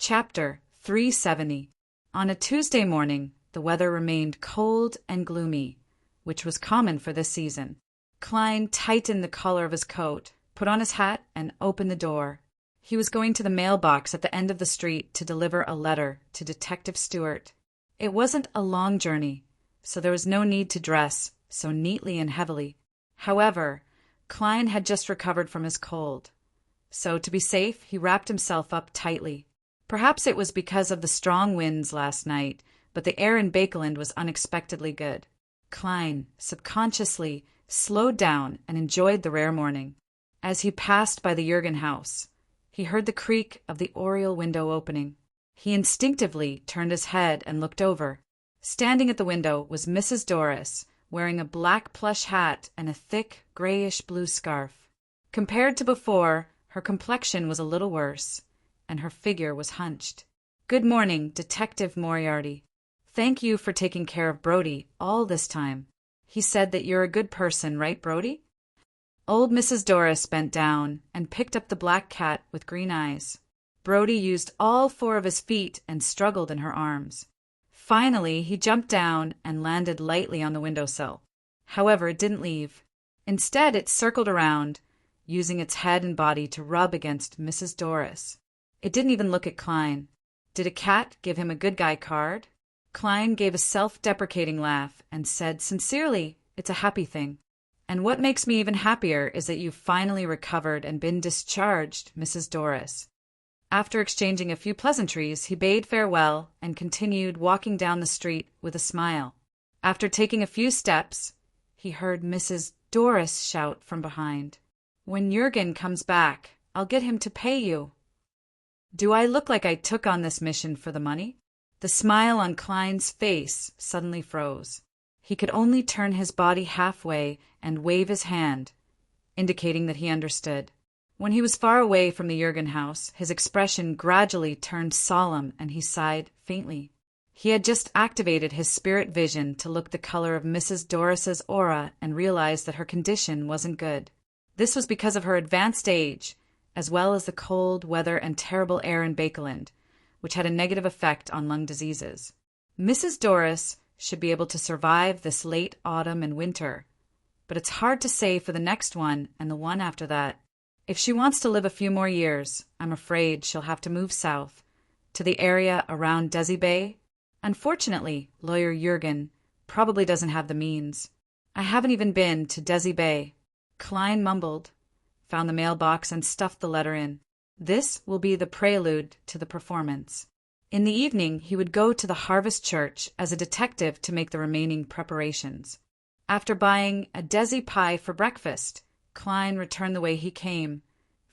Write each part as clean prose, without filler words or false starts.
Chapter 370. On a Tuesday morning, the weather remained cold and gloomy, which was common for this season. Klein tightened the collar of his coat, put on his hat, and opened the door. He was going to the mailbox at the end of the street to deliver a letter to Detective Stewart. It wasn't a long journey, so there was no need to dress so neatly and heavily. However, Klein had just recovered from his cold, so to be safe, he wrapped himself up tightly. Perhaps it was because of the strong winds last night, but the air in Bakeland was unexpectedly good. Klein, subconsciously, slowed down and enjoyed the rare morning. As he passed by the Jurgen house, he heard the creak of the oriel window opening. He instinctively turned his head and looked over. Standing at the window was Mrs. Doris, wearing a black plush hat and a thick, grayish-blue scarf. Compared to before, her complexion was a little worse, and her figure was hunched. "Good morning, Detective Moriarty. Thank you for taking care of Brody all this time. He said that you're a good person, right, Brody?" Old Mrs. Doris bent down and picked up the black cat with green eyes. Brody used all four of his feet and struggled in her arms. Finally, he jumped down and landed lightly on the windowsill. However, it didn't leave. Instead, it circled around, using its head and body to rub against Mrs. Doris. It didn't even look at Klein. Did a cat give him a good guy card? Klein gave a self-deprecating laugh and said sincerely, "It's a happy thing. And what makes me even happier is that you've finally recovered and been discharged, Mrs. Doris." After exchanging a few pleasantries, he bade farewell and continued walking down the street with a smile. After taking a few steps, he heard Mrs. Doris shout from behind, "When Jurgen comes back, I'll get him to pay you." Do I look like I took on this mission for the money? The smile on Klein's face suddenly froze. He could only turn his body halfway and wave his hand, indicating that he understood. When he was far away from the Jurgen house, his expression gradually turned solemn and he sighed faintly. He had just activated his spirit vision to look the color of Mrs. Doris's aura and realized that her condition wasn't good. This was because of her advanced age, as well as the cold weather and terrible air in Bakeland, which had a negative effect on lung diseases. Mrs. Doris should be able to survive this late autumn and winter, but it's hard to say for the next one and the one after that. If she wants to live a few more years, I'm afraid she'll have to move south, to the area around Desi Bay. Unfortunately, Lawyer Jurgen probably doesn't have the means. I haven't even been to Desi Bay. Klein mumbled, found the mailbox and stuffed the letter in. This will be the prelude to the performance. In the evening, he would go to the Harvest Church as a detective to make the remaining preparations. After buying a Desi pie for breakfast, Klein returned the way he came,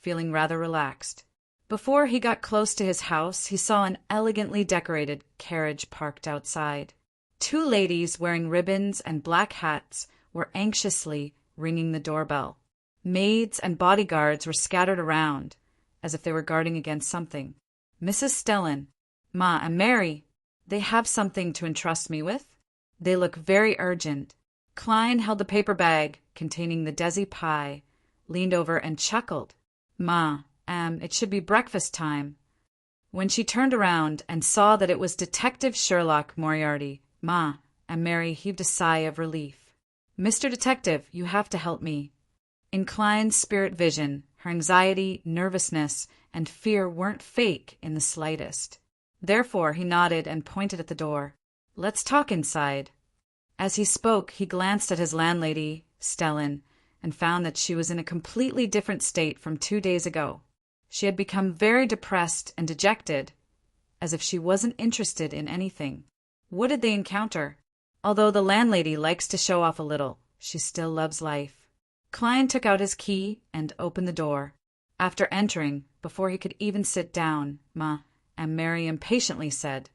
feeling rather relaxed. Before he got close to his house, he saw an elegantly decorated carriage parked outside. Two ladies wearing ribbons and black hats were anxiously ringing the doorbell. Maids and bodyguards were scattered around, as if they were guarding against something. "Mrs. Stellan, Ma and Mary, they have something to entrust me with. They look very urgent." Klein held the paper bag containing the Desi pie, leaned over and chuckled. "Ma, it should be breakfast time." When she turned around and saw that it was Detective Sherlock Moriarty, Ma and Mary heaved a sigh of relief. "Mr. Detective, you have to help me." In Klein's spirit vision, her anxiety, nervousness, and fear weren't fake in the slightest. Therefore, he nodded and pointed at the door. "Let's talk inside." As he spoke, he glanced at his landlady, Stellan, and found that she was in a completely different state from 2 days ago. She had become very depressed and dejected, as if she wasn't interested in anything. What did they encounter? Although the landlady likes to show off a little, she still loves life. Klein took out his key and opened the door. After entering, before he could even sit down, Ma and Mary impatiently said,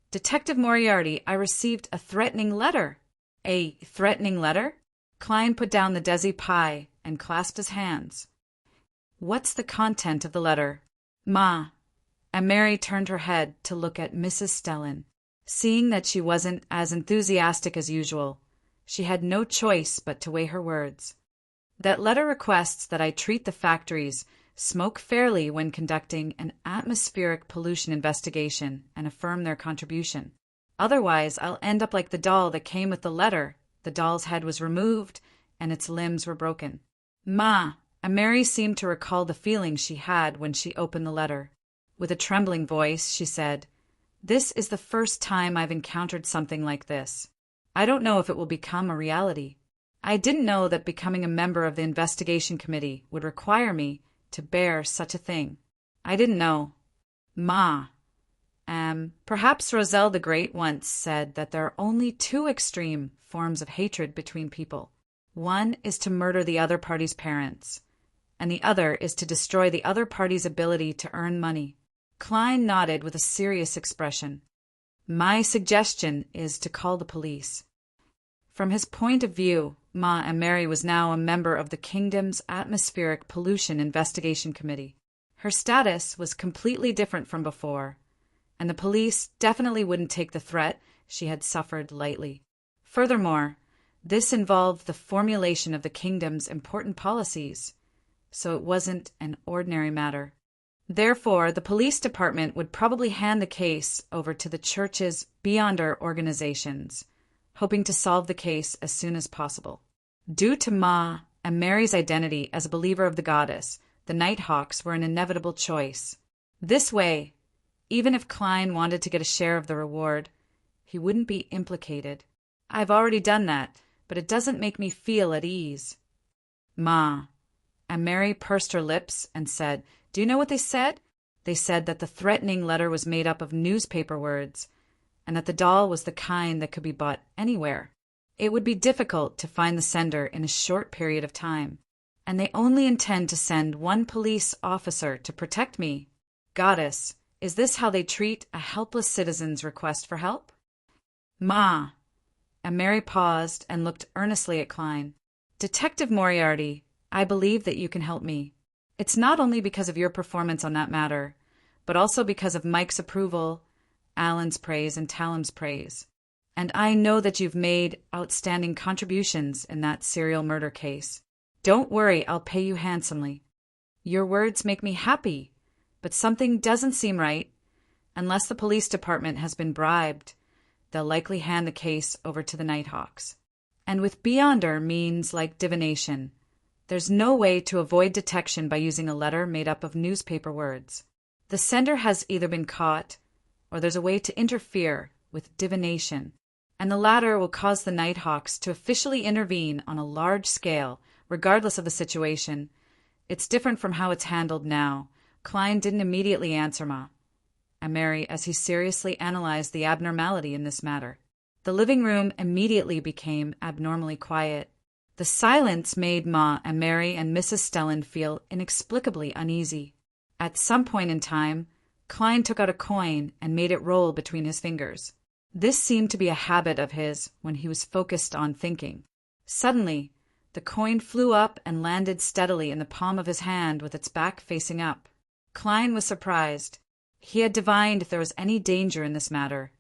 "Detective Moriarty, I received a threatening letter." "A threatening letter?" Klein put down the Desi pie and clasped his hands. "What's the content of the letter?" "Ma," and Mary turned her head to look at Mrs. Stellan. Seeing that she wasn't as enthusiastic as usual, she had no choice but to weigh her words. "That letter requests that I treat the factories smoke fairly when conducting an atmospheric pollution investigation and affirm their contribution. Otherwise, I'll end up like the doll that came with the letter. The doll's head was removed and its limbs were broken. Ma, Mary seemed to recall the feeling she had when she opened the letter. With a trembling voice, she said, "This is the first time I've encountered something like this. I don't know if it will become a reality. I didn't know that becoming a member of the investigation committee would require me to bear such a thing. I didn't know. Ma, perhaps Roselle the Great once said that there are only two extreme forms of hatred between people. One is to murder the other party's parents, and the other is to destroy the other party's ability to earn money." Klein nodded with a serious expression. "My suggestion is to call the police." From his point of view, Ma Mary was now a member of the kingdom's Atmospheric Pollution Investigation Committee. Her status was completely different from before, and the police definitely wouldn't take the threat she had suffered lightly. Furthermore, this involved the formulation of the kingdom's important policies, so it wasn't an ordinary matter. Therefore, the police department would probably hand the case over to the church's Beyonder organizations, hoping to solve the case as soon as possible. Due to Ma and Mary's identity as a believer of the goddess, the Nighthawks were an inevitable choice. This way, even if Klein wanted to get a share of the reward, he wouldn't be implicated. "I've already done that, but it doesn't make me feel at ease." Ma, and Mary pursed her lips and said, "Do you know what they said? They said that the threatening letter was made up of newspaper words, and that the doll was the kind that could be bought anywhere. It would be difficult to find the sender in a short period of time, and they only intend to send one police officer to protect me. Goddess, is this how they treat a helpless citizen's request for help?" "Ma," and Mary paused and looked earnestly at Klein. "Detective Moriarty, I believe that you can help me. It's not only because of your performance on that matter, but also because of Mike's approval, Alan's praise, and Talam's praise. And I know that you've made outstanding contributions in that serial murder case. Don't worry, I'll pay you handsomely. Your words make me happy, but something doesn't seem right. Unless the police department has been bribed, they'll likely hand the case over to the Nighthawks. And with Beyonder means like divination, there's no way to avoid detection by using a letter made up of newspaper words. The sender has either been caught, or there's a way to interfere with divination, and the latter will cause the Nighthawks to officially intervene on a large scale, regardless of the situation. It's different from how it's handled now. Klein didn't immediately answer Ma and Mary as he seriously analyzed the abnormality in this matter. The living room immediately became abnormally quiet. The silence made Ma and Mary and Mrs. Stellan feel inexplicably uneasy. At some point in time, Klein took out a coin and made it roll between his fingers. This seemed to be a habit of his when he was focused on thinking. Suddenly, the coin flew up and landed steadily in the palm of his hand with its back facing up. Klein was surprised. He had divined if there was any danger in this matter,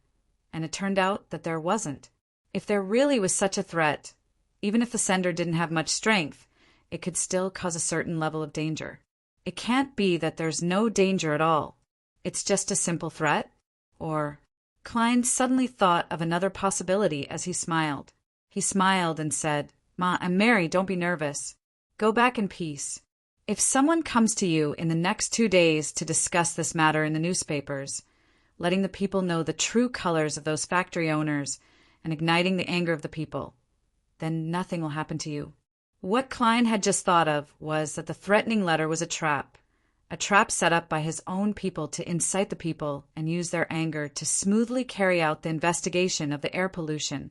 and it turned out that there wasn't. If there really was such a threat, even if the sender didn't have much strength, it could still cause a certain level of danger. It can't be that there's no danger at all. It's just a simple threat? Or... Klein suddenly thought of another possibility as he smiled. He smiled and said, "Ma and Mary, don't be nervous. Go back in peace. If someone comes to you in the next 2 days to discuss this matter in the newspapers, letting the people know the true colors of those factory owners and igniting the anger of the people, then nothing will happen to you." What Klein had just thought of was that the threatening letter was a trap set up by his own people to incite the people and use their anger to smoothly carry out the investigation of the air pollution,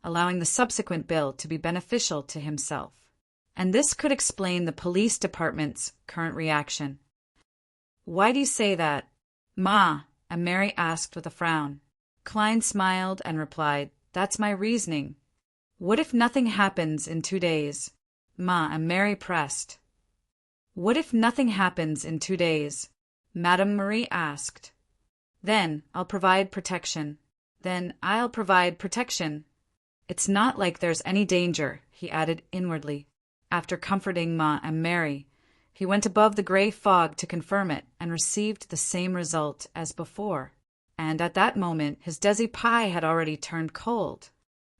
allowing the subsequent bill to be beneficial to himself. And this could explain the police department's current reaction. "Why do you say that, Ma?" and Mary asked with a frown. Klein smiled and replied, "That's my reasoning. What if nothing happens in 2 days?" Ma and Mary pressed. "What if nothing happens in 2 days?" Madame Marie asked. "Then I'll provide protection. It's not like there's any danger," he added inwardly, after comforting Ma and Mary. He went above the gray fog to confirm it and received the same result as before. And at that moment his desi pie had already turned cold.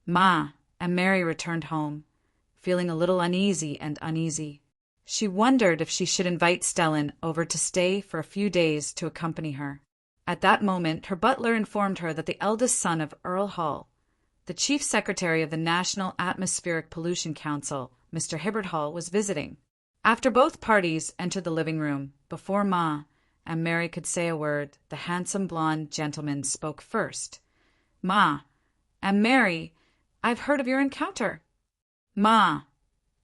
Ma and Mary returned home, feeling a little uneasy and uneasy. She wondered if she should invite Stellan over to stay for a few days to accompany her. At that moment her butler informed her that the eldest son of Earl Hall, the chief secretary of the National Atmospheric Pollution Council, Mr. Hibbert Hall, was visiting. After both parties entered the living room, before Ma and Mary could say a word, the handsome blonde gentleman spoke first. Ma and Mary, I've heard of your encounter. Ma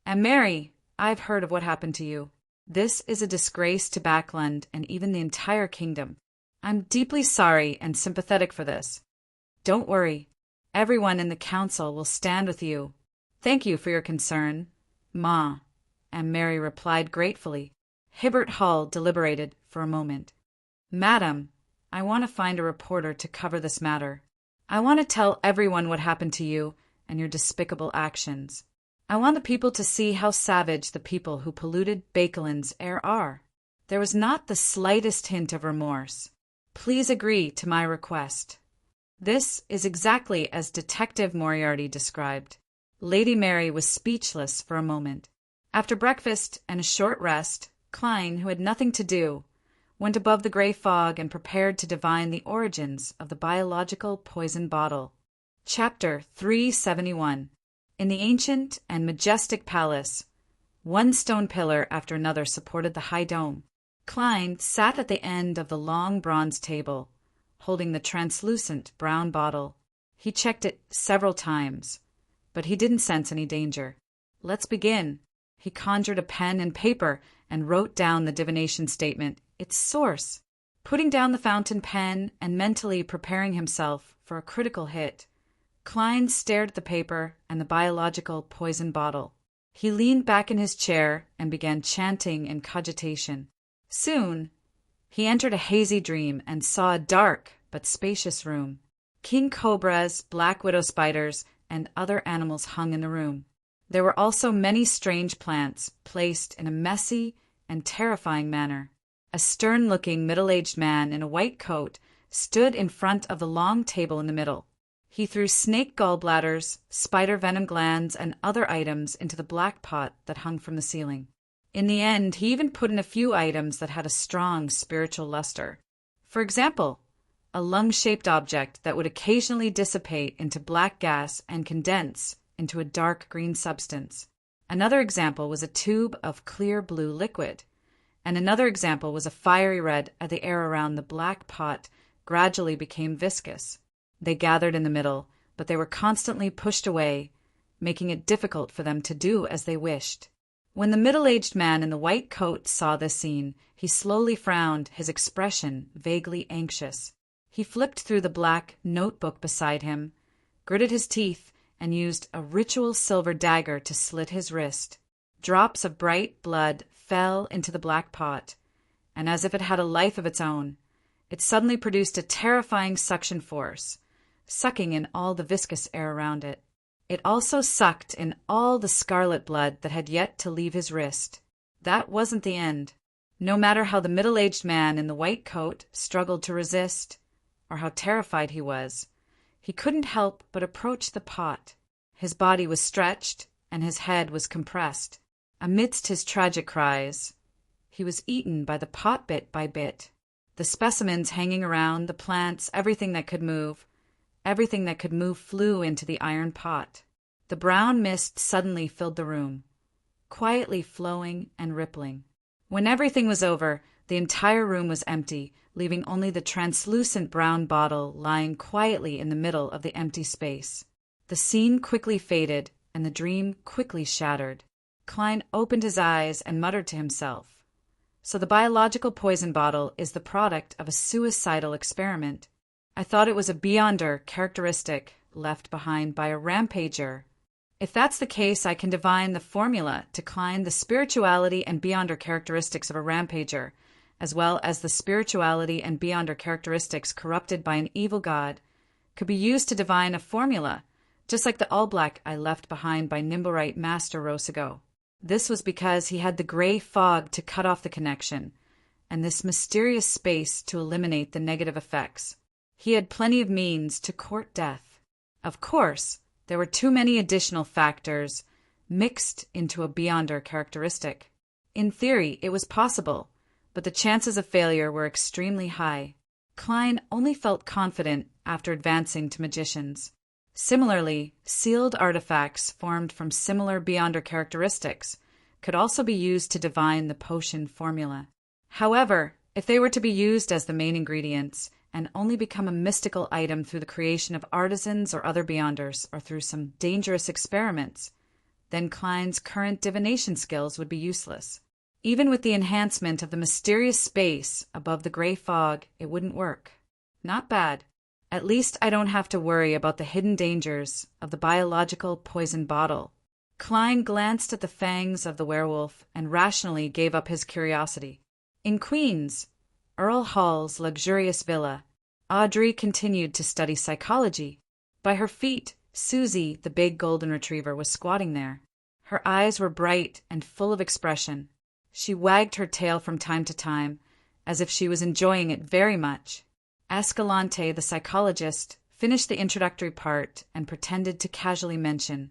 and Mary, I've heard of what happened to you. This is a disgrace to Backland and even the entire kingdom. I'm deeply sorry and sympathetic for this. Don't worry. Everyone in the council will stand with you. Thank you for your concern, Ma and Mary replied gratefully. Hibbert Hall deliberated for a moment. Madam, I want to find a reporter to cover this matter. I want to tell everyone what happened to you and your despicable actions. I want the people to see how savage the people who polluted Bakeland's air are. There was not the slightest hint of remorse. Please agree to my request. This is exactly as Detective Moriarty described. Lady Mary was speechless for a moment. After breakfast and a short rest, Klein, who had nothing to do, went above the gray fog and prepared to divine the origins of the biological poison bottle. Chapter 371. In the ancient and majestic palace, one stone pillar after another supported the high dome. Klein sat at the end of the long bronze table, holding the translucent brown bottle. He checked it several times, but he didn't sense any danger. Let's begin. He conjured a pen and paper and wrote down the divination statement, its source. Putting down the fountain pen and mentally preparing himself for a critical hit, Klein stared at the paper and the biological poison bottle. He leaned back in his chair and began chanting in cogitation. Soon, he entered a hazy dream and saw a dark but spacious room. King cobras, black widow spiders, and other animals hung in the room. There were also many strange plants placed in a messy and terrifying manner. A stern-looking middle-aged man in a white coat stood in front of the long table in the middle. He threw snake gallbladders, spider venom glands, and other items into the black pot that hung from the ceiling. In the end, he even put in a few items that had a strong spiritual luster. For example, a lung-shaped object that would occasionally dissipate into black gas and condense into a dark green substance. Another example was a tube of clear blue liquid, and another example was a fiery red as the air around the black pot gradually became viscous. They gathered in the middle, but they were constantly pushed away, making it difficult for them to do as they wished. When the middle-aged man in the white coat saw this scene, he slowly frowned, his expression vaguely anxious. He flipped through the black notebook beside him, gritted his teeth, and used a ritual silver dagger to slit his wrist. Drops of bright blood fell into the black pot, and as if it had a life of its own, it suddenly produced a terrifying suction force, sucking in all the viscous air around it. It also sucked in all the scarlet blood that had yet to leave his wrist. That wasn't the end. No matter how the middle-aged man in the white coat struggled to resist, or how terrified he was, he couldn't help but approach the pot. His body was stretched, and his head was compressed. Amidst his tragic cries, he was eaten by the pot bit by bit. The specimens hanging around, the plants, everything that could move flew into the iron pot. The brown mist suddenly filled the room, quietly flowing and rippling. When everything was over, the entire room was empty, leaving only the translucent brown bottle lying quietly in the middle of the empty space. The scene quickly faded, and the dream quickly shattered. Klein opened his eyes and muttered to himself. So the biological poison bottle is the product of a suicidal experiment. I thought it was a beyonder characteristic left behind by a rampager. If that's the case, I can divine the formula to climb the spirituality and beyonder characteristics of a rampager, as well as the spirituality and beyonder characteristics corrupted by an evil god, could be used to divine a formula, just like the all-black I left behind by Nimblewright Master Rosago. This was because he had the gray fog to cut off the connection, and this mysterious space to eliminate the negative effects. He had plenty of means to court death. Of course, there were too many additional factors mixed into a Beyonder characteristic. In theory, it was possible, but the chances of failure were extremely high. Klein only felt confident after advancing to magicians. Similarly, sealed artifacts formed from similar Beyonder characteristics could also be used to divine the potion formula. However, if they were to be used as the main ingredients and only become a mystical item through the creation of artisans or other Beyonders or through some dangerous experiments, then Klein's current divination skills would be useless. Even with the enhancement of the mysterious space above the gray fog, it wouldn't work. Not bad. At least I don't have to worry about the hidden dangers of the biological poison bottle. Klein glanced at the fangs of the werewolf and rationally gave up his curiosity. In Queens, Earl Hall's luxurious villa, Audrey continued to study psychology. By her feet, Susie, the big golden retriever, was squatting there. Her eyes were bright and full of expression. She wagged her tail from time to time, as if she was enjoying it very much. Escalante, the psychologist, finished the introductory part and pretended to casually mention,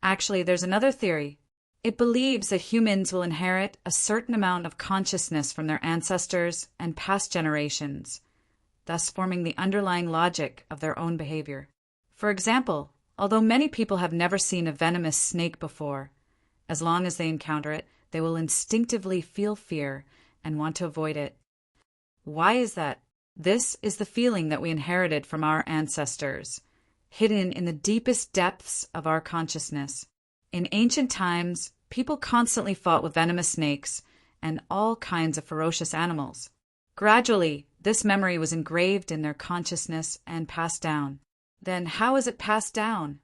"Actually, there's another theory. It believes that humans will inherit a certain amount of consciousness from their ancestors and past generations, thus forming the underlying logic of their own behavior. For example, although many people have never seen a venomous snake before, as long as they encounter it, they will instinctively feel fear and want to avoid it. Why is that? This is the feeling that we inherited from our ancestors, hidden in the deepest depths of our consciousness. In ancient times, people constantly fought with venomous snakes and all kinds of ferocious animals. Gradually, this memory was engraved in their consciousness and passed down. Then how is it passed down?"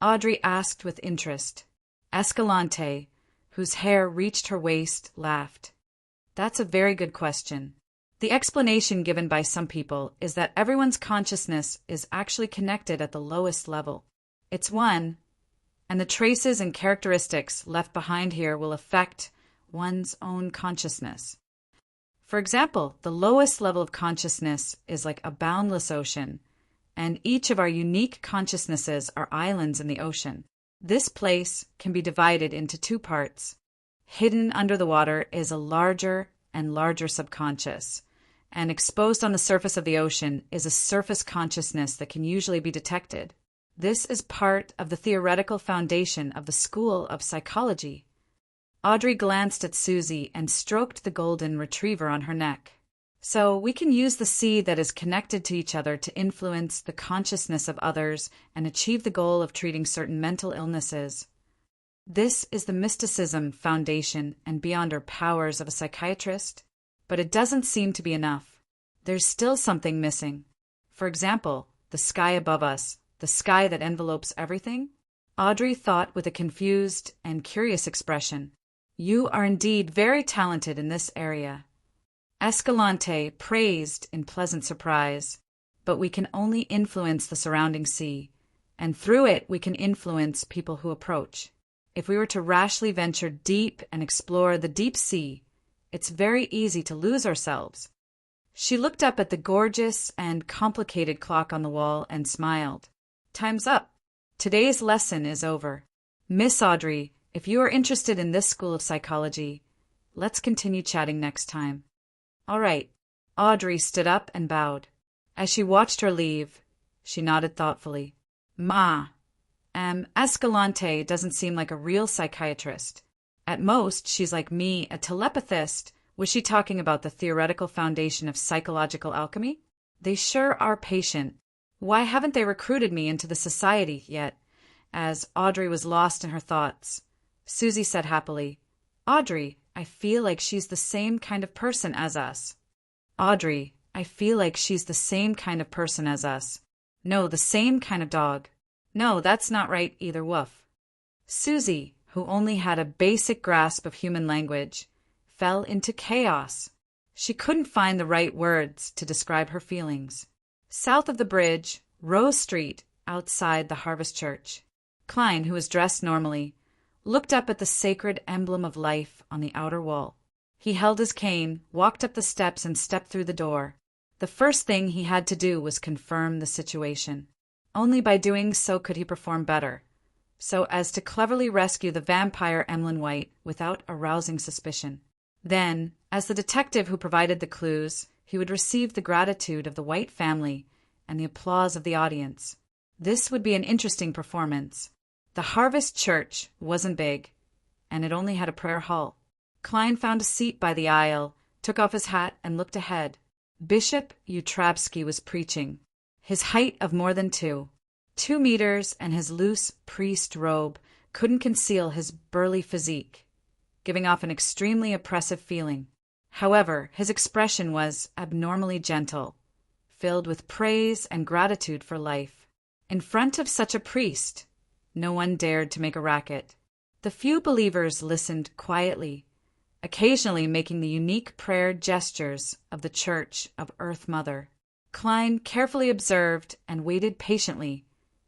Audrey asked with interest. Escalante, whose hair reached her waist, laughed. "That's a very good question. The explanation given by some people is that everyone's consciousness is actually connected at the lowest level. It's one, and the traces and characteristics left behind here will affect one's own consciousness. For example, the lowest level of consciousness is like a boundless ocean, and each of our unique consciousnesses are islands in the ocean. This place can be divided into two parts. Hidden under the water is a larger and larger subconscious, and exposed on the surface of the ocean is a surface consciousness that can usually be detected. This is part of the theoretical foundation of the school of psychology." Audrey glanced at Susie and stroked the golden retriever on her neck. "So we can use the seed that is connected to each other to influence the consciousness of others and achieve the goal of treating certain mental illnesses. This is the mysticism, foundation, and Beyonder powers of a psychiatrist. But it doesn't seem to be enough. There's still something missing. For example, the sky above us, the sky that envelopes everything?" Audrey thought with a confused and curious expression. "You are indeed very talented in this area." Escalante praised in pleasant surprise. "But we can only influence the surrounding sea, and through it we can influence people who approach. If we were to rashly venture deep and explore the deep sea, it's very easy to lose ourselves." She looked up at the gorgeous and complicated clock on the wall and smiled. "Time's up. Today's lesson is over. Miss Audrey, if you are interested in this school of psychology, let's continue chatting next time." "All right." Audrey stood up and bowed. As she watched her leave, she nodded thoughtfully. Escalante doesn't seem like a real psychiatrist. At most, she's like me, a telepathist. Was she talking about the theoretical foundation of psychological alchemy? They sure are patient. Why haven't they recruited me into the society yet?" As Audrey was lost in her thoughts, Susie said happily, "Audrey, I feel like she's the same kind of person as us." "Audrey, I feel like she's the same kind of person as us. No, the same kind of dog. No, that's not right either, woof." Susie, who only had a basic grasp of human language, fell into chaos. She couldn't find the right words to describe her feelings. South of the bridge, Rose Street, outside the Harvest Church, Klein, who was dressed normally, looked up at the sacred emblem of life on the outer wall. He held his cane, walked up the steps, and stepped through the door. The first thing he had to do was confirm the situation. Only by doing so could he perform better, so as to cleverly rescue the vampire Emlyn White without arousing suspicion. Then, as the detective who provided the clues, he would receive the gratitude of the White family and the applause of the audience. This would be an interesting performance. The Harvest Church wasn't big, and it only had a prayer hall. Klein found a seat by the aisle, took off his hat, and looked ahead. Bishop Utravsky was preaching. His height of more than 2 meters and his loose priest robe couldn't conceal his burly physique, giving off an extremely oppressive feeling. However, his expression was abnormally gentle, filled with praise and gratitude for life. In front of such a priest, no one dared to make a racket. The few believers listened quietly, occasionally making the unique prayer gestures of the Church of Earth Mother. Klein carefully observed and waited patiently,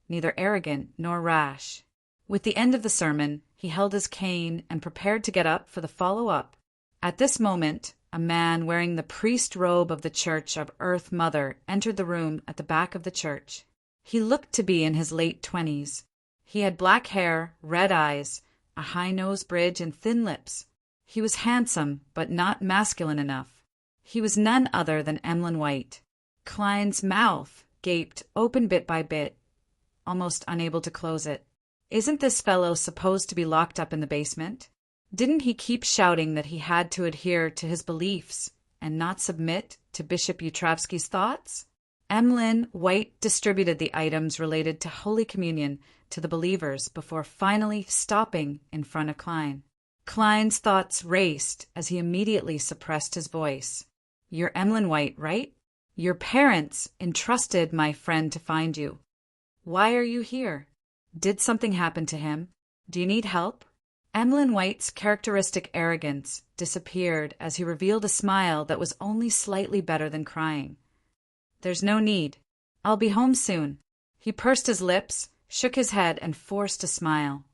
neither arrogant nor rash. With the end of the sermon, he held his cane and prepared to get up for the follow-up. At this moment, a man wearing the priest robe of the Church of Earth Mother entered the room at the back of the church. He looked to be in his late 20s. He had black hair, red eyes, a high nose bridge, and thin lips. He was handsome, but not masculine enough. He was none other than Emlyn White. Klein's mouth gaped open bit by bit, almost unable to close it. Isn't this fellow supposed to be locked up in the basement? Didn't he keep shouting that he had to adhere to his beliefs and not submit to Bishop Utravsky's thoughts? Emlyn White distributed the items related to Holy Communion to the believers before finally stopping in front of Klein. Klein's thoughts raced as he immediately suppressed his voice. "You're Emlyn White, right? Your parents entrusted my friend to find you. Why are you here? Did something happen to him? Do you need help?" Emlyn White's characteristic arrogance disappeared as he revealed a smile that was only slightly better than crying. "There's no need. I'll be home soon." He pursed his lips, shook his head, and forced a smile.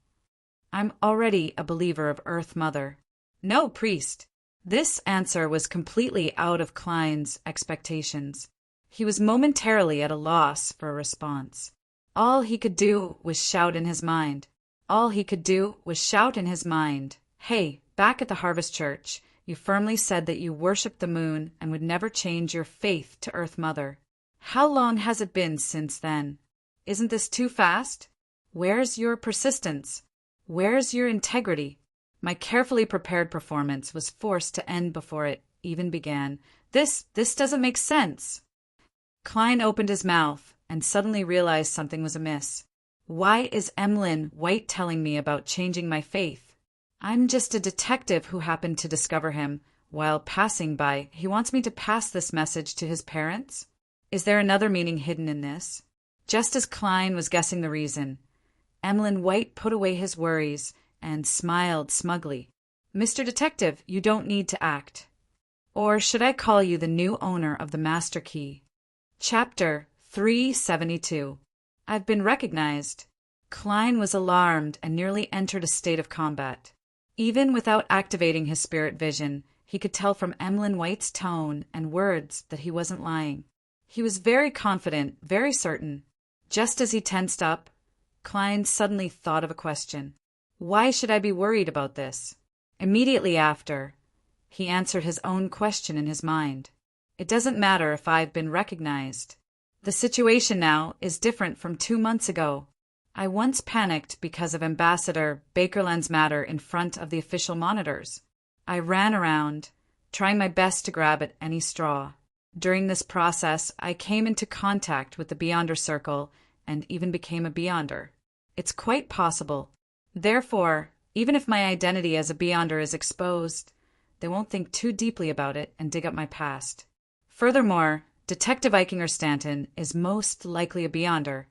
"I'm already a believer of Earth Mother." "No, priest." This answer was completely out of Klein's expectations. He was momentarily at a loss for a response. All he could do was shout in his mind. "Hey, back at the Harvest Church, you firmly said that you worshipped the moon and would never change your faith to Earth Mother. How long has it been since then? Isn't this too fast? Where's your persistence? Where's your integrity?" My carefully prepared performance was forced to end before it even began. This doesn't make sense." Klein opened his mouth and suddenly realized something was amiss. "Why is Emlyn White telling me about changing my faith? I'm just a detective who happened to discover him while passing by. He wants me to pass this message to his parents? Is there another meaning hidden in this?" Just as Klein was guessing the reason, Emlyn White put away his worries and smiled smugly. "Mr. Detective, you don't need to act. Or should I call you the new owner of the Master Key?" Chapter 372. I've been recognized. Klein was alarmed and nearly entered a state of combat. Even without activating his spirit vision, he could tell from Emlyn White's tone and words that he wasn't lying. He was very confident, very certain. Just as he tensed up, Klein suddenly thought of a question. Why should I be worried about this? Immediately after, he answered his own question in his mind. It doesn't matter if I've been recognized. The situation now is different from 2 months ago. I once panicked because of Ambassador Bakerland's matter in front of the official monitors. I ran around, trying my best to grab at any straw. During this process, I came into contact with the Beyonder Circle and even became a Beyonder. It's quite possible. Therefore, even if my identity as a Beyonder is exposed, they won't think too deeply about it and dig up my past. Furthermore, Detective Eichinger Stanton is most likely a Beyonder,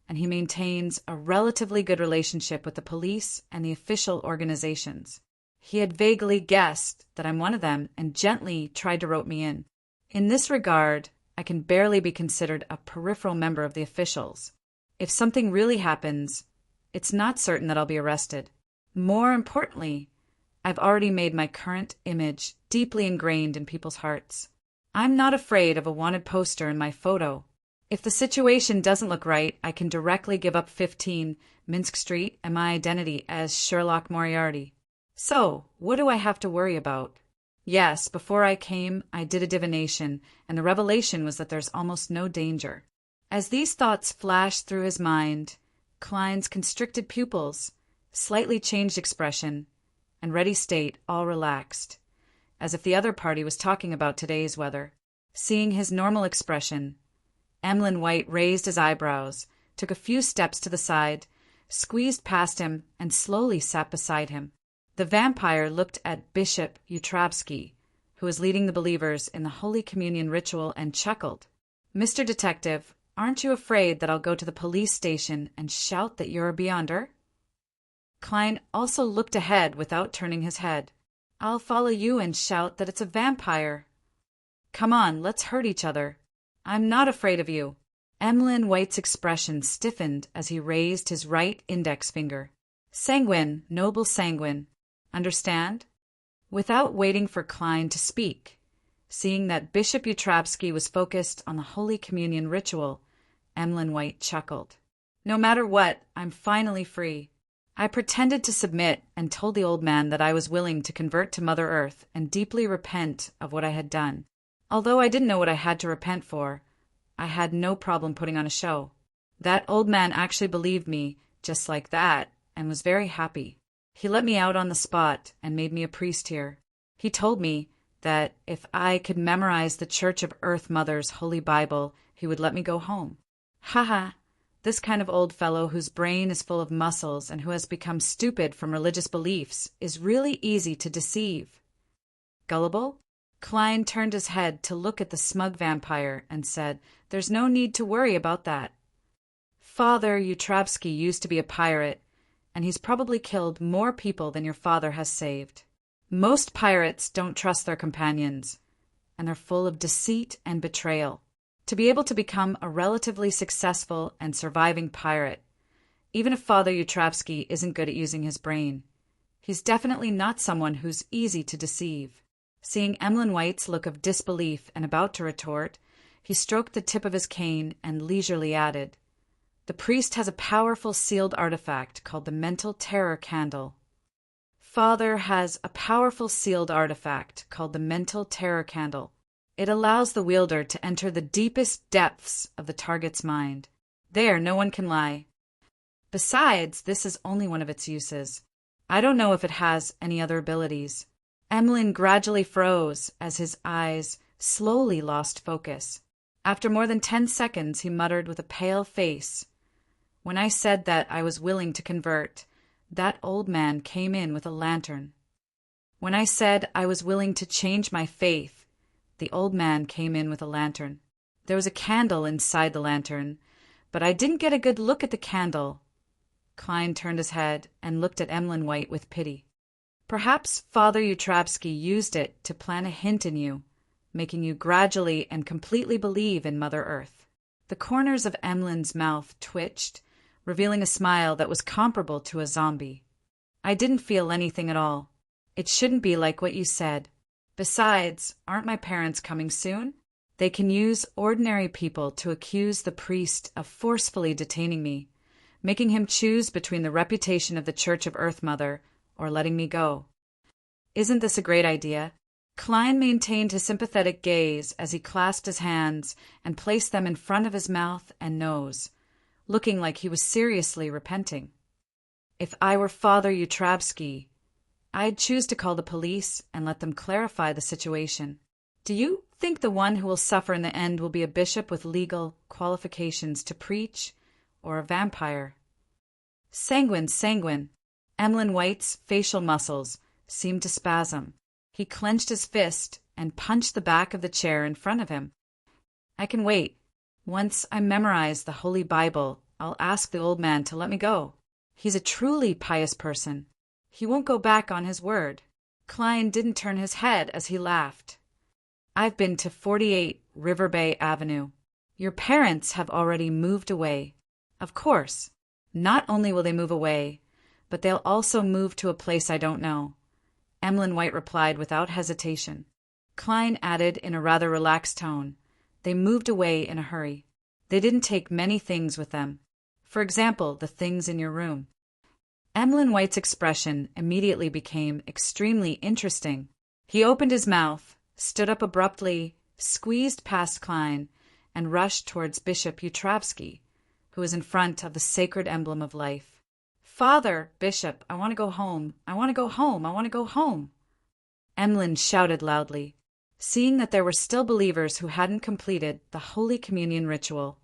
and he maintains a relatively good relationship with the police and the official organizations. He had vaguely guessed that I'm one of them and gently tried to rope me in. In this regard, I can barely be considered a peripheral member of the officials. If something really happens, it's not certain that I'll be arrested. More importantly, I've already made my current image deeply ingrained in people's hearts. I'm not afraid of a wanted poster in my photo. If the situation doesn't look right, I can directly give up 15 Minsk Street and my identity as Sherlock Moriarty. So, what do I have to worry about? Yes, before I came, I did a divination, and the revelation was that there's almost no danger. As these thoughts flashed through his mind, Klein's constricted pupils, slightly changed expression, and ready state all relaxed, as if the other party was talking about today's weather. Seeing his normal expression, Emlyn White raised his eyebrows, took a few steps to the side, squeezed past him, and slowly sat beside him. The vampire looked at Bishop Utravsky, who was leading the believers in the Holy Communion ritual, and chuckled. "Mr. Detective, aren't you afraid that I'll go to the police station and shout that you're a beyonder?" Klein also looked ahead without turning his head. "I'll follow you and shout that it's a vampire. Come on, let's hurt each other. I'm not afraid of you." Emlyn White's expression stiffened as he raised his right index finger. "Sanguine, noble sanguine. Understand?" Without waiting for Klein to speak, seeing that Bishop Utravsky was focused on the Holy Communion ritual, Emlyn White chuckled. "No matter what, I'm finally free. I pretended to submit and told the old man that I was willing to convert to Mother Earth and deeply repent of what I had done. Although I didn't know what I had to repent for, I had no problem putting on a show. That old man actually believed me just like that and was very happy. He let me out on the spot and made me a priest here. He told me that if I could memorize the Church of Earth Mother's Holy Bible, he would let me go home. Haha, this kind of old fellow whose brain is full of muscles and who has become stupid from religious beliefs is really easy to deceive." Gullible? Klein turned his head to look at the smug vampire and said, "There's no need to worry about that. Father Utravsky used to be a pirate, and he's probably killed more people than your father has saved. Most pirates don't trust their companions, and they're full of deceit and betrayal. To be able to become a relatively successful and surviving pirate, even if Father Utravsky isn't good at using his brain, he's definitely not someone who's easy to deceive." Seeing Emlyn White's look of disbelief and about to retort, he stroked the tip of his cane and leisurely added, "The priest has a powerful sealed artifact called the Mental Terror Candle. Father has a powerful sealed artifact called the Mental Terror Candle. It allows the wielder to enter the deepest depths of the target's mind. There, no one can lie. Besides, this is only one of its uses. I don't know if it has any other abilities." Emlyn gradually froze as his eyes slowly lost focus. After more than 10 seconds, he muttered with a pale face, "When I said that I was willing to convert, that old man came in with a lantern. When I said I was willing to change my faith, the old man came in with a lantern. There was a candle inside the lantern, but I didn't get a good look at the candle." Klein turned his head and looked at Emlyn White with pity. "Perhaps Father Utravsky used it to plant a hint in you, making you gradually and completely believe in Mother Earth." The corners of Emlyn's mouth twitched, revealing a smile that was comparable to a zombie. "I didn't feel anything at all. It shouldn't be like what you said. Besides, aren't my parents coming soon? They can use ordinary people to accuse the priest of forcefully detaining me, making him choose between the reputation of the Church of Earth Mother or letting me go. Isn't this a great idea?" Klein maintained his sympathetic gaze as he clasped his hands and placed them in front of his mouth and nose, looking like he was seriously repenting. "If I were Father Utravsky, I'd choose to call the police and let them clarify the situation. Do you think the one who will suffer in the end will be a bishop with legal qualifications to preach, or a vampire?" Sanguine, sanguine. Emlyn White's facial muscles seemed to spasm. He clenched his fist and punched the back of the chair in front of him. "I can wait. Once I memorize the Holy Bible, I'll ask the old man to let me go. He's a truly pious person. He won't go back on his word." Klein didn't turn his head as he laughed. "I've been to 48 River Bay Avenue. Your parents have already moved away. Of course, not only will they move away, but they'll also move to a place I don't know," Emlyn White replied without hesitation. Klein added in a rather relaxed tone, "They moved away in a hurry. They didn't take many things with them. For example, the things in your room." Emlyn White's expression immediately became extremely interesting. He opened his mouth, stood up abruptly, squeezed past Klein, and rushed towards Bishop Yutravsky, who was in front of the sacred emblem of life. "Father, Bishop, I want to go home. I want to go home. I want to go home." Emlyn shouted loudly. Seeing that there were still believers who hadn't completed the Holy Communion ritual,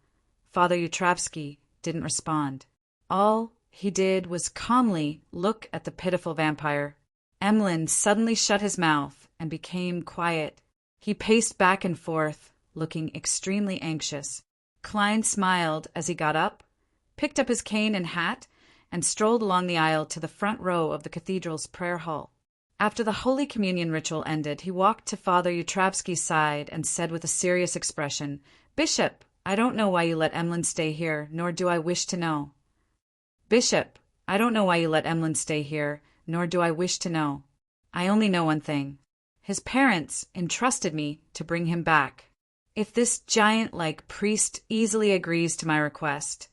Father Yutravsky didn't respond. All he did was calmly look at the pitiful vampire. Emlyn suddenly shut his mouth and became quiet. He paced back and forth, looking extremely anxious. Klein smiled as he got up, picked up his cane and hat, and strolled along the aisle to the front row of the cathedral's prayer hall. After the Holy Communion ritual ended, he walked to Father Yutravsky's side and said with a serious expression, "Bishop, I don't know why you let Emlyn stay here, nor do I wish to know." "Bishop, I don't know why you let Emlyn stay here, nor do I wish to know. I only know one thing. His parents entrusted me to bring him back. If this giant-like priest easily agrees to my request,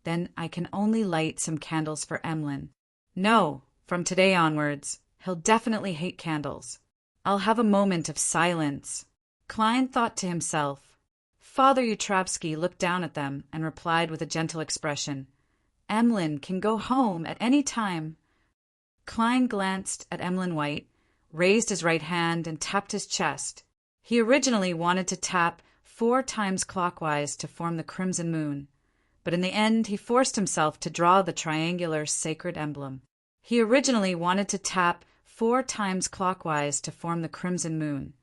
then I can only light some candles for Emlyn. No, from today onwards, he'll definitely hate candles. I'll have a moment of silence." Klein thought to himself. Father Yutravsky looked down at them and replied with a gentle expression, "Emlyn can go home at any time." Klein glanced at Emlyn White, raised his right hand and tapped his chest. He originally wanted to tap 4 times clockwise to form the crimson moon, but in the end he forced himself to draw the triangular sacred emblem. He originally wanted to tap 4 times clockwise to form the crimson moon,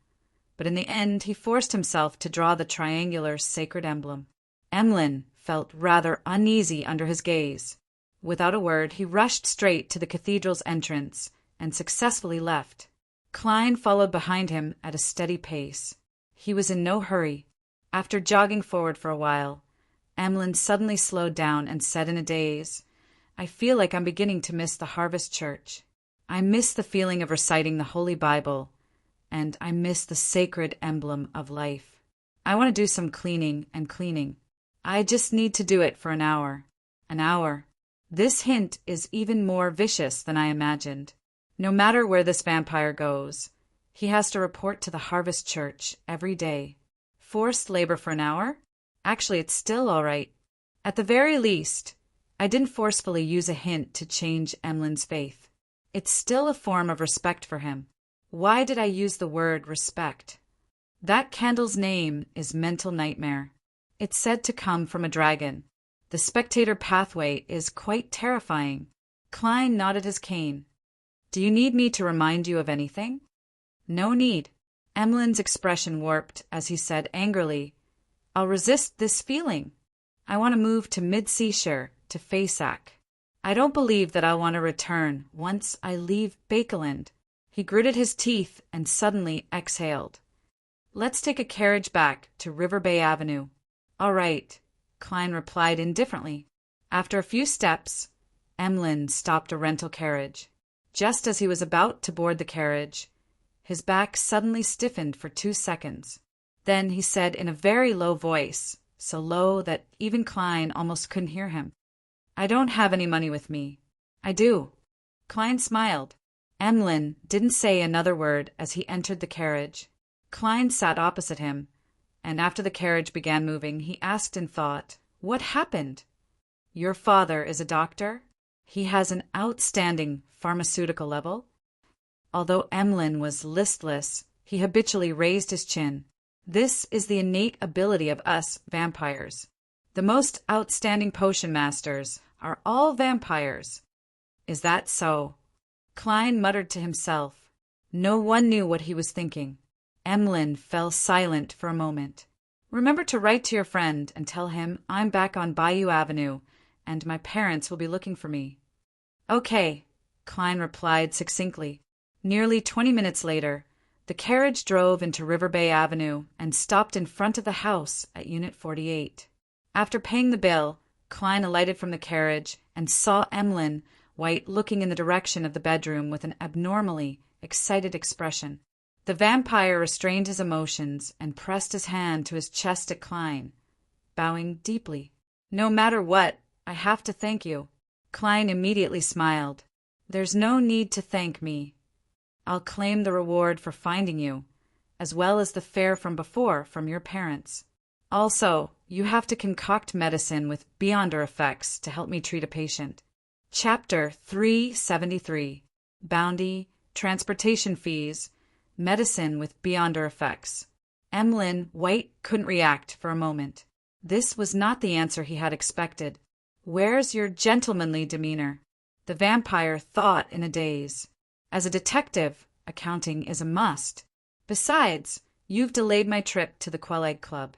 but in the end he forced himself to draw the triangular sacred emblem. Emlyn felt rather uneasy under his gaze. Without a word, he rushed straight to the cathedral's entrance and successfully left. Klein followed behind him at a steady pace. He was in no hurry. After jogging forward for a while, Emlyn suddenly slowed down and said in a daze, "I feel like I'm beginning to miss the Harvest Church. I miss the feeling of reciting the Holy Bible, and I miss the sacred emblem of life. I want to do some cleaning and cleaning. I just need to do it for an hour. An hour." This hint is even more vicious than I imagined. No matter where this vampire goes, he has to report to the Harvest Church every day. Forced labor for an hour? Actually, it's still all right. At the very least, I didn't forcefully use a hint to change Emlyn's faith. It's still a form of respect for him. Why did I use the word respect? That candle's name is Mental Nightmare. It's said to come from a dragon. The spectator pathway is quite terrifying. Klein nodded his cane. "Do you need me to remind you of anything?" "No need." Emlyn's expression warped as he said angrily, "I'll resist this feeling. I want to move to mid-seashore, to Fasak. I don't believe that I'll want to return once I leave Bakeland." He gritted his teeth and suddenly exhaled. "Let's take a carriage back to River Bay Avenue." "All right," Klein replied indifferently. After a few steps, Emlyn stopped a rental carriage. Just as he was about to board the carriage, his back suddenly stiffened for 2 seconds. Then he said in a very low voice, so low that even Klein almost couldn't hear him, "I don't have any money with me." "I do." Klein smiled. Emlyn didn't say another word as he entered the carriage. Klein sat opposite him, and after the carriage began moving, he asked in thought, "What happened?" "Your father is a doctor? He has an outstanding pharmaceutical level?" Although Emlyn was listless, he habitually raised his chin. This is the innate ability of us vampires. The most outstanding potion masters are all vampires. "Is that so?" Klein muttered to himself. No one knew what he was thinking. Emlyn fell silent for a moment. "Remember to write to your friend and tell him I'm back on Bayou Avenue and my parents will be looking for me." "Okay," Klein replied succinctly. Nearly 20 minutes later, the carriage drove into River Bay Avenue and stopped in front of the house at Unit 48. After paying the bill, Klein alighted from the carriage and saw Emlyn White looking in the direction of the bedroom with an abnormally excited expression. The vampire restrained his emotions and pressed his hand to his chest at Klein, bowing deeply. "No matter what, I have to thank you." Klein immediately smiled. "There's no need to thank me. I'll claim the reward for finding you, as well as the fare from before from your parents. Also, you have to concoct medicine with beyonder effects to help me treat a patient." Chapter 373. Bounty, Transportation Fees, Medicine with Beyonder Effects. Emlyn White couldn't react for a moment. This was not the answer he had expected. "Where's your gentlemanly demeanor?" The vampire thought in a daze. "As a detective, accounting is a must. Besides, you've delayed my trip to the Quelleg Club.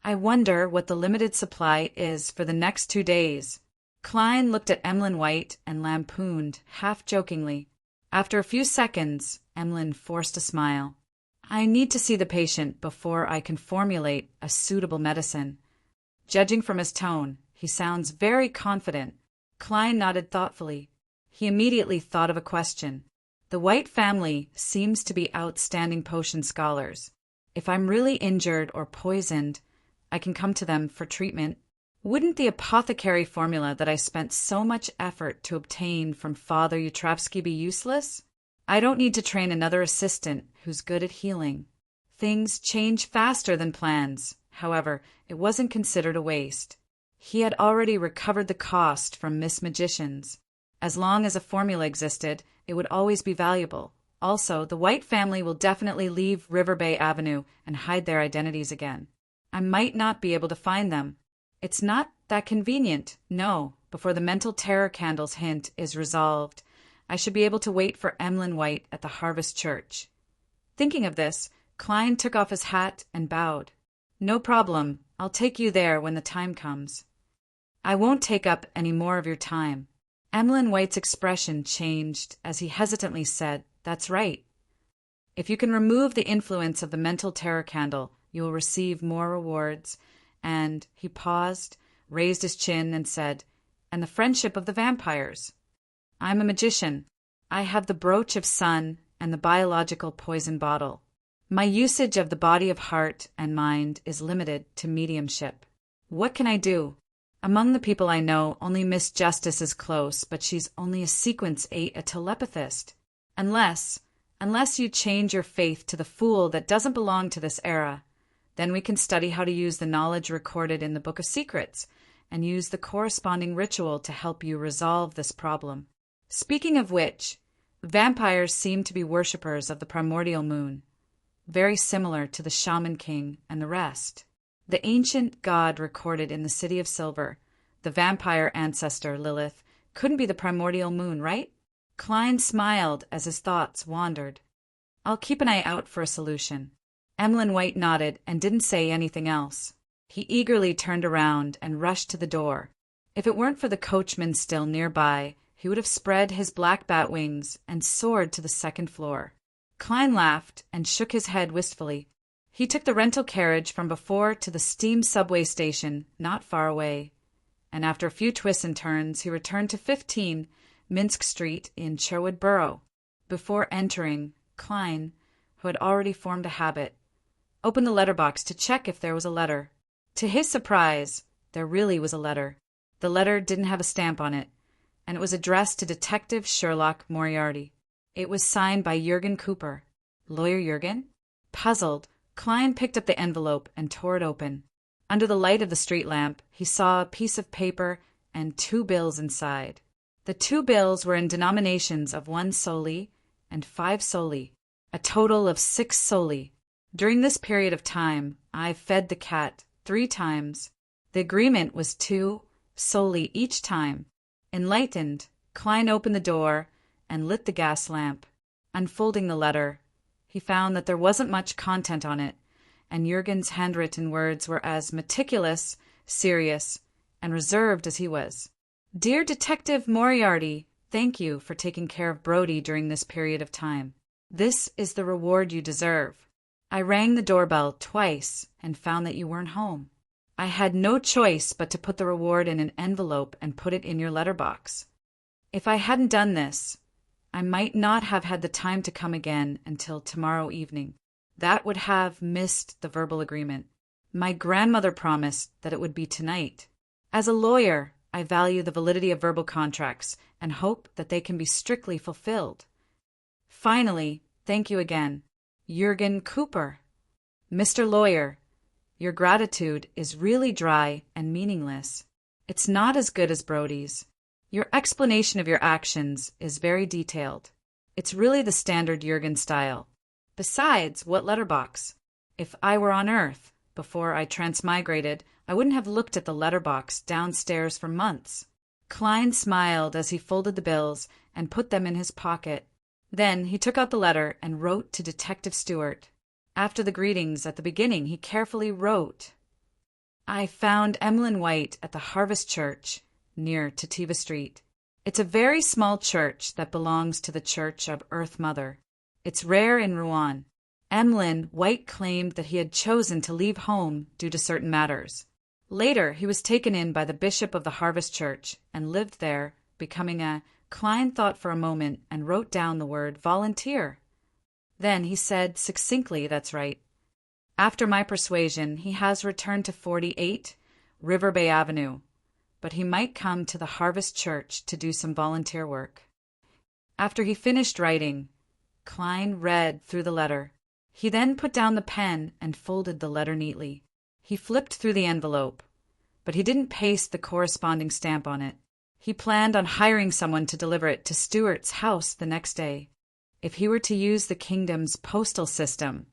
I wonder what the limited supply is for the next 2 days." Klein looked at Emlyn White and lampooned, half-jokingly. After a few seconds, Emlyn forced a smile. "I need to see the patient before I can formulate a suitable medicine." Judging from his tone, he sounds very confident. Klein nodded thoughtfully. He immediately thought of a question. The White family seems to be outstanding potion scholars. If I'm really injured or poisoned, I can come to them for treatment. Wouldn't the apothecary formula that I spent so much effort to obtain from Father Yutrovsky be useless? I don't need to train another assistant who's good at healing. Things change faster than plans. However, it wasn't considered a waste. He had already recovered the cost from Miss Magicians. As long as a formula existed, it would always be valuable. Also, the White family will definitely leave River Bay Avenue and hide their identities again. I might not be able to find them. It's not that convenient. No, before the mental terror candle's hint is resolved, I should be able to wait for Emlyn White at the Harvest Church. Thinking of this, Klein took off his hat and bowed. "No problem. I'll take you there when the time comes." "I won't take up any more of your time." Emlyn White's expression changed as he hesitantly said, "That's right. If you can remove the influence of the mental terror candle, you will receive more rewards." And he paused, raised his chin, and said, "And the friendship of the vampires. I'm a magician. I have the brooch of sun and the biological poison bottle. My usage of the body of heart and mind is limited to mediumship. What can I do? Among the people I know, only Miss Justice is close, but she's only a Sequence 8, a telepathist. Unless you change your faith to the fool that doesn't belong to this era, then we can study how to use the knowledge recorded in the Book of Secrets and use the corresponding ritual to help you resolve this problem. Speaking of which, vampires seem to be worshippers of the primordial moon, very similar to the Shaman King and the rest. The ancient god recorded in the City of Silver, the vampire ancestor Lilith, couldn't be the primordial moon, right?" Klein smiled as his thoughts wandered. "I'll keep an eye out for a solution." Emlyn White nodded and didn't say anything else. He eagerly turned around and rushed to the door. If it weren't for the coachman still nearby, he would have spread his black bat wings and soared to the second floor. Klein laughed and shook his head wistfully. He took the rental carriage from before to the steam subway station not far away, and after a few twists and turns he returned to 15 Minsk Street in Sherwood Borough. Before entering, Klein, who had already formed a habit, opened the letterbox to check if there was a letter. To his surprise, there really was a letter. The letter didn't have a stamp on it, and it was addressed to Detective Sherlock Moriarty. It was signed by Jurgen Cooper. Lawyer Jurgen? Puzzled, Klein picked up the envelope and tore it open. Under the light of the street lamp, he saw a piece of paper and 2 bills inside. The 2 bills were in denominations of 1 soldi and 5 soldi, a total of 6 soldi. During this period of time, I fed the cat 3 times. The agreement was 2 soldi each time. Enlightened, Klein opened the door and lit the gas lamp. Unfolding the letter, he found that there wasn't much content on it, and Jurgen's handwritten words were as meticulous, serious, and reserved as he was. "Dear Detective Moriarty, thank you for taking care of Brody during this period of time. This is the reward you deserve. I rang the doorbell twice and found that you weren't home. I had no choice but to put the reward in an envelope and put it in your letterbox. If I hadn't done this, I might not have had the time to come again until tomorrow evening. That would have missed the verbal agreement. My grandmother promised that it would be tonight. As a lawyer, I value the validity of verbal contracts and hope that they can be strictly fulfilled. Finally, thank you again. Jürgen Cooper. Mr. Lawyer, your gratitude is really dry and meaningless. It's not as good as Brody's. Your explanation of your actions is very detailed. It's really the standard Jürgen style. Besides, what letterbox? If I were on Earth, before I transmigrated, I wouldn't have looked at the letterbox downstairs for months. Klein smiled as he folded the bills and put them in his pocket. Then he took out the letter and wrote to Detective Stewart. After the greetings at the beginning, he carefully wrote, I found Emlyn White at the Harvest Church, near Tativa Street. It's a very small church that belongs to the Church of Earth Mother. It's rare in Rouen. Emlyn White claimed that he had chosen to leave home due to certain matters. Later, he was taken in by the bishop of the Harvest Church and lived there, becoming a Klein thought for a moment and wrote down the word volunteer. Then he said succinctly, that's right. After my persuasion, he has returned to 48 River Bay Avenue, but he might come to the Harvest Church to do some volunteer work. After he finished writing, Klein read through the letter. He then put down the pen and folded the letter neatly. He flipped through the envelope, but he didn't paste the corresponding stamp on it. He planned on hiring someone to deliver it to Stewart's house the next day. If he were to use the kingdom's postal system,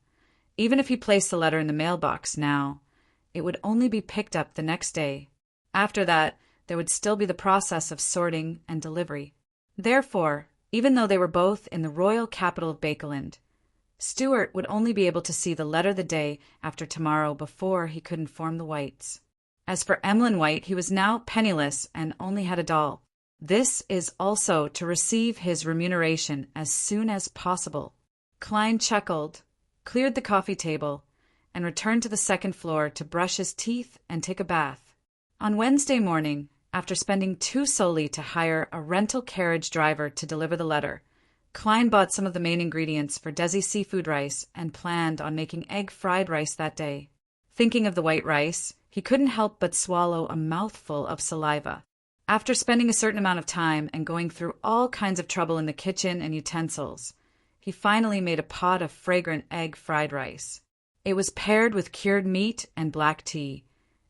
even if he placed the letter in the mailbox now, it would only be picked up the next day. After that, there would still be the process of sorting and delivery. Therefore, even though they were both in the royal capital of Bakeland, Stewart would only be able to see the letter the day after tomorrow before he could inform the Whites. As for Emlyn White, he was now penniless and only had a doll. This is also to receive his remuneration as soon as possible. Klein chuckled, cleared the coffee table, and returned to the second floor to brush his teeth and take a bath. On Wednesday morning, after spending too solely to hire a rental carriage driver to deliver the letter, Klein bought some of the main ingredients for Desi's seafood rice and planned on making egg fried rice that day. Thinking of the white rice, he couldn't help but swallow a mouthful of saliva. After spending a certain amount of time and going through all kinds of trouble in the kitchen and utensils, he finally made a pot of fragrant egg fried rice. It was paired with cured meat and black tea,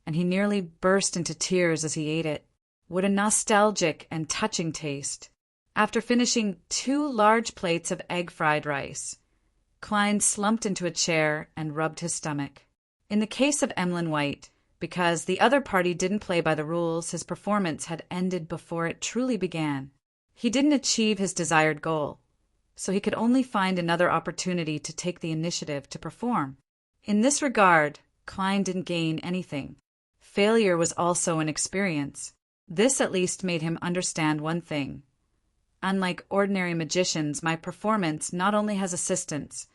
and he nearly burst into tears as he ate it. What a nostalgic and touching taste! After finishing 2 large plates of egg fried rice, Klein slumped into a chair and rubbed his stomach. In the case of Emlyn White, because the other party didn't play by the rules, his performance had ended before it truly began. He didn't achieve his desired goal, so he could only find another opportunity to take the initiative to perform. In this regard, Klein didn't gain anything. Failure was also an experience. This at least made him understand one thing. Unlike ordinary magicians, my performance not only has assistants,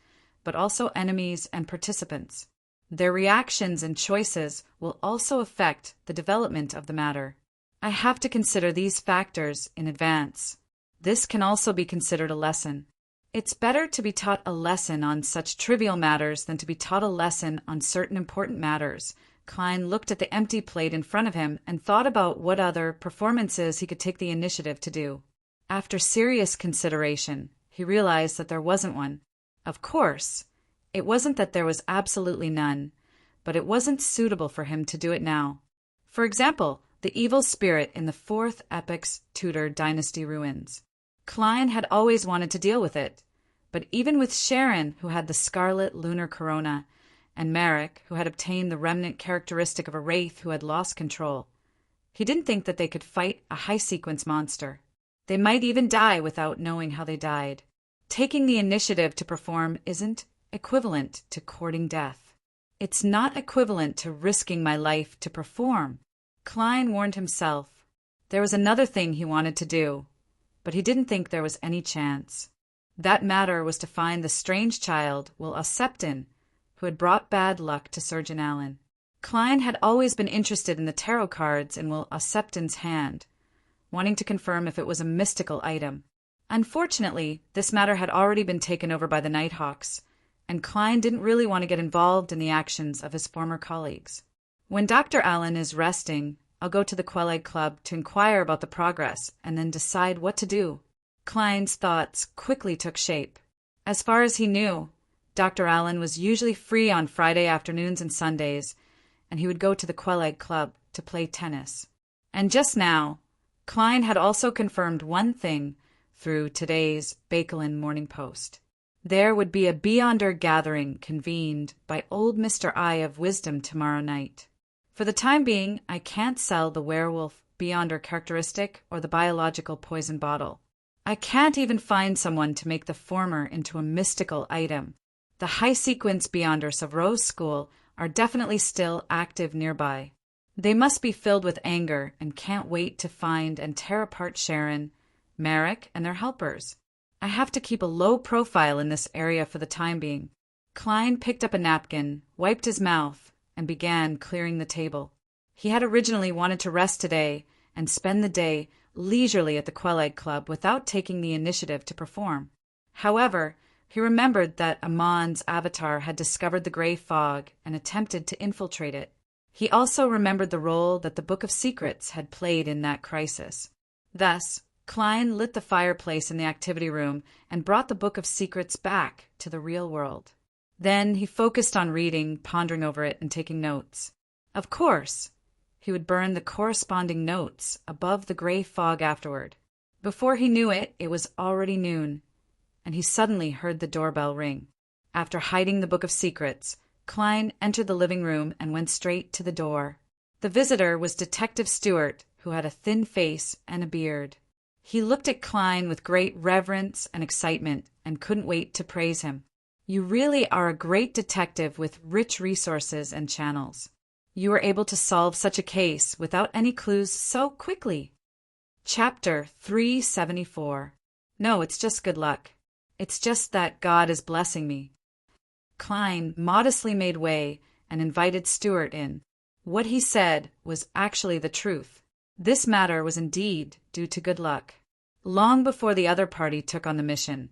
but also enemies and participants. Their reactions and choices will also affect the development of the matter. I have to consider these factors in advance. This can also be considered a lesson. It's better to be taught a lesson on such trivial matters than to be taught a lesson on certain important matters. Klein looked at the empty plate in front of him and thought about what other performances he could take the initiative to do. After serious consideration, he realized that there wasn't one. Of course, it wasn't that there was absolutely none, but it wasn't suitable for him to do it now. For example, the evil spirit in the 4th Epic's Tudor dynasty ruins. Klein had always wanted to deal with it, but even with Sharon, who had the scarlet lunar corona, and Merrick, who had obtained the remnant characteristic of a wraith who had lost control, he didn't think that they could fight a high-sequence monster. They might even die without knowing how they died. Taking the initiative to perform isn't equivalent to courting death. It's not equivalent to risking my life to perform. Klein warned himself. There was another thing he wanted to do, but he didn't think there was any chance. That matter was to find the strange child, Will Ossepton, who had brought bad luck to Surgeon Allen. Klein had always been interested in the tarot cards in Will Ossepton's hand, wanting to confirm if it was a mystical item. Unfortunately, this matter had already been taken over by the Nighthawks, and Klein didn't really want to get involved in the actions of his former colleagues. When Dr. Allen is resting, I'll go to the Quelaag Club to inquire about the progress and then decide what to do. Klein's thoughts quickly took shape. As far as he knew, Dr. Allen was usually free on Friday afternoons and Sundays, and he would go to the Quelaag Club to play tennis. And just now, Klein had also confirmed one thing through today's Bakelin Morning Post. There would be a Beyonder gathering convened by old Mr. Eye of Wisdom tomorrow night. For the time being, I can't sell the werewolf Beyonder characteristic or the biological poison bottle. I can't even find someone to make the former into a mystical item. The high-sequence Beyonders of Rose School are definitely still active nearby. They must be filled with anger and can't wait to find and tear apart Sharon, Merrick, and their helpers. I have to keep a low profile in this area for the time being. Klein picked up a napkin, wiped his mouth, and began clearing the table. He had originally wanted to rest today and spend the day leisurely at the Quelaag Club without taking the initiative to perform. However, he remembered that Amon's avatar had discovered the gray fog and attempted to infiltrate it. He also remembered the role that the Book of Secrets had played in that crisis. Thus, Klein lit the fireplace in the activity room and brought the Book of Secrets back to the real world. Then he focused on reading, pondering over it, and taking notes. Of course, he would burn the corresponding notes above the gray fog afterward. Before he knew it, it was already noon, and he suddenly heard the doorbell ring. After hiding the Book of Secrets, Klein entered the living room and went straight to the door. The visitor was Detective Stewart, who had a thin face and a beard. He looked at Klein with great reverence and excitement and couldn't wait to praise him. You really are a great detective with rich resources and channels. You were able to solve such a case without any clues so quickly. Chapter 374. No, it's just good luck. It's just that God is blessing me. Klein modestly made way and invited Stewart in. What he said was actually the truth. This matter was indeed due to good luck. Long before the other party took on the mission,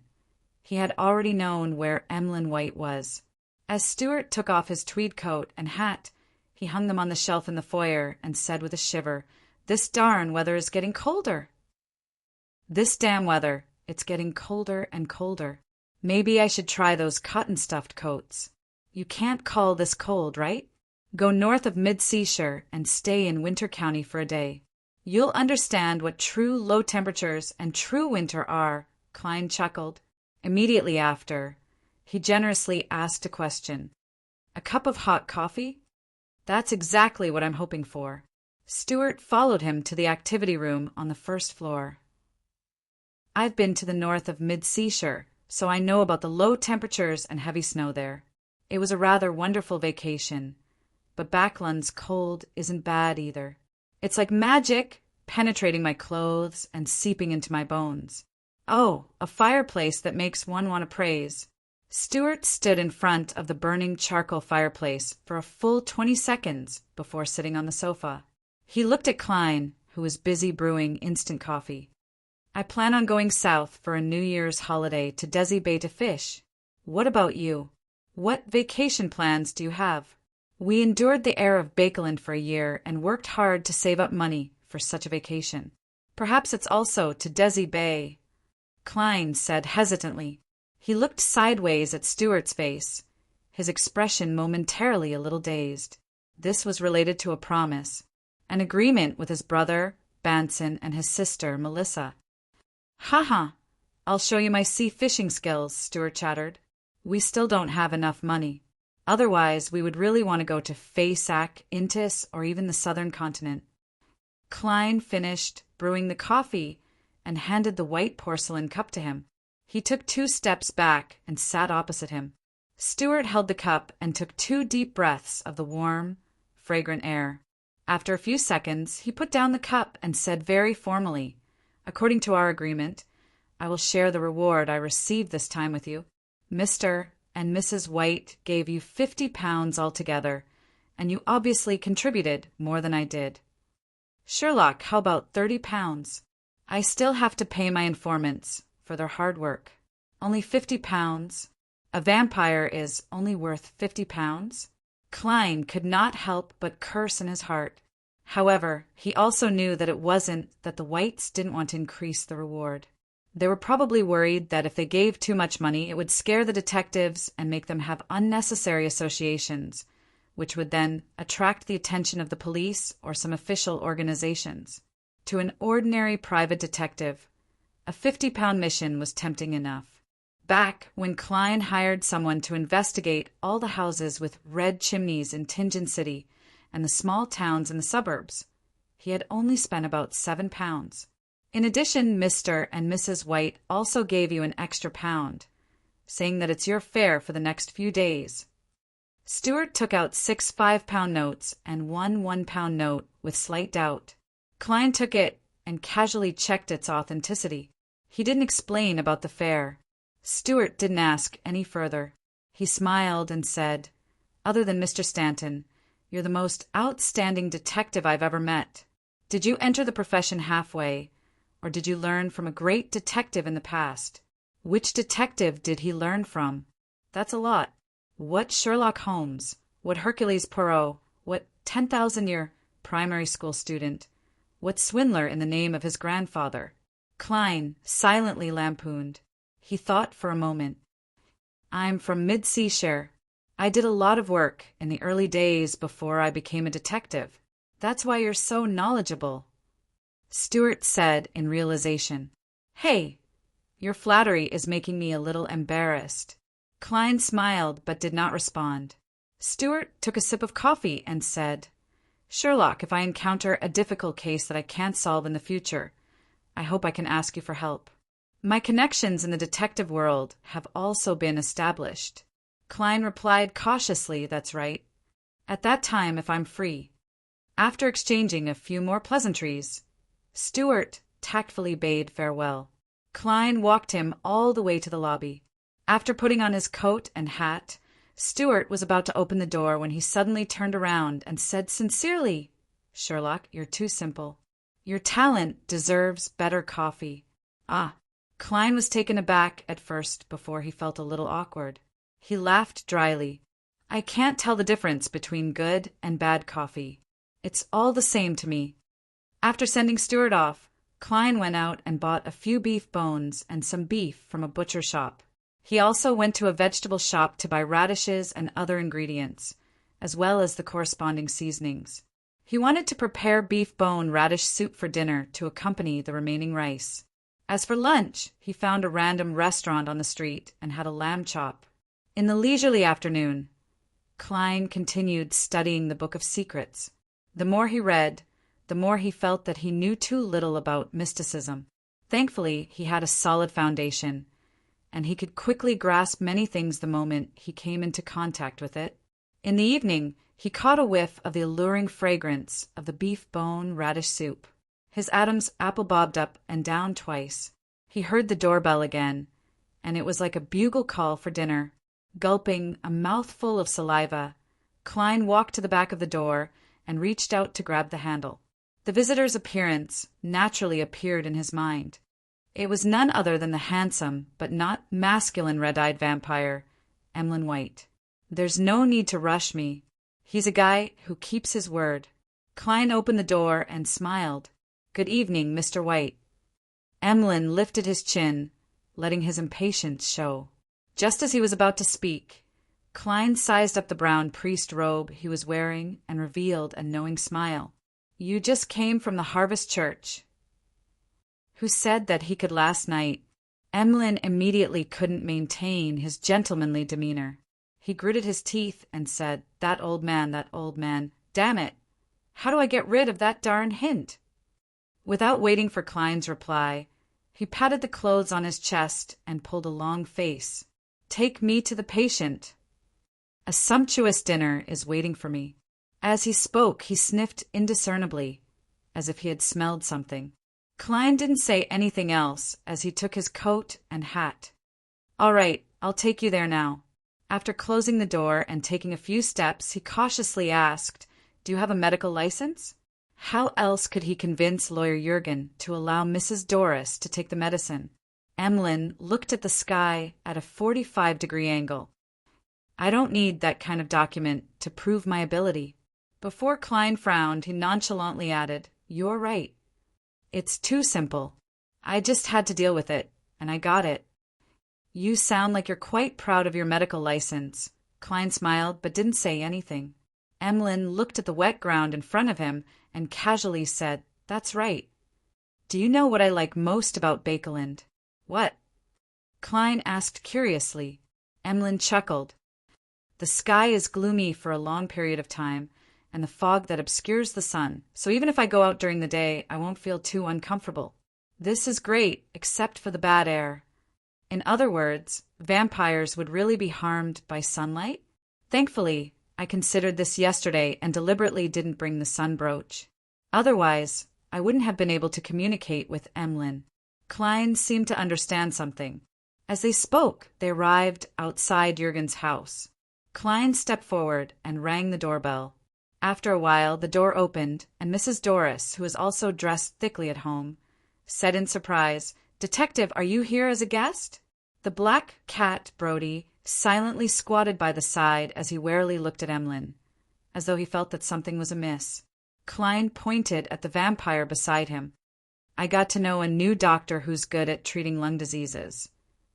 he had already known where Emlyn White was. As Stewart took off his tweed coat and hat, he hung them on the shelf in the foyer and said with a shiver, "This darn weather is getting colder." This damn weather, it's getting colder and colder. Maybe I should try those cotton-stuffed coats. You can't call this cold, right? Go north of Mid-Seashire and stay in Winter County for a day. You'll understand what true low temperatures and true winter are, Klein chuckled. Immediately after, he generously asked a question. A cup of hot coffee? That's exactly what I'm hoping for. Stewart followed him to the activity room on the first floor. I've been to the north of Mid-Seashire, so I know about the low temperatures and heavy snow there. It was a rather wonderful vacation, but Backland's cold isn't bad either. It's like magic, penetrating my clothes and seeping into my bones. Oh, a fireplace that makes one want to praise. Stewart stood in front of the burning charcoal fireplace for a full 20 seconds before sitting on the sofa. He looked at Klein, who was busy brewing instant coffee. I plan on going south for a New Year's holiday to Desi Bay to fish. What about you? What vacation plans do you have? We endured the air of Bakelin for a year and worked hard to save up money for such a vacation. Perhaps it's also to Desi Bay, Klein said hesitantly. He looked sideways at Stewart's face, his expression momentarily a little dazed. This was related to a promise, an agreement with his brother, Banson, and his sister, Melissa. "Ha! I'll show you my sea fishing skills," Stewart chattered. "We still don't have enough money. Otherwise, we would really want to go to Faysac, Intis, or even the southern continent." Klein finished brewing the coffee and handed the white porcelain cup to him. He took 2 steps back and sat opposite him. Stewart held the cup and took 2 deep breaths of the warm, fragrant air. After a few seconds, he put down the cup and said very formally, "According to our agreement, I will share the reward I received this time with you. Mr. and Mrs. White gave you £50 altogether, and you obviously contributed more than I did. Sherlock, how about £30? I still have to pay my informants for their hard work. Only £50. A vampire is only worth £50? Klein could not help but curse in his heart. However, he also knew that it wasn't that the Whites didn't want to increase the reward. They were probably worried that if they gave too much money, it would scare the detectives and make them have unnecessary associations, which would then attract the attention of the police or some official organizations. To an ordinary private detective, a £50 mission was tempting enough. Back when Klein hired someone to investigate all the houses with red chimneys in Tingen City and the small towns in the suburbs, he had only spent about £7. In addition, Mr. and Mrs. White also gave you an extra £1, saying that it's your fare for the next few days. Stewart took out 6 £5 notes and one £1 note with slight doubt. Klein took it and casually checked its authenticity. He didn't explain about the fare. Stewart didn't ask any further. He smiled and said, "Other than Mr. Stanton, you're the most outstanding detective I've ever met. Did you enter the profession halfway, or did you learn from a great detective in the past? Which detective did he learn from? That's a lot. What Sherlock Holmes? What Hercule Poirot? What 10,000-year primary school student? What swindler in the name of his grandfather?" Klein silently lampooned. He thought for a moment. "I'm from Mid-Seashire. I did a lot of work in the early days before I became a detective. That's why you're so knowledgeable," Stewart said in realization. "Hey, your flattery is making me a little embarrassed." Klein smiled but did not respond. Stewart took a sip of coffee and said, "Sherlock, if I encounter a difficult case that I can't solve in the future, I hope I can ask you for help. My connections in the detective world have also been established." Klein replied cautiously, "That's right. At that time, if I'm free." After exchanging a few more pleasantries, Stewart tactfully bade farewell. Klein walked him all the way to the lobby. After putting on his coat and hat, Stewart was about to open the door when he suddenly turned around and said sincerely, "Sherlock, you're too simple. Your talent deserves better coffee." "Ah." Klein was taken aback at first before he felt a little awkward. He laughed dryly. "I can't tell the difference between good and bad coffee. It's all the same to me." After sending Stewart off, Klein went out and bought a few beef bones and some beef from a butcher shop. He also went to a vegetable shop to buy radishes and other ingredients, as well as the corresponding seasonings. He wanted to prepare beef bone radish soup for dinner to accompany the remaining rice. As for lunch, he found a random restaurant on the street and had a lamb chop. In the leisurely afternoon, Klein continued studying the Book of Secrets. The more he read, the more he felt that he knew too little about mysticism. Thankfully, he had a solid foundation, and he could quickly grasp many things the moment he came into contact with it. In the evening, he caught a whiff of the alluring fragrance of the beef bone radish soup. His Adam's apple bobbed up and down twice. He heard the doorbell again, and it was like a bugle call for dinner. Gulping a mouthful of saliva, Klein walked to the back of the door and reached out to grab the handle. The visitor's appearance naturally appeared in his mind. It was none other than the handsome but not masculine red-eyed vampire, Emlyn White. "There's no need to rush me. He's a guy who keeps his word." Klein opened the door and smiled. "Good evening, Mr. White." Emlyn lifted his chin, letting his impatience show. Just as he was about to speak, Klein sized up the brown priest robe he was wearing and revealed a knowing smile. "You just came from the Harvest Church." "Who said that he could last night?" Emlyn immediately couldn't maintain his gentlemanly demeanor. He gritted his teeth and said, that old man. Damn it! How do I get rid of that darn hint?" Without waiting for Klein's reply, he patted the clothes on his chest and pulled a long face. "Take me to the patient. A sumptuous dinner is waiting for me." As he spoke, he sniffed indiscernibly, as if he had smelled something. Klein didn't say anything else as he took his coat and hat. "All right, I'll take you there now." After closing the door and taking a few steps, he cautiously asked, "Do you have a medical license?" How else could he convince Lawyer Jurgen to allow Mrs. Doris to take the medicine? Emlyn looked at the sky at a 45-degree angle. I don't need that kind of document to prove my ability. Before Klein frowned, he nonchalantly added, "You're right. It's too simple. I just had to deal with it, and I got it." "You sound like you're quite proud of your medical license." Klein smiled but didn't say anything. Emlyn looked at the wet ground in front of him and casually said, "That's right. Do you know what I like most about Bakeland?" "What?" Klein asked curiously. Emlyn chuckled. "The sky is gloomy for a long period of time, and the fog that obscures the sun, so even if I go out during the day, I won't feel too uncomfortable. This is great, except for the bad air." In other words, vampires would really be harmed by sunlight? Thankfully, I considered this yesterday and deliberately didn't bring the sun brooch. Otherwise, I wouldn't have been able to communicate with Emlyn. Klein seemed to understand something. As they spoke, they arrived outside Jurgen's house. Klein stepped forward and rang the doorbell. After a while, the door opened, and Mrs. Doris, who was also dressed thickly at home, said in surprise, "Detective, are you here as a guest?" The black cat, Brody, silently squatted by the side as he warily looked at Emlyn, as though he felt that something was amiss. Klein pointed at the vampire beside him. "I got to know a new doctor who's good at treating lung diseases,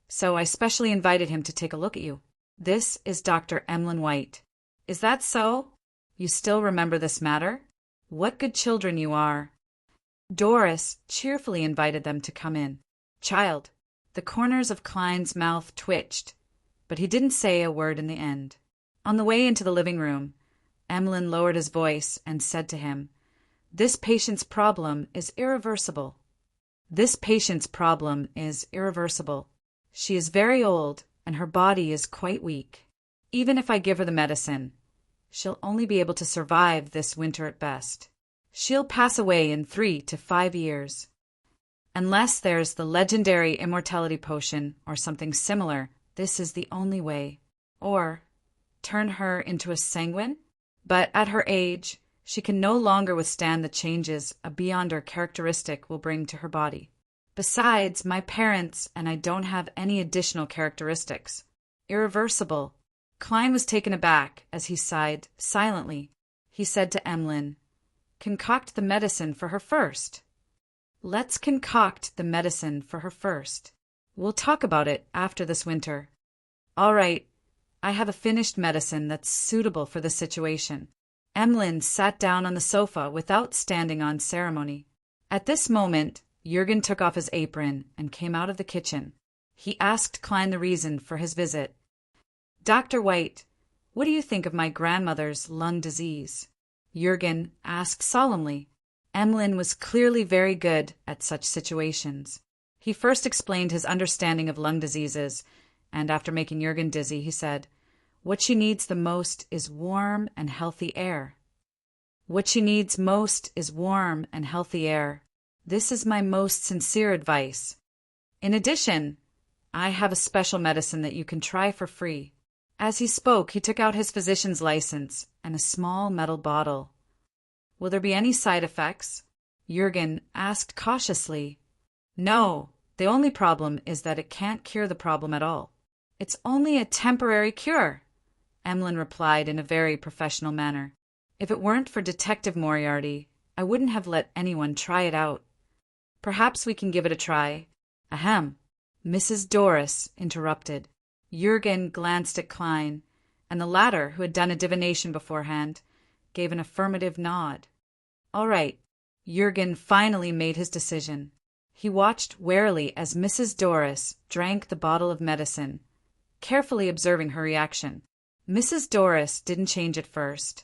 so I specially invited him to take a look at you. This is Dr. Emlyn White." "Is that so? You still remember this matter? What good children you are." Doris cheerfully invited them to come in. "Child." The corners of Klein's mouth twitched, but he didn't say a word in the end. On the way into the living room, Emlyn lowered his voice and said to him, "This patient's problem is irreversible. This patient's problem is irreversible. She is very old, and her body is quite weak. Even if I give her the medicine, she'll only be able to survive this winter at best. She'll pass away in 3 to 5 years. Unless there's the legendary immortality potion or something similar, this is the only way. Or turn her into a sanguine? But at her age, she can no longer withstand the changes a beyonder characteristic will bring to her body. Besides, my parents and I don't have any additional characteristics. Irreversible." Klein was taken aback as he sighed silently. He said to Emlyn, "Concoct the medicine for her first." "Let's concoct the medicine for her first. We'll talk about it after this winter." "All right. I have a finished medicine that's suitable for the situation." Emlyn sat down on the sofa without standing on ceremony. At this moment, Jurgen took off his apron and came out of the kitchen. He asked Klein the reason for his visit. "Dr. White, what do you think of my grandmother's lung disease?" Jurgen asked solemnly. Emlyn was clearly very good at such situations. He first explained his understanding of lung diseases, and after making Jurgen dizzy, he said, "What she needs the most is warm and healthy air. What she needs most is warm and healthy air. This is my most sincere advice. In addition, I have a special medicine that you can try for free." As he spoke, he took out his physician's license and a small metal bottle. "Will there be any side effects?" Jurgen asked cautiously. "No, the only problem is that it can't cure the problem at all. It's only a temporary cure," Emlyn replied in a very professional manner. "If it weren't for Detective Moriarty, I wouldn't have let anyone try it out. Perhaps we can give it a try." "Ahem," Mrs. Doris interrupted. Jurgen glanced at Klein, and the latter, who had done a divination beforehand, gave an affirmative nod. "All right." Jurgen finally made his decision. He watched warily as Mrs. Doris drank the bottle of medicine, carefully observing her reaction. Mrs. Doris didn't change at first,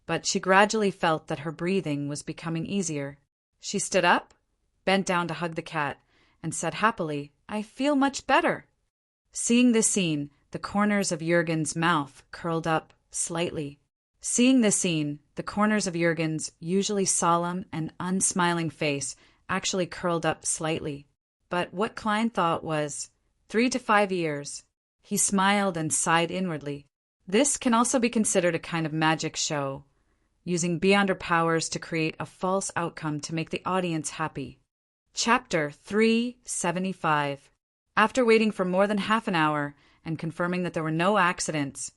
but she gradually felt that her breathing was becoming easier. She stood up, bent down to hug the cat, and said happily, "I feel much better." Seeing this scene, the corners of Jurgen's mouth curled up slightly. Seeing this scene, the corners of Jurgen's usually solemn and unsmiling face actually curled up slightly. But what Klein thought was 3 to 5 years. He smiled and sighed inwardly. This can also be considered a kind of magic show. using beyond her powers to create a false outcome to make the audience happy. Chapter 375. After waiting for more than half an hour and confirming that there were no accidents,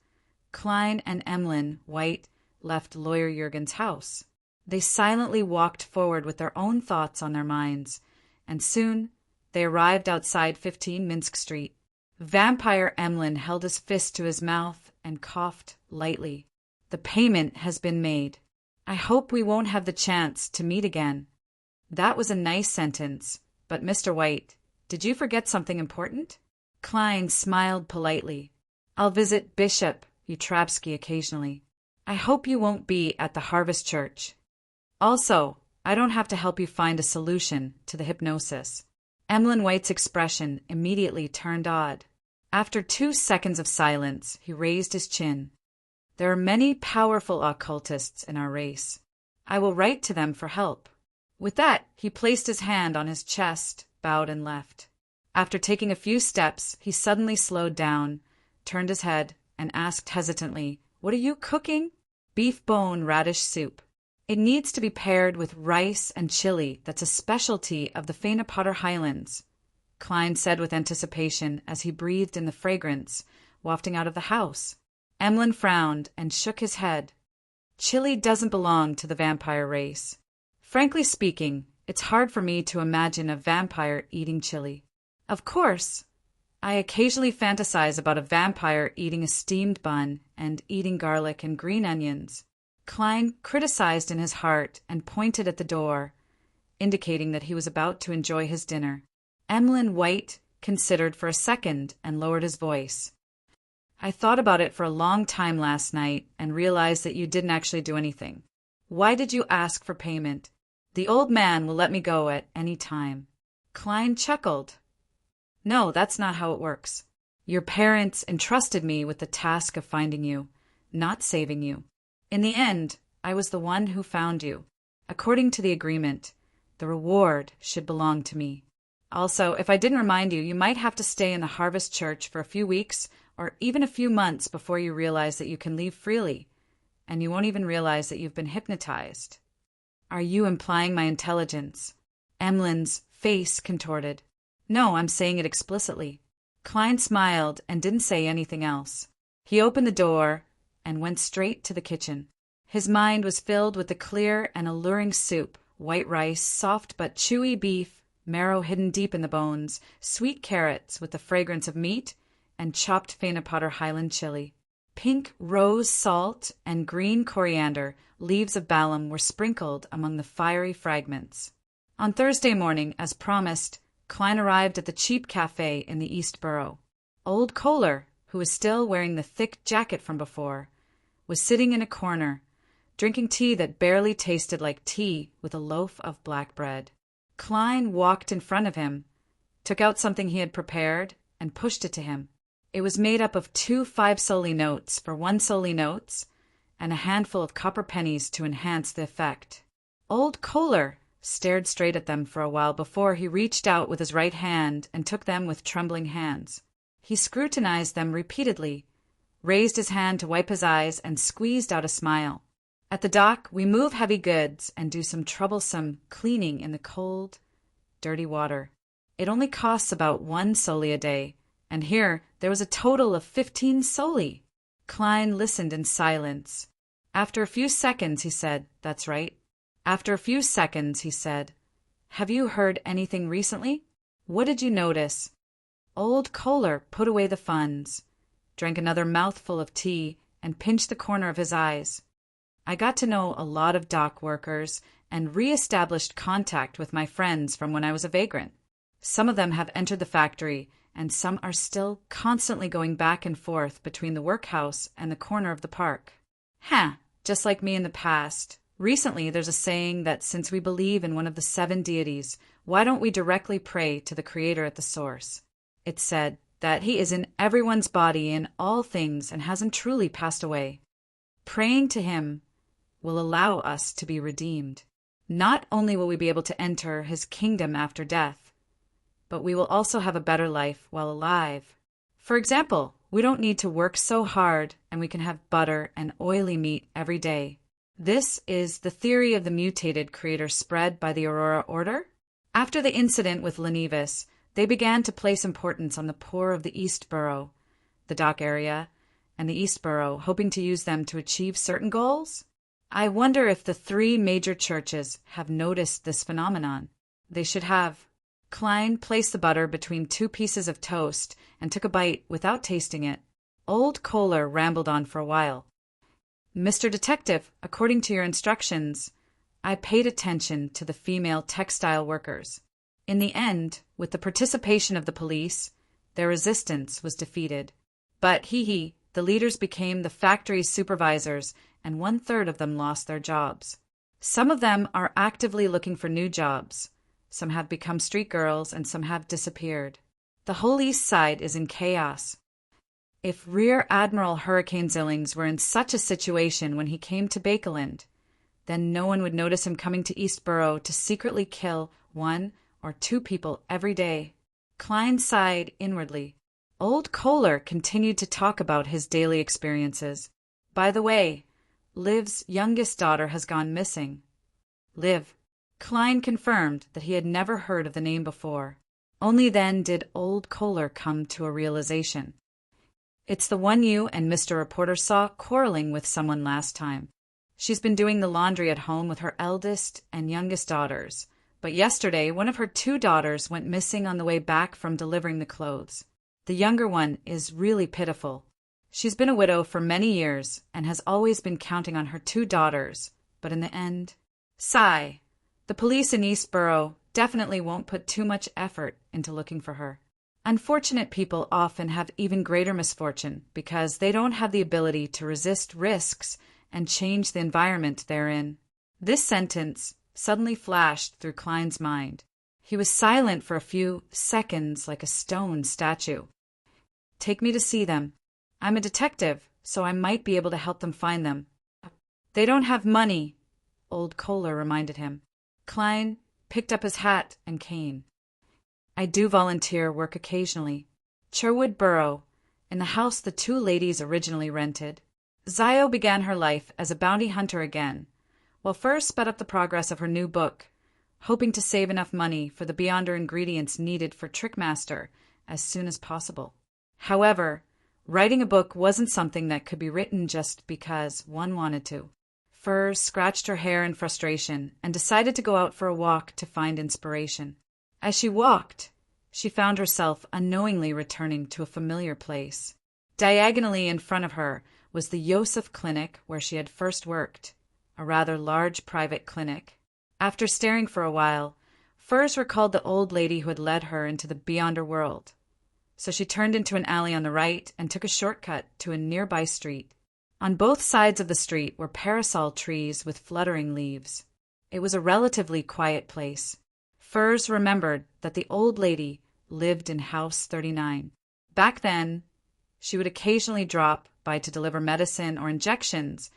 Klein and Emlyn White left Lawyer Jurgen's house. They silently walked forward with their own thoughts on their minds, and soon they arrived outside 15 Minsk Street. Vampire Emlyn held his fist to his mouth and coughed lightly. The payment has been made. I hope we won't have the chance to meet again. That was a nice sentence, but Mr. White, did you forget something important? Klein smiled politely. I'll visit Bishop Utravsky occasionally. I hope you won't be at the Harvest Church. Also, I don't have to help you find a solution to the hypnosis. Emlyn White's expression immediately turned odd. After 2 seconds of silence, he raised his chin. There are many powerful occultists in our race. I will write to them for help. With that, he placed his hand on his chest, bowed and left. After taking a few steps, he suddenly slowed down, turned his head, and asked hesitantly, "What are you cooking?" "Beef bone radish soup. It needs to be paired with rice and chili that's a specialty of the Fainapotter Highlands," Klein said with anticipation as he breathed in the fragrance wafting out of the house. Emlyn frowned and shook his head. Chili doesn't belong to the vampire race. Frankly speaking, it's hard for me to imagine a vampire eating chili. Of course, I occasionally fantasize about a vampire eating a steamed bun and eating garlic and green onions. Klein criticized in his heart and pointed at the door, indicating that he was about to enjoy his dinner. Emlyn White considered for a second and lowered his voice. I thought about it for a long time last night and realized that you didn't actually do anything. Why did you ask for payment? The old man will let me go at any time. Klein chuckled. No, that's not how it works. Your parents entrusted me with the task of finding you, not saving you. In the end, I was the one who found you. According to the agreement, the reward should belong to me. Also, if I didn't remind you, you might have to stay in the Harvest Church for a few weeks or even a few months before you realize that you can leave freely, and you won't even realize that you've been hypnotized. Are you implying my intelligence? Emlyn's face contorted. No, I'm saying it explicitly. Klein smiled and didn't say anything else. He opened the door and went straight to the kitchen. His mind was filled with the clear and alluring soup, white rice, soft but chewy beef, marrow hidden deep in the bones, sweet carrots with the fragrance of meat, and chopped Fainapotter Highland chili. Pink rose salt and green coriander, leaves of balsam were sprinkled among the fiery fragments. On Thursday morning, as promised, Klein arrived at the cheap cafe in the East Borough. Old Kohler, who was still wearing the thick jacket from before, was sitting in a corner, drinking tea that barely tasted like tea with a loaf of black bread. Klein walked in front of him, took out something he had prepared, and pushed it to him. It was made up of 2 5-soldi notes for 1 soldi notes and a handful of copper pennies to enhance the effect. Old Kohler stared straight at them for a while before he reached out with his right hand and took them with trembling hands. He scrutinized them repeatedly, raised his hand to wipe his eyes, and squeezed out a smile. At the dock, we move heavy goods and do some troublesome cleaning in the cold, dirty water. It only costs about 1 soldi a day, and here there was a total of 15 soldi. Klein listened in silence. After a few seconds, he said, "That's right." After a few seconds, he said, "Have you heard anything recently? What did you notice?" Old Kohler put away the funds, drank another mouthful of tea, and pinched the corner of his eyes. I got to know a lot of dock workers and re-established contact with my friends from when I was a vagrant. Some of them have entered the factory, and some are still constantly going back and forth between the workhouse and the corner of the park. Just like me in the past. Recently, there's a saying that since we believe in one of the 7 deities, why don't we directly pray to the Creator at the source? It's said that He is in everyone's body in all things and hasn't truly passed away. Praying to Him will allow us to be redeemed. Not only will we be able to enter His kingdom after death, but we will also have a better life while alive. For example, we don't need to work so hard and we can have butter and oily meat every day. This is the theory of the mutated creator spread by the Aurora Order. After the incident with Lenevis, they began to place importance on the poor of the East Borough, the dock area, and the East Borough, hoping to use them to achieve certain goals. I wonder if the three major churches have noticed this phenomenon. They should have. Klein placed the butter between two pieces of toast and took a bite without tasting it. Old Kohler rambled on for a while. Mr. Detective, according to your instructions, I paid attention to the female textile workers. In the end, with the participation of the police, their resistance was defeated. But the leaders became the factory's supervisors, and 1/3 of them lost their jobs. Some of them are actively looking for new jobs. Some have become street girls, and some have disappeared. The whole East Side is in chaos. If Rear Admiral Hurricane Zillings were in such a situation when he came to Bakeland, then no one would notice him coming to East Borough to secretly kill 1 or 2 people every day. Klein sighed inwardly. Old Kohler continued to talk about his daily experiences. By the way, Liv's youngest daughter has gone missing. Liv. Klein confirmed that he had never heard of the name before. Only then did Old Kohler come to a realization. It's the one you and Mr. Reporter saw quarreling with someone last time. She's been doing the laundry at home with her eldest and youngest daughters, but yesterday one of her 2 daughters went missing on the way back from delivering the clothes. The younger one is really pitiful. She's been a widow for many years and has always been counting on her 2 daughters, but in the end... Sigh. The police in East Borough definitely won't put too much effort into looking for her. Unfortunate people often have even greater misfortune because they don't have the ability to resist risks and change the environment they're in. This sentence suddenly flashed through Klein's mind. He was silent for a few seconds like a stone statue. Take me to see them. I'm a detective, so I might be able to help them find them. They don't have money, Old Kohler reminded him. Klein picked up his hat and cane. I do volunteer work occasionally. Cherwood Borough, in the house the 2 ladies originally rented. Zio began her life as a bounty hunter again, while Furs sped up the progress of her new book, hoping to save enough money for the Beyonder ingredients needed for Trickmaster as soon as possible. However, writing a book wasn't something that could be written just because one wanted to. Furs scratched her hair in frustration and decided to go out for a walk to find inspiration. As she walked, she found herself unknowingly returning to a familiar place. Diagonally in front of her was the Yosef Clinic where she had first worked, a rather large private clinic. After staring for a while, Furs recalled the old lady who had led her into the Beyonder world. So she turned into an alley on the right and took a shortcut to a nearby street. On both sides of the street were parasol trees with fluttering leaves. It was a relatively quiet place. Furs remembered that the old lady lived in House 39. Back then, she would occasionally drop by to deliver medicine or injections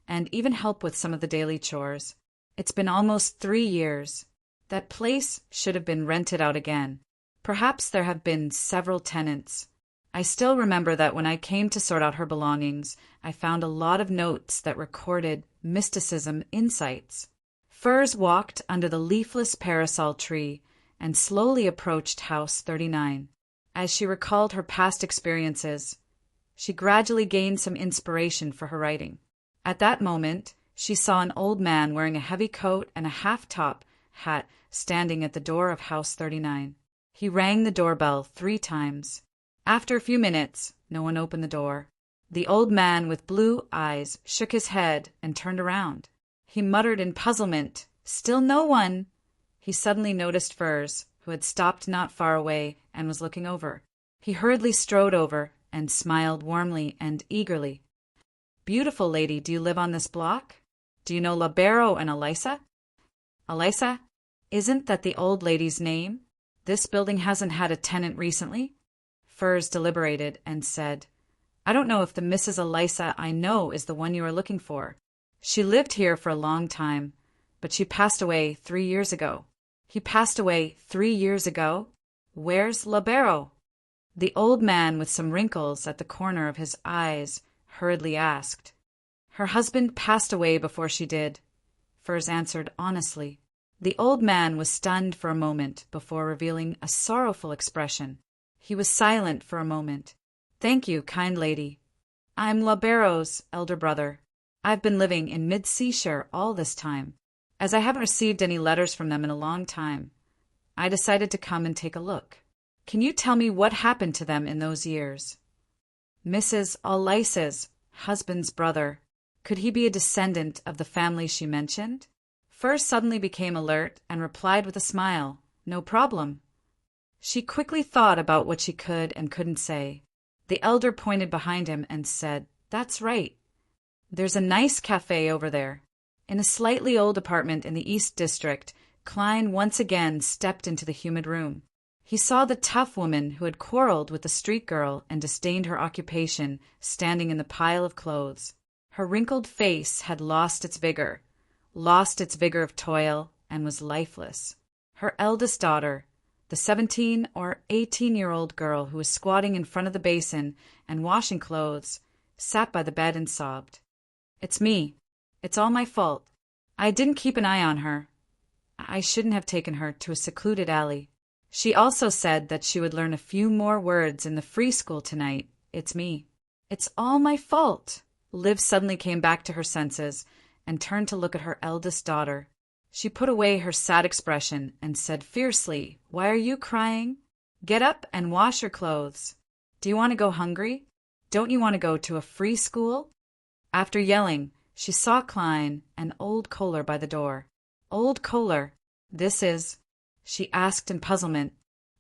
and even help with some of the daily chores. It's been almost 3 years. That place should have been rented out again. Perhaps there have been several tenants. I still remember that when I came to sort out her belongings, I found a lot of notes that recorded mysticism insights. Furs walked under the leafless parasol tree and slowly approached House 39. As she recalled her past experiences, she gradually gained some inspiration for her writing. At that moment, she saw an old man wearing a heavy coat and a half-top hat standing at the door of House 39. He rang the doorbell 3 times. After a few minutes, no one opened the door. The old man with blue eyes shook his head and turned around. He muttered in puzzlement, "Still no one." He suddenly noticed Furs, who had stopped not far away and was looking over. He hurriedly strode over and smiled warmly and eagerly. "Beautiful lady, do you live on this block? Do you know Labero and Elisa?" "Elisa? Isn't that the old lady's name? This building hasn't had a tenant recently." Furs deliberated and said, "I don't know if the Mrs. Elisa I know is the one you are looking for. She lived here for a long time, but she passed away 3 years ago." "He passed away 3 years ago? Where's Labero?" The old man with some wrinkles at the corner of his eyes hurriedly asked. Her husband passed away before she did, Furs answered honestly. The old man was stunned for a moment before revealing a sorrowful expression. He was silent for a moment. Thank you, kind lady. I'm La Barrow's elder brother. I've been living in Mid-Seashire all this time. As I haven't received any letters from them in a long time, I decided to come and take a look. Can you tell me what happened to them in those years? Mrs. Alice's husband's brother. Could he be a descendant of the family she mentioned? Furs suddenly became alert and replied with a smile, No problem. She quickly thought about what she could and couldn't say. The elder pointed behind him and said, That's right. There's a nice cafe over there. In a slightly old apartment in the East District, Klein once again stepped into the humid room. He saw the tough woman who had quarreled with the street girl and disdained her occupation standing in the pile of clothes. Her wrinkled face had lost its vigor of toil, and was lifeless. Her eldest daughter, the 17 or 18-year-old girl who was squatting in front of the basin and washing clothes, sat by the bed and sobbed. It's me. It's all my fault. I didn't keep an eye on her. I shouldn't have taken her to a secluded alley. She also said that she would learn a few more words in the free school tonight. It's me. It's all my fault. Liv suddenly came back to her senses and turned to look at her eldest daughter. She put away her sad expression and said fiercely, Why are you crying? Get up and wash your clothes. Do you want to go hungry? Don't you want to go to a free school? After yelling, she saw Klein and old Kohler by the door. Old Kohler, this is, she asked in puzzlement.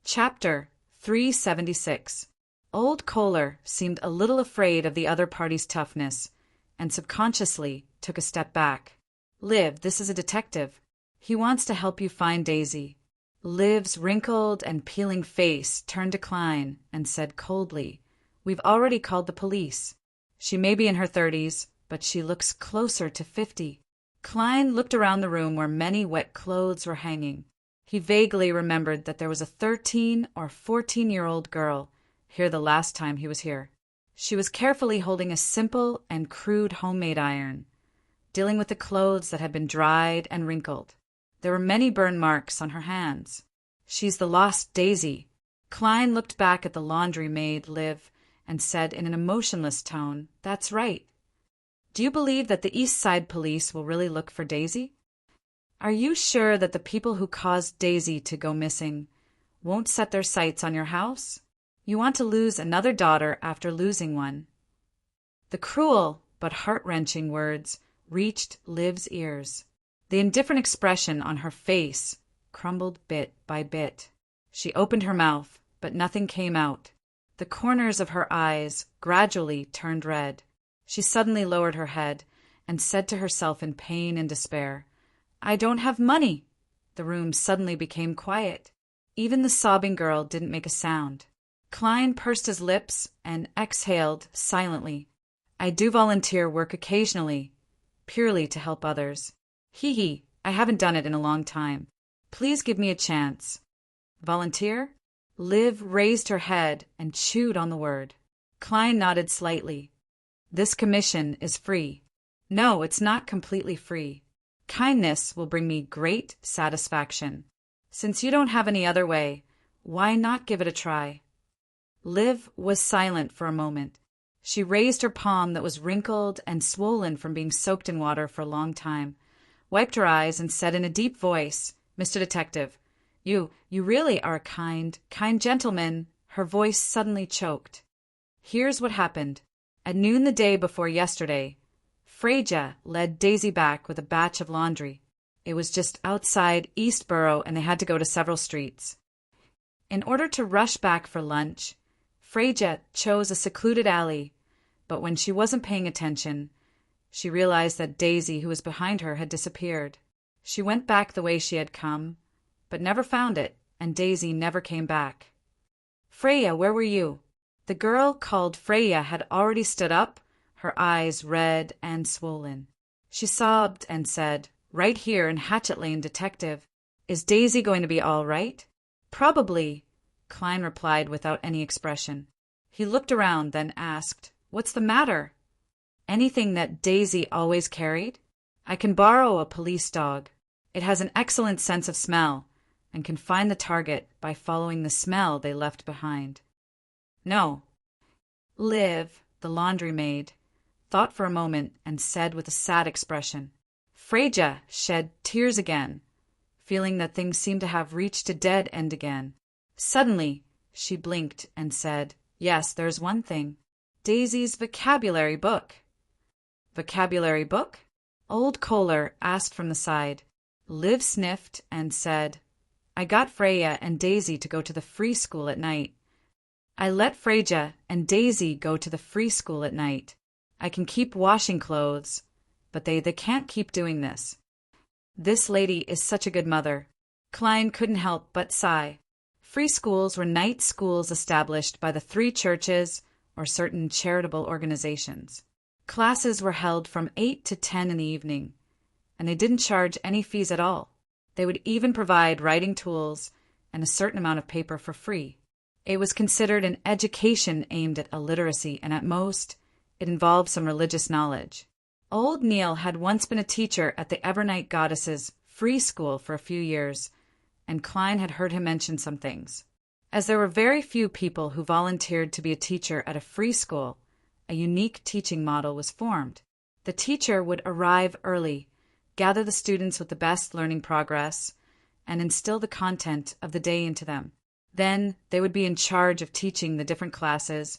Chapter 376. Old Kohler seemed a little afraid of the other party's toughness, and subconsciously took a step back. Liv, this is a detective. He wants to help you find Daisy. Liv's wrinkled and peeling face turned to Klein and said coldly, We've already called the police. She may be in her 30s, but she looks closer to 50. Klein looked around the room where many wet clothes were hanging. He vaguely remembered that there was a 13 or 14-year-old girl here the last time he was here. She was carefully holding a simple and crude homemade iron, dealing with the clothes that had been dried and wrinkled. There were many burn marks on her hands. She's the lost Daisy. Klein looked back at the laundry maid, Liv, and said in an emotionless tone, That's right. Do you believe that the East Side police will really look for Daisy? Are you sure that the people who caused Daisy to go missing won't set their sights on your house? You want to lose another daughter after losing one. The cruel but heart-wrenching words reached Liv's ears. The indifferent expression on her face crumbled bit by bit. She opened her mouth, but nothing came out. The corners of her eyes gradually turned red. She suddenly lowered her head and said to herself in pain and despair, I don't have money. The room suddenly became quiet. Even the sobbing girl didn't make a sound. Klein pursed his lips and exhaled silently. I do volunteer work occasionally, purely to help others. Hee, I haven't done it in a long time. Please give me a chance. Volunteer? Liv raised her head and chewed on the word. Klein nodded slightly. This commission is free. No, it's not completely free. Kindness will bring me great satisfaction. Since you don't have any other way, why not give it a try? Liv was silent for a moment. She raised her palm that was wrinkled and swollen from being soaked in water for a long time, wiped her eyes, and said in a deep voice, Mr. Detective, you really are a kind gentleman. Her voice suddenly choked. Here's what happened. At noon the day before yesterday, Freya led Daisy back with a batch of laundry. It was just outside Eastborough and they had to go to several streets. In order to rush back for lunch, Freya chose a secluded alley, but when she wasn't paying attention, she realized that Daisy, who was behind her, had disappeared. She went back the way she had come, but never found it, and Daisy never came back. Freya, where were you? The girl called Freya had already stood up, her eyes red and swollen. She sobbed and said, Right here in Hatchet Lane, Detective. Is Daisy going to be all right? Probably, Klein replied without any expression. He looked around, then asked, What's the matter? Anything that Daisy always carried? I can borrow a police dog. It has an excellent sense of smell and can find the target by following the smell they left behind. No. Liv, the laundry maid, thought for a moment and said with a sad expression. Freja shed tears again, feeling that things seemed to have reached a dead end again. Suddenly, she blinked and said, Yes, there's one thing. Daisy's vocabulary book. Vocabulary book? Old Kohler asked from the side. Liv sniffed and said, I got Freya and Daisy to go to the free school at night. I let Freja and Daisy go to the free school at night. I can keep washing clothes, but they can't keep doing this. This lady is such a good mother. Klein couldn't help but sigh. Free schools were night schools established by the three churches or certain charitable organizations. Classes were held from 8 to 10 in the evening, and they didn't charge any fees at all. They would even provide writing tools and a certain amount of paper for free. It was considered an education aimed at illiteracy, and at most, it involved some religious knowledge. Old Neil had once been a teacher at the Evernight Goddesses free school for a few years, and Klein had heard him mention some things. As there were very few people who volunteered to be a teacher at a free school, a unique teaching model was formed. The teacher would arrive early, gather the students with the best learning progress, and instill the content of the day into them. Then they would be in charge of teaching the different classes,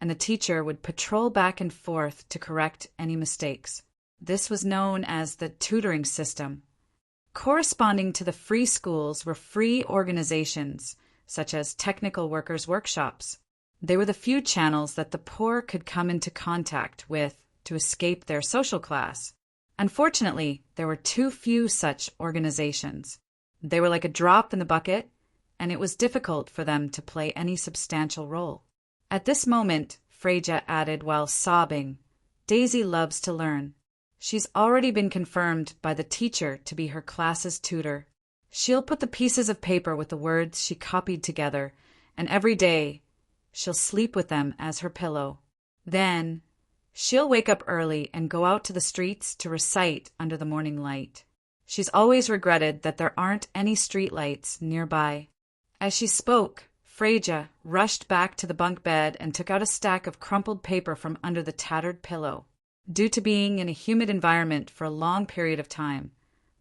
and the teacher would patrol back and forth to correct any mistakes. This was known as the tutoring system. Corresponding to the free schools were free organizations, such as technical workers' workshops. They were the few channels that the poor could come into contact with to escape their social class. Unfortunately, there were too few such organizations. They were like a drop in the bucket, and it was difficult for them to play any substantial role. At this moment, Freja added while sobbing, Daisy loves to learn. She's already been confirmed by the teacher to be her class's tutor. She'll put the pieces of paper with the words she copied together, and every day she'll sleep with them as her pillow. Then she'll wake up early and go out to the streets to recite under the morning light. She's always regretted that there aren't any street lights nearby. As she spoke, Freja rushed back to the bunk bed and took out a stack of crumpled paper from under the tattered pillow. Due to being in a humid environment for a long period of time,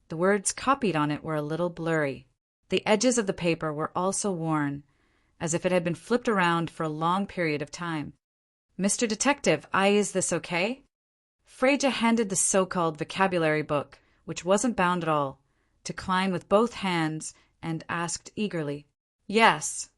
the words copied on it were a little blurry. The edges of the paper were also worn, as if it had been flipped around for a long period of time. Mr. Detective, is this okay? Freja handed the so-called vocabulary book, which wasn't bound at all, to Klein with both hands and asked eagerly. Yes,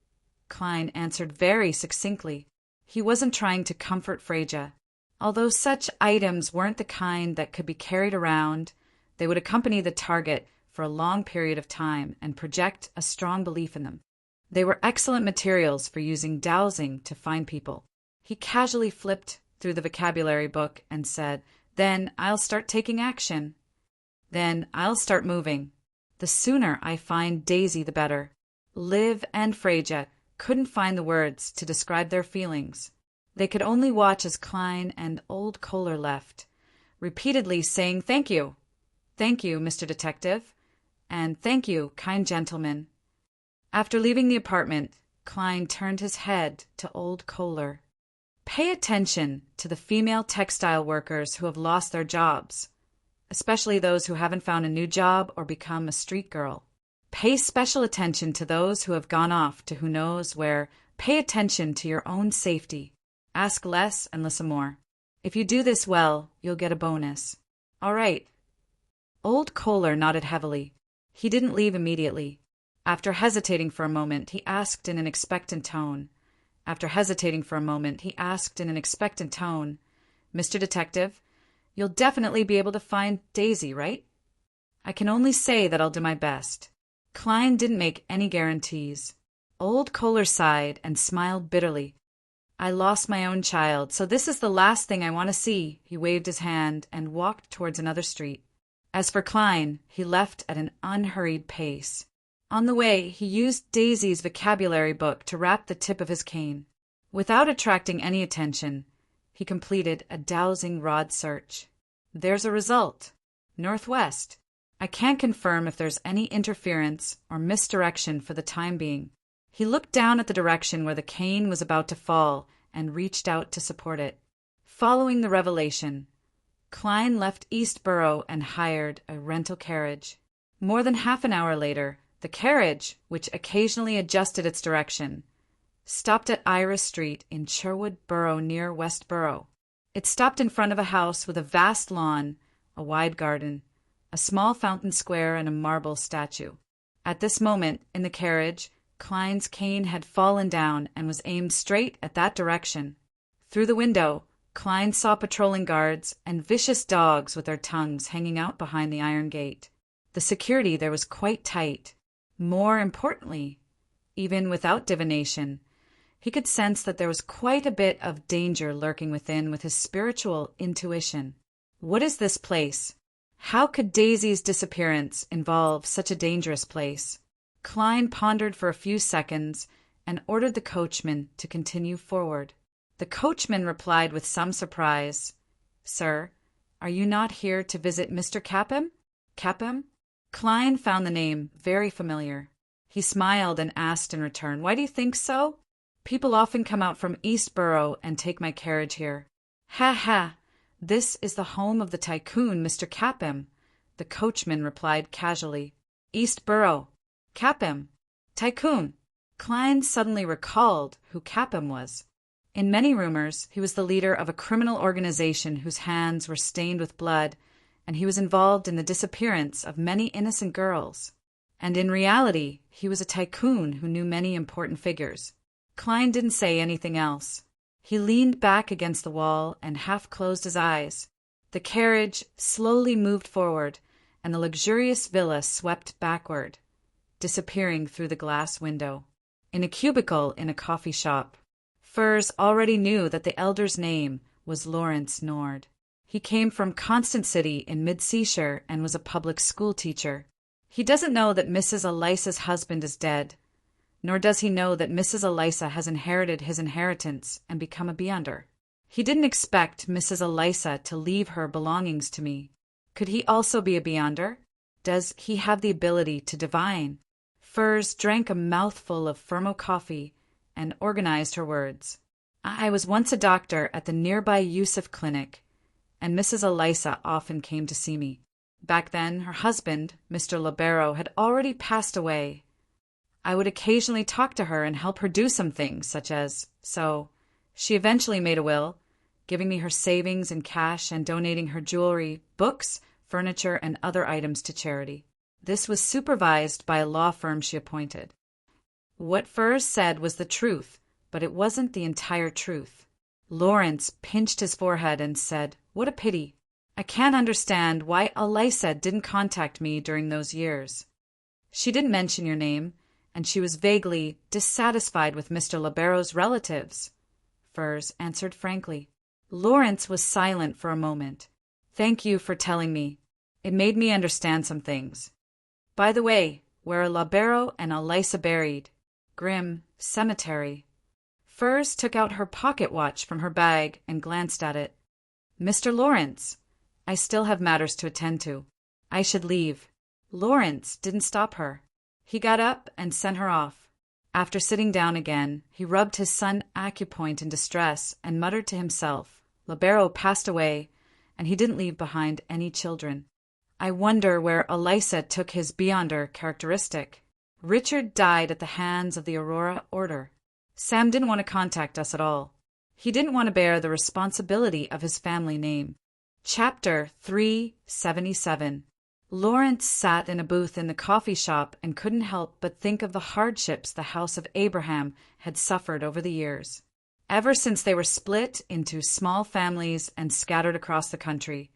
Klein answered very succinctly. He wasn't trying to comfort Freja. Although such items weren't the kind that could be carried around, they would accompany the target for a long period of time and project a strong belief in them. They were excellent materials for using dowsing to find people. He casually flipped through the vocabulary book and said, Then I'll start taking action. Then I'll start moving. The sooner I find Daisy, the better. Liv and Freja couldn't find the words to describe their feelings. They could only watch as Klein and old Kohler left, repeatedly saying, Thank you, Mr. Detective, and thank you, kind gentleman. After leaving the apartment, Klein turned his head to old Kohler. Pay attention to the female textile workers who have lost their jobs, especially those who haven't found a new job or become a street girl. Pay special attention to those who have gone off to who knows where. Pay attention to your own safety. Ask less and listen more. If you do this well, you'll get a bonus. All right. Old Kohler nodded heavily. He didn't leave immediately. After hesitating for a moment, he asked in an expectant tone. Mr. Detective, you'll definitely be able to find Daisy, right? I can only say that I'll do my best. Klein didn't make any guarantees. Old Kohler sighed and smiled bitterly. I lost my own child, so this is the last thing I want to see. He waved his hand and walked towards another street. As for Klein, he left at an unhurried pace. On the way, he used Daisy's vocabulary book to wrap the tip of his cane. Without attracting any attention, He completed a dowsing rod search. There's a result. Northwest. I can't confirm if there's any interference or misdirection for the time being. He looked down at the direction where the cane was about to fall and reached out to support it. Following the revelation, Klein left Eastborough and hired a rental carriage. More than half an hour later, the carriage, which occasionally adjusted its direction, stopped at Iris Street in Sherwood Borough near Westborough. It stopped in front of a house with a vast lawn, a wide garden, a small fountain square, and a marble statue. At this moment, in the carriage, Klein's cane had fallen down and was aimed straight at that direction. Through the window, Klein saw patrolling guards and vicious dogs with their tongues hanging out behind the iron gate. The security there was quite tight. More importantly, even without divination, he could sense that there was quite a bit of danger lurking within with his spiritual intuition. What is this place? How could Daisy's disappearance involve such a dangerous place? Klein pondered for a few seconds and ordered the coachman to continue forward. The coachman replied with some surprise, "Sir, are you not here to visit Mr. Capham?" Capham? Klein found the name very familiar. He smiled and asked in return, "Why do you think so?" "People often come out from Eastborough and take my carriage here." "Ha ha! This is the home of the tycoon, Mr. Capham," the coachman replied casually. "Eastborough. Capham. Tycoon." Klein suddenly recalled who Capham was. In many rumors, he was the leader of a criminal organization whose hands were stained with blood, and he was involved in the disappearance of many innocent girls. And in reality, he was a tycoon who knew many important figures. Klein didn't say anything else. He leaned back against the wall and half closed his eyes. The carriage slowly moved forward, and the luxurious villa swept backward, disappearing through the glass window. In a cubicle in a coffee shop, Furs already knew that the elder's name was Lawrence Nord. He came from Constant City in mid-Seashire and was a public school teacher. He doesn't know that Mrs. Elisa's husband is dead, nor does he know that Mrs. Elisa has inherited his inheritance and become a beyonder. He didn't expect Mrs. Elisa to leave her belongings to me. Could he also be a beyonder? Does he have the ability to divine? Furs drank a mouthful of Fermo coffee and organized her words. "I was once a doctor at the nearby Yusuf Clinic, and Mrs. Elisa often came to see me. Back then, her husband, Mr. Libero, had already passed away. I would occasionally talk to her and help her do some things, such as, so she eventually made a will, giving me her savings in cash and donating her jewelry, books, furniture, and other items to charity. This was supervised by a law firm she appointed." What Furs said was the truth, but it wasn't the entire truth. Lawrence pinched his forehead and said, "What a pity. I can't understand why Elisa didn't contact me during those years. She didn't mention your name, and she was vaguely dissatisfied with Mr. Libero's relatives," Furs answered frankly. Lawrence was silent for a moment. "Thank you for telling me. It made me understand some things. By the way, where are Libero and Elisa buried?" "Grim Cemetery." Furs took out her pocket watch from her bag and glanced at it. "Mr. Lawrence, I still have matters to attend to. I should leave." Lawrence didn't stop her. He got up and sent her off. After sitting down again, he rubbed his sun acupoint in distress and muttered to himself, "Libero passed away, and he didn't leave behind any children. I wonder where Elisa took his beyonder characteristic. Richard died at the hands of the Aurora Order. Sam didn't want to contact us at all. He didn't want to bear the responsibility of his family name." Chapter 377. Lawrence sat in a booth in the coffee shop and couldn't help but think of the hardships the house of Abraham had suffered over the years. Ever since they were split into small families and scattered across the country,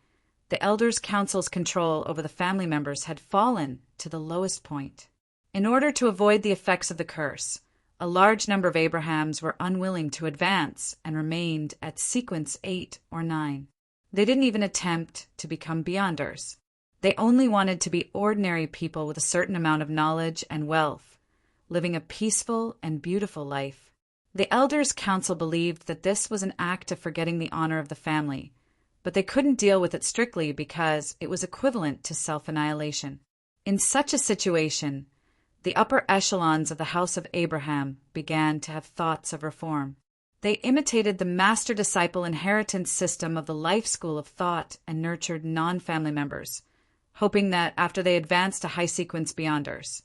the elders' council's control over the family members had fallen to the lowest point. In order to avoid the effects of the curse, a large number of Abrahams were unwilling to advance and remained at sequence 8 or 9. They didn't even attempt to become beyonders. They only wanted to be ordinary people with a certain amount of knowledge and wealth, living a peaceful and beautiful life. The elders' council believed that this was an act of forgetting the honor of the family, but they couldn't deal with it strictly because it was equivalent to self-annihilation. In such a situation, the upper echelons of the House of Abraham began to have thoughts of reform. They imitated the master-disciple inheritance system of the life school of thought and nurtured non-family members, hoping that after they advanced to high-sequence beyonders,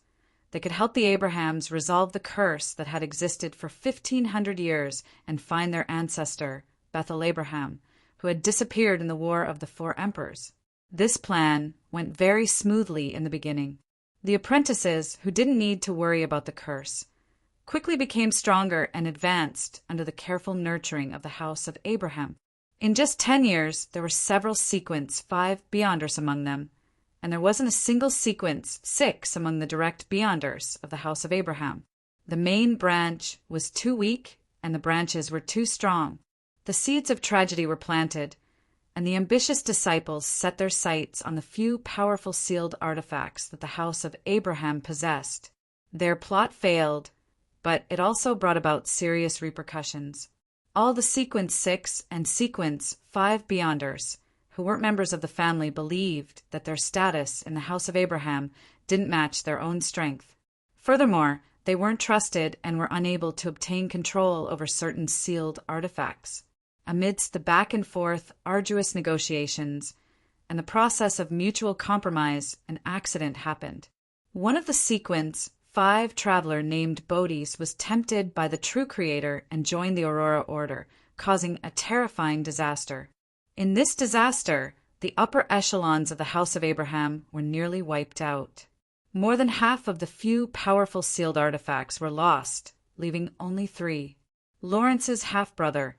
they could help the Abrahams resolve the curse that had existed for 1,500 years and find their ancestor, Bethel Abraham, who had disappeared in the War of the Four Emperors. This plan went very smoothly in the beginning. The apprentices, who didn't need to worry about the curse, quickly became stronger and advanced under the careful nurturing of the House of Abraham. In just 10 years, there were several sequence 5 beyonders among them, and there wasn't a single sequence 6 among the direct beyonders of the House of Abraham. The main branch was too weak, and the branches were too strong. The seeds of tragedy were planted, and the ambitious disciples set their sights on the few powerful sealed artifacts that the House of Abraham possessed. Their plot failed, but it also brought about serious repercussions. All the Sequence 6 and Sequence 5 beyonders who weren't members of the family believed that their status in the House of Abraham didn't match their own strength. Furthermore, they weren't trusted and were unable to obtain control over certain sealed artifacts. Amidst the back-and-forth, arduous negotiations and the process of mutual compromise, an accident happened. One of the Sequence 5 traveler named Bodis was tempted by the true creator and joined the Aurora Order, causing a terrifying disaster. In this disaster, the upper echelons of the House of Abraham were nearly wiped out. More than half of the few powerful sealed artifacts were lost, leaving only 3. Lawrence's half-brother,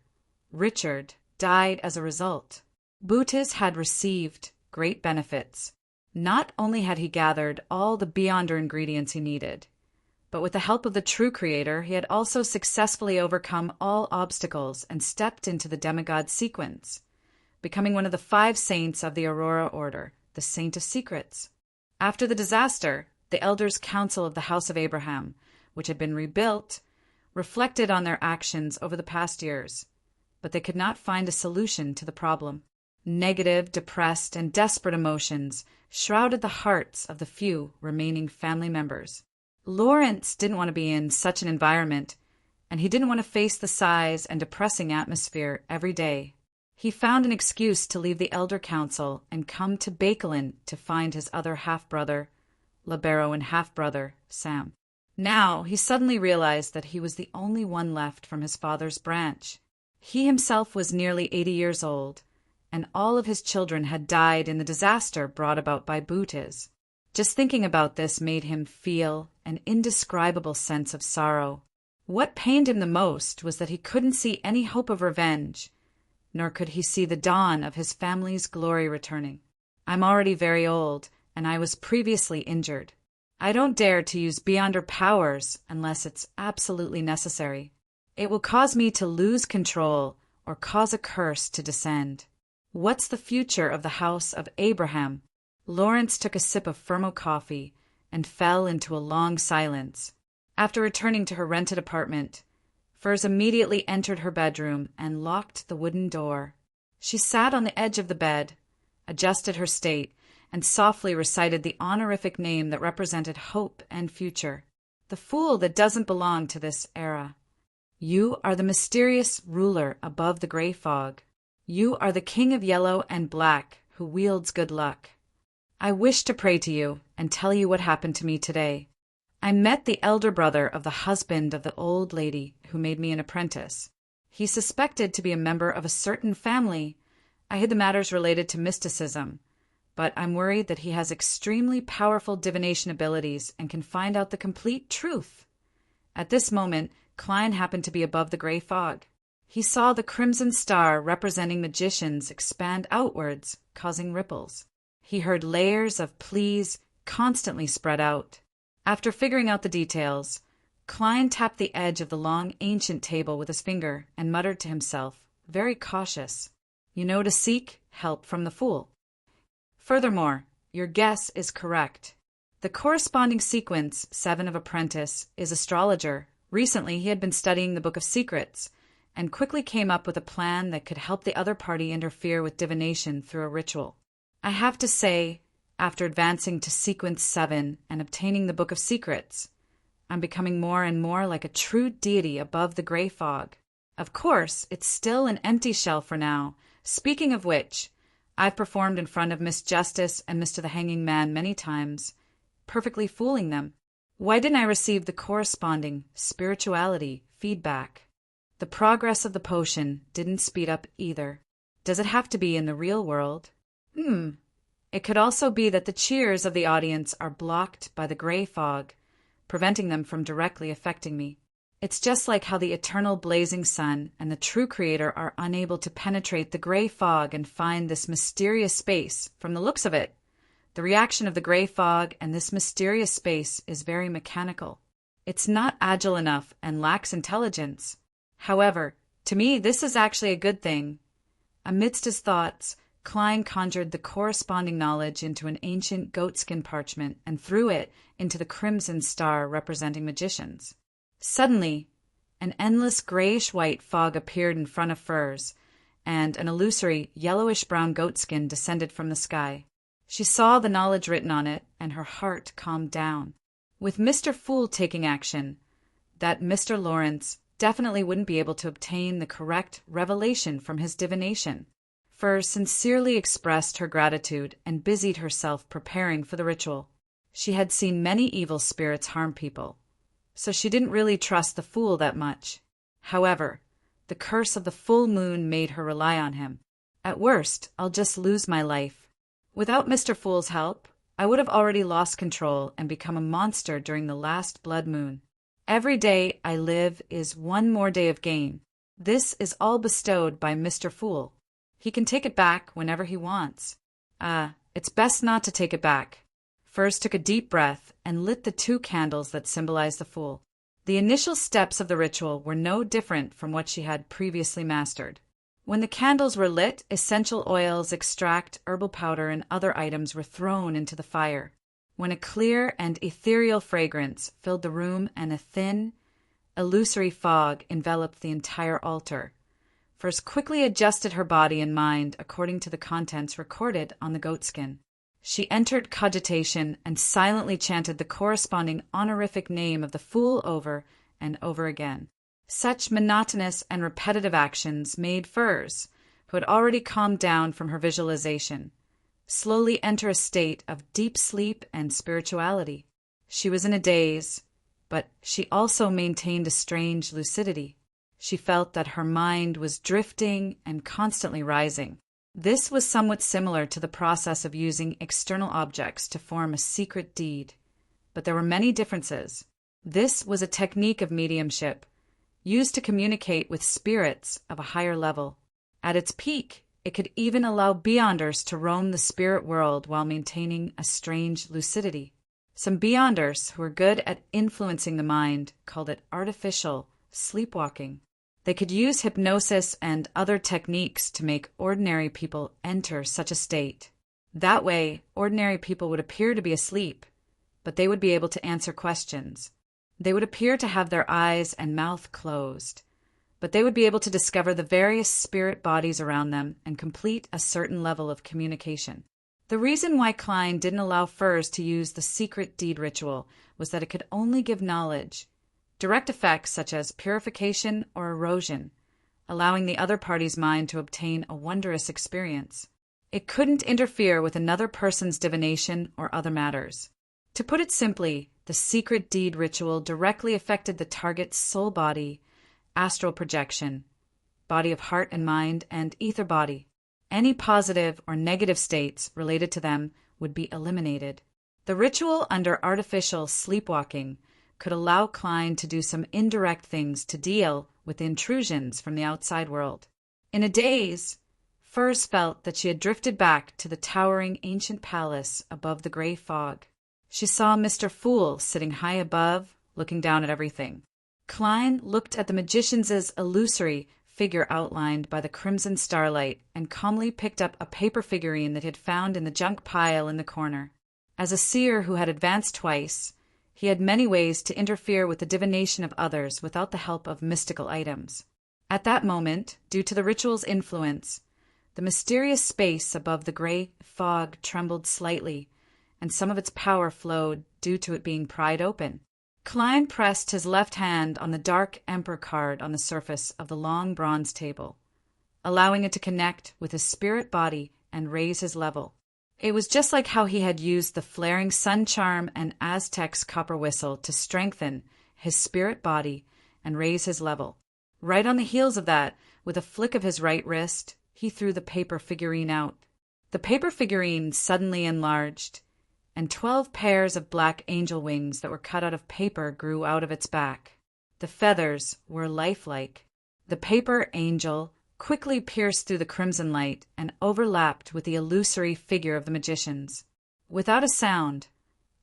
Richard, died as a result. Bootes had received great benefits. Not only had he gathered all the Beyonder ingredients he needed, but with the help of the true creator, he had also successfully overcome all obstacles and stepped into the demigod sequence, becoming one of the 5 saints of the Aurora Order, the Saint of Secrets. After the disaster, the elders' council of the House of Abraham, which had been rebuilt, reflected on their actions over the past years, but they could not find a solution to the problem. Negative, depressed, and desperate emotions shrouded the hearts of the few remaining family members. Lawrence didn't want to be in such an environment, and he didn't want to face the sighs and depressing atmosphere every day. He found an excuse to leave the elder council and come to Bakelin to find his other half-brother, libero and half-brother, Sam. Now he suddenly realized that he was the only one left from his father's branch. He himself was nearly 80 years old, and all of his children had died in the disaster brought about by Bootes. Just thinking about this made him feel an indescribable sense of sorrow. What pained him the most was that he couldn't see any hope of revenge, nor could he see the dawn of his family's glory returning. I'm already very old, and I was previously injured. I don't dare to use Beyonder powers unless it's absolutely necessary. It will cause me to lose control or cause a curse to descend. What's the future of the House of Abraham? Lawrence took a sip of Fermo coffee and fell into a long silence. After returning to her rented apartment, Furs immediately entered her bedroom and locked the wooden door. She sat on the edge of the bed, adjusted her state, and softly recited the honorific name that represented hope and future. The fool that doesn't belong to this era. You are the mysterious ruler above the gray fog. You are the king of yellow and black who wields good luck. I wish to pray to you and tell you what happened to me today. I met the elder brother of the husband of the old lady who made me an apprentice. He's suspected to be a member of a certain family. I hid the matters related to mysticism, but I'm worried that he has extremely powerful divination abilities and can find out the complete truth. At this moment, Klein happened to be above the gray fog. He saw the crimson star representing magicians expand outwards, causing ripples. He heard layers of pleas constantly spread out. After figuring out the details, Klein tapped the edge of the long ancient table with his finger and muttered to himself, very cautious, "You know to seek help from the fool." Furthermore, your guess is correct. The corresponding sequence 7 of Apprentice is astrologer, Recently, he had been studying the Book of Secrets and quickly came up with a plan that could help the other party interfere with divination through a ritual. I have to say, after advancing to Sequence 7 and obtaining the Book of Secrets, I'm becoming more and more like a true deity above the gray fog. Of course, it's still an empty shell for now. Speaking of which, I've performed in front of Miss Justice and Mr. the Hanging Man many times, perfectly fooling them. Why didn't I receive the corresponding spirituality feedback? The progress of the potion didn't speed up either. Does it have to be in the real world? It could also be that the cheers of the audience are blocked by the gray fog, preventing them from directly affecting me. It's just like how the eternal blazing sun and the true creator are unable to penetrate the gray fog and find this mysterious space. From the looks of it, the reaction of the gray fog and this mysterious space is very mechanical. It's not agile enough and lacks intelligence. However, to me, this is actually a good thing. Amidst his thoughts, Klein conjured the corresponding knowledge into an ancient goatskin parchment and threw it into the crimson star representing magicians. Suddenly, an endless grayish-white fog appeared in front of Furs, and an illusory yellowish-brown goatskin descended from the sky. She saw the knowledge written on it, and her heart calmed down. With Mr. Fool taking action, that Mr. Lawrence definitely wouldn't be able to obtain the correct revelation from his divination. Furs sincerely expressed her gratitude and busied herself preparing for the ritual. She had seen many evil spirits harm people, so she didn't really trust the Fool that much. However, the curse of the full moon made her rely on him. At worst, I'll just lose my life. Without Mr. Fool's help, I would have already lost control and become a monster during the last blood moon. Every day I live is one more day of gain. This is all bestowed by Mr. Fool. He can take it back whenever he wants. It's best not to take it back. Furs took a deep breath and lit the 2 candles that symbolized the Fool. The initial steps of the ritual were no different from what she had previously mastered. When the candles were lit, essential oils, extract, herbal powder, and other items were thrown into the fire. When a clear and ethereal fragrance filled the room and a thin, illusory fog enveloped the entire altar, Furs quickly adjusted her body and mind according to the contents recorded on the goatskin. She entered cogitation and silently chanted the corresponding honorific name of the Fool over and over again. Such monotonous and repetitive actions made Furs, who had already calmed down from her visualization, slowly enter a state of deep sleep and spirituality. She was in a daze, but she also maintained a strange lucidity. She felt that her mind was drifting and constantly rising. This was somewhat similar to the process of using external objects to form a secret deed, but there were many differences. This was a technique of mediumship, used to communicate with spirits of a higher level. At its peak, it could even allow beyonders to roam the spirit world while maintaining a strange lucidity. Some beyonders who were good at influencing the mind called it artificial sleepwalking. They could use hypnosis and other techniques to make ordinary people enter such a state. That way, ordinary people would appear to be asleep, but they would be able to answer questions. They would appear to have their eyes and mouth closed, but they would be able to discover the various spirit bodies around them and complete a certain level of communication. The reason why Klein didn't allow Furs to use the secret deed ritual was that it could only give knowledge, direct effects such as purification or erosion, allowing the other party's mind to obtain a wondrous experience. It couldn't interfere with another person's divination or other matters. To put it simply, the secret deed ritual directly affected the target's soul body, astral projection, body of heart and mind, and ether body. Any positive or negative states related to them would be eliminated. The ritual under artificial sleepwalking could allow Klein to do some indirect things to deal with intrusions from the outside world. In a daze, Furs felt that she had drifted back to the towering ancient palace above the gray fog. She saw Mr. Fool sitting high above, looking down at everything. Klein looked at the magician's illusory figure outlined by the crimson starlight and calmly picked up a paper figurine that he had found in the junk pile in the corner. As a seer who had advanced twice, He had many ways to interfere with the divination of others without the help of mystical items. At that moment, due to the ritual's influence, the mysterious space above the gray fog trembled slightly, and some of its power flowed due to it being pried open. Klein pressed his left hand on the dark emperor card on the surface of the long bronze table, allowing it to connect with his spirit body and raise his level. It was just like how he had used the flaring sun charm and Aztec's copper whistle to strengthen his spirit body and raise his level. Right on the heels of that, with a flick of his right wrist, he threw the paper figurine out. The paper figurine suddenly enlarged, and 12 pairs of black angel wings that were cut out of paper grew out of its back. The feathers were lifelike. The paper angel quickly pierced through the crimson light and overlapped with the illusory figure of the magicians. Without a sound,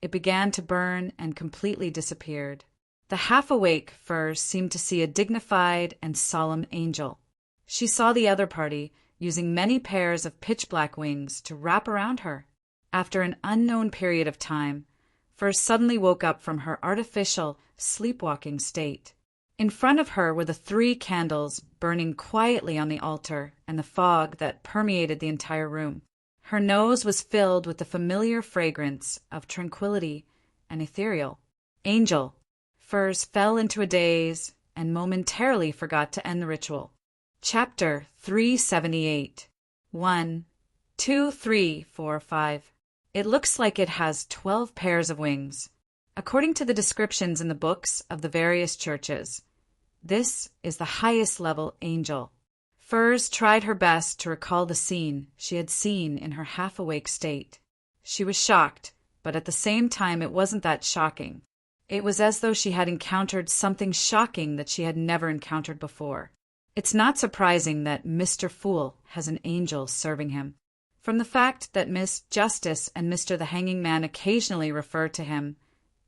it began to burn and completely disappeared. The half-awake Furs seemed to see a dignified and solemn angel. She saw the other party using many pairs of pitch-black wings to wrap around her. After an unknown period of time, Furs suddenly woke up from her artificial sleepwalking state. In front of her were the 3 candles burning quietly on the altar and the fog that permeated the entire room. Her nose was filled with the familiar fragrance of tranquility and ethereal. Angel. Furs fell into a daze and momentarily forgot to end the ritual. Chapter 378. 1, 2, 3, 4, 5. It looks like it has 12 pairs of wings. According to the descriptions in the books of the various churches, this is the highest level angel. Furs tried her best to recall the scene she had seen in her half-awake state. She was shocked, but at the same time it wasn't that shocking. It was as though she had encountered something shocking that she had never encountered before. It's not surprising that Mr. Fool has an angel serving him. From the fact that Miss Justice and Mr. the Hanging Man occasionally refer to him,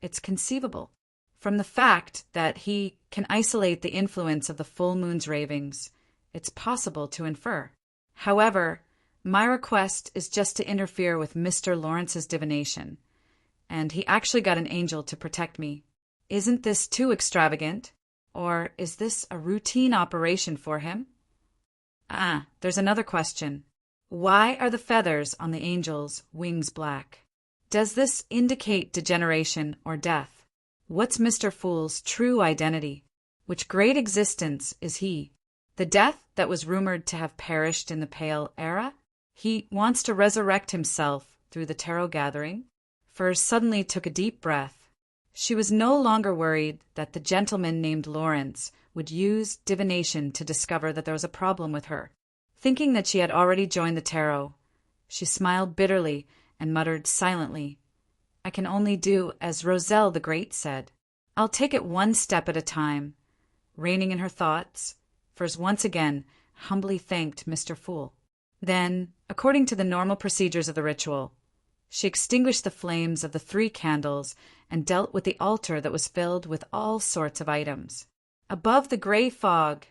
it's conceivable. From the fact that he can isolate the influence of the full moon's ravings, it's possible to infer. However, my request is just to interfere with Mr. Lawrence's divination, and he actually got an angel to protect me. Isn't this too extravagant? Or is this a routine operation for him? There's another question. Why are the feathers on the angel's wings black? Does this indicate degeneration or death? What's Mr. Fool's true identity? Which great existence is he? The death that was rumored to have perished in the Pale Era? He wants to resurrect himself through the tarot gathering? Furs suddenly took a deep breath. She was no longer worried that the gentleman named Lawrence would use divination to discover that there was a problem with her. Thinking that she had already joined the tarot, she smiled bitterly and muttered silently, "I can only do as Roselle the Great said. I'll take it one step at a time." Reining in her thoughts, Furs once again humbly thanked Mr. Fool. Then, according to the normal procedures of the ritual, she extinguished the flames of the 3 candles and dealt with the altar that was filled with all sorts of items. Above the gray fog,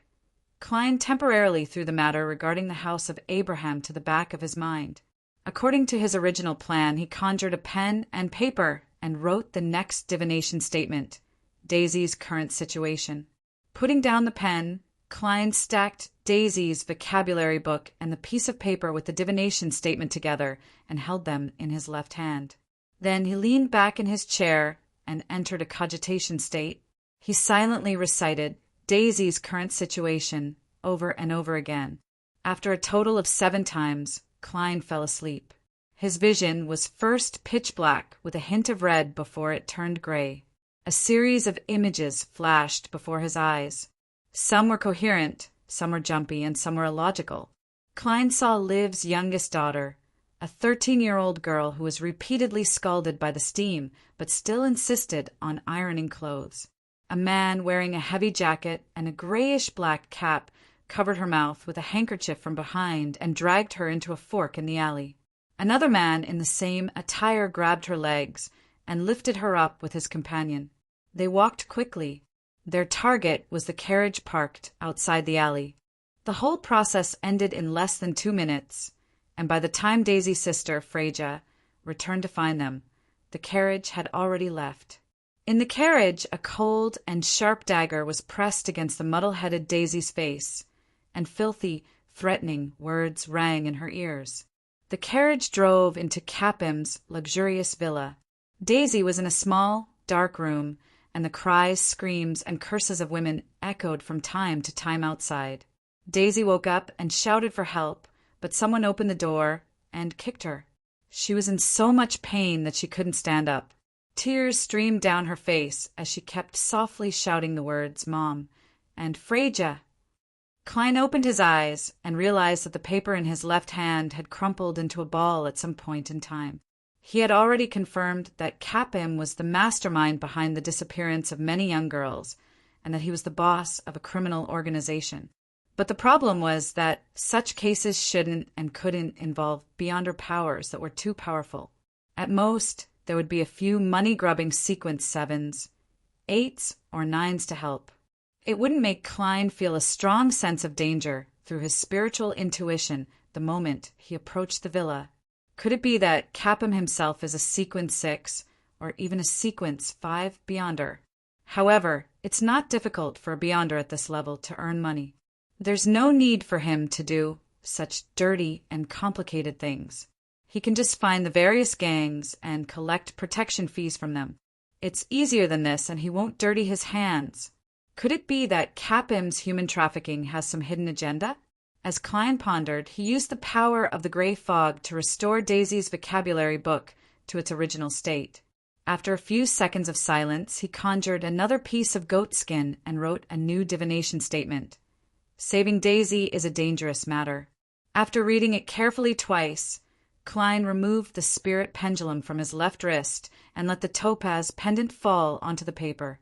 Klein temporarily threw the matter regarding the house of Abraham to the back of his mind. According to his original plan, he conjured a pen and paper and wrote the next divination statement, Daisy's current situation. Putting down the pen, Klein stacked Daisy's vocabulary book and the piece of paper with the divination statement together and held them in his left hand. Then he leaned back in his chair and entered a cogitation state. He silently recited Daisy's current situation over and over again. After a total of 7 times, Klein fell asleep. His vision was first pitch black with a hint of red before it turned gray. A series of images flashed before his eyes. Some were coherent, some were jumpy, and some were illogical. Klein saw Liv's youngest daughter, a 13-year-old girl who was repeatedly scalded by the steam but still insisted on ironing clothes. A man wearing a heavy jacket and a grayish-black cap covered her mouth with a handkerchief from behind and dragged her into a fork in the alley. Another man in the same attire grabbed her legs and lifted her up with his companion. They walked quickly. Their target was the carriage parked outside the alley. The whole process ended in less than 2 minutes, and by the time Daisy's sister, Freja, returned to find them, the carriage had already left. In the carriage, a cold and sharp dagger was pressed against the muddle-headed Daisy's face, and filthy, threatening words rang in her ears. The carriage drove into Capim's luxurious villa. Daisy was in a small, dark room, and the cries, screams, and curses of women echoed from time to time outside. Daisy woke up and shouted for help, but someone opened the door and kicked her. She was in so much pain that she couldn't stand up. Tears streamed down her face as she kept softly shouting the words "Mom" and "Freja." Klein opened his eyes and realized that the paper in his left hand had crumpled into a ball at some point in time. He had already confirmed that Capim was the mastermind behind the disappearance of many young girls, and that he was the boss of a criminal organization. But the problem was that such cases shouldn't and couldn't involve Beyonder powers that were too powerful. At most, there would be a few money-grubbing sequence 7s, 8s, or 9s to help. It wouldn't make Klein feel a strong sense of danger through his spiritual intuition the moment he approached the villa. Could it be that Capim himself is a sequence 6, or even a sequence 5 Beyonder? However, it's not difficult for a Beyonder at this level to earn money. There's no need for him to do such dirty and complicated things. He can just find the various gangs and collect protection fees from them. It's easier than this, and he won't dirty his hands. Could it be that Capim's human trafficking has some hidden agenda? As Klein pondered, he used the power of the gray fog to restore Daisy's vocabulary book to its original state. After a few seconds of silence, he conjured another piece of goat skin and wrote a new divination statement. Saving Daisy is a dangerous matter. After reading it carefully twice, Klein removed the spirit pendulum from his left wrist and let the topaz pendant fall onto the paper,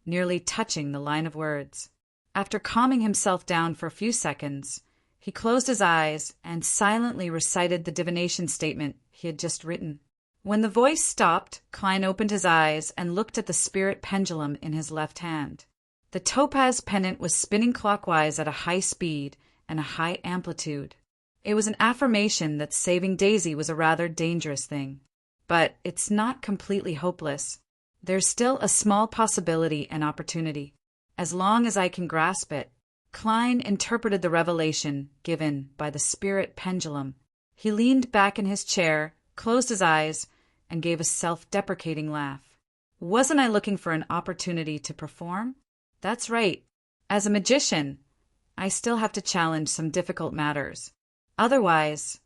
nearly touching the line of words. After calming himself down for a few seconds, he closed his eyes and silently recited the divination statement he had just written. When the voice stopped, Klein opened his eyes and looked at the spirit pendulum in his left hand. The topaz pendant was spinning clockwise at a high speed and a high amplitude. It was an affirmation that saving Daisy was a rather dangerous thing. But it's not completely hopeless. There's still a small possibility and opportunity. As long as I can grasp it. Klein interpreted the revelation given by the spirit pendulum. He leaned back in his chair, closed his eyes, and gave a self-deprecating laugh. Wasn't I looking for an opportunity to perform? That's right. As a magician, I still have to challenge some difficult matters. Otherwise,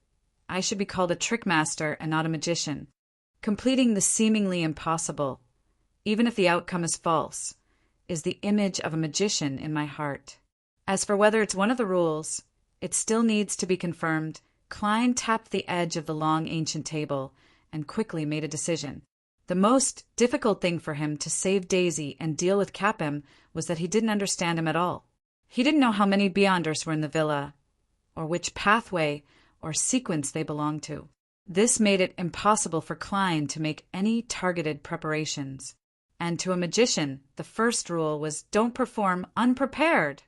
I should be called a trick master and not a magician, completing the seemingly impossible, even if the outcome is false, is the image of a magician in my heart. As for whether it's one of the rules, it still needs to be confirmed. Klein tapped the edge of the long ancient table and quickly made a decision. The most difficult thing for him to save Daisy and deal with Capim was that he didn't understand him at all. He didn't know how many Beyonders were in the villa, or which pathway or sequence they belonged to. This made it impossible for Klein to make any targeted preparations. And to a magician, the first rule was don't perform unprepared.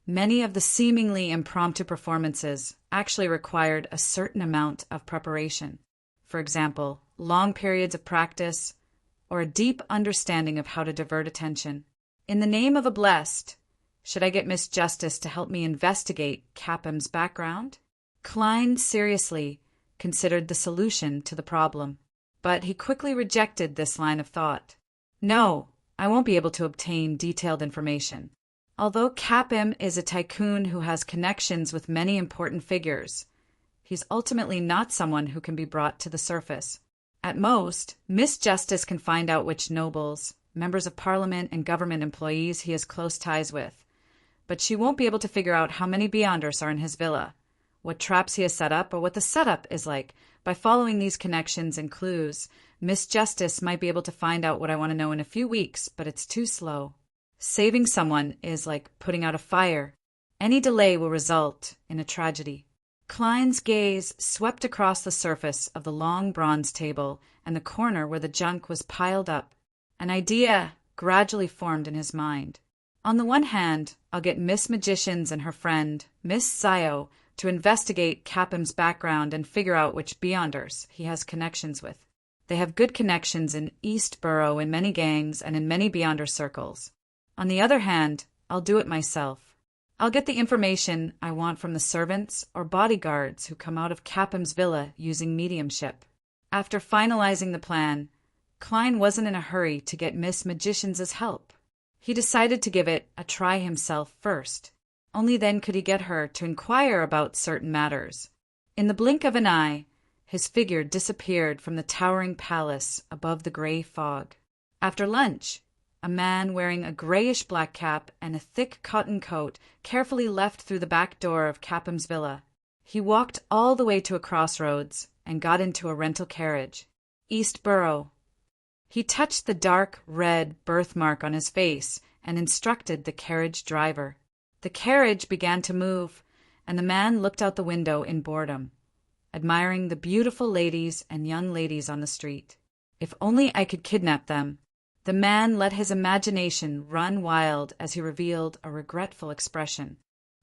Many of the seemingly impromptu performances actually required a certain amount of preparation. For example, long periods of practice or a deep understanding of how to divert attention. In the name of a blessed, should I get Miss Justice to help me investigate Capim's background? Klein seriously considered the solution to the problem, but he quickly rejected this line of thought. No, I won't be able to obtain detailed information. Although Capim is a tycoon who has connections with many important figures, he's ultimately not someone who can be brought to the surface. At most, Miss Justice can find out which nobles, members of parliament, and government employees he has close ties with, but she won't be able to figure out how many Beyonders are in his villa, what traps he has set up, or what the setup is like. By following these connections and clues, Miss Justice might be able to find out what I want to know in a few weeks, but it's too slow. Saving someone is like putting out a fire. Any delay will result in a tragedy. Klein's gaze swept across the surface of the long bronze table and the corner where the junk was piled up. An idea gradually formed in his mind. On the one hand, I'll get Miss Magicians and her friend, Miss Zio, to investigate Capim's background and figure out which Beyonders he has connections with. They have good connections in East Borough in many gangs and in many Beyonder circles. On the other hand, I'll do it myself. I'll get the information I want from the servants or bodyguards who come out of Capham's villa using mediumship. After finalizing the plan, Klein wasn't in a hurry to get Miss Magician's help. He decided to give it a try himself first. Only then could he get her to inquire about certain matters. In the blink of an eye, his figure disappeared from the towering palace above the gray fog. After lunch, a man wearing a grayish-black cap and a thick cotton coat carefully left through the back door of Capham's villa. He walked all the way to a crossroads and got into a rental carriage. East Borough. He touched the dark red birthmark on his face and instructed the carriage driver. The carriage began to move, and the man looked out the window in boredom, admiring the beautiful ladies and young ladies on the street. If only I could kidnap them. The man let his imagination run wild as he revealed a regretful expression.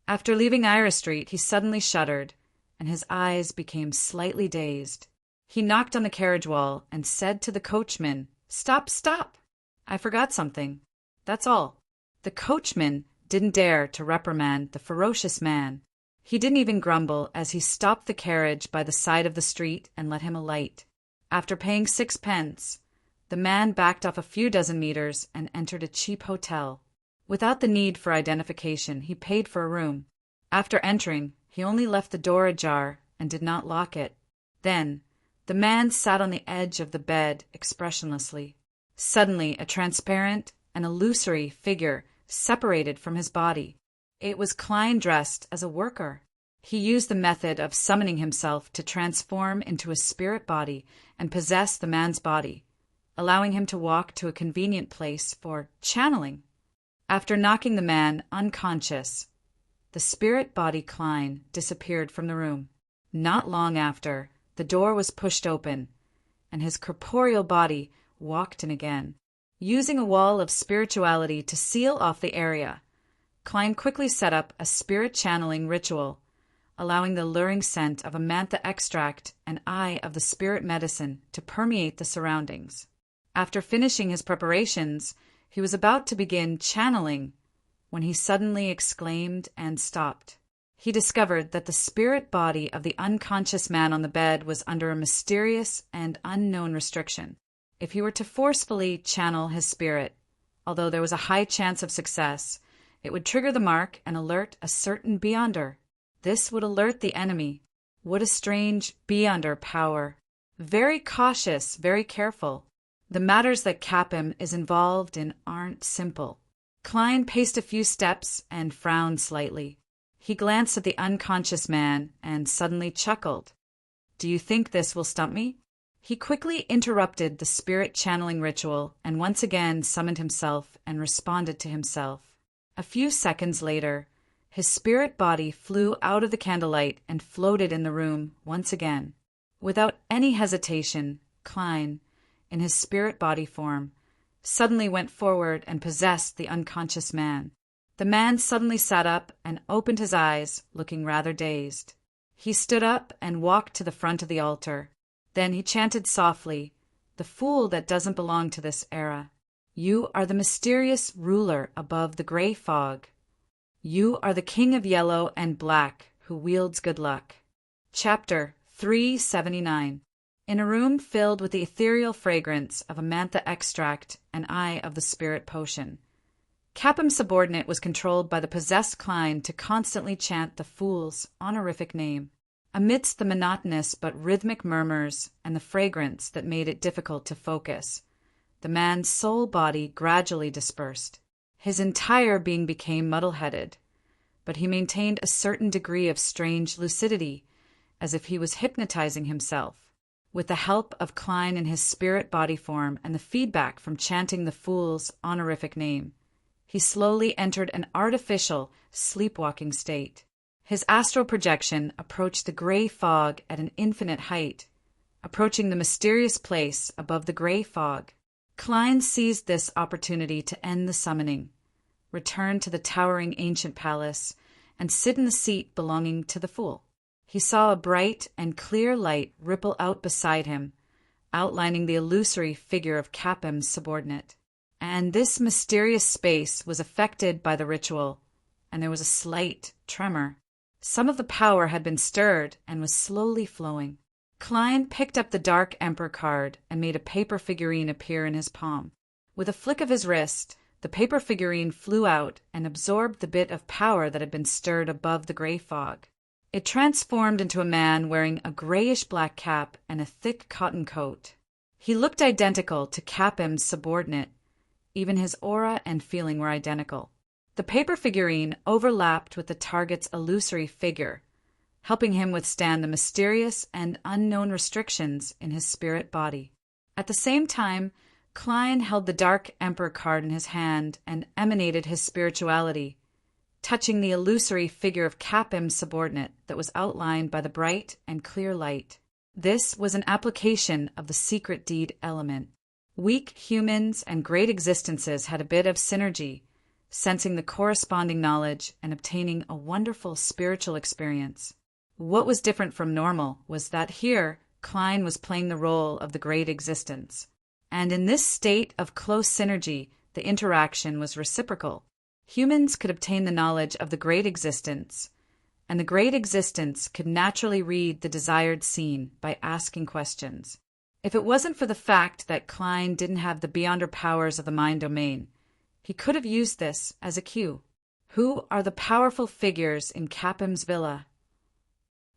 After leaving Iris Street, he suddenly shuddered, and his eyes became slightly dazed. He knocked on the carriage wall and said to the coachman, "Stop, stop! I forgot something. That's all." The coachman didn't dare to reprimand the ferocious man. He didn't even grumble as he stopped the carriage by the side of the street and let him alight. After paying 6 pence, the man backed off a few dozen meters and entered a cheap hotel. Without the need for identification, he paid for a room. After entering, he only left the door ajar and did not lock it. Then, the man sat on the edge of the bed expressionlessly. Suddenly, a transparent and illusory figure separated from his body. It was Klein dressed as a worker. He used the method of summoning himself to transform into a spirit body and possess the man's body, allowing him to walk to a convenient place for channeling. After knocking the man unconscious, the spirit body Klein disappeared from the room. Not long after, the door was pushed open, and his corporeal body walked in again. Using a wall of spirituality to seal off the area, Klein quickly set up a spirit channeling ritual, allowing the luring scent of a mantha extract and eye of the spirit medicine to permeate the surroundings. After finishing his preparations, he was about to begin channeling when he suddenly exclaimed and stopped. He discovered that the spirit body of the unconscious man on the bed was under a mysterious and unknown restriction. If he were to forcefully channel his spirit, although there was a high chance of success, it would trigger the mark and alert a certain Beyonder. This would alert the enemy. What a strange Beyonder power. Very cautious, very careful. The matters that Capham is involved in aren't simple. Klein paced a few steps and frowned slightly. He glanced at the unconscious man and suddenly chuckled. "Do you think this will stump me?" He quickly interrupted the spirit channeling ritual and once again summoned himself and responded to himself. A few seconds later, his spirit body flew out of the candlelight and floated in the room once again. Without any hesitation, Klein, in his spirit body form, suddenly went forward and possessed the unconscious man. The man suddenly sat up and opened his eyes, looking rather dazed. He stood up and walked to the front of the altar. Then he chanted softly, "The fool that doesn't belong to this era. You are the mysterious ruler above the gray fog. You are the king of yellow and black who wields good luck." Chapter 379. In a room filled with the ethereal fragrance of a mantha extract and eye of the spirit potion, Capham's subordinate was controlled by the possessed Klein to constantly chant the fool's honorific name. Amidst the monotonous but rhythmic murmurs and the fragrance that made it difficult to focus, the man's soul body gradually dispersed. His entire being became muddle-headed, but he maintained a certain degree of strange lucidity, as if he was hypnotizing himself. With the help of Klein in his spirit body form and the feedback from chanting the fool's honorific name, he slowly entered an artificial, sleepwalking state. His astral projection approached the gray fog at an infinite height, approaching the mysterious place above the gray fog. Klein seized this opportunity to end the summoning, return to the towering ancient palace, and sit in the seat belonging to the fool. He saw a bright and clear light ripple out beside him, outlining the illusory figure of Capim's subordinate. And this mysterious space was affected by the ritual, and there was a slight tremor. Some of the power had been stirred and was slowly flowing. Klein picked up the Dark Emperor card and made a paper figurine appear in his palm. With a flick of his wrist, the paper figurine flew out and absorbed the bit of power that had been stirred above the gray fog. It transformed into a man wearing a grayish-black cap and a thick cotton coat. He looked identical to Capim's subordinate. Even his aura and feeling were identical. The paper figurine overlapped with the target's illusory figure, helping him withstand the mysterious and unknown restrictions in his spirit body. At the same time, Klein held the Dark Emperor card in his hand and emanated his spirituality, touching the illusory figure of Capim's subordinate that was outlined by the bright and clear light. This was an application of the secret deed element. Weak humans and great existences had a bit of synergy, sensing the corresponding knowledge and obtaining a wonderful spiritual experience. What was different from normal was that here, Klein was playing the role of the great existence. And in this state of close synergy, the interaction was reciprocal. Humans could obtain the knowledge of the great existence, and the great existence could naturally read the desired scene by asking questions. If it wasn't for the fact that Klein didn't have the beyonder powers of the mind domain, he could have used this as a cue. Who are the powerful figures in Capim's villa?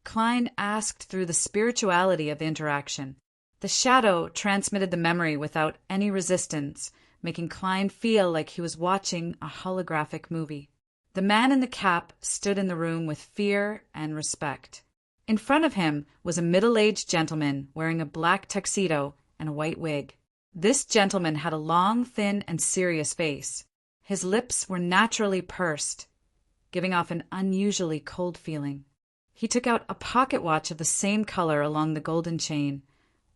Klein asked through the spirituality of the interaction. The shadow transmitted the memory without any resistance, making Klein feel like he was watching a holographic movie. The man in the cap stood in the room with fear and respect. In front of him was a middle-aged gentleman wearing a black tuxedo and a white wig. This gentleman had a long, thin, and serious face. His lips were naturally pursed, giving off an unusually cold feeling. He took out a pocket watch of the same color along the golden chain,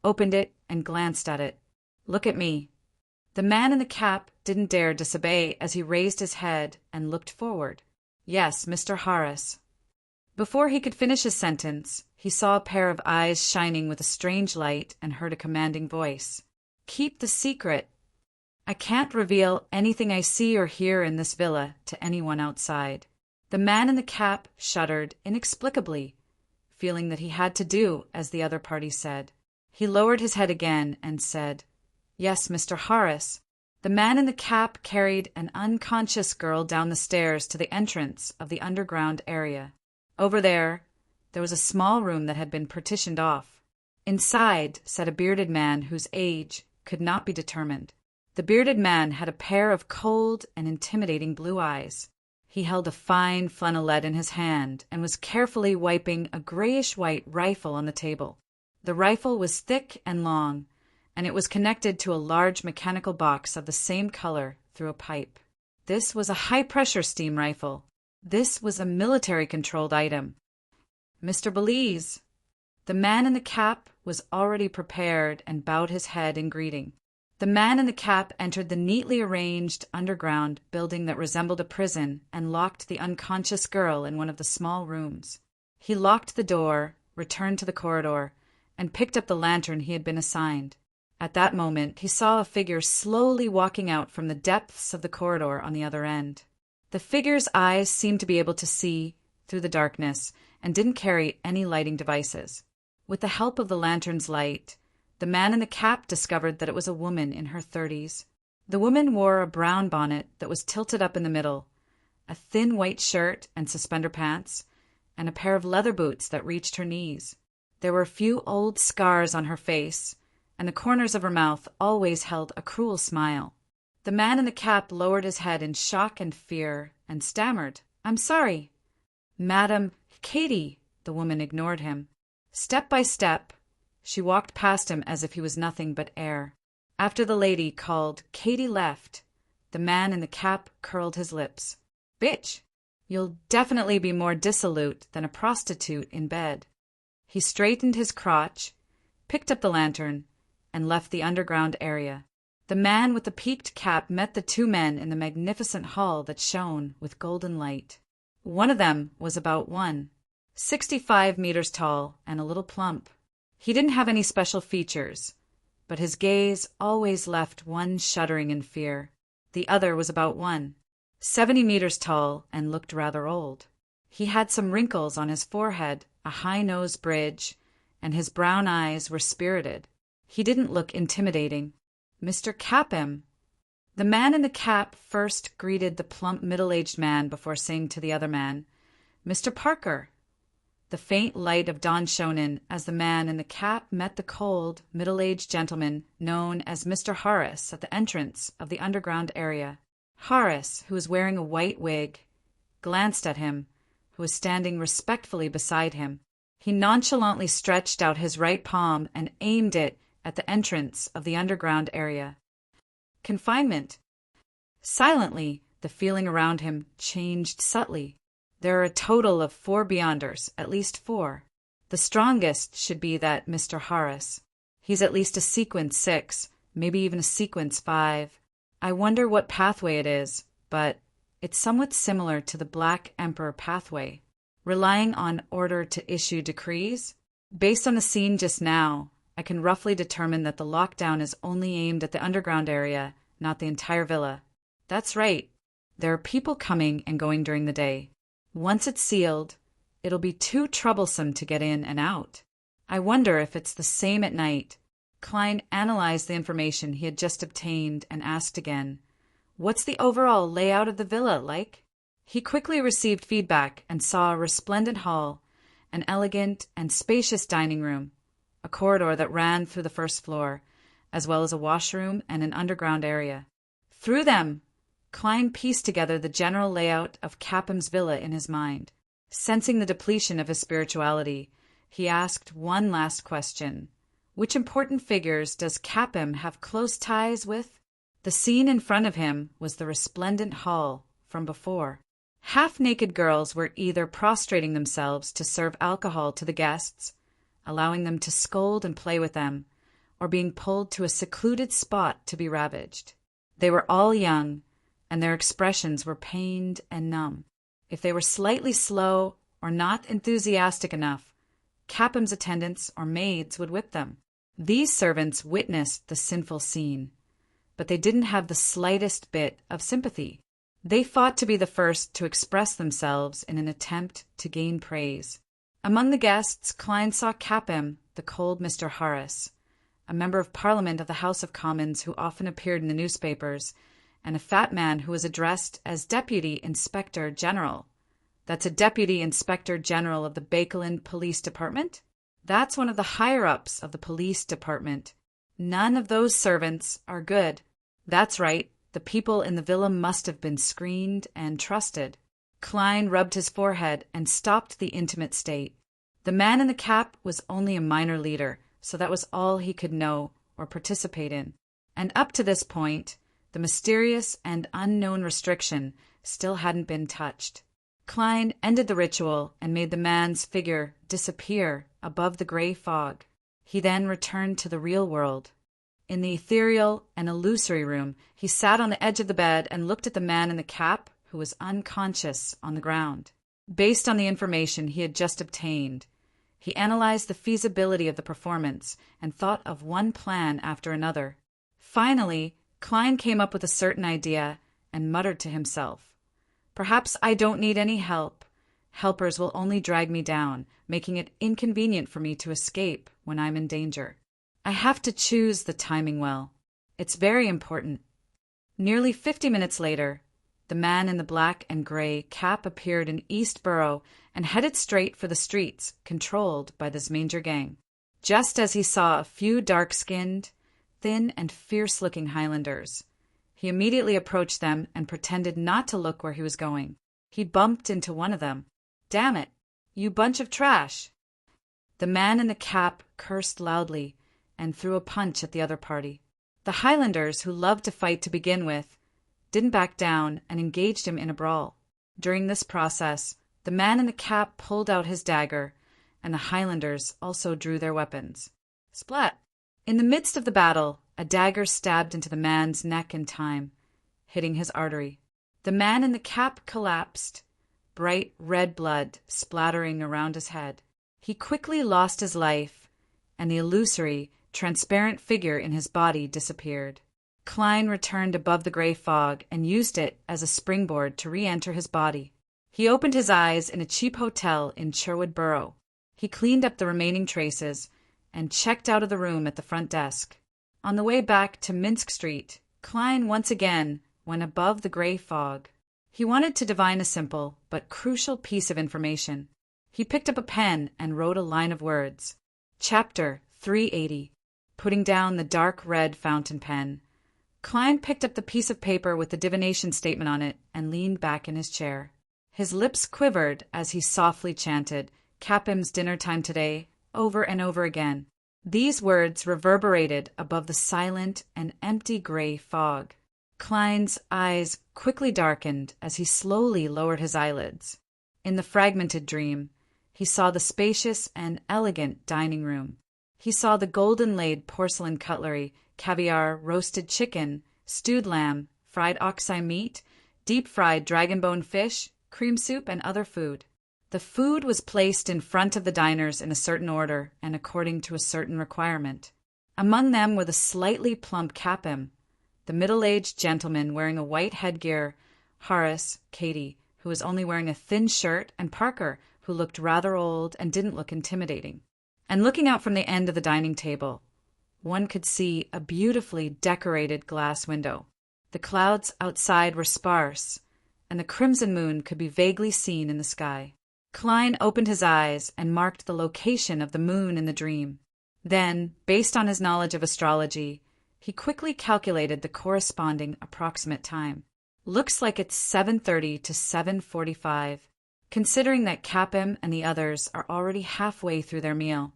opened it, and glanced at it. "Look at me." The man in the cap didn't dare disobey as he raised his head and looked forward. "Yes, Mr. Harris." Before he could finish his sentence, he saw a pair of eyes shining with a strange light and heard a commanding voice. "Keep the secret. I can't reveal anything I see or hear in this villa to anyone outside." The man in the cap shuddered inexplicably, feeling that he had to do as the other party said. He lowered his head again and said, "Yes, Mr. Harris." The man in the cap carried an unconscious girl down the stairs to the entrance of the underground area. Over there was a small room that had been partitioned off. Inside sat a bearded man whose age could not be determined. The bearded man had a pair of cold and intimidating blue eyes. He held a fine flannelette in his hand and was carefully wiping a grayish-white rifle on the table. The rifle was thick and long, and it was connected to a large mechanical box of the same color through a pipe. This was a high-pressure steam rifle. This was a military-controlled item. "Mr. Belize." The man in the cap was already prepared and bowed his head in greeting. The man in the cap entered the neatly arranged underground building that resembled a prison and locked the unconscious girl in one of the small rooms. He locked the door, returned to the corridor, and picked up the lantern he had been assigned. At that moment, he saw a figure slowly walking out from the depths of the corridor on the other end. The figure's eyes seemed to be able to see through the darkness and didn't carry any lighting devices. With the help of the lantern's light, the man in the cap discovered that it was a woman in her 30s. The woman wore a brown bonnet that was tilted up in the middle, a thin white shirt and suspender pants, and a pair of leather boots that reached her knees. There were a few old scars on her face, and the corners of her mouth always held a cruel smile. The man in the cap lowered his head in shock and fear and stammered, "I'm sorry." "Madam, Katie," the woman ignored him. Step by step, she walked past him as if he was nothing but air. After the lady called Katie left, the man in the cap curled his lips. "Bitch, you'll definitely be more dissolute than a prostitute in bed." He straightened his crotch, picked up the lantern, and left the underground area. The man with the peaked cap met the two men in the magnificent hall that shone with golden light. One of them was about 165 meters tall and a little plump. He didn't have any special features, but his gaze always left one shuddering in fear. The other was about 170 meters tall and looked rather old. He had some wrinkles on his forehead, a high-nosed bridge, and his brown eyes were spirited. He didn't look intimidating. "Mr. Capham." The man in the cap first greeted the plump middle-aged man before saying to the other man, "Mr. Parker." The faint light of dawn shone in as the man in the cap met the cold, middle-aged gentleman known as Mr. Harris at the entrance of the underground area. Harris, who was wearing a white wig, glanced at him, who was standing respectfully beside him. He nonchalantly stretched out his right palm and aimed it at the entrance of the underground area. Confinement. Silently, the feeling around him changed subtly. There are a total of 4 Beyonders, at least 4. The strongest should be that Mr. Harris. He's at least a sequence 6, maybe even a sequence 5. I wonder what pathway it is, but it's somewhat similar to the Black Emperor pathway, relying on order to issue decrees. Based on the scene just now, I can roughly determine that the lockdown is only aimed at the underground area, not the entire villa. That's right. There are people coming and going during the day. Once it's sealed, it'll be too troublesome to get in and out. I wonder if it's the same at night. Klein analyzed the information he had just obtained and asked again, "What's the overall layout of the villa like?" He quickly received feedback and saw a resplendent hall, an elegant and spacious dining room, a corridor that ran through the first floor, as well as a washroom and an underground area. Through them, Klein pieced together the general layout of Capham's villa in his mind. Sensing the depletion of his spirituality, he asked one last question. Which important figures does Capham have close ties with? The scene in front of him was the resplendent hall from before. Half-naked girls were either prostrating themselves to serve alcohol to the guests, allowing them to scold and play with them, or being pulled to a secluded spot to be ravaged. They were all young, and their expressions were pained and numb. If they were slightly slow or not enthusiastic enough, Capham's attendants or maids would whip them. These servants witnessed the sinful scene, but they didn't have the slightest bit of sympathy. They fought to be the first to express themselves in an attempt to gain praise. Among the guests, Klein saw Capham, the cold Mr. Harris, a member of Parliament of the House of Commons who often appeared in the newspapers, and a fat man who was addressed as Deputy Inspector General. That's a Deputy Inspector General of the Bakelin Police Department? That's one of the higher-ups of the police department. None of those servants are good. That's right, the people in the villa must have been screened and trusted. Klein rubbed his forehead and stopped the intimate state. The man in the cap was only a minor leader, so that was all he could know or participate in. And up to this point, the mysterious and unknown restriction still hadn't been touched. Klein ended the ritual and made the man's figure disappear above the gray fog. He then returned to the real world. In the ethereal and illusory room, he sat on the edge of the bed and looked at the man in the cap who was unconscious on the ground. Based on the information he had just obtained, he analyzed the feasibility of the performance and thought of one plan after another. Finally, Klein came up with a certain idea and muttered to himself, "Perhaps I don't need any help. Helpers will only drag me down, making it inconvenient for me to escape when I'm in danger. I have to choose the timing well. It's very important." Nearly 50 minutes later, the man in the black and gray cap appeared in East Borough and headed straight for the streets controlled by this Manger gang. Just as he saw a few dark-skinned, thin and fierce-looking Highlanders, he immediately approached them and pretended not to look where he was going. He bumped into one of them. "Damn it, you bunch of trash!" The man in the cap cursed loudly and threw a punch at the other party. The Highlanders, who loved to fight to begin with, didn't back down and engaged him in a brawl. During this process, the man in the cap pulled out his dagger, and the Highlanders also drew their weapons. Splat! In the midst of the battle, a dagger stabbed into the man's neck in time, hitting his artery. The man in the cap collapsed, bright red blood splattering around his head. He quickly lost his life, and the illusory transparent figure in his body disappeared. Klein returned above the gray fog and used it as a springboard to re-enter his body. He opened his eyes in a cheap hotel in Sherwood Borough. He cleaned up the remaining traces and checked out of the room at the front desk. On the way back to Minsk Street, Klein once again went above the gray fog. He wanted to divine a simple but crucial piece of information. He picked up a pen and wrote a line of words. Chapter 380. Putting down the dark red fountain pen, Klein picked up the piece of paper with the divination statement on it and leaned back in his chair. His lips quivered as he softly chanted, "Capim's dinner time today," over and over again. These words reverberated above the silent and empty gray fog. Klein's eyes quickly darkened as he slowly lowered his eyelids. In the fragmented dream, he saw the spacious and elegant dining room. He saw the golden-laid porcelain cutlery, caviar, roasted chicken, stewed lamb, fried ox-eye meat, deep-fried dragon-bone fish, cream soup, and other food. The food was placed in front of the diners in a certain order and according to a certain requirement. Among them were the slightly plump Capim, the middle-aged gentleman wearing a white headgear, Horace, Katie, who was only wearing a thin shirt, and Parker, who looked rather old and didn't look intimidating. And looking out from the end of the dining table, one could see a beautifully decorated glass window. The clouds outside were sparse, and the crimson moon could be vaguely seen in the sky. Klein opened his eyes and marked the location of the moon in the dream. Then, based on his knowledge of astrology, he quickly calculated the corresponding approximate time. Looks like it's 7:30 to 7:45. Considering that Capim and the others are already halfway through their meal,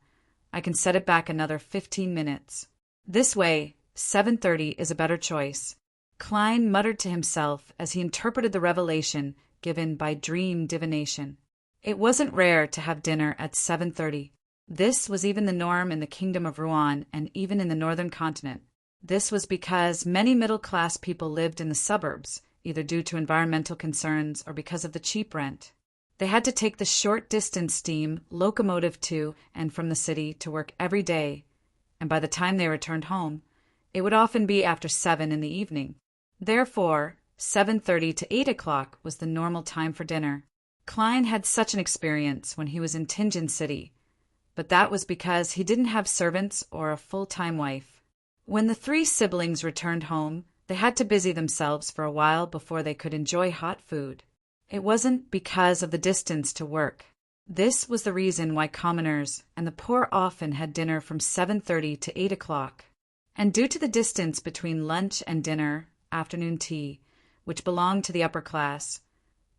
I can set it back another 15 minutes. This way, 7:30 is a better choice. Klein muttered to himself as he interpreted the revelation given by dream divination. It wasn't rare to have dinner at 7:30. This was even the norm in the Kingdom of Rouen and even in the northern continent. This was because many middle-class people lived in the suburbs, either due to environmental concerns or because of the cheap rent. They had to take the short-distance steam locomotive to and from the city to work every day, and by the time they returned home, it would often be after 7 in the evening. Therefore, 7:30 to 8 o'clock was the normal time for dinner. Klein had such an experience when he was in Tingen City, but that was because he didn't have servants or a full-time wife. When the 3 siblings returned home, they had to busy themselves for a while before they could enjoy hot food. It wasn't because of the distance to work. This was the reason why commoners and the poor often had dinner from 7:30 to 8 o'clock. And due to the distance between lunch and dinner, afternoon tea, which belonged to the upper class,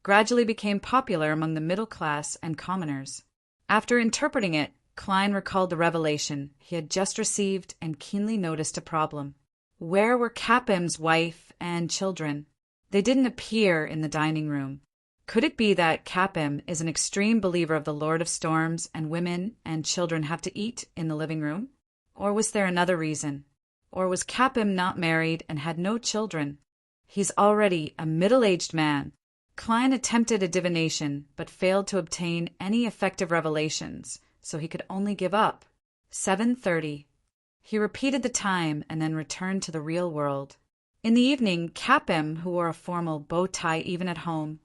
gradually became popular among the middle class and commoners. After interpreting it, Klein recalled the revelation he had just received and keenly noticed a problem. Where were Capim's wife and children? They didn't appear in the dining room. Could it be that Capim is an extreme believer of the Lord of Storms and women and children have to eat in the living room? Or was there another reason? Or was Capim not married and had no children? He's already a middle-aged man. Klein attempted a divination but failed to obtain any effective revelations, so he could only give up. 7:30. He repeated the time and then returned to the real world. In the evening, Capim, who wore a formal bow tie even at home,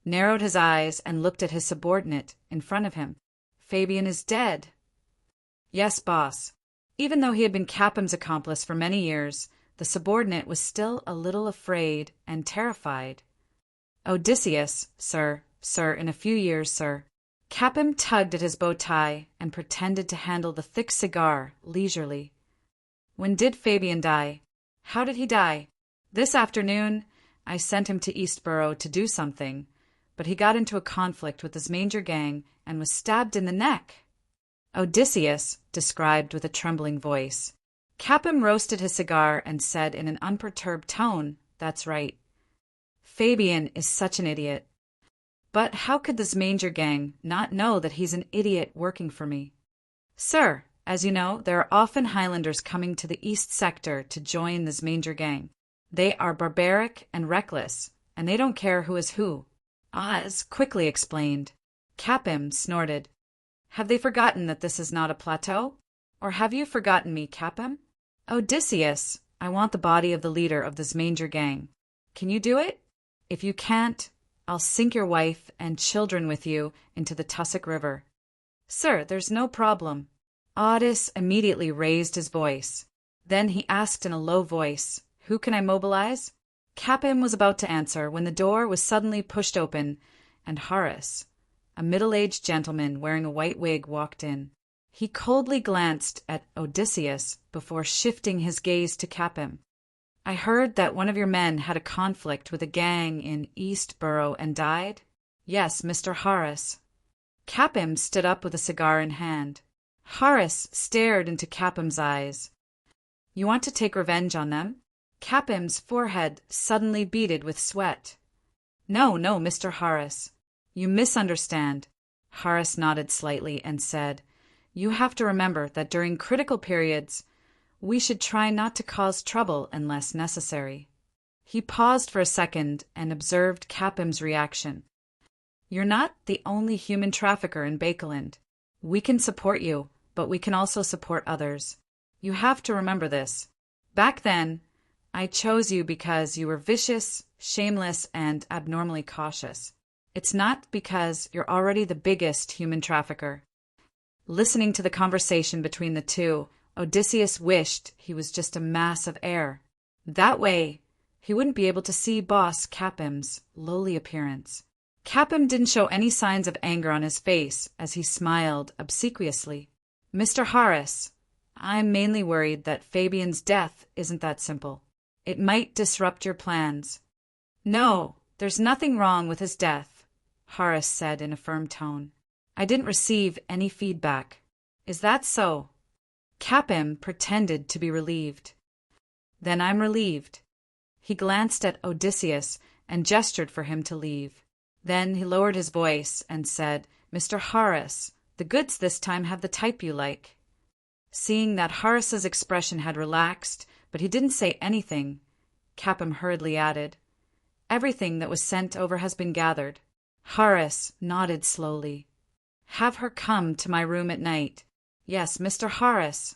narrowed his eyes and looked at his subordinate in front of him. "Fabian is dead." "Yes, boss." Even though he had been Capim's accomplice for many years, the subordinate was still a little afraid and terrified. "Odysseus, sir, in a few years, sir." Capim tugged at his bow tie and pretended to handle the thick cigar leisurely. "When did Fabian die?" "How did he die?" "This afternoon. I sent him to Eastborough to do something, but he got into a conflict with his manger gang and was stabbed in the neck." Odysseus described with a trembling voice. Capim roasted his cigar and said in an unperturbed tone, "That's right. Fabian is such an idiot. But how could this manger gang not know that he's an idiot working for me?" "Sir, as you know, there are often Highlanders coming to the East Sector to join this manger gang. They are barbaric and reckless, and they don't care who is who," Oz quickly explained. Capim snorted. "Have they forgotten that this is not a plateau? Or have you forgotten me, Capem? Odysseus, I want the body of the leader of this manger gang. Can you do it? If you can't, I'll sink your wife and children with you into the Tussock River. Sir, there's no problem. Odys immediately raised his voice. Then he asked in a low voice, Who can I mobilize? Capem was about to answer when the door was suddenly pushed open, and Horace, a middle-aged gentleman wearing a white wig, walked in. He coldly glanced at Odysseus before shifting his gaze to Capem. I heard that one of your men had a conflict with a gang in Eastborough and died? Yes, Mr. Horace. Capem stood up with a cigar in hand. Horace stared into Capem's eyes. You want to take revenge on them? Capem's forehead suddenly beaded with sweat. No, Mr. Horace. You misunderstand. Horace nodded slightly and said, You have to remember that during critical periods, we should try not to cause trouble unless necessary. He paused for a second and observed Capem's reaction. You're not the only human trafficker in Bakeland. We can support you, but we can also support others. You have to remember this. Back then, I chose you because you were vicious, shameless, and abnormally cautious. It's not because you're already the biggest human trafficker. Listening to the conversation between the two, Odysseus wished he was just a mass of air. That way, he wouldn't be able to see boss Capem's lowly appearance. Capem didn't show any signs of anger on his face as he smiled obsequiously. Mr. Horace, I'm mainly worried that Fabian's death isn't that simple. It might disrupt your plans. No, there's nothing wrong with his death, Horace said in a firm tone. I didn't receive any feedback. Is that so? Capem pretended to be relieved. Then I'm relieved. He glanced at Odysseus and gestured for him to leave. Then he lowered his voice and said, Mr. Horace, the goods this time have the type you like. Seeing that Horace's expression had relaxed, but he didn't say anything, Capem hurriedly added, Everything that was sent over has been gathered. Horace nodded slowly. Have her come to my room at night. Yes, Mr. Horace.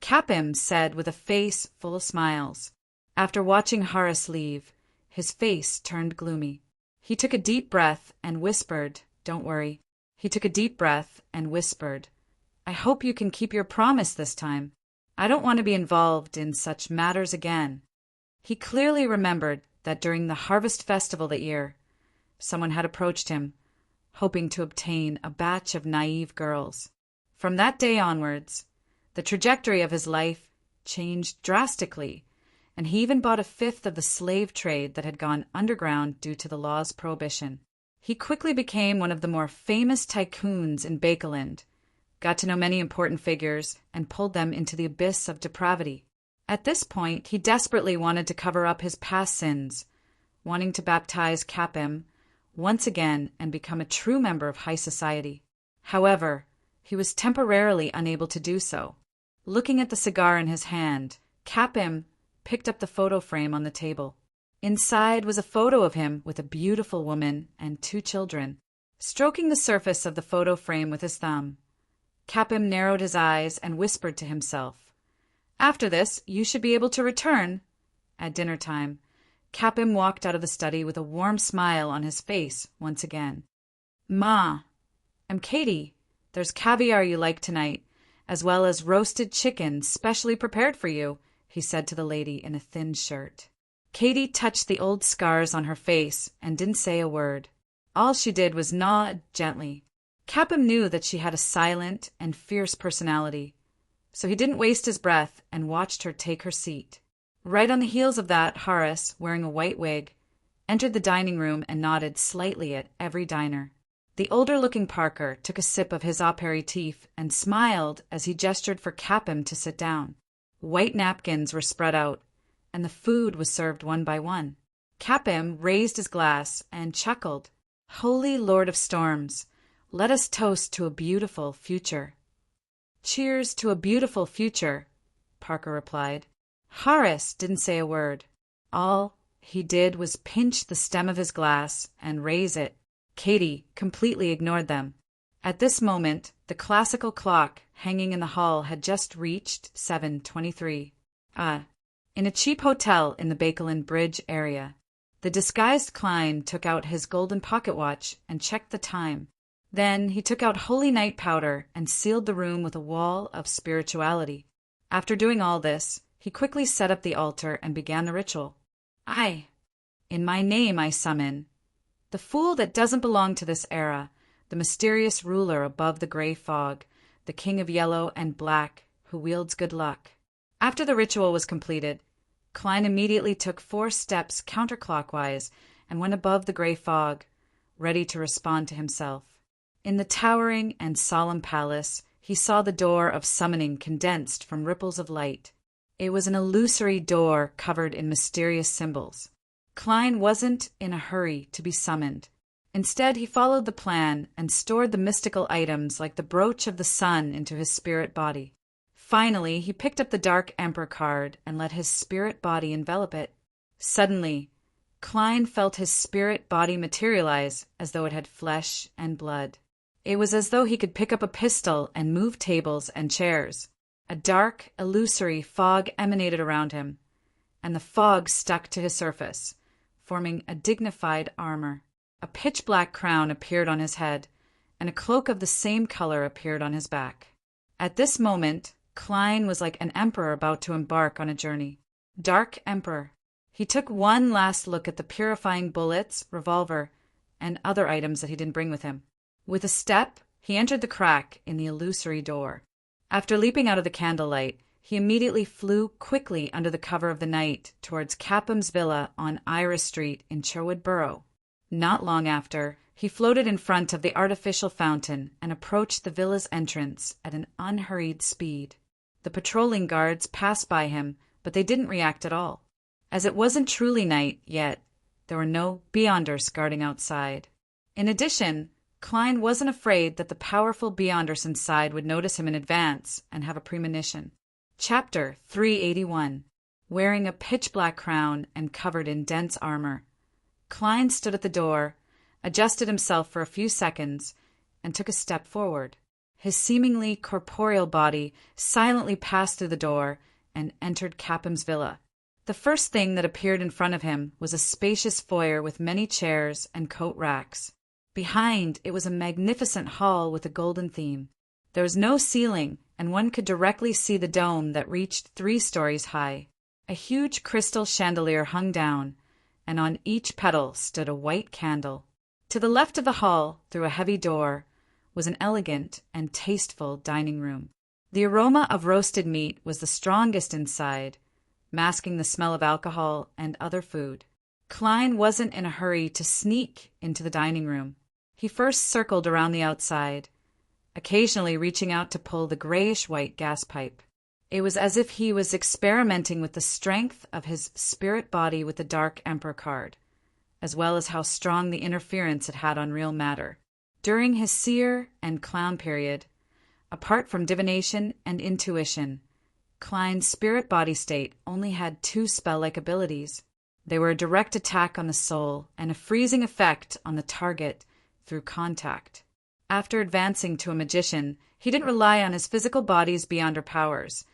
Capem said with a face full of smiles. After watching Horace leave, his face turned gloomy. He took a deep breath and whispered, Don't worry. He took a deep breath and whispered, I hope you can keep your promise this time. I don't want to be involved in such matters again. He clearly remembered that during the harvest festival that year, someone had approached him, hoping to obtain a batch of naive girls. From that day onwards, the trajectory of his life changed drastically, and he even bought a fifth of the slave trade that had gone underground due to the law's prohibition. He quickly became one of the more famous tycoons in Bakeland, got to know many important figures, and pulled them into the abyss of depravity. At this point, he desperately wanted to cover up his past sins, wanting to baptize Capem once again and become a true member of high society. However, he was temporarily unable to do so. Looking at the cigar in his hand, Capem picked up the photo frame on the table. Inside was a photo of him with a beautiful woman and 2 children. Stroking the surface of the photo frame with his thumb, Capem narrowed his eyes and whispered to himself, After this, you should be able to return. At dinner time, Capem walked out of the study with a warm smile on his face once again. Ma, I'm Katie. There's caviar you like tonight, as well as roasted chicken specially prepared for you, he said to the lady in a thin shirt. Katie touched the old scars on her face and didn't say a word. All she did was nod gently. Capem knew that she had a silent and fierce personality, so he didn't waste his breath and watched her take her seat. Right on the heels of that, Horace, wearing a white wig, entered the dining room and nodded slightly at every diner. The older-looking Parker took a sip of his aperitif and smiled as he gestured for Capem to sit down. White napkins were spread out, and the food was served one by one. Capem raised his glass and chuckled. Holy Lord of Storms, let us toast to a beautiful future. Cheers to a beautiful future, Parker replied. Horace didn't say a word. All he did was pinch the stem of his glass and raise it. Katie completely ignored them. At this moment, the classical clock hanging in the hall had just reached 7:23. In a cheap hotel in the Bakelin Bridge area. The disguised Klein took out his golden pocket watch and checked the time. Then he took out holy night powder and sealed the room with a wall of spirituality. After doing all this, he quickly set up the altar and began the ritual. In my name I summon the fool that doesn't belong to this era, the mysterious ruler above the gray fog, the king of yellow and black, who wields good luck. After the ritual was completed, Klein immediately took 4 steps counterclockwise and went above the gray fog, ready to respond to himself. In the towering and solemn palace, he saw the door of summoning condensed from ripples of light. It was an illusory door covered in mysterious symbols. Klein wasn't in a hurry to be summoned. Instead, he followed the plan and stored the mystical items like the brooch of the sun into his spirit body. Finally, he picked up the Dark Emperor card and let his spirit body envelop it. Suddenly, Klein felt his spirit body materialize as though it had flesh and blood. It was as though he could pick up a pistol and move tables and chairs. A dark, illusory fog emanated around him, and the fog stuck to his surface, forming a dignified armor. A pitch-black crown appeared on his head, and a cloak of the same color appeared on his back. At this moment, Klein was like an emperor about to embark on a journey. Dark Emperor. He took one last look at the purifying bullets, revolver, and other items that he didn't bring with him. With a step, he entered the crack in the illusory door. After leaping out of the candlelight, he immediately flew quickly under the cover of the night towards Capham's villa on Iris Street in Sherwood Borough. Not long after, he floated in front of the artificial fountain and approached the villa's entrance at an unhurried speed. The patrolling guards passed by him, but they didn't react at all. As it wasn't truly night yet, there were no Beyonders guarding outside. In addition, Klein wasn't afraid that the powerful Beyonders inside would notice him in advance and have a premonition. Chapter 381. Wearing a pitch-black crown and covered in dense armor, Klein stood at the door, adjusted himself for a few seconds, and took a step forward. His seemingly corporeal body silently passed through the door and entered Capham's villa. The first thing that appeared in front of him was a spacious foyer with many chairs and coat racks. Behind, it was a magnificent hall with a golden theme. There was no ceiling, and one could directly see the dome that reached 3 stories high. A huge crystal chandelier hung down, and on each petal stood a white candle. To the left of the hall, through a heavy door, was an elegant and tasteful dining room. The aroma of roasted meat was the strongest inside, masking the smell of alcohol and other food. Klein wasn't in a hurry to sneak into the dining room. He first circled around the outside, occasionally reaching out to pull the grayish-white gas pipe. It was as if he was experimenting with the strength of his spirit body with the Dark Emperor card, as well as how strong the interference it had on real matter. During his seer and clown period, apart from divination and intuition, Klein's spirit body state only had 2 spell-like abilities. They were a direct attack on the soul and a freezing effect on the target through contact. After advancing to a magician, he didn't rely on his physical body's Beyonder powers,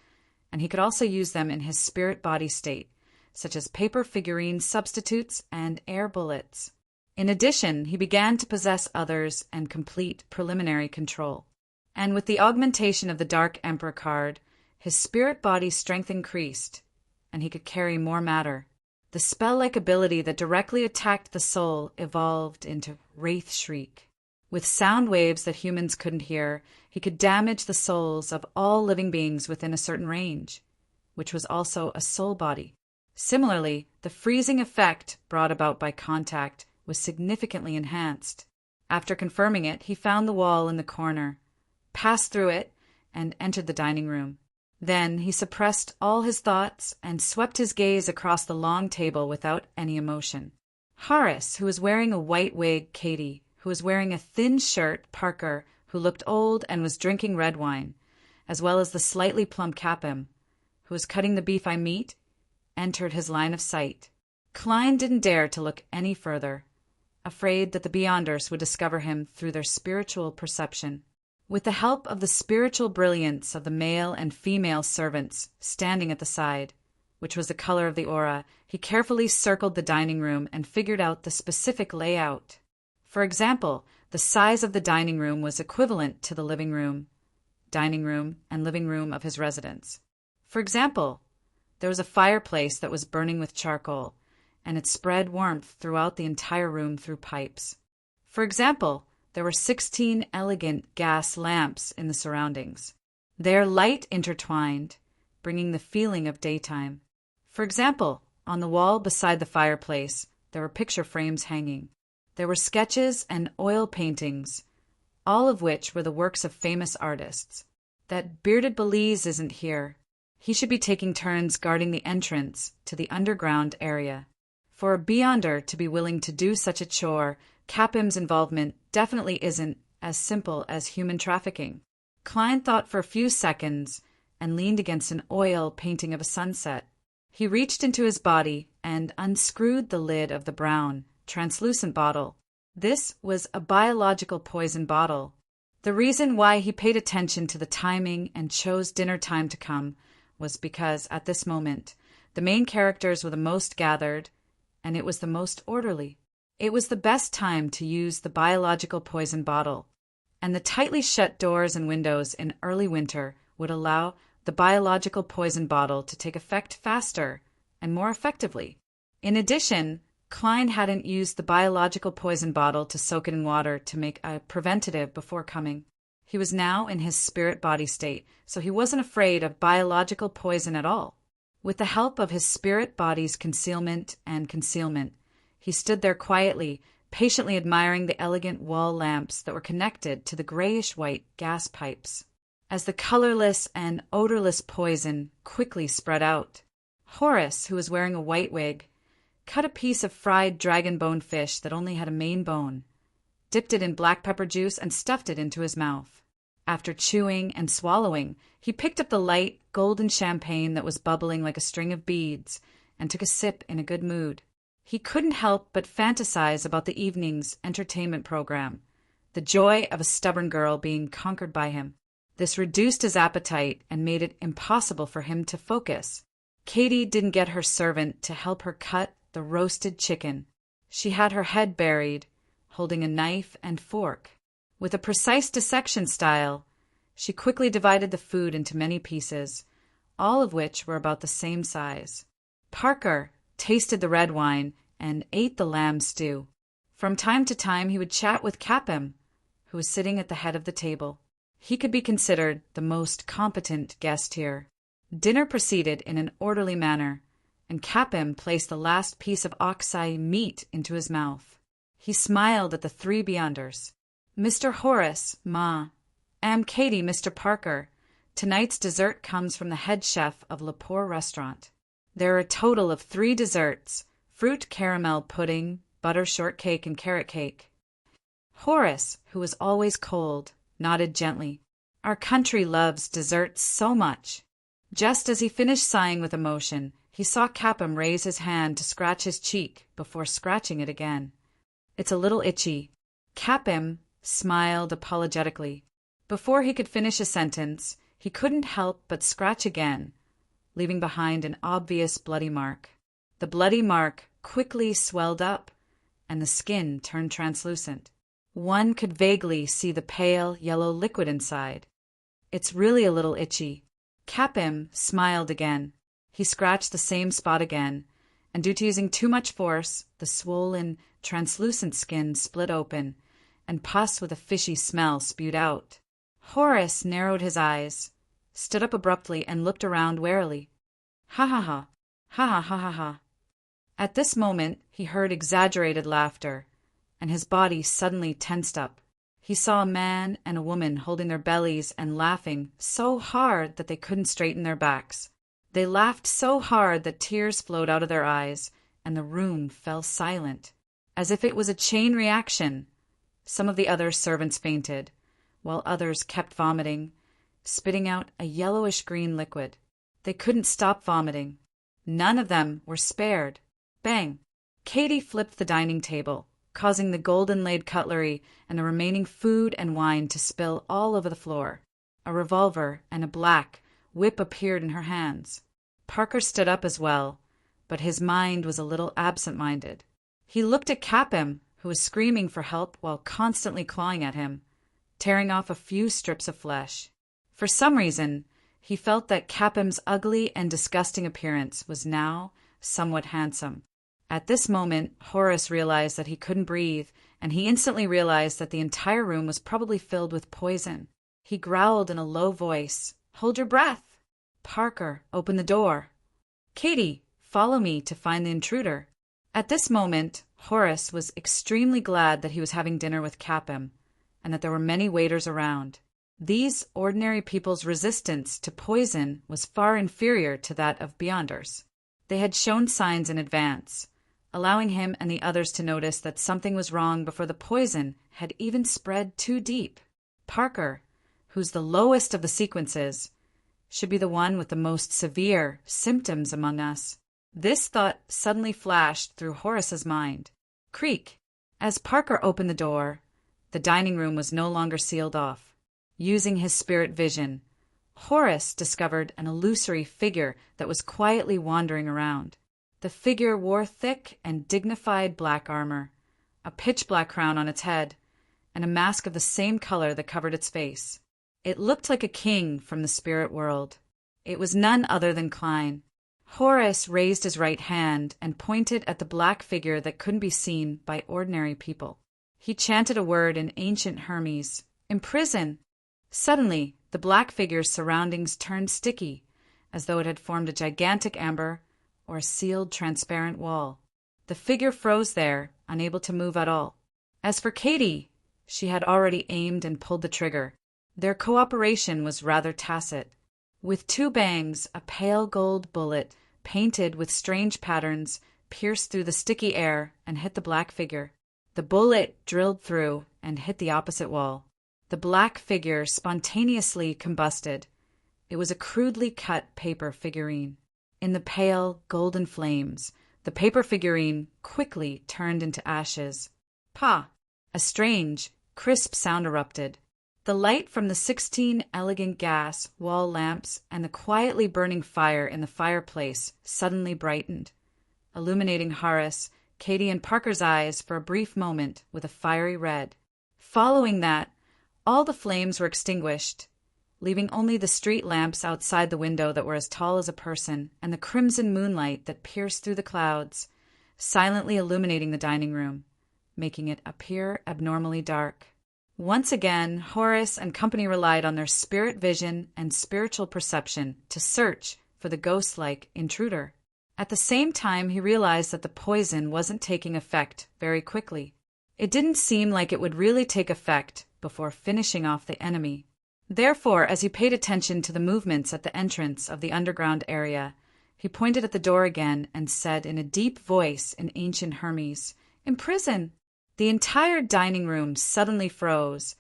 and he could also use them in his spirit body state, such as paper figurine substitutes and air bullets. In addition, he began to possess others and complete preliminary control. And with the augmentation of the Dark Emperor card, his spirit body strength increased, and he could carry more matter. The spell-like ability that directly attacked the soul evolved into Wraith Shriek. With sound waves that humans couldn't hear, he could damage the souls of all living beings within a certain range, which was also a soul body. Similarly, the freezing effect brought about by contact was significantly enhanced. After confirming it, he found the wall in the corner, passed through it, and entered the dining room. Then he suppressed all his thoughts and swept his gaze across the long table without any emotion. Horace, who was wearing a white wig, Katie, who was wearing a thin shirt, Parker, who looked old and was drinking red wine, as well as the slightly plump Capim, who was cutting the beef I meat, entered his line of sight. Klein didn't dare to look any further. afraid that the Beyonders would discover him through their spiritual perception. With the help of the spiritual brilliance of the male and female servants standing at the side, which was the color of the aura, he carefully circled the dining room and figured out the specific layout. For example, the size of the dining room was equivalent to the living room, dining room, and living room of his residence. For example, there was a fireplace that was burning with charcoal, and it spread warmth throughout the entire room through pipes. For example, there were 16 elegant gas lamps in the surroundings. Their light intertwined, bringing the feeling of daytime. For example, on the wall beside the fireplace, there were picture frames hanging. There were sketches and oil paintings, all of which were the works of famous artists. That bearded Belize isn't here. He should be taking turns guarding the entrance to the underground area. For a Beyonder to be willing to do such a chore, Capim's involvement definitely isn't as simple as human trafficking. Klein thought for a few seconds and leaned against an oil painting of a sunset. He reached into his body and unscrewed the lid of the brown, translucent bottle. This was a biological poison bottle. The reason why he paid attention to the timing and chose dinner time to come was because, at this moment, the main characters were the most gathered, and it was the most orderly. It was the best time to use the biological poison bottle, and the tightly shut doors and windows in early winter would allow the biological poison bottle to take effect faster and more effectively. In addition, Klein hadn't used the biological poison bottle to soak it in water to make a preventative before coming. He was now in his spirit body state, so he wasn't afraid of biological poison at all. With the help of his spirit body's concealment, he stood there quietly, patiently admiring the elegant wall lamps that were connected to the grayish-white gas pipes. As the colorless and odorless poison quickly spread out, Horace, who was wearing a white wig, cut a piece of fried dragon bone fish that only had a main bone, dipped it in black pepper juice, and stuffed it into his mouth. After chewing and swallowing, he picked up the light, golden champagne that was bubbling like a string of beads and took a sip in a good mood. He couldn't help but fantasize about the evening's entertainment program, the joy of a stubborn girl being conquered by him. This reduced his appetite and made it impossible for him to focus. Katie didn't get her servant to help her cut the roasted chicken. She had her head buried, holding a knife and fork. With a precise dissection style, she quickly divided the food into many pieces, all of which were about the same size. Parker tasted the red wine and ate the lamb stew. From time to time he would chat with Capim, who was sitting at the head of the table. He could be considered the most competent guest here. Dinner proceeded in an orderly manner, and Capim placed the last piece of oxeye meat into his mouth. He smiled at the three Beyonders. "Mr. Horace, Ma. Am Katie, Mr. Parker. Tonight's dessert comes from the head chef of Lepore Restaurant. There are a total of 3 desserts: fruit caramel pudding, butter shortcake, and carrot cake." Horace, who was always cold, nodded gently. "Our country loves desserts so much." Just as he finished sighing with emotion, he saw Capim raise his hand to scratch his cheek before scratching it again. "It's a little itchy." Capim smiled apologetically. Before he could finish a sentence, he couldn't help but scratch again, leaving behind an obvious bloody mark. The bloody mark quickly swelled up, and the skin turned translucent. One could vaguely see the pale yellow liquid inside. "It's really a little itchy." Capim smiled again. He scratched the same spot again, and due to using too much force, the swollen, translucent skin split open, and pus with a fishy smell spewed out. Horace narrowed his eyes, stood up abruptly, and looked around warily. "Ha ha ha, ha ha ha ha ha." At this moment he heard exaggerated laughter, and his body suddenly tensed up. He saw a man and a woman holding their bellies and laughing so hard that they couldn't straighten their backs. They laughed so hard that tears flowed out of their eyes, and the room fell silent, as if it was a chain reaction. Some of the other servants fainted, while others kept vomiting, spitting out a yellowish-green liquid. They couldn't stop vomiting. None of them were spared. Bang! Katie flipped the dining table, causing the gold-inlaid cutlery and the remaining food and wine to spill all over the floor. A revolver and a black whip appeared in her hands. Parker stood up as well, but his mind was a little absent-minded. He looked at Capim, who was screaming for help while constantly clawing at him, tearing off a few strips of flesh. For some reason, he felt that Capim's ugly and disgusting appearance was now somewhat handsome. At this moment, Horace realized that he couldn't breathe, and he instantly realized that the entire room was probably filled with poison. He growled in a low voice, "Hold your breath!" "Parker, open the door." "Katie, follow me to find the intruder." At this moment, Horace was extremely glad that he was having dinner with Capim, and that there were many waiters around. These ordinary people's resistance to poison was far inferior to that of Beyonders. They had shown signs in advance, allowing him and the others to notice that something was wrong before the poison had even spread too deep. Parker, who's the lowest of the sequences, should be the one with the most severe symptoms among us. This thought suddenly flashed through Horace's mind. Creak! As Parker opened the door, the dining room was no longer sealed off. Using his spirit vision, Horace discovered an illusory figure that was quietly wandering around. The figure wore thick and dignified black armor, a pitch-black crown on its head, and a mask of the same color that covered its face. It looked like a king from the spirit world. It was none other than Klein. Horace raised his right hand and pointed at the black figure that couldn't be seen by ordinary people. He chanted a word in ancient Hermes, "Imprison!" Suddenly, the black figure's surroundings turned sticky, as though it had formed a gigantic amber or a sealed transparent wall. The figure froze there, unable to move at all. As for Katie, she had already aimed and pulled the trigger. Their cooperation was rather tacit. With two bangs, a pale gold bullet, painted with strange patterns, pierced through the sticky air and hit the black figure. The bullet drilled through and hit the opposite wall. The black figure spontaneously combusted. It was a crudely cut paper figurine. In the pale, golden flames, the paper figurine quickly turned into ashes. "Pa!" A strange, crisp sound erupted. The light from the 16 elegant gas wall lamps and the quietly burning fire in the fireplace suddenly brightened, illuminating Horace, Katie, and Parker's eyes for a brief moment with a fiery red. Following that, all the flames were extinguished, leaving only the street lamps outside the window that were as tall as a person, and the crimson moonlight that pierced through the clouds, silently illuminating the dining room, making it appear abnormally dark. Once again, Horace and company relied on their spirit vision and spiritual perception to search for the ghost-like intruder. At the same time, he realized that the poison wasn't taking effect very quickly. It didn't seem like it would really take effect before finishing off the enemy. Therefore, as he paid attention to the movements at the entrance of the underground area, he pointed at the door again and said in a deep voice in ancient Hermes, "Imprison!" The entire dining room suddenly froze,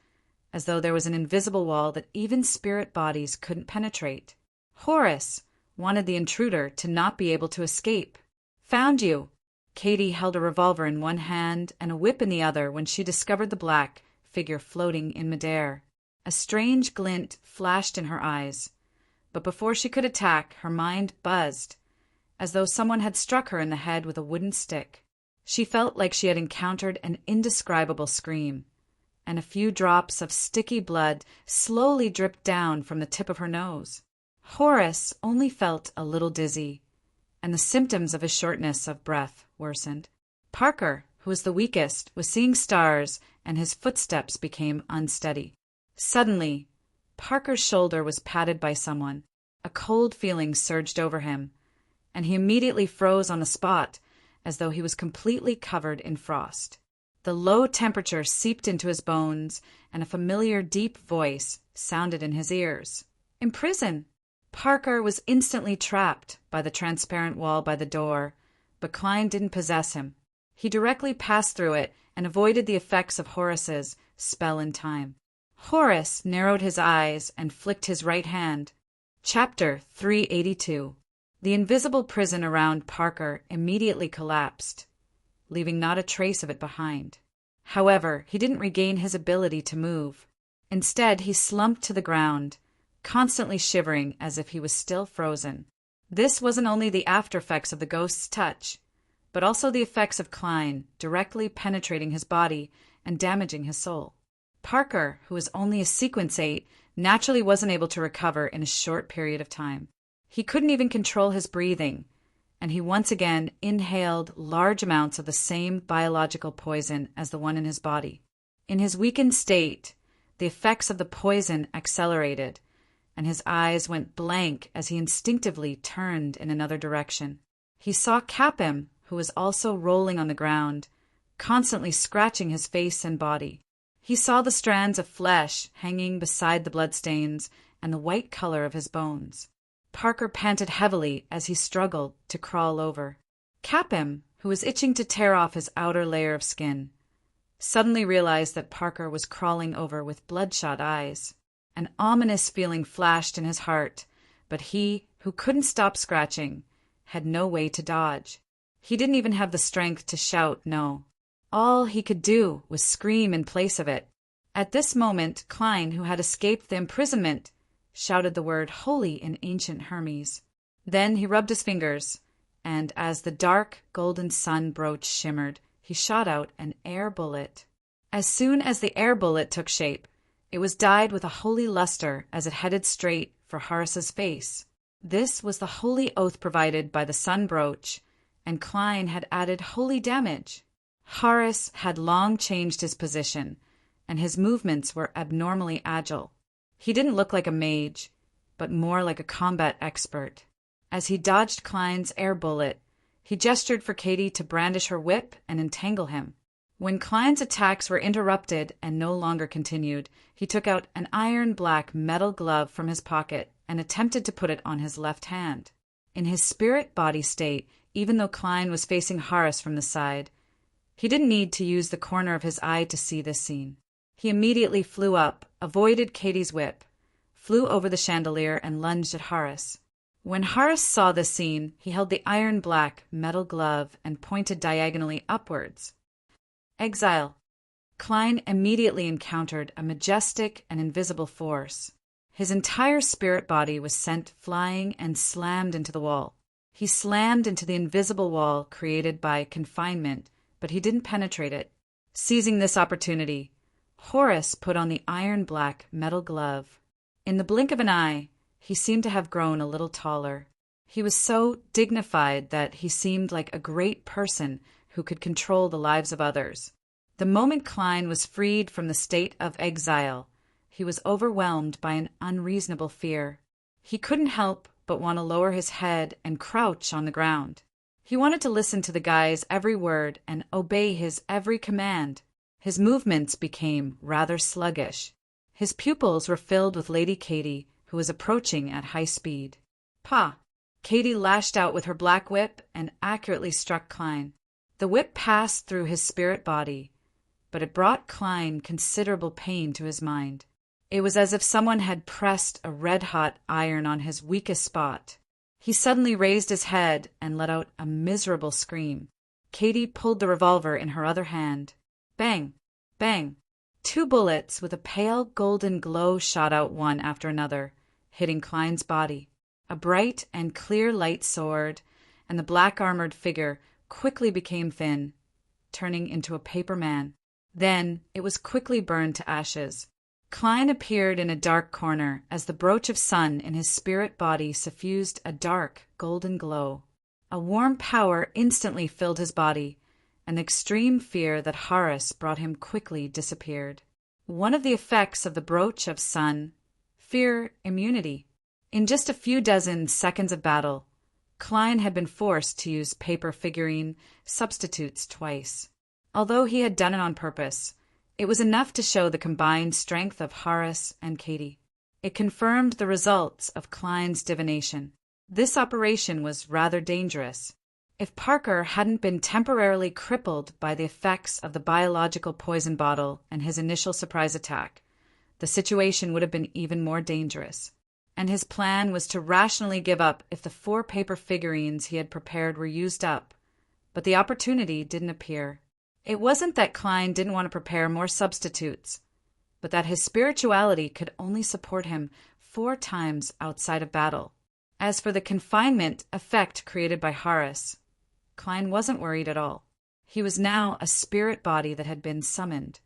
as though there was an invisible wall that even spirit bodies couldn't penetrate. Horace wanted the intruder to not be able to escape. "Found you!" Katie held a revolver in one hand and a whip in the other when she discovered the black figure floating in midair. A strange glint flashed in her eyes, but before she could attack, her mind buzzed, as though someone had struck her in the head with a wooden stick. She felt like she had encountered an indescribable scream, and a few drops of sticky blood slowly dripped down from the tip of her nose. Horace only felt a little dizzy, and the symptoms of his shortness of breath worsened. Parker, who was the weakest, was seeing stars, and his footsteps became unsteady. Suddenly, Parker's shoulder was patted by someone. A cold feeling surged over him, and he immediately froze on the spot, as though he was completely covered in frost. The low temperature seeped into his bones, and a familiar deep voice sounded in his ears. "Imprison!" Parker was instantly trapped by the transparent wall by the door, but Klein didn't possess him. He directly passed through it and avoided the effects of Horace's spell in time. Horace narrowed his eyes and flicked his right hand. Chapter 382. The invisible prison around Parker immediately collapsed, leaving not a trace of it behind. However, he didn't regain his ability to move. Instead, he slumped to the ground, constantly shivering as if he was still frozen. This wasn't only the aftereffects of the ghost's touch, but also the effects of Klein directly penetrating his body and damaging his soul. Parker, who was only a sequence 8, naturally wasn't able to recover in a short period of time. He couldn't even control his breathing, and he once again inhaled large amounts of the same biological poison as the one in his body. In his weakened state, the effects of the poison accelerated, and his eyes went blank as he instinctively turned in another direction. He saw Capim, who was also rolling on the ground, constantly scratching his face and body. He saw the strands of flesh hanging beside the bloodstains and the white color of his bones. Parker panted heavily as he struggled to crawl over. Capim, who was itching to tear off his outer layer of skin, suddenly realized that Parker was crawling over with bloodshot eyes. An ominous feeling flashed in his heart, but he, who couldn't stop scratching, had no way to dodge. He didn't even have the strength to shout no. All he could do was scream in place of it. At this moment, Klein, who had escaped the imprisonment, shouted the word holy in ancient Hermes. Then he rubbed his fingers, and as the dark golden sun brooch shimmered, he shot out an air bullet. As soon as the air bullet took shape, it was dyed with a holy luster as it headed straight for Horace's face. This was the holy oath provided by the sun brooch, and Klein had added holy damage. Horace had long changed his position, and his movements were abnormally agile. He didn't look like a mage, but more like a combat expert. As he dodged Klein's air bullet, he gestured for Katie to brandish her whip and entangle him. When Klein's attacks were interrupted and no longer continued, he took out an iron-black metal glove from his pocket and attempted to put it on his left hand. In his spirit-body state, even though Klein was facing Horace from the side, he didn't need to use the corner of his eye to see this scene. He immediately flew up, avoided Katie's whip, flew over the chandelier, and lunged at Horace. When Horace saw this scene, he held the iron-black metal glove and pointed diagonally upwards. Exile. Klein immediately encountered a majestic and invisible force. His entire spirit body was sent flying and slammed into the wall. He slammed into the invisible wall created by confinement, but he didn't penetrate it. Seizing this opportunity, Horace put on the iron-black metal glove. In the blink of an eye, he seemed to have grown a little taller. He was so dignified that he seemed like a great person who could control the lives of others. The moment Klein was freed from the state of exile, he was overwhelmed by an unreasonable fear. He couldn't help but want to lower his head and crouch on the ground. He wanted to listen to the guy's every word and obey his every command. His movements became rather sluggish. His pupils were filled with Lady Katie, who was approaching at high speed. "Pa!" Katie lashed out with her black whip and accurately struck Klein. The whip passed through his spirit body, but it brought Klein considerable pain to his mind. It was as if someone had pressed a red-hot iron on his weakest spot. He suddenly raised his head and let out a miserable scream. Katie pulled the revolver in her other hand. Bang! Bang! 2 bullets with a pale golden glow shot out one after another, hitting Klein's body. A bright and clear light soared, and the black-armored figure quickly became thin, turning into a paper man. Then it was quickly burned to ashes. Klein appeared in a dark corner as the brooch of sun in his spirit body suffused a dark golden glow. A warm power instantly filled his body, and the extreme fear that Horace brought him quickly disappeared. One of the effects of the brooch of sun, fear immunity. In just a few dozen seconds of battle, Klein had been forced to use paper figurine substitutes twice. Although he had done it on purpose, it was enough to show the combined strength of Horace and Katie. It confirmed the results of Klein's divination. This operation was rather dangerous. If Parker hadn't been temporarily crippled by the effects of the biological poison bottle and his initial surprise attack, the situation would have been even more dangerous. And his plan was to rationally give up if the 4 paper figurines he had prepared were used up, but the opportunity didn't appear. It wasn't that Klein didn't want to prepare more substitutes, but that his spirituality could only support him 4 times outside of battle. As for the confinement effect created by Horace, Klein wasn't worried at all. He was now a spirit body that had been summoned.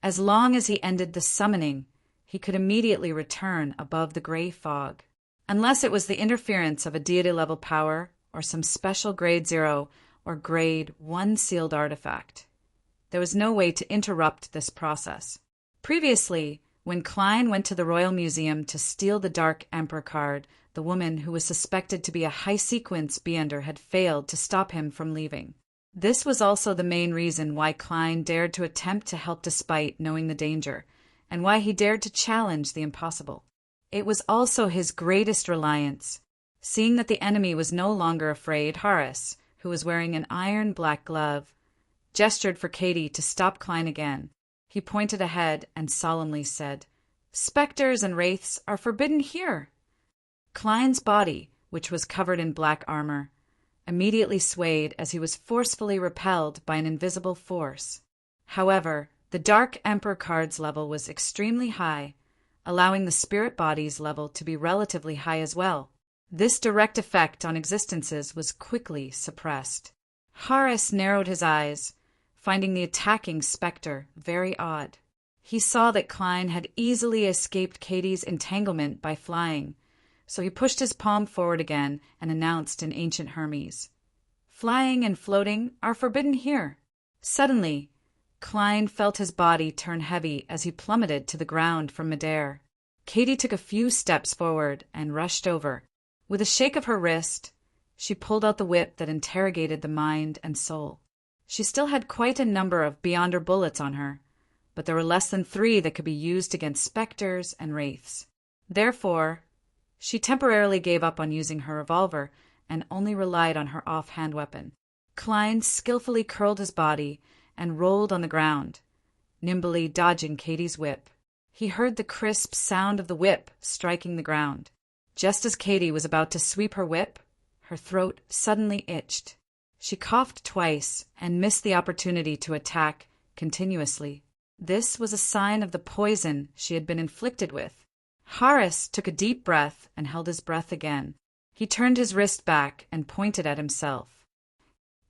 As long as he ended the summoning, he could immediately return above the gray fog. Unless it was the interference of a deity-level power or some special Grade 0 or Grade 1 sealed artifact. There was no way to interrupt this process. Previously, when Klein went to the Royal Museum to steal the Dark Emperor card, the woman who was suspected to be a high-sequence Beyonder had failed to stop him from leaving. This was also the main reason why Klein dared to attempt to help despite knowing the danger, and why he dared to challenge the impossible. It was also his greatest reliance. Seeing that the enemy was no longer afraid, Horace, who was wearing an iron black glove, gestured for Katie to stop Klein again. He pointed ahead and solemnly said, "Spectres and wraiths are forbidden here." Klein's body, which was covered in black armor, immediately swayed as he was forcefully repelled by an invisible force. However, the Dark Emperor card's level was extremely high, allowing the spirit body's level to be relatively high as well. This direct effect on existences was quickly suppressed. Horace narrowed his eyes, finding the attacking spectre very odd. He saw that Klein had easily escaped Katie's entanglement by flying, so he pushed his palm forward again and announced in ancient Hermes, "Flying and floating are forbidden here." Suddenly, Klein felt his body turn heavy as he plummeted to the ground from midair. Katie took a few steps forward and rushed over. With a shake of her wrist, she pulled out the whip that interrogated the mind and soul. She still had quite a number of Beyonder bullets on her, but there were less than 3 that could be used against specters and wraiths. Therefore, she temporarily gave up on using her revolver and only relied on her offhand weapon. Klein skillfully curled his body and rolled on the ground, nimbly dodging Katie's whip. He heard the crisp sound of the whip striking the ground. Just as Katie was about to sweep her whip, her throat suddenly itched. She coughed twice and missed the opportunity to attack continuously. This was a sign of the poison she had been inflicted with. Horace took a deep breath and held his breath again. He turned his wrist back and pointed at himself.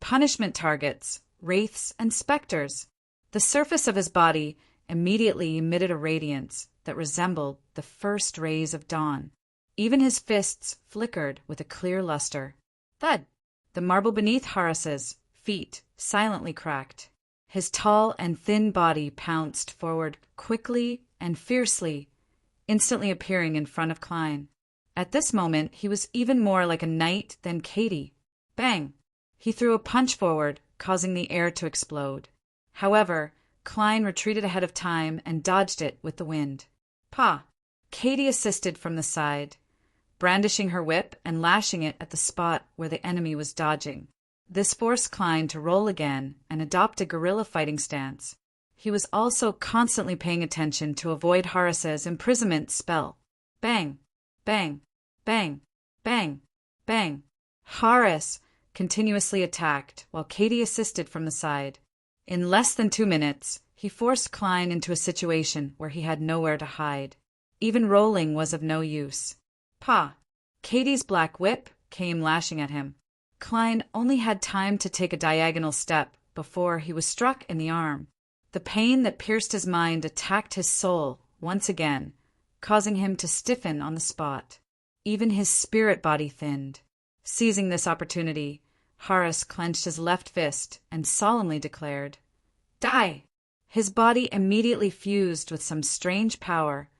Punishment targets, wraiths, and specters. The surface of his body immediately emitted a radiance that resembled the first rays of dawn. Even his fists flickered with a clear luster. Thud! The marble beneath Horace's feet silently cracked. His tall and thin body pounced forward quickly and fiercely, instantly appearing in front of Klein. At this moment, he was even more like a knight than Katie. Bang! He threw a punch forward, causing the air to explode. However, Klein retreated ahead of time and dodged it with the wind. Pah! Katie assisted from the side, brandishing her whip and lashing it at the spot where the enemy was dodging. This forced Klein to roll again and adopt a guerrilla fighting stance. He was also constantly paying attention to avoid Horace's imprisonment spell. Bang! Bang! Bang! Bang! Bang! Horace continuously attacked, while Katie assisted from the side. In less than 2 minutes, he forced Klein into a situation where he had nowhere to hide. Even rolling was of no use. Pah! Katie's black whip came lashing at him. Klein only had time to take a diagonal step before he was struck in the arm. The pain that pierced his mind attacked his soul once again, causing him to stiffen on the spot. Even his spirit body thinned. Seizing this opportunity, Horace clenched his left fist and solemnly declared, "Die!" His body immediately fused with some strange power,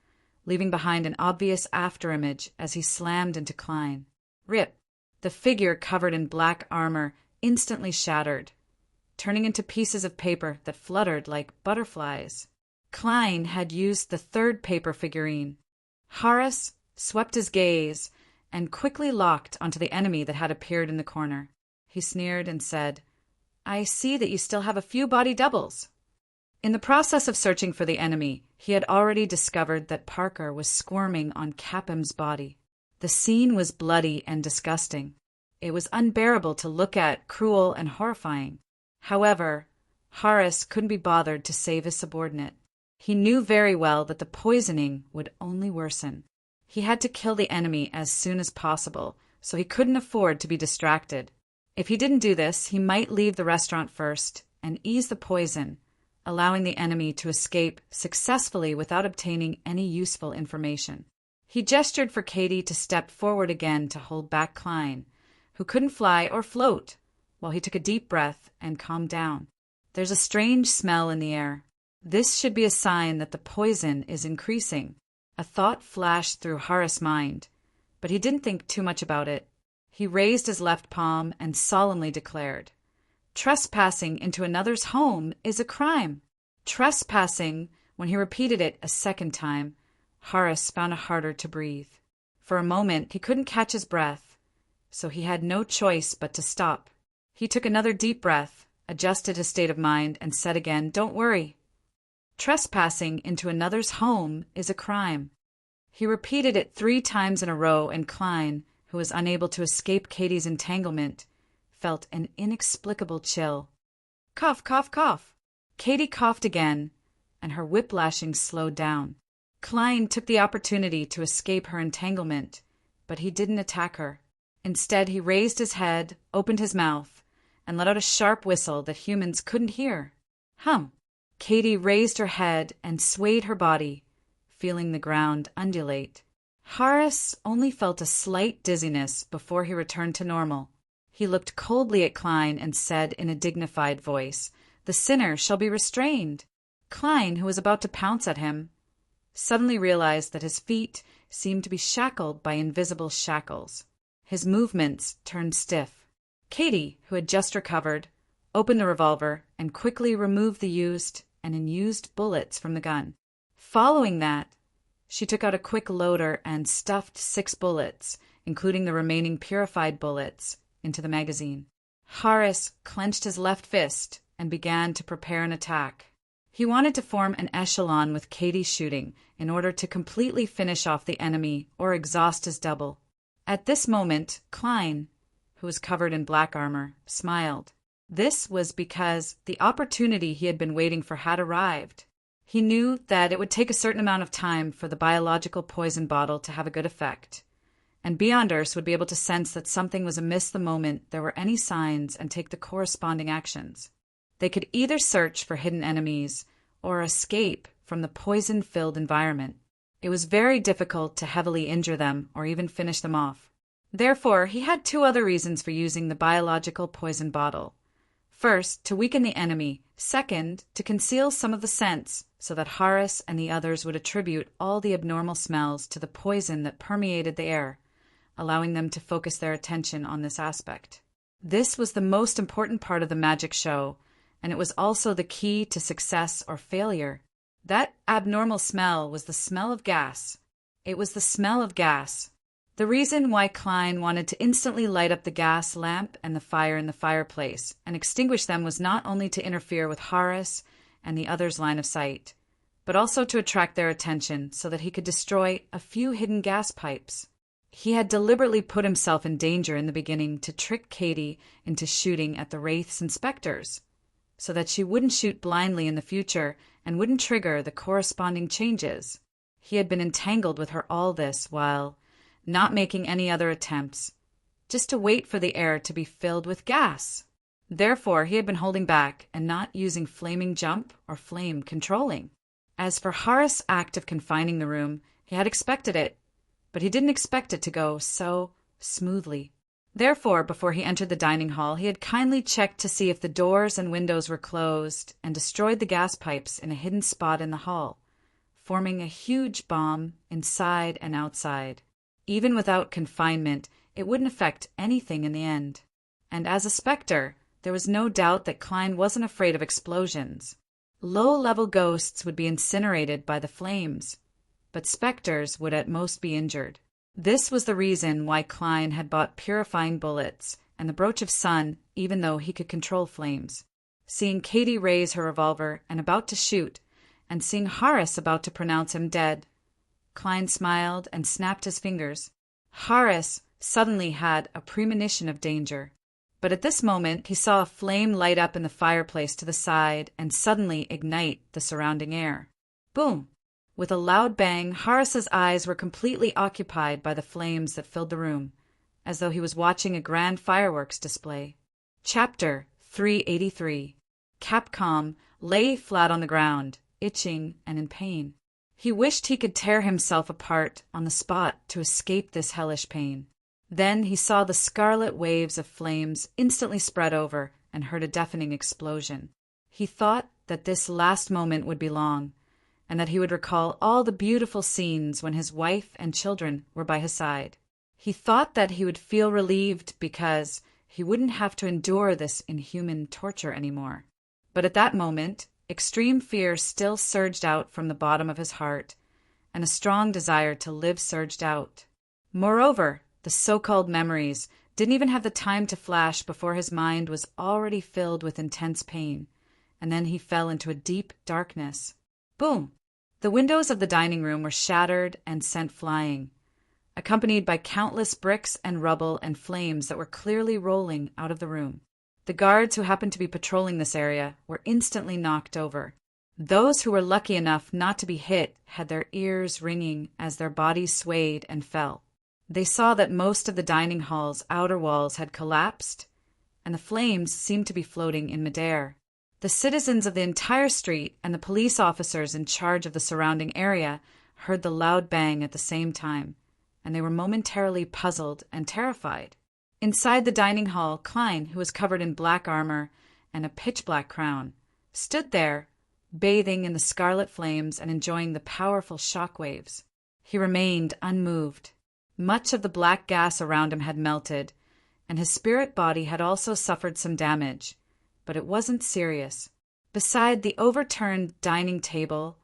leaving behind an obvious afterimage as he slammed into Klein. Rip! The figure covered in black armor instantly shattered, turning into pieces of paper that fluttered like butterflies. Klein had used the 3rd paper figurine. Horace swept his gaze and quickly locked onto the enemy that had appeared in the corner. He sneered and said, "I see that you still have a few body doubles." In the process of searching for the enemy, he had already discovered that Parker was squirming on Capham's body. The scene was bloody and disgusting. It was unbearable to look at, cruel and horrifying. However, Horace couldn't be bothered to save his subordinate. He knew very well that the poisoning would only worsen. He had to kill the enemy as soon as possible, so he couldn't afford to be distracted. If he didn't do this, he might leave the restaurant first and ease the poison, allowing the enemy to escape successfully without obtaining any useful information. He gestured for Katie to step forward again to hold back Klein, who couldn't fly or float, while he took a deep breath and calmed down. There's a strange smell in the air. This should be a sign that the poison is increasing. A thought flashed through Horace's mind, but he didn't think too much about it. He raised his left palm and solemnly declared, "Trespassing into another's home is a crime." Trespassing. When he repeated it a second time, Horace found it harder to breathe. For a moment, he couldn't catch his breath, so he had no choice but to stop. He took another deep breath, adjusted his state of mind, and said again, "Don't worry. Trespassing into another's home is a crime." He repeated it 3 times in a row, and Klein, who was unable to escape Katie's entanglement, felt an inexplicable chill. Cough, cough, cough. Katie coughed again, and her whiplashing slowed down. Klein took the opportunity to escape her entanglement, but he didn't attack her. Instead, he raised his head, opened his mouth, and let out a sharp whistle that humans couldn't hear. Hum! Katie raised her head and swayed her body, feeling the ground undulate. Horace only felt a slight dizziness before he returned to normal. He looked coldly at Klein and said in a dignified voice, "The sinner shall be restrained." Klein, who was about to pounce at him, suddenly realized that his feet seemed to be shackled by invisible shackles. His movements turned stiff. Katie, who had just recovered, opened the revolver and quickly removed the used and unused bullets from the gun. Following that, she took out a quick loader and stuffed 6 bullets, including the remaining purified bullets, into the magazine. Horace clenched his left fist and began to prepare an attack. He wanted to form an echelon with Katie's shooting in order to completely finish off the enemy or exhaust his double. At this moment, Klein, who was covered in black armor, smiled. This was because the opportunity he had been waiting for had arrived. He knew that it would take a certain amount of time for the biological poison bottle to have a good effect, and Beyonders would be able to sense that something was amiss the moment there were any signs and take the corresponding actions. They could either search for hidden enemies or escape from the poison-filled environment. It was very difficult to heavily injure them or even finish them off. Therefore, he had 2 other reasons for using the biological poison bottle. First, to weaken the enemy. Second, to conceal some of the scents so that Horace and the others would attribute all the abnormal smells to the poison that permeated the air, allowing them to focus their attention on this aspect. This was the most important part of the magic show, and it was also the key to success or failure. That abnormal smell was the smell of gas. It was the smell of gas. The reason why Klein wanted to instantly light up the gas lamp and the fire in the fireplace and extinguish them was not only to interfere with Horace and the others' line of sight, but also to attract their attention so that he could destroy a few hidden gas pipes. He had deliberately put himself in danger in the beginning to trick Katie into shooting at the Wraith's inspectors, so that she wouldn't shoot blindly in the future and wouldn't trigger the corresponding changes. He had been entangled with her all this while not making any other attempts, just to wait for the air to be filled with gas. Therefore, he had been holding back and not using flaming jump or flame controlling. As for Horace's act of confining the room, he had expected it, but he didn't expect it to go so smoothly. Therefore, before he entered the dining hall, he had kindly checked to see if the doors and windows were closed and destroyed the gas pipes in a hidden spot in the hall, forming a huge bomb inside and outside. Even without confinement, it wouldn't affect anything in the end. And as a specter, there was no doubt that Klein wasn't afraid of explosions. Low-level ghosts would be incinerated by the flames, but specters would at most be injured. This was the reason why Klein had bought purifying bullets and the Brooch of Sun, even though he could control flames. Seeing Katie raise her revolver and about to shoot, and seeing Horace about to pronounce him dead, Klein smiled and snapped his fingers. Horace suddenly had a premonition of danger. But at this moment, he saw a flame light up in the fireplace to the side and suddenly ignite the surrounding air. Boom! With a loud bang, Horace's eyes were completely occupied by the flames that filled the room, as though he was watching a grand fireworks display. Chapter 383. Capcom lay flat on the ground, itching and in pain. He wished he could tear himself apart on the spot to escape this hellish pain. Then he saw the scarlet waves of flames instantly spread over and heard a deafening explosion. He thought that this last moment would be long, and that he would recall all the beautiful scenes when his wife and children were by his side. He thought that he would feel relieved because he wouldn't have to endure this inhuman torture anymore. But at that moment, extreme fear still surged out from the bottom of his heart, and a strong desire to live surged out. Moreover, the so-called memories didn't even have the time to flash before his mind was already filled with intense pain, and then he fell into a deep darkness. Boom! The windows of the dining room were shattered and sent flying, accompanied by countless bricks and rubble and flames that were clearly rolling out of the room. The guards who happened to be patrolling this area were instantly knocked over. Those who were lucky enough not to be hit had their ears ringing as their bodies swayed and fell. They saw that most of the dining hall's outer walls had collapsed, and the flames seemed to be floating in midair. The citizens of the entire street and the police officers in charge of the surrounding area heard the loud bang at the same time, and they were momentarily puzzled and terrified. Inside the dining hall, Klein, who was covered in black armor and a pitch-black crown, stood there, bathing in the scarlet flames and enjoying the powerful shock waves. He remained unmoved. Much of the black gas around him had melted, and his spirit body had also suffered some damage, but it wasn't serious. Beside the overturned dining table,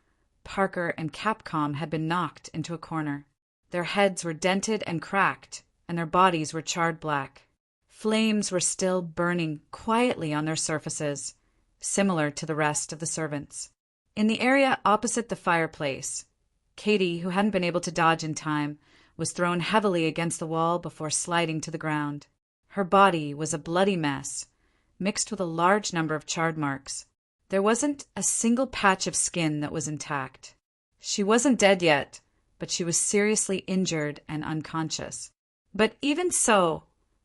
Parker and Capcom had been knocked into a corner. Their heads were dented and cracked, and their bodies were charred black. Flames were still burning quietly on their surfaces, similar to the rest of the servants. In the area opposite the fireplace, Katie, who hadn't been able to dodge in time, was thrown heavily against the wall before sliding to the ground. Her body was a bloody mess, mixed with a large number of charred marks. There wasn't a single patch of skin that was intact. She wasn't dead yet, but she was seriously injured and unconscious. But even so,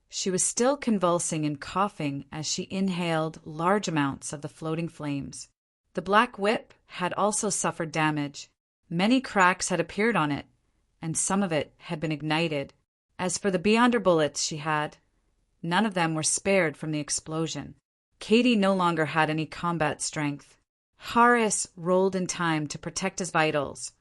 she was still convulsing and coughing as she inhaled large amounts of the floating flames. The black whip had also suffered damage. Many cracks had appeared on it, and some of it had been ignited. As for the Beyonder bullets she had, none of them were spared from the explosion. Katie no longer had any combat strength. Horace rolled in time to protect his vitals,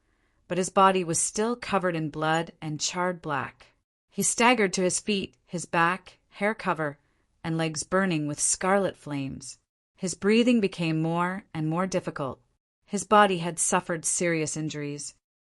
but his body was still covered in blood and charred black. He staggered to his feet, his back, hair cover, and legs burning with scarlet flames. His breathing became more and more difficult. His body had suffered serious injuries.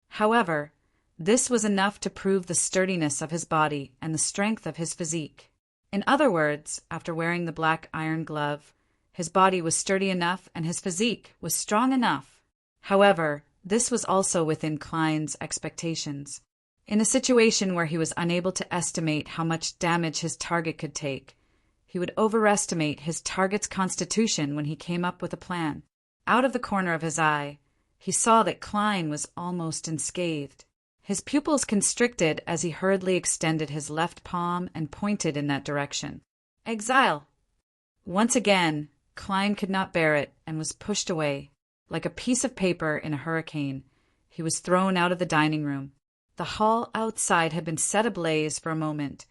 However, this was enough to prove the sturdiness of his body and the strength of his physique. In other words, after wearing the black iron glove, his body was sturdy enough and his physique was strong enough. However, this was also within Klein's expectations. In a situation where he was unable to estimate how much damage his target could take, he would overestimate his target's constitution when he came up with a plan. Out of the corner of his eye, he saw that Klein was almost unscathed. His pupils constricted as he hurriedly extended his left palm and pointed in that direction. Exile! Once again, Klein could not bear it and was pushed away. Like a piece of paper in a hurricane, he was thrown out of the dining room. The hall outside had been set ablaze for a moment,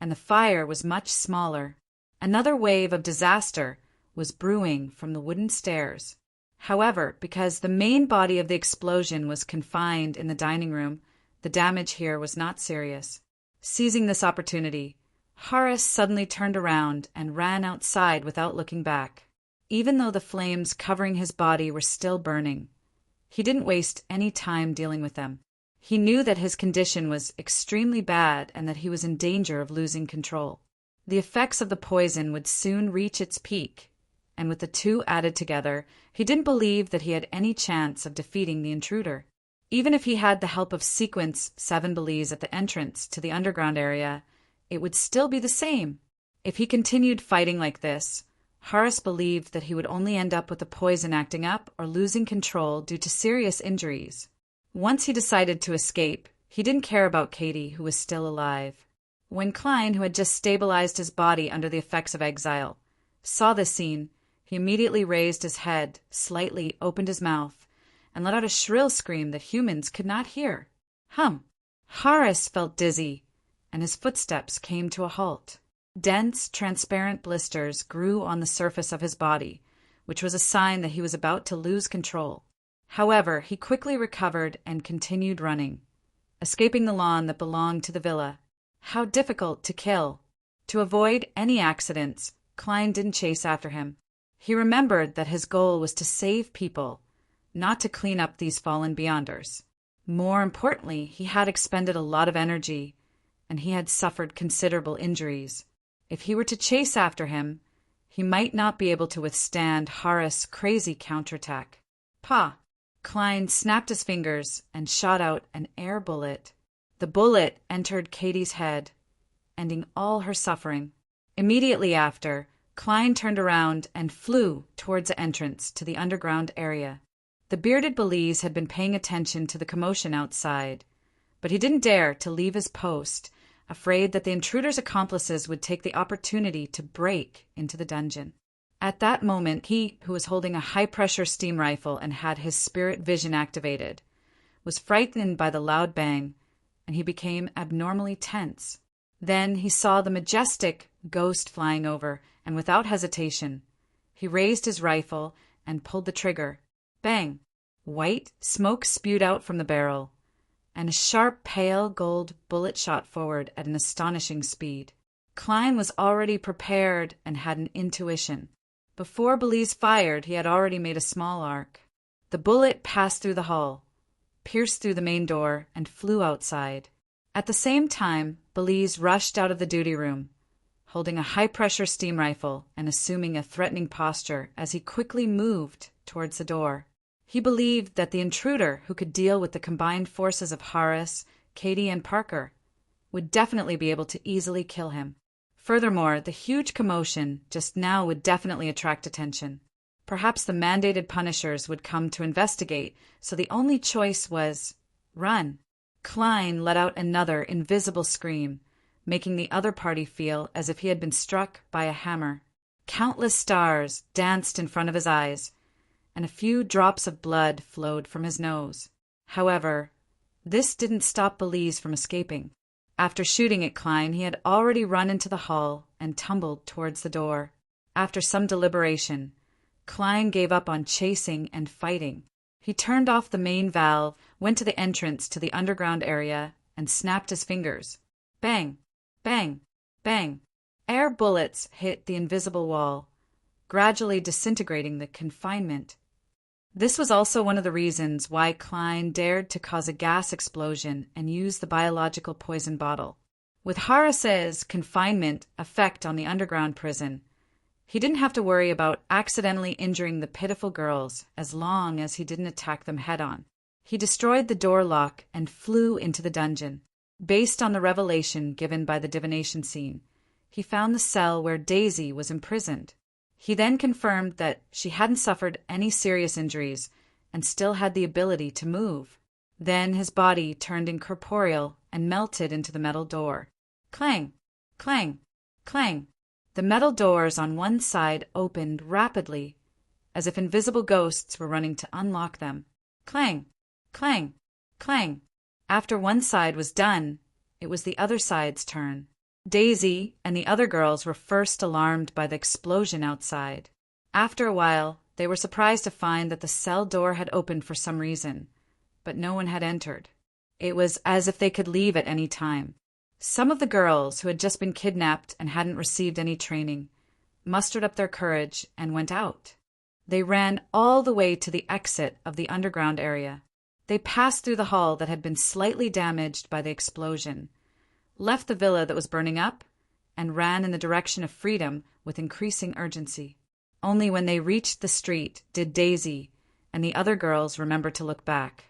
and the fire was much smaller. Another wave of disaster was brewing from the wooden stairs. However, because the main body of the explosion was confined in the dining room, the damage here was not serious. Seizing this opportunity, Horace suddenly turned around and ran outside without looking back. Even though the flames covering his body were still burning, he didn't waste any time dealing with them. He knew that his condition was extremely bad and that he was in danger of losing control. The effects of the poison would soon reach its peak, and with the two added together, he didn't believe that he had any chance of defeating the intruder. Even if he had the help of Sequence 7 Belize at the entrance to the underground area, it would still be the same. If he continued fighting like this, Horace believed that he would only end up with the poison acting up or losing control due to serious injuries. Once he decided to escape, he didn't care about Katie, who was still alive. When Klein, who had just stabilized his body under the effects of exile, saw this scene, he immediately raised his head, slightly opened his mouth, and let out a shrill scream that humans could not hear. Horace felt dizzy, and his footsteps came to a halt. Dense, transparent blisters grew on the surface of his body, which was a sign that he was about to lose control. However, he quickly recovered and continued running, escaping the lawn that belonged to the villa. How difficult to kill! To avoid any accidents, Klein didn't chase after him. He remembered that his goal was to save people, not to clean up these fallen beyonders. More importantly, he had expended a lot of energy, and he had suffered considerable injuries. If he were to chase after him, he might not be able to withstand Horace's crazy counterattack. Pah! Klein snapped his fingers and shot out an air bullet. The bullet entered Katie's head, ending all her suffering. Immediately after, Klein turned around and flew towards the entrance to the underground area. The bearded Belize had been paying attention to the commotion outside, but he didn't dare to leave his post, afraid that the intruder's accomplices would take the opportunity to break into the dungeon. At that moment, he, who was holding a high-pressure steam rifle and had his spirit vision activated, was frightened by the loud bang, and he became abnormally tense. Then he saw the majestic ghost flying over, and without hesitation, he raised his rifle and pulled the trigger. Bang! White smoke spewed out from the barrel, and a sharp, pale gold bullet shot forward at an astonishing speed. Klein was already prepared and had an intuition. Before Belize fired, he had already made a small arc. The bullet passed through the hall, pierced through the main door, and flew outside. At the same time, Belize rushed out of the duty room, holding a high-pressure steam rifle and assuming a threatening posture as he quickly moved towards the door. He believed that the intruder, who could deal with the combined forces of Horace, Katie, and Parker, would definitely be able to easily kill him. Furthermore, the huge commotion just now would definitely attract attention. Perhaps the mandated punishers would come to investigate, so the only choice was run. Klein let out another invisible scream, making the other party feel as if he had been struck by a hammer. Countless stars danced in front of his eyes, and a few drops of blood flowed from his nose. However, this didn't stop Belize from escaping. After shooting at Klein, he had already run into the hall and tumbled towards the door. After some deliberation, Klein gave up on chasing and fighting. He turned off the main valve, went to the entrance to the underground area, and snapped his fingers. Bang! Bang! Bang! Air bullets hit the invisible wall, gradually disintegrating the confinement. This was also one of the reasons why Klein dared to cause a gas explosion and use the biological poison bottle. With Horace's confinement effect on the underground prison, he didn't have to worry about accidentally injuring the pitiful girls as long as he didn't attack them head-on. He destroyed the door lock and flew into the dungeon. Based on the revelation given by the divination scene, he found the cell where Daisy was imprisoned. He then confirmed that she hadn't suffered any serious injuries and still had the ability to move. Then his body turned incorporeal and melted into the metal door. Clang! Clang! Clang! The metal doors on one side opened rapidly, as if invisible ghosts were running to unlock them. Clang! Clang! Clang! After one side was done, it was the other side's turn. Daisy and the other girls were first alarmed by the explosion outside. After a while, they were surprised to find that the cell door had opened for some reason, but no one had entered. It was as if they could leave at any time. Some of the girls, who had just been kidnapped and hadn't received any training, mustered up their courage and went out. They ran all the way to the exit of the underground area. They passed through the hall that had been slightly damaged by the explosion, left the villa that was burning up, and ran in the direction of freedom with increasing urgency. Only when they reached the street did Daisy and the other girls remember to look back.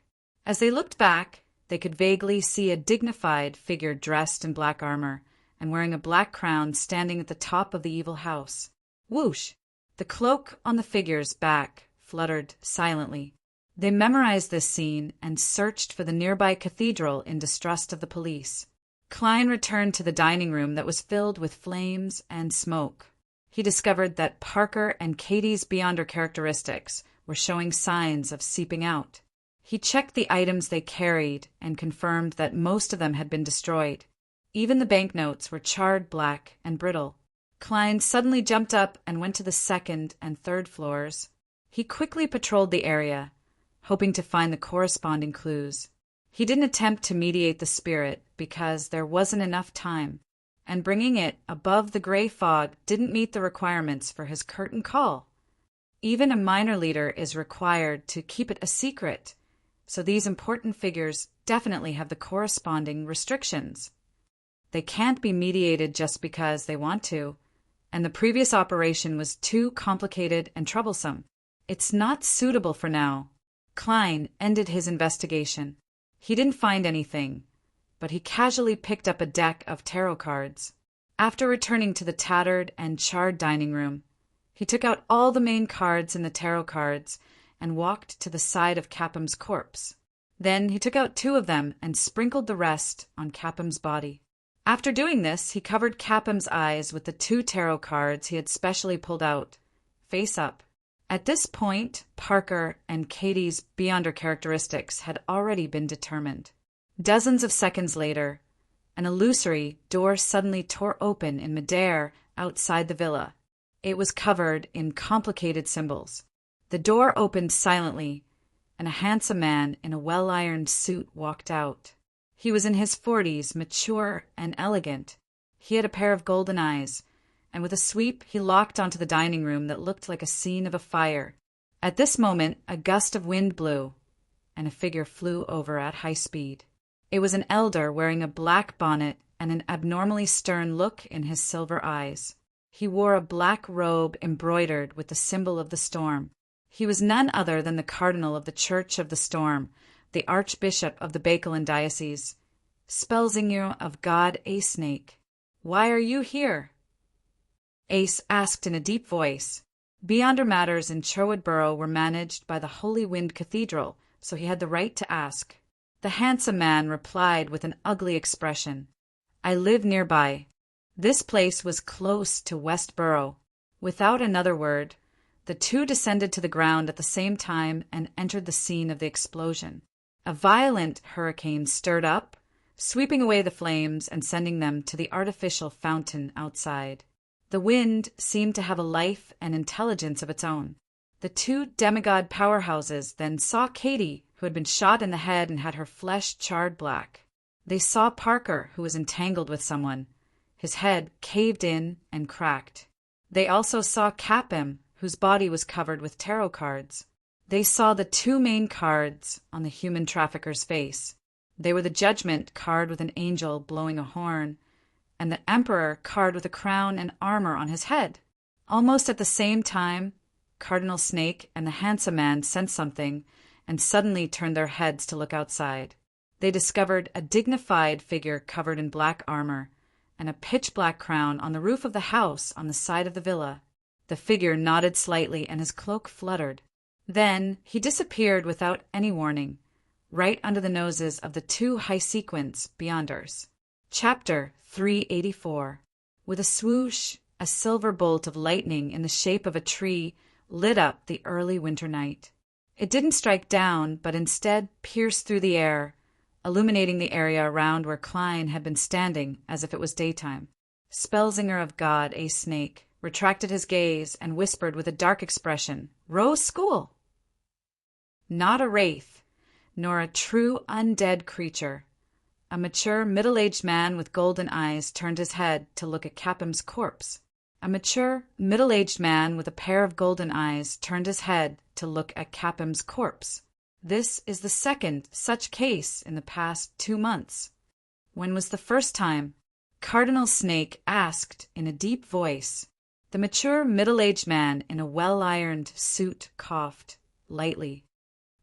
As they looked back, they could vaguely see a dignified figure dressed in black armor and wearing a black crown standing at the top of the evil house. Whoosh! The cloak on the figure's back fluttered silently. They memorized this scene and searched for the nearby cathedral in distrust of the police. Klein returned to the dining room that was filled with flames and smoke. He discovered that Parker and Katie's Beyonder characteristics were showing signs of seeping out. He checked the items they carried and confirmed that most of them had been destroyed. Even the banknotes were charred black and brittle. Klein suddenly jumped up and went to the second and third floors. He quickly patrolled the area, hoping to find the corresponding clues. He didn't attempt to mediate the spirit because there wasn't enough time, and bringing it above the gray fog didn't meet the requirements for his curtain call. Even a minor leader is required to keep it a secret, so these important figures definitely have the corresponding restrictions. They can't be mediated just because they want to, and the previous operation was too complicated and troublesome. It's not suitable for now. Klein ended his investigation. He didn't find anything, but he casually picked up a deck of tarot cards. After returning to the tattered and charred dining room, he took out all the main cards in the tarot cards and walked to the side of Capham's corpse. Then he took out 2 of them and sprinkled the rest on Capham's body. After doing this, he covered Capham's eyes with the 2 tarot cards he had specially pulled out, face up. At this point, Parker and Katie's Beyonder characteristics had already been determined. Dozens of seconds later, an illusory door suddenly tore open in midair outside the villa. It was covered in complicated symbols. The door opened silently, and a handsome man in a well-ironed suit walked out. He was in his 40s, mature and elegant. He had a pair of golden eyes, and with a sweep he locked onto the dining room that looked like a scene of a fire. At this moment, a gust of wind blew, and a figure flew over at high speed. It was an elder wearing a black bonnet and an abnormally stern look in his silver eyes. He wore a black robe embroidered with the symbol of the storm. He was none other than the cardinal of the Church of the Storm, the Archbishop of the Bakelin Diocese, Spellsinger of God a Snake. "Why are you here?" Ace asked in a deep voice. Beyonder matters in Sherwood Borough were managed by the Holy Wind Cathedral, so he had the right to ask. The handsome man replied with an ugly expression. "I live nearby." This place was close to West Borough. Without another word, the 2 descended to the ground at the same time and entered the scene of the explosion. A violent hurricane stirred up, sweeping away the flames and sending them to the artificial fountain outside. The wind seemed to have a life and intelligence of its own. The 2 demigod powerhouses then saw Katie, who had been shot in the head and had her flesh charred black. They saw Parker, who was entangled with someone. His head caved in and cracked. They also saw Capham, whose body was covered with tarot cards. They saw the 2 main cards on the human trafficker's face. They were the Judgment card with an angel blowing a horn, and the Emperor card with a crown and armor on his head. Almost at the same time, Cardinal Snake and the handsome man sensed something and suddenly turned their heads to look outside. They discovered a dignified figure covered in black armor and a pitch-black crown on the roof of the house on the side of the villa. The figure nodded slightly and his cloak fluttered. Then he disappeared without any warning, right under the noses of the 2 high-sequence Beyonders. Chapter 384. With a swoosh, a silver bolt of lightning in the shape of a tree lit up the early winter night. It didn't strike down, but instead pierced through the air, illuminating the area around where Klein had been standing as if it was daytime. Spellsinger of God a Snake retracted his gaze and whispered with a dark expression, "Rose School!" Not a wraith, nor a true undead creature. A mature, middle-aged man with golden eyes turned his head to look at Capham's corpse. A mature, middle-aged man with a pair of golden eyes turned his head to look at Capham's corpse. This is the second such case in the past 2 months. When was the first time? Cardinal Snake asked in a deep voice. The mature, middle-aged man in a well-ironed suit coughed lightly.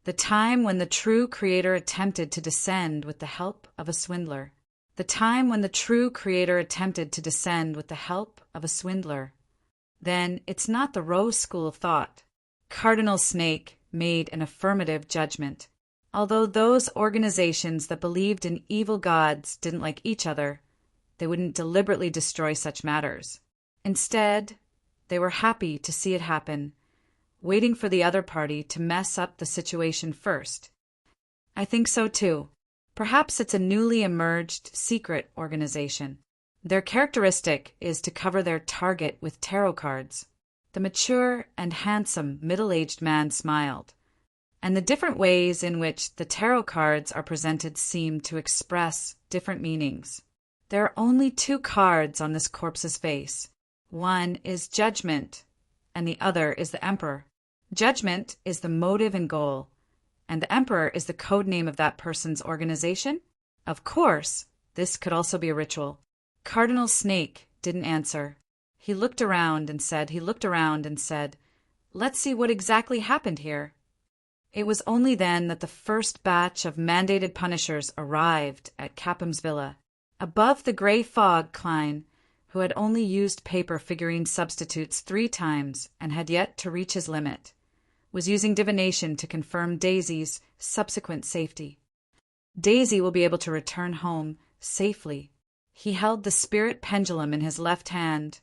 The time when the true creator attempted to descend with the help of a swindler. the time when the true creator attempted to descend with the help of a swindler. Then it's not the Rose School of Thought. Cardinal Snake made an affirmative judgment. Although those organizations that believed in evil gods didn't like each other, they wouldn't deliberately destroy such matters. Instead, they were happy to see it happen, waiting for the other party to mess up the situation first. I think so too. Perhaps it's a newly emerged secret organization. Their characteristic is to cover their target with tarot cards. The mature and handsome middle-aged man smiled, and the different ways in which the tarot cards are presented seem to express different meanings. There are only two cards on this corpse's face. One is Judgment, and the other is the Emperor. Judgment is the motive and goal, and the Emperor is the code name of that person's organization. Of course, this could also be a ritual. Cardinal Snake didn't answer. He looked around and said, "Let's see what exactly happened here." It was only then that the first batch of mandated punishers arrived at Capham's villa. Above the gray fog, Klein, who had only used paper figurine substitutes 3 times and had yet to reach his limit, was using divination to confirm Daisy's subsequent safety. Daisy will be able to return home safely. He held the spirit pendulum in his left hand,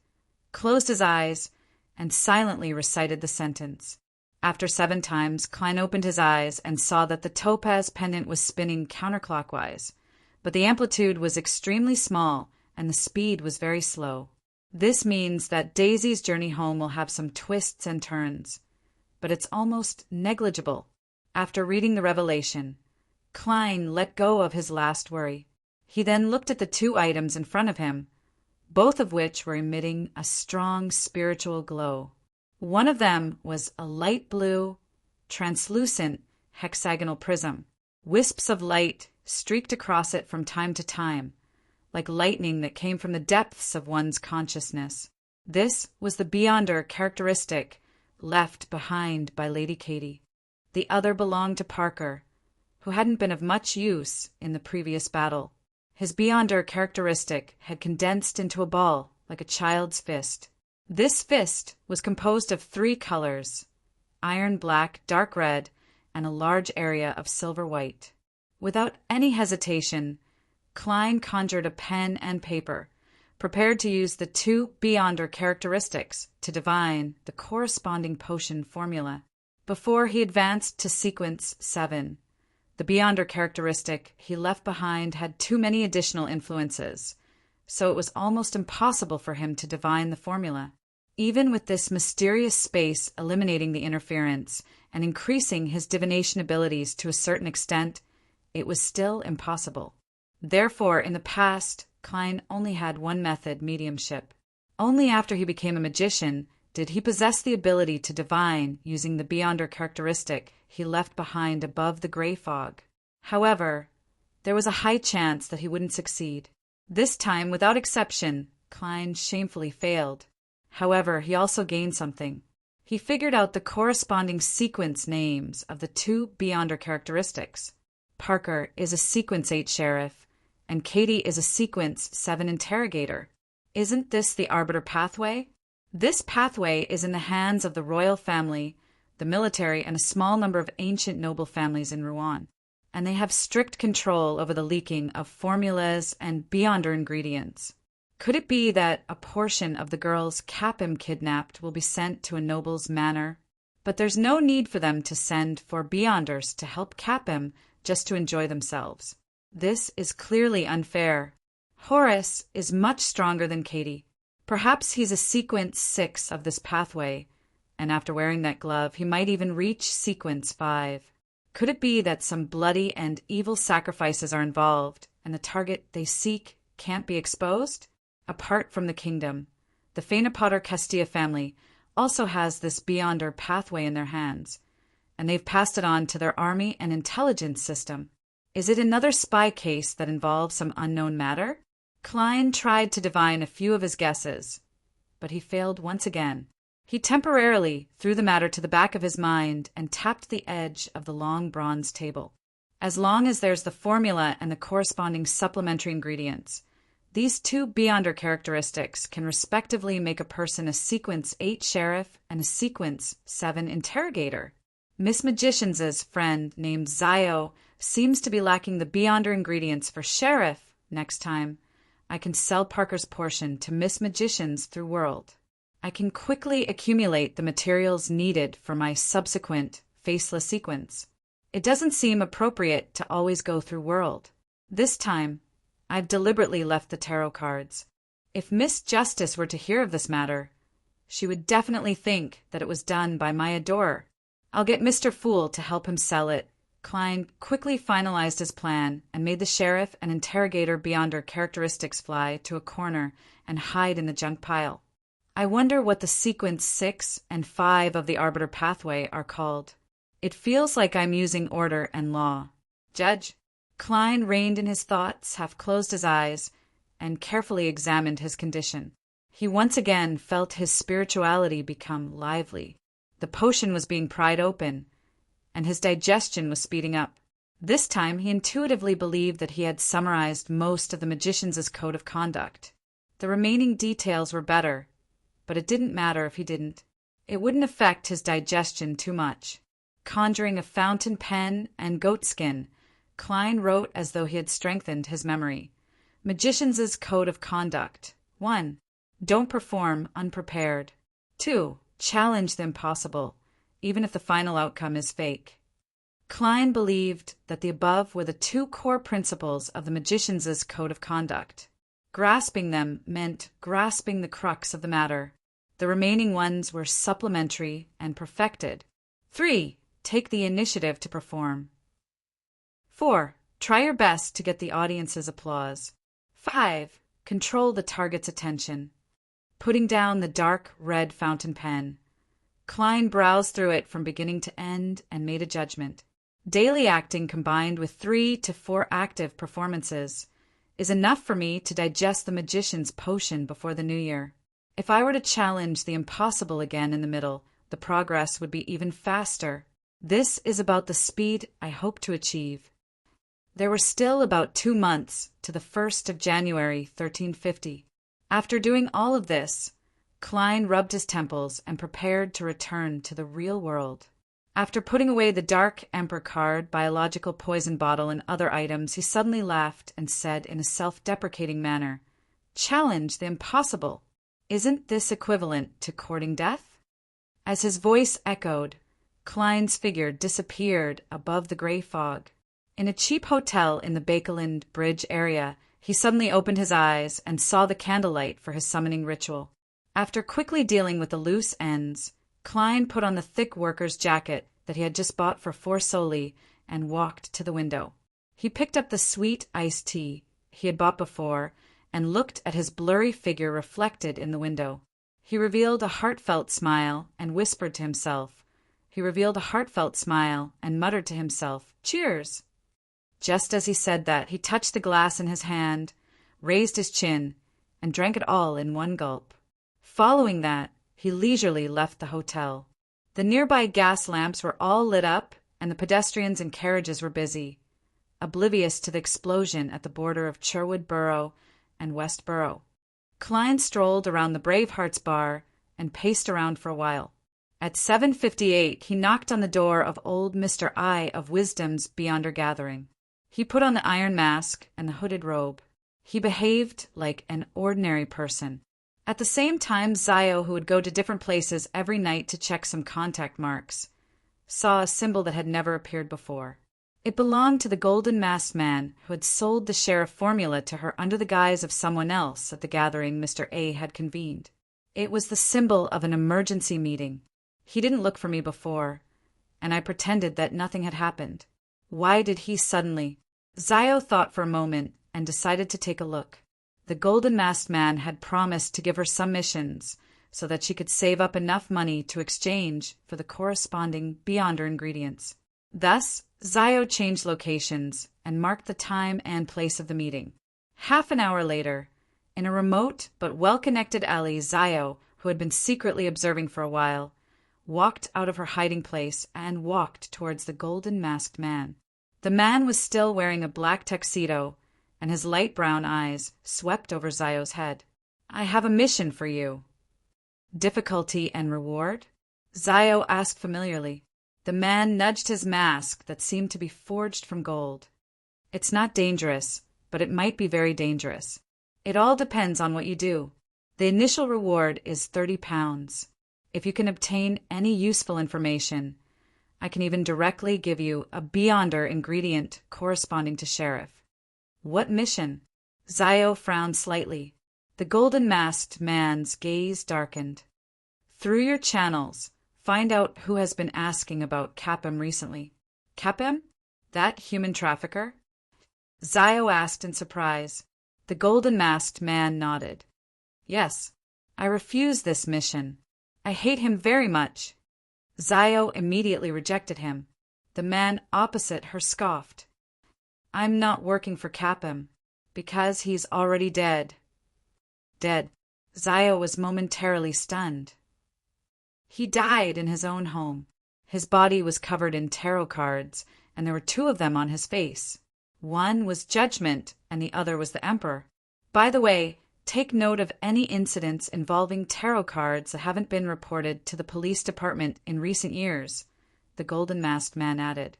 closed his eyes, and silently recited the sentence. After 7 times, Klein opened his eyes and saw that the topaz pendant was spinning counterclockwise, but the amplitude was extremely small and the speed was very slow. This means that Daisy's journey home will have some twists and turns, but it's almost negligible. After reading the revelation, Klein let go of his last worry. He then looked at the 2 items in front of him, both of which were emitting a strong spiritual glow. One of them was a light blue, translucent hexagonal prism. Wisps of light streaked across it from time to time, like lightning that came from the depths of one's consciousness. This was the Beyonder characteristic left behind by Lady Katie. The other belonged to Parker, who hadn't been of much use in the previous battle. His Beyonder characteristic had condensed into a ball like a child's fist. This fist was composed of 3 colors: iron black, dark red, and a large area of silver white. Without any hesitation, Klein conjured a pen and paper, prepared to use the 2 Beyonder characteristics to divine the corresponding potion formula. Before he advanced to sequence 7, the Beyonder characteristic he left behind had too many additional influences, so it was almost impossible for him to divine the formula. Even with this mysterious space eliminating the interference and increasing his divination abilities to a certain extent, it was still impossible. Therefore, in the past, Klein only had one method: mediumship. Only after he became a magician did he possess the ability to divine using the Beyonder characteristic he left behind above the gray fog. However, there was a high chance that he wouldn't succeed. This time, without exception, Klein shamefully failed. However, he also gained something. He figured out the corresponding sequence names of the 2 Beyonder characteristics. Parker is a sequence 8 sheriff, and Katie is a sequence 7 interrogator. Isn't this the arbiter pathway? This pathway is in the hands of the royal family, the military, and a small number of ancient noble families in Rouen, and they have strict control over the leaking of formulas and Beyonder ingredients. Could it be that a portion of the girls Capham kidnapped will be sent to a noble's manor? But there's no need for them to send for Beyonders to help Capham just to enjoy themselves. This is clearly unfair. Horace is much stronger than Katie. Perhaps he's a sequence 6 of this pathway, and after wearing that glove, he might even reach sequence 5. Could it be that some bloody and evil sacrifices are involved, and the target they seek can't be exposed? Apart from the kingdom, the Fainapotter Castilla family also has this Beyonder pathway in their hands, and they've passed it on to their army and intelligence system. Is it another spy case that involves some unknown matter? Klein tried to divine a few of his guesses, but he failed once again. He temporarily threw the matter to the back of his mind and tapped the edge of the long bronze table. as long as there's the formula and the corresponding supplementary ingredients. These two Beyonder characteristics can respectively make a person a Sequence 8 sheriff and a Sequence 7 interrogator. Miss Magician's friend named Zio seems to be lacking the Beyonder ingredients for sheriff. Next time, I can sell Parker's portion to Miss Magician's through World. I can quickly accumulate the materials needed for my subsequent faceless sequence. It doesn't seem appropriate to always go through World. This time, I've deliberately left the tarot cards. If Miss Justice were to hear of this matter, she would definitely think that it was done by my adorer. I'll get Mr. Fool to help him sell it. Klein quickly finalized his plan and made the sheriff and interrogator Beyonder characteristics fly to a corner and hide in the junk pile. I wonder what the Sequence 6 and 5 of the Arbiter pathway are called. It feels like I'm using order and law. Judge. Klein reined in his thoughts, half-closed his eyes, and carefully examined his condition. He once again felt his spirituality become lively. The potion was being pried open, and his digestion was speeding up. This time he intuitively believed that he had summarized most of the magician's code of conduct. The remaining details were better, but it didn't matter if he didn't. It wouldn't affect his digestion too much. Conjuring a fountain pen and goatskin, Klein wrote as though he had strengthened his memory. Magician's code of conduct. 1. Don't perform unprepared. 2. Challenge the impossible, even if the final outcome is fake. Klein believed that the above were the two core principles of the magician's code of conduct. Grasping them meant grasping the crux of the matter. The remaining ones were supplementary and perfected. 3. Take the initiative to perform. 4. Try your best to get the audience's applause. 5. Control the target's attention. Putting down the dark red fountain pen, Klein browsed through it from beginning to end and made a judgment. Daily acting combined with 3 to 4 active performances is enough for me to digest the magician's potion before the new year. If I were to challenge the impossible again in the middle, the progress would be even faster. This is about the speed I hope to achieve. There were still about 2 months to the 1st of January, 1350. After doing all of this, Klein rubbed his temples and prepared to return to the real world. After putting away the Dark Emperor card, biological poison bottle, and other items, he suddenly laughed and said in a self-deprecating manner, "Challenge the impossible. Isn't this equivalent to courting death?" As his voice echoed, Klein's figure disappeared above the gray fog. In a cheap hotel in the Bakeland Bridge area, he suddenly opened his eyes and saw the candlelight for his summoning ritual. After quickly dealing with the loose ends, Klein put on the thick worker's jacket that he had just bought for 4 soldi and walked to the window. He picked up the sweet iced tea he had bought before and looked at his blurry figure reflected in the window. He revealed a heartfelt smile and whispered to himself. He revealed a heartfelt smile and muttered to himself, "Cheers!" Just as he said that, he touched the glass in his hand, raised his chin, and drank it all in one gulp. Following that, he leisurely left the hotel. The nearby gas lamps were all lit up, and the pedestrians and carriages were busy, oblivious to the explosion at the border of Sherwood Borough and West Borough. Klein strolled around the Bravehearts bar and paced around for a while. At 7:58, he knocked on the door of old Mr. I of Wisdom's Beyonder Gathering. He put on the iron mask and the hooded robe. He behaved like an ordinary person. At the same time, Zio, who would go to different places every night to check some contact marks, saw a symbol that had never appeared before. It belonged to the golden masked man who had sold the sheriff formula to her under the guise of someone else at the gathering Mr. A had convened. It was the symbol of an emergency meeting. He didn't look for me before, and I pretended that nothing had happened. Why did he suddenly? Zio thought for a moment and decided to take a look. The golden masked man had promised to give her some missions so that she could save up enough money to exchange for the corresponding Beyonder ingredients. Thus, Zio changed locations and marked the time and place of the meeting. Half an hour later, in a remote but well-connected alley, Zio, who had been secretly observing for a while, walked out of her hiding place and walked towards the golden masked man. The man was still wearing a black tuxedo, and his light brown eyes swept over Zio's head. "I have a mission for you." "Difficulty and reward?" Zio asked familiarly. The man nudged his mask that seemed to be forged from gold. "It's not dangerous, but it might be very dangerous. It all depends on what you do. The initial reward is £30. If you can obtain any useful information, I can even directly give you a beyonder ingredient corresponding to sheriff." "What mission?" Zio frowned slightly. The golden-masked man's gaze darkened. "Through your channels, find out who has been asking about Capem recently." "Capem? That human trafficker?" Zio asked in surprise. The golden-masked man nodded. "Yes, I refuse this mission. I hate him very much." Zio immediately rejected him. The man opposite her scoffed. "I'm not working for Capem, because he's already dead." Dead. Zio was momentarily stunned. He died in his own home. His body was covered in tarot cards, and there were two of them on his face. One was Judgment, and the other was the Emperor. "By the way, take note of any incidents involving tarot cards that haven't been reported to the police department in recent years," the golden-masked man added.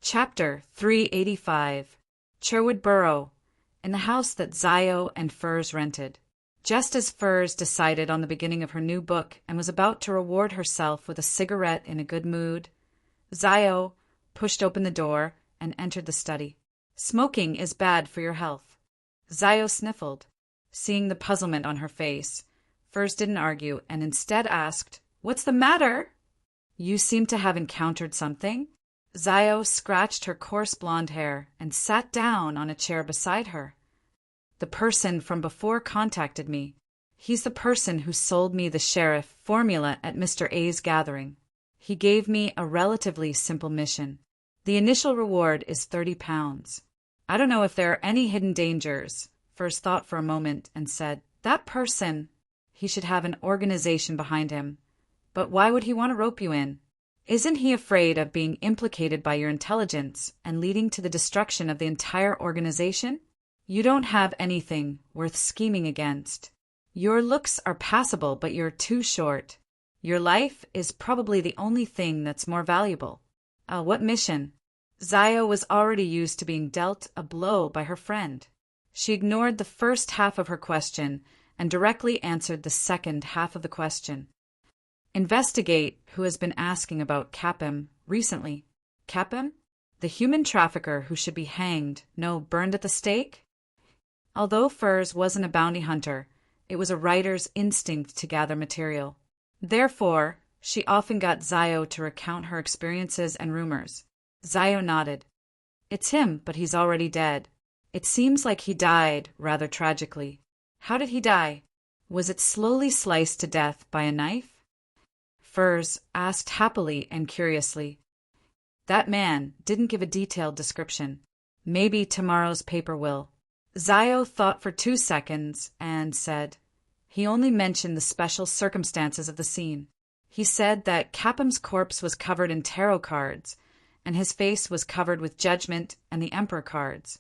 Chapter 385. Sherwood Borough, in the house that Zio and Furs rented. Just as Furs decided on the beginning of her new book and was about to reward herself with a cigarette in a good mood, Zio pushed open the door and entered the study. "Smoking is bad for your health." Zio sniffled. Seeing the puzzlement on her face, Furs didn't argue and instead asked, "What's the matter?" "You seem to have encountered something." Zio scratched her coarse blonde hair and sat down on a chair beside her. "The person from before contacted me. He's the person who sold me the sheriff formula at Mr. A's gathering. He gave me a relatively simple mission. The initial reward is £30. I don't know if there are any hidden dangers." Furs thought for a moment and said, "That person, he should have an organization behind him. But why would he want to rope you in? Isn't he afraid of being implicated by your intelligence and leading to the destruction of the entire organization? You don't have anything worth scheming against. Your looks are passable, but you're too short. Your life is probably the only thing that's more valuable." What mission?" Zio was already used to being dealt a blow by her friend. She ignored the first half of her question and directly answered the second half of the question. "Investigate who has been asking about Capem recently." "Capem? The human trafficker who should be hanged, no, burned at the stake?" Although Furs wasn't a bounty hunter, it was a writer's instinct to gather material. Therefore, she often got Zio to recount her experiences and rumors. Zio nodded. "It's him, but he's already dead. It seems like he died rather tragically." "How did he die? Was it slowly sliced to death by a knife?" Furs asked happily and curiously. "That man didn't give a detailed description. Maybe tomorrow's paper will." Zio thought for 2 seconds and said, "He only mentioned the special circumstances of the scene. He said that Capem's corpse was covered in tarot cards, and his face was covered with Judgment and the Emperor cards.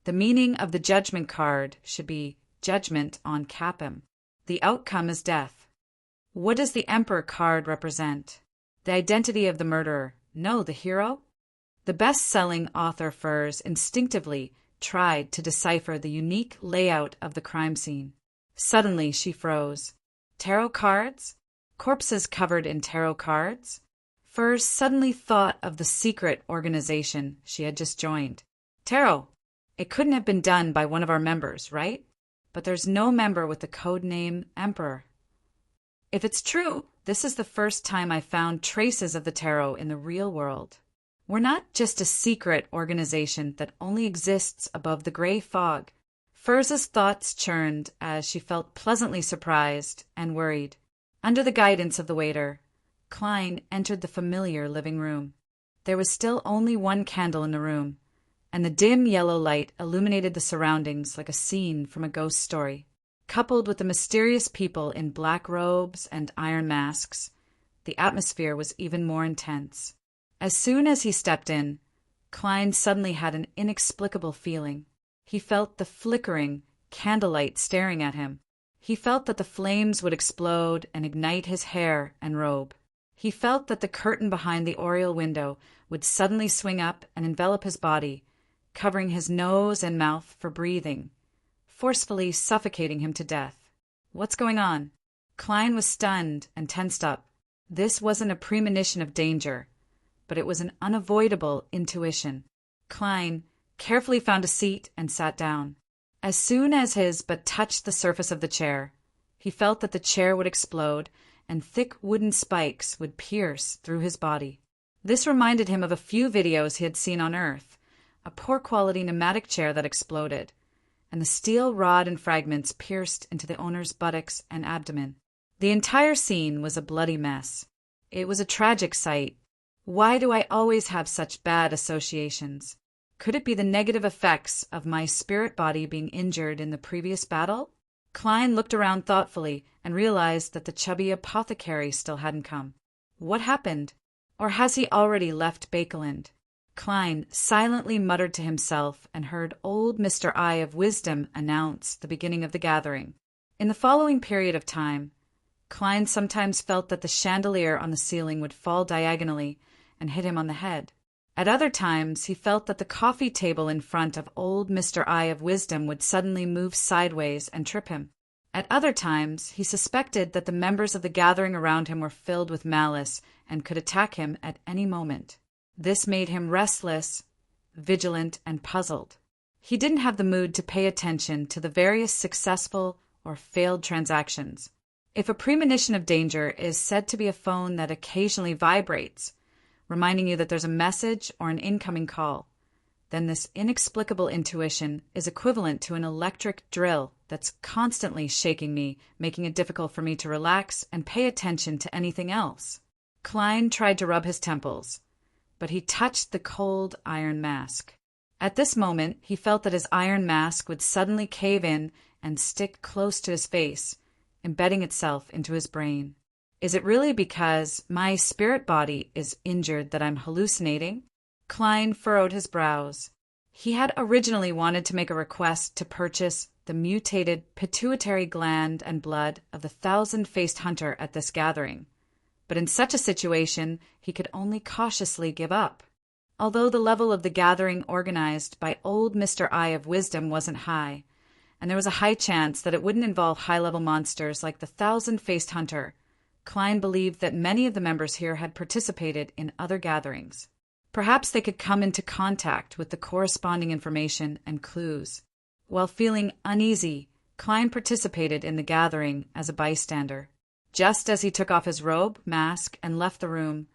The meaning of the Judgment card should be judgment on Capem. The outcome is death." "What does the Emperor card represent?" "The identity of the murderer. No, the hero?" The best-selling author Furs instinctively tried to decipher the unique layout of the crime scene. Suddenly she froze. Tarot cards? Corpses covered in tarot cards? Furs suddenly thought of the secret organization she had just joined. "Tarot. It couldn't have been done by one of our members, right? But there's no member with the code name Emperor. If it's true, this is the first time I found traces of the tarot in the real world. We're not just a secret organization that only exists above the gray fog." Furs's thoughts churned as she felt pleasantly surprised and worried. Under the guidance of the waiter, Klein entered the familiar living room. There was still only one candle in the room, and the dim yellow light illuminated the surroundings like a scene from a ghost story. Coupled with the mysterious people in black robes and iron masks, the atmosphere was even more intense. As soon as he stepped in, Klein suddenly had an inexplicable feeling. He felt the flickering candlelight staring at him. He felt that the flames would explode and ignite his hair and robe. He felt that the curtain behind the oriel window would suddenly swing up and envelop his body, covering his nose and mouth for breathing, forcefully suffocating him to death. What's going on? Klein was stunned and tensed up. This wasn't a premonition of danger, but it was an unavoidable intuition. Klein carefully found a seat and sat down. As soon as his butt touched the surface of the chair, he felt that the chair would explode and thick wooden spikes would pierce through his body. This reminded him of a few videos he had seen on Earth, a poor-quality pneumatic chair that exploded, and the steel rod and fragments pierced into the owner's buttocks and abdomen. The entire scene was a bloody mess. It was a tragic sight. Why do I always have such bad associations? Could it be the negative effects of my spirit body being injured in the previous battle? Klein looked around thoughtfully and realized that the chubby apothecary still hadn't come. What happened? Or has he already left Bakeland? Klein silently muttered to himself and heard old Mr. Eye of Wisdom announce the beginning of the gathering. In the following period of time, Klein sometimes felt that the chandelier on the ceiling would fall diagonally and hit him on the head. At other times, he felt that the coffee table in front of old Mr. Eye of Wisdom would suddenly move sideways and trip him. At other times, he suspected that the members of the gathering around him were filled with malice and could attack him at any moment. This made him restless, vigilant, and puzzled. He didn't have the mood to pay attention to the various successful or failed transactions. If a premonition of danger is said to be a phone that occasionally vibrates, reminding you that there's a message or an incoming call, then this inexplicable intuition is equivalent to an electric drill that's constantly shaking me, making it difficult for me to relax and pay attention to anything else. Klein tried to rub his temples, but he touched the cold iron mask. At this moment, he felt that his iron mask would suddenly cave in and stick close to his face, embedding itself into his brain. Is it really because my spirit body is injured that I'm hallucinating? Klein furrowed his brows. He had originally wanted to make a request to purchase the mutated pituitary gland and blood of the thousand-faced hunter at this gathering, but in such a situation he could only cautiously give up. Although the level of the gathering organized by old Mr. Eye of Wisdom wasn't high, and there was a high chance that it wouldn't involve high-level monsters like the thousand-faced hunter, Klein believed that many of the members here had participated in other gatherings. Perhaps they could come into contact with the corresponding information and clues. While feeling uneasy, Klein participated in the gathering as a bystander. Just as he took off his robe, mask, and left the room,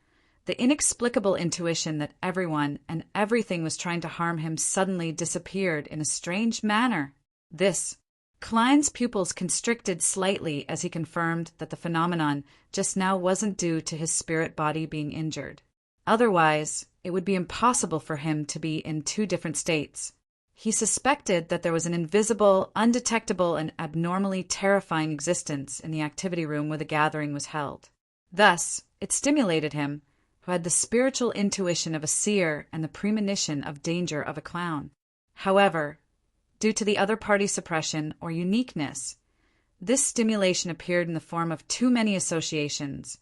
the inexplicable intuition that everyone and everything was trying to harm him suddenly disappeared in a strange manner. Klein's pupils constricted slightly as he confirmed that the phenomenon just now wasn't due to his spirit body being injured. Otherwise, it would be impossible for him to be in two different states. He suspected that there was an invisible, undetectable, and abnormally terrifying existence in the activity room where the gathering was held. Thus, it stimulated him, who had the spiritual intuition of a seer and the premonition of danger of a clown. However, due to the other party suppression or uniqueness, this stimulation appeared in the form of too many associations,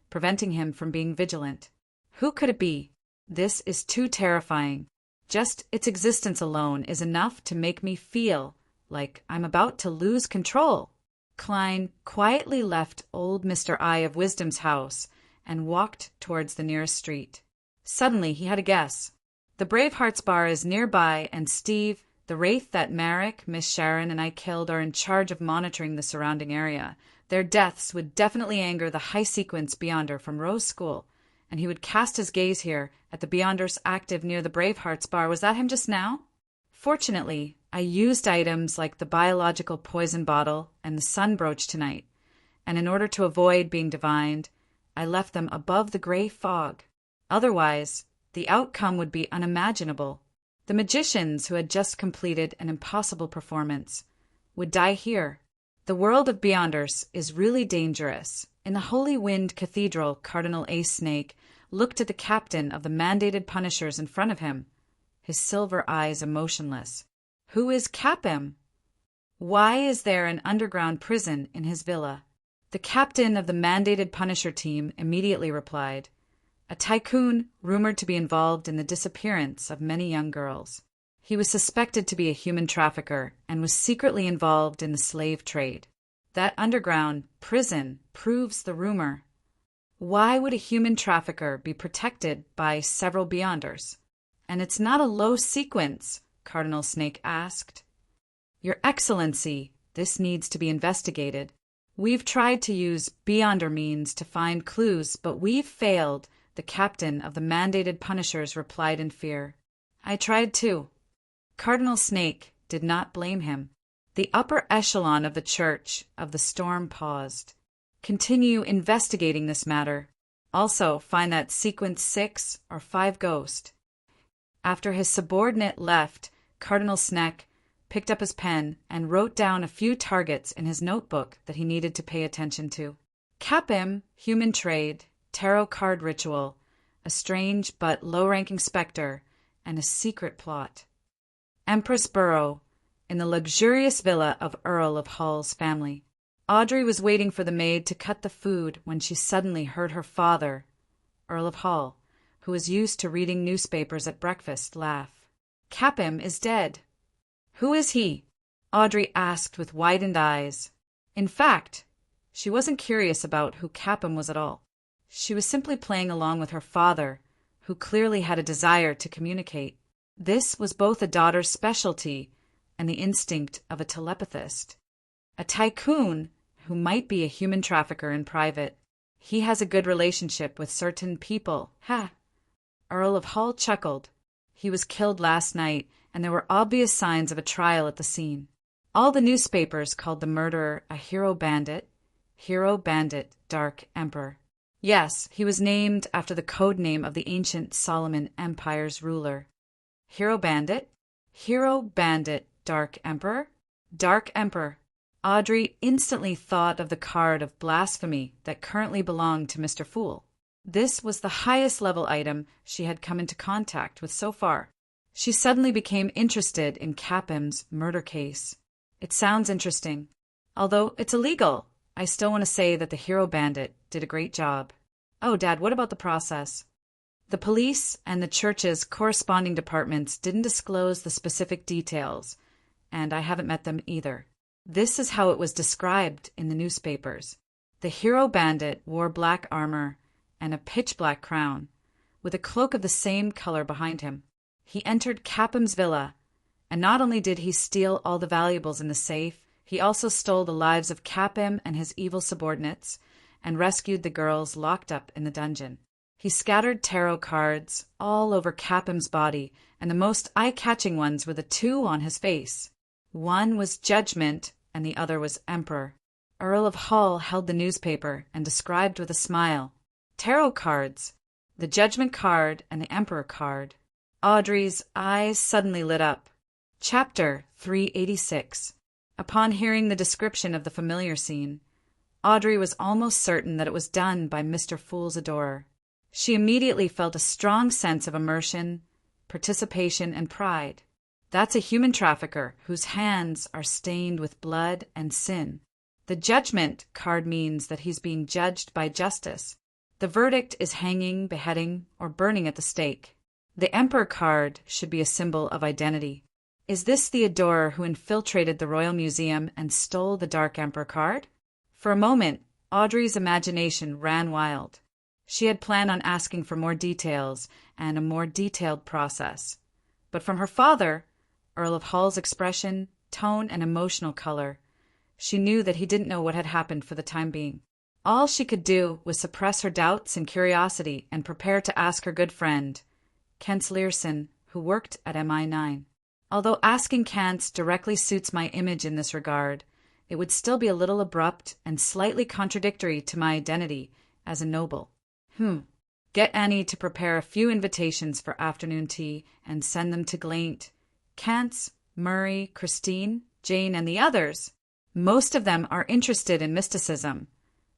preventing him from being vigilant. Who could it be? This is too terrifying. Just its existence alone is enough to make me feel like I'm about to lose control. Klein quietly left old Mr. Eye of Wisdom's house and walked towards the nearest street. Suddenly he had a guess. The Bravehearts Bar is nearby, and Steve, the wraith that Marek, Miss Sharon, and I killed, are in charge of monitoring the surrounding area. Their deaths would definitely anger the high-sequence Beyonder from Rose School, and he would cast his gaze here at the Beyonders active near the Bravehearts Bar. Was that him just now? Fortunately, I used items like the biological poison bottle and the sun brooch tonight, and in order to avoid being divined, I left them above the gray fog. Otherwise, the outcome would be unimaginable. The magicians who had just completed an impossible performance would die here. The world of Beyonders is really dangerous. In the Holy Wind Cathedral, Cardinal Ace Snake looked at the captain of the mandated punishers in front of him. his silver eyes emotionless. Who is Capim? Why is there an underground prison in his villa? The captain of the mandated Punisher team immediately replied, a tycoon rumored to be involved in the disappearance of many young girls. He was suspected to be a human trafficker and was secretly involved in the slave trade. That underground prison proves the rumor. Why would a human trafficker be protected by several Beyonders? And it's not a low sequence, Cardinal Snake asked. Your Excellency, this needs to be investigated. We've tried to use Beyonder means to find clues, but we've failed, the captain of the mandated Punishers replied in fear. I tried too. Cardinal Snake did not blame him. The upper echelon of the Church of the Storm paused. Continue investigating this matter. Also, find that sequence 6 or 5 ghost. After his subordinate left, Cardinal Snake picked up his pen and wrote down a few targets in his notebook that he needed to pay attention to. Capim, human trade, tarot card ritual, a strange but low-ranking specter, and a secret plot. Empress Burrow, in the luxurious villa of Earl of Hall's family. Audrey was waiting for the maid to cut the food when she suddenly heard her father, Earl of Hall, who was used to reading newspapers at breakfast, laugh. Capim is dead. Who is he? Audrey asked with widened eyes. In fact, she wasn't curious about who Capim was at all. She was simply playing along with her father, who clearly had a desire to communicate. This was both a daughter's specialty and the instinct of a telepathist. A tycoon who might be a human trafficker in private. He has a good relationship with certain people. Ha! Earl of Hall chuckled. He was killed last night, and there were obvious signs of a trial at the scene. All the newspapers called the murderer a hero bandit, Dark Emperor. Yes, he was named after the code name of the ancient Solomon Empire's ruler. Hero bandit, Dark Emperor, Dark Emperor. Audrey instantly thought of the card of blasphemy that currently belonged to Mr. Fool. This was the highest level item she had come into contact with so far. She suddenly became interested in Capim's murder case. It sounds interesting. Although it's illegal, I still want to say that the hero bandit did a great job. Oh, Dad, what about the process? The police and the church's corresponding departments didn't disclose the specific details, and I haven't met them either. This is how it was described in the newspapers. The hero bandit wore black armor and a pitch-black crown, with a cloak of the same color behind him. He entered Capim's villa, and not only did he steal all the valuables in the safe, he also stole the lives of Capim and his evil subordinates, and rescued the girls locked up in the dungeon. He scattered tarot cards all over Capim's body, and the most eye-catching ones were the 2 on his face. One was Judgment, and the other was Emperor. Earl of Hall held the newspaper and described with a smile. Tarot cards, the Judgment card and the Emperor card. Audrey's eyes suddenly lit up. Chapter 386. Upon hearing the description of the familiar scene, Audrey was almost certain that it was done by Mr. Fool's adorer. She immediately felt a strong sense of immersion, participation, and pride. That's a human trafficker whose hands are stained with blood and sin. The Judgment card means that he's being judged by justice. The verdict is hanging, beheading, or burning at the stake. The Emperor card should be a symbol of identity. Is this the adorer who infiltrated the Royal Museum and stole the Dark Emperor card? For a moment, Audrey's imagination ran wild. She had planned on asking for more details and a more detailed process. But from her father, Earl of Hall's expression, tone, and emotional color, she knew that he didn't know what had happened for the time being. All she could do was suppress her doubts and curiosity and prepare to ask her good friend, Kentz Learson, who worked at MI9. Although asking Kentz directly suits my image in this regard, it would still be a little abrupt and slightly contradictory to my identity as a noble. Get Annie to prepare a few invitations for afternoon tea and send them to Glaint, Kentz, Murray, Christine, Jane, and the others. Most of them are interested in mysticism,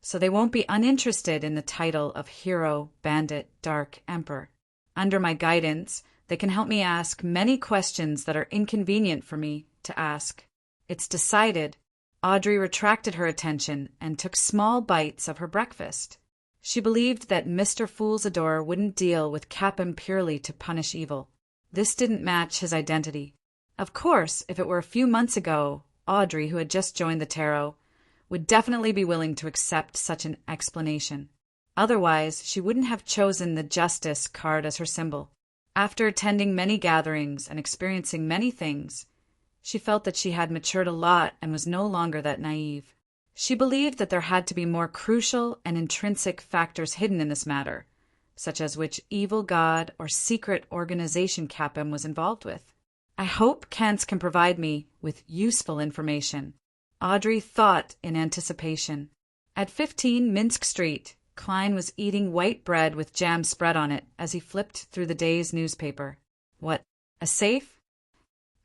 so they won't be uninterested in the title of Hero, Bandit, Dark Emperor. Under my guidance, They can help me ask many questions that are inconvenient for me to ask. It's decided. Audrey retracted her attention and took small bites of her breakfast. She believed that Mr. Foolsador wouldn't deal with Capim purely to punish evil. This didn't match his identity. Of course, if it were a few months ago, Audrey, who had just joined the tarot, would definitely be willing to accept such an explanation. Otherwise, she wouldn't have chosen the Justice card as her symbol. After attending many gatherings and experiencing many things, she felt that she had matured a lot and was no longer that naive. She believed that there had to be more crucial and intrinsic factors hidden in this matter, such as which evil god or secret organization Capim was involved with. I hope Kantz can provide me with useful information. Audrey thought in anticipation. At 15 Minsk Street, Klein was eating white bread with jam spread on it as he flipped through the day's newspaper. What, a safe?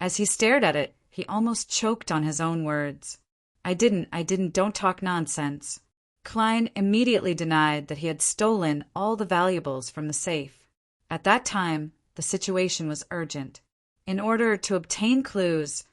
As he stared at it, he almost choked on his own words. I didn't, don't talk nonsense. Klein immediately denied that he had stolen all the valuables from the safe. At that time, the situation was urgent. In order to obtain clues,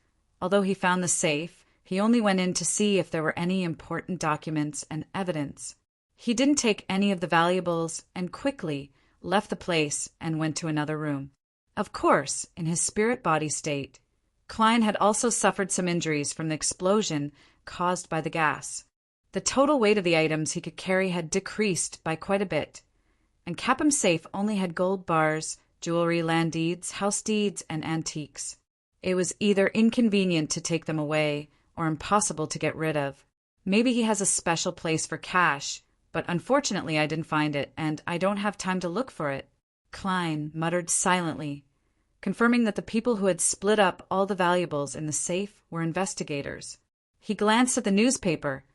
although he found the safe, he only went in to see if there were any important documents and evidence. He didn't take any of the valuables and quickly left the place and went to another room. Of course, in his spirit-body state, Klein had also suffered some injuries from the explosion caused by the gas. The total weight of the items he could carry had decreased by quite a bit, and Capim's safe only had gold bars, jewelry, land deeds, house deeds, and antiques. It was either inconvenient to take them away or impossible to get rid of. Maybe he has a special place for cash, but unfortunately I didn't find it, and I don't have time to look for it. Klein muttered silently, confirming that the people who had split up all the valuables in the safe were investigators. He glanced at the newspaper,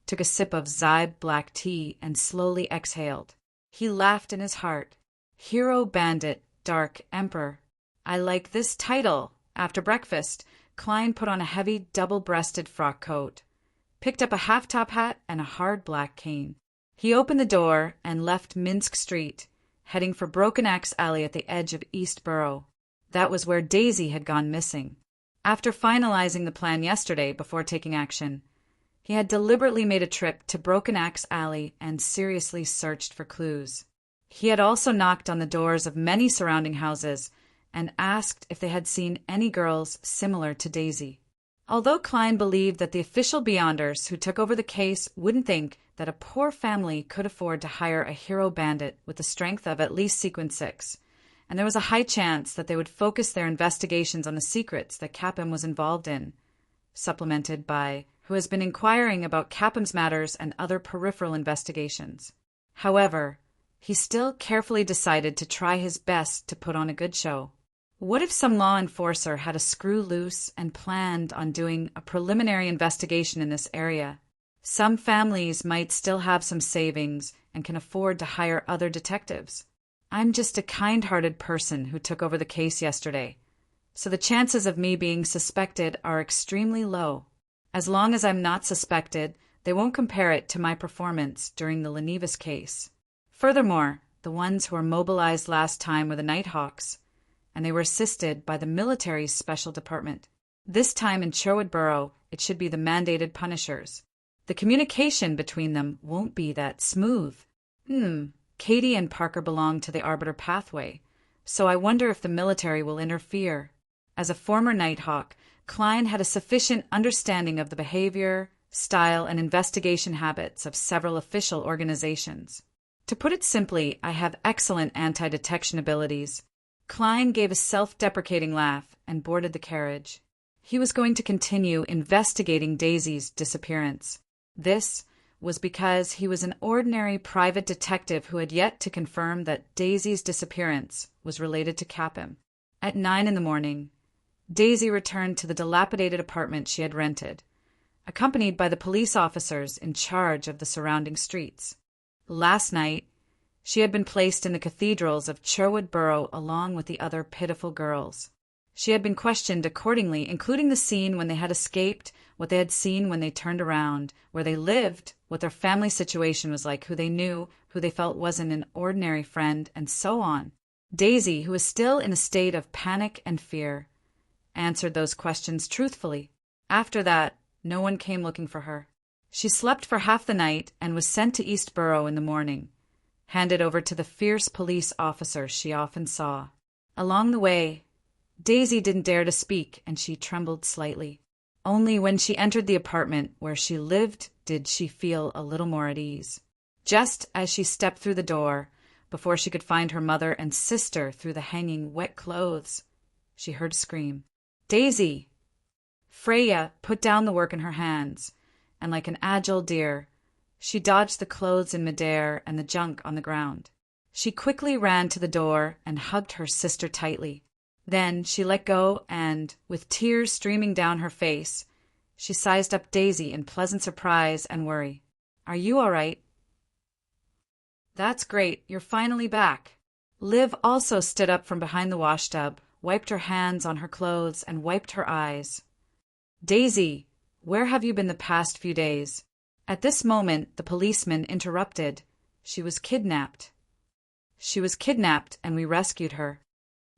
took a sip of Zybe black tea, and slowly exhaled. He laughed in his heart. Hero Bandit, Dark Emperor. I like this title. After breakfast, Klein put on a heavy double-breasted frock coat, picked up a half-top hat and a hard black cane. He opened the door and left Minsk Street, heading for Broken Axe Alley at the edge of East Borough. That was where Daisy had gone missing. After finalizing the plan yesterday before taking action, he had deliberately made a trip to Broken Axe Alley and seriously searched for clues. He had also knocked on the doors of many surrounding houses and asked if they had seen any girls similar to Daisy. Although Klein believed that the official Beyonders who took over the case wouldn't think that a poor family could afford to hire a hero bandit with the strength of at least Sequence 6, and there was a high chance that they would focus their investigations on the secrets that Capim was involved in, supplemented by who has been inquiring about Capim's matters and other peripheral investigations. However, he still carefully decided to try his best to put on a good show. What if some law enforcer had a screw loose and planned on doing a preliminary investigation in this area? Some families might still have some savings and can afford to hire other detectives. I'm just a kind-hearted person who took over the case yesterday, so the chances of me being suspected are extremely low. As long as I'm not suspected, they won't compare it to my performance during the Lenivas case. Furthermore, the ones who were mobilized last time were the Nighthawks, and they were assisted by the military's special department. This time in Sherwood Borough, it should be the mandated punishers. The communication between them won't be that smooth. Katie and Parker belong to the Arbiter pathway, so I wonder if the military will interfere. As a former Nighthawk, Klein had a sufficient understanding of the behavior, style, and investigation habits of several official organizations. To put it simply, I have excellent anti-detection abilities. Klein gave a self-deprecating laugh and boarded the carriage. He was going to continue investigating Daisy's disappearance. This was because he was an ordinary private detective who had yet to confirm that Daisy's disappearance was related to Capim. At 9 a.m, Daisy returned to the dilapidated apartment she had rented, accompanied by the police officers in charge of the surrounding streets. Last night, she had been placed in the cathedrals of Sherwood Borough along with the other pitiful girls. She had been questioned accordingly, including the scene when they had escaped, what they had seen when they turned around, where they lived, what their family situation was like, who they knew, who they felt wasn't an ordinary friend, and so on. Daisy, who was still in a state of panic and fear, answered those questions truthfully. After that, no one came looking for her. She slept for half the night and was sent to Eastborough in the morning, handed over to the fierce police officer she often saw. Along the way, Daisy didn't dare to speak, and she trembled slightly. Only when she entered the apartment where she lived did she feel a little more at ease. Just as she stepped through the door, before she could find her mother and sister through the hanging wet clothes, she heard a scream. "Daisy!" Freya put down the work in her hands, and like an agile deer, she dodged the clothes in midair and the junk on the ground. She quickly ran to the door and hugged her sister tightly. Then she let go and, with tears streaming down her face, she sized up Daisy in pleasant surprise and worry. "Are you all right?" "That's great. You're finally back." Liv also stood up from behind the washtub, wiped her hands on her clothes, and wiped her eyes. "Daisy, where have you been the past few days?" At this moment, the policeman interrupted. "She was kidnapped." "She was kidnapped, and we rescued her."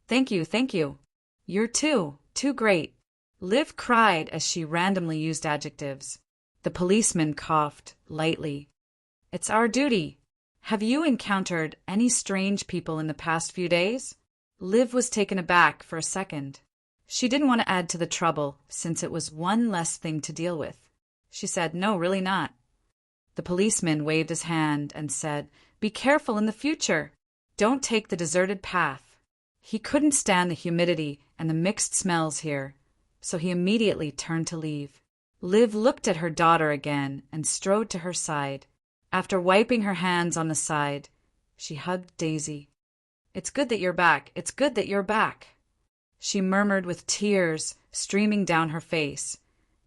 Thank you, thank you. You're too great." Liv cried as she randomly used adjectives. The policeman coughed lightly. "It's our duty. Have you encountered any strange people in the past few days?" Liv was taken aback for a second. She didn't want to add to the trouble, since it was one less thing to deal with. She said, "No, really not." The policeman waved his hand and said, "Be careful in the future. Don't take the deserted path." He couldn't stand the humidity and the mixed smells here, so he immediately turned to leave. Liv looked at her daughter again and strode to her side. After wiping her hands on the side, she hugged Daisy. "It's good that you're back. It's good that you're back," she murmured with tears streaming down her face,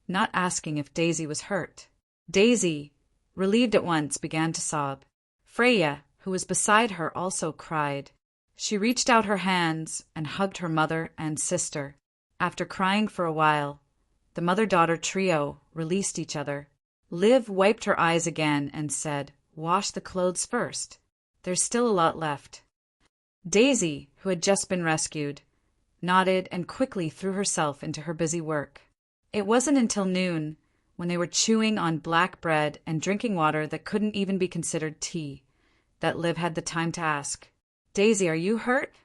not asking if Daisy was hurt. Daisy, relieved at once, began to sob. Freya, who was beside her, also cried. She reached out her hands and hugged her mother and sister. After crying for a while, the mother-daughter trio released each other. Liv wiped her eyes again and said, "Wash the clothes first. There's still a lot left." Daisy, who had just been rescued, nodded and quickly threw herself into her busy work. It wasn't until noon, when they were chewing on black bread and drinking water that couldn't even be considered tea, that Liv had the time to ask, "Daisy, are you hurt?"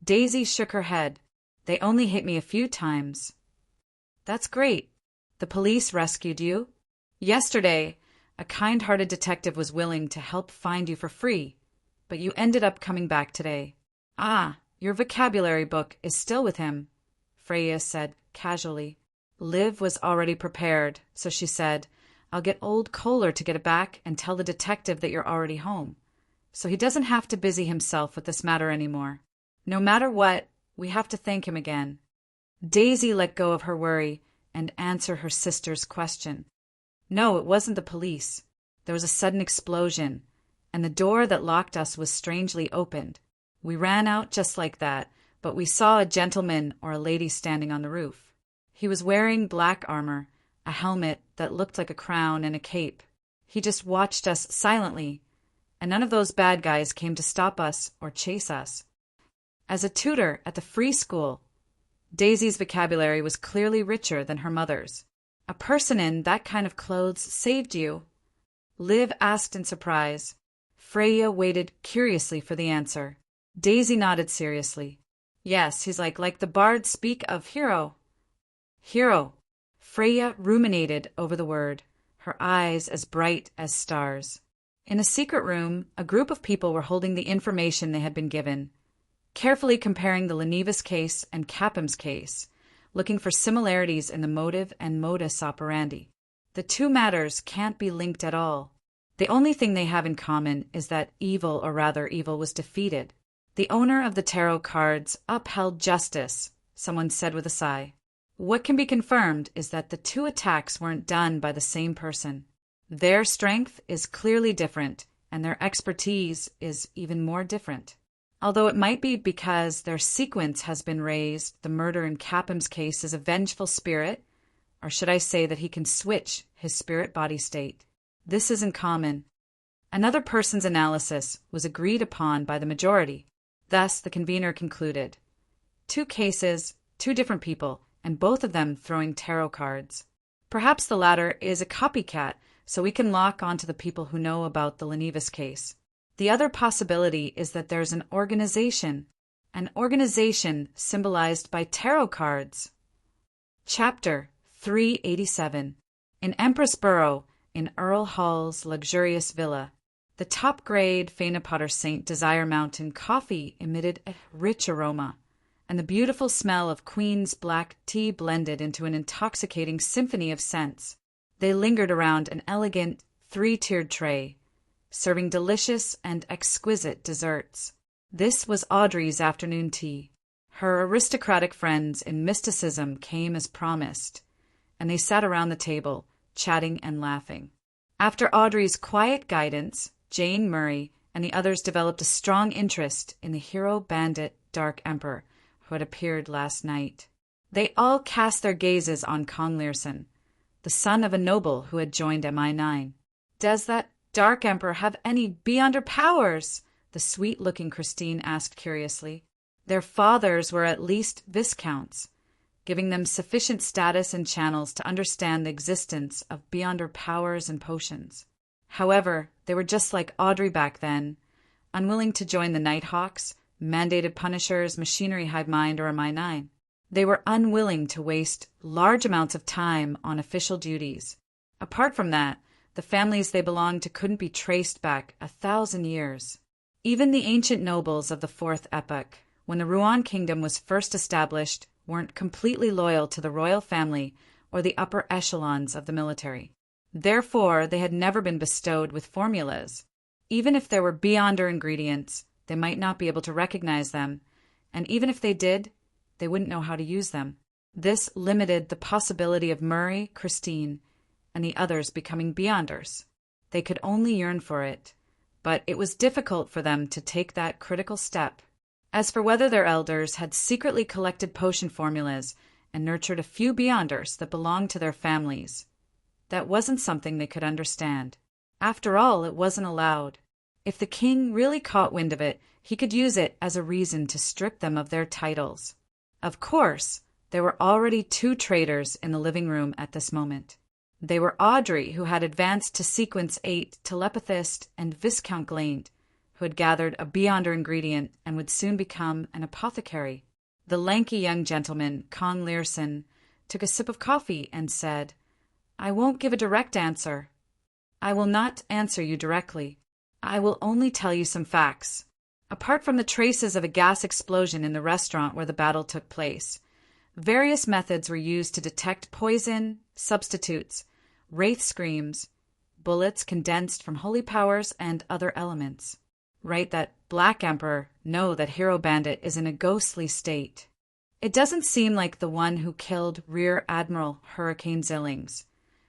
Daisy shook her head. "They only hit me a few times." "That's great. The police rescued you?" "Yesterday, a kind-hearted detective was willing to help find you for free, but you ended up coming back today." "Ah, your vocabulary book is still with him," Freya said casually. Liv was already prepared, so she said, "I'll get old Kohler to get it back and tell the detective that you're already home, so he doesn't have to busy himself with this matter anymore. No matter what, we have to thank him again." Daisy let go of her worry and answered her sister's question. "No, it wasn't the police. There was a sudden explosion, and the door that locked us was strangely opened. We ran out just like that, but we saw a gentleman or a lady standing on the roof. He was wearing black armor, a helmet that looked like a crown, and a cape. He just watched us silently, and none of those bad guys came to stop us or chase us." As a tutor at the free school, Daisy's vocabulary was clearly richer than her mother's. "A person in that kind of clothes saved you?" Liv asked in surprise. Freya waited curiously for the answer. Daisy nodded seriously. "Yes, he's like the bards speak of hero." "Hero." Freya ruminated over the word, her eyes as bright as stars. In a secret room, a group of people were holding the information they had been given, carefully comparing the Lenivas case and Capham's case, looking for similarities in the motive and modus operandi. The two matters can't be linked at all. The only thing they have in common is that evil, or rather evil, was defeated. The owner of the tarot cards upheld justice, someone said with a sigh. What can be confirmed is that the two attacks weren't done by the same person. Their strength is clearly different, and their expertise is even more different. Although it might be because their sequence has been raised, the murder in Capham's case is a vengeful spirit, or should I say that he can switch his spirit-body state. This isn't common. Another person's analysis was agreed upon by the majority. Thus, the convener concluded, 2 cases, 2 different people, and both of them throwing tarot cards. Perhaps the latter is a copycat, so we can lock onto the people who know about the Lenevis case. The other possibility is that there's an organization symbolized by tarot cards. Chapter 387. In Empress Borough, in Earl Hall's luxurious villa, the top-grade Fainapotter St. Desire Mountain coffee emitted a rich aroma, and the beautiful smell of Queen's black tea blended into an intoxicating symphony of scents. They lingered around an elegant, 3-tiered tray, serving delicious and exquisite desserts. This was Audrey's afternoon tea. Her aristocratic friends in mysticism came as promised, and they sat around the table, chatting and laughing. After Audrey's quiet guidance, Jane, Murray, and the others developed a strong interest in the hero-bandit Dark Emperor who had appeared last night. They all cast their gazes on Kong Learson, the son of a noble who had joined MI9. Does that Dark Emperor have any beyonder powers? The sweet-looking Christine asked curiously. Their fathers were at least viscounts, giving them sufficient status and channels to understand the existence of beyonder powers and potions. However, they were just like Audrey back then, unwilling to join the Nighthawks, mandated Punishers, Machinery Hive Mind, or MI9. They were unwilling to waste large amounts of time on official duties. Apart from that, the families they belonged to couldn't be traced back 1,000 years. Even the ancient nobles of the Fourth Epoch, when the Ruan Kingdom was first established, weren't completely loyal to the royal family or the upper echelons of the military. Therefore, they had never been bestowed with formulas. Even if there were beyonder ingredients, they might not be able to recognize them, and even if they did, they wouldn't know how to use them. This limited the possibility of Murray, Christine, and the others becoming beyonders. They could only yearn for it, but it was difficult for them to take that critical step. As for whether their elders had secretly collected potion formulas and nurtured a few beyonders that belonged to their families, that wasn't something they could understand. After all, it wasn't allowed. If the king really caught wind of it, he could use it as a reason to strip them of their titles. Of course, there were already 2 traitors in the living room at this moment. They were Audrey, who had advanced to Sequence 8 Telepathist, and Viscount Glaint, who had gathered a beyonder ingredient and would soon become an apothecary. The lanky young gentleman, Kong Learson, took a sip of coffee and said, "I won't give a direct answer. I will not answer you directly. I will only tell you some facts. Apart from the traces of a gas explosion in the restaurant where the battle took place, various methods were used to detect poison, substitutes, wraith screams, bullets condensed from holy powers, and other elements. Write that Black Emperor know that Hero Bandit is in a ghostly state. It doesn't seem like the one who killed Rear Admiral Hurricane Zillings,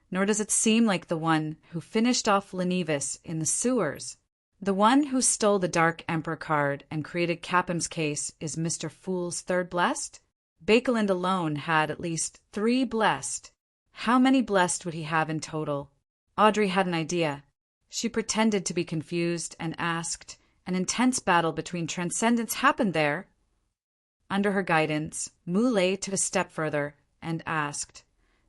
nor does it seem like the one who finished off Lenevis in the sewers. The one who stole the Dark Emperor card and created Capham's case is Mr. Fool's third blessed? Bakeland alone had at least 3 blessed. How many blessed would he have in total? Audrey had an idea. She pretended to be confused and asked, "An intense battle between transcendents happened there?" Under her guidance, Moulay took a step further and asked,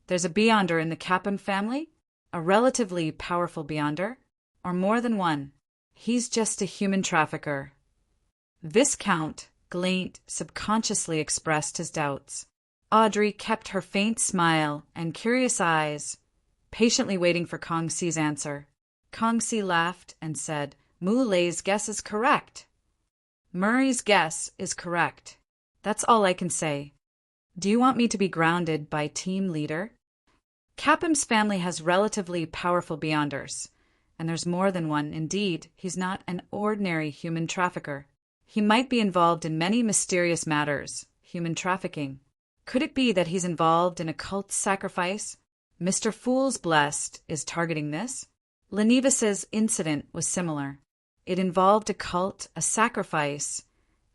"There's a beyonder in the Capham family? A relatively powerful beyonder? Or more than one?" "He's just a human trafficker." Viscount Glaint subconsciously expressed his doubts. Audrey kept her faint smile and curious eyes, patiently waiting for Kong Si's answer. Kong Si laughed and said, "Moulay's guess is correct. Murray's guess is correct. That's all I can say. Do you want me to be grounded by team leader? Capham's family has relatively powerful beyonders, and there's more than one. Indeed, he's not an ordinary human trafficker. He might be involved in many mysterious matters, human trafficking. Could it be that he's involved in a cult sacrifice? Mr. Fool's Blessed is targeting this. Lenevis's incident was similar. It involved a cult, a sacrifice,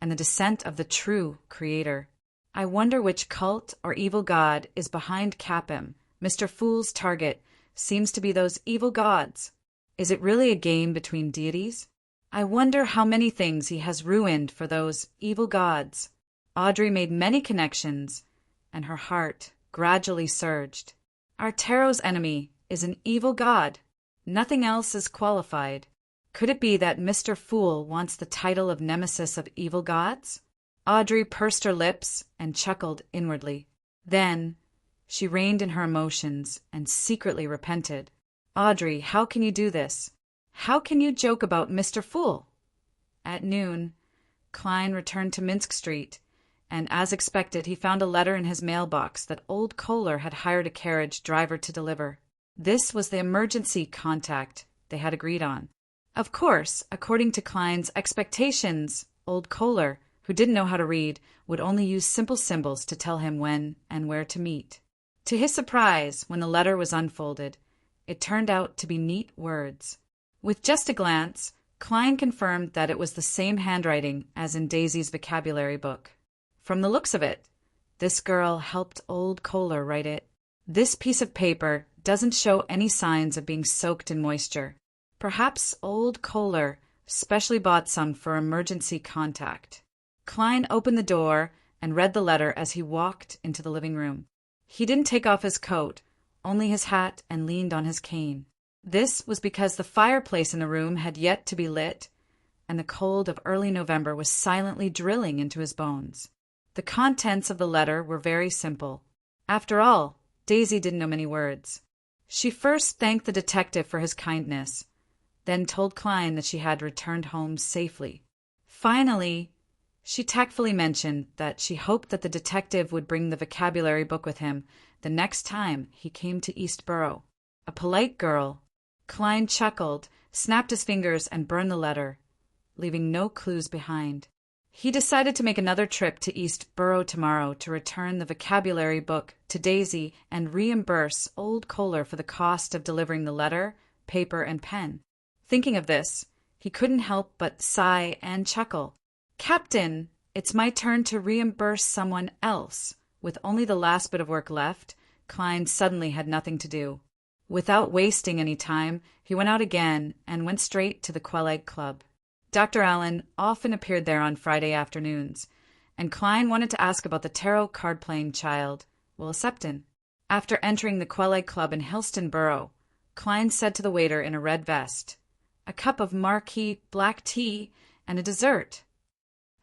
and the descent of the true creator. I wonder which cult or evil god is behind Capham. Mr. Fool's target seems to be those evil gods. Is it really a game between deities? I wonder how many things he has ruined for those evil gods. Audrey made many connections, and her heart gradually surged. Our tarot's enemy is an evil god. Nothing else is qualified. Could it be that Mr. Fool wants the title of nemesis of evil gods? Audrey pursed her lips and chuckled inwardly. Then she reined in her emotions and secretly repented. Audrey, how can you do this? How can you joke about Mr. Fool? At noon, Klein returned to Minsk Street, and as expected, he found a letter in his mailbox that old Kohler had hired a carriage driver to deliver. This was the emergency contact they had agreed on. Of course, according to Klein's expectations, old Kohler, who didn't know how to read, would only use simple symbols to tell him when and where to meet. To his surprise, when the letter was unfolded, it turned out to be neat words. With just a glance, Klein confirmed that it was the same handwriting as in Daisy's vocabulary book. From the looks of it, this girl helped old Kohler write it. This piece of paper doesn't show any signs of being soaked in moisture. Perhaps old Kohler specially bought some for emergency contact. Klein opened the door and read the letter as he walked into the living room. He didn't take off his coat, only his hat, and leaned on his cane. This was because the fireplace in the room had yet to be lit, and the cold of early November was silently drilling into his bones. The contents of the letter were very simple. After all, Daisy didn't know many words. She first thanked the detective for his kindness, then told Klein that she had returned home safely. Finally, she tactfully mentioned that she hoped that the detective would bring the vocabulary book with him the next time he came to Eastborough. A polite girl. Klein chuckled, snapped his fingers, and burned the letter, leaving no clues behind. He decided to make another trip to Eastborough tomorrow to return the vocabulary book to Daisy and reimburse old Kohler for the cost of delivering the letter, paper, and pen. Thinking of this, he couldn't help but sigh and chuckle. Captain, it's my turn to reimburse someone else. With only the last bit of work left, Klein suddenly had nothing to do. Without wasting any time, he went out again and went straight to the Quelaag Club. Dr. Allen often appeared there on Friday afternoons, and Klein wanted to ask about the tarot card-playing child, Will Septon. After entering the Quelaag Club in Hillston Borough, Klein said to the waiter in a red vest, "A cup of Marquis black tea and a dessert."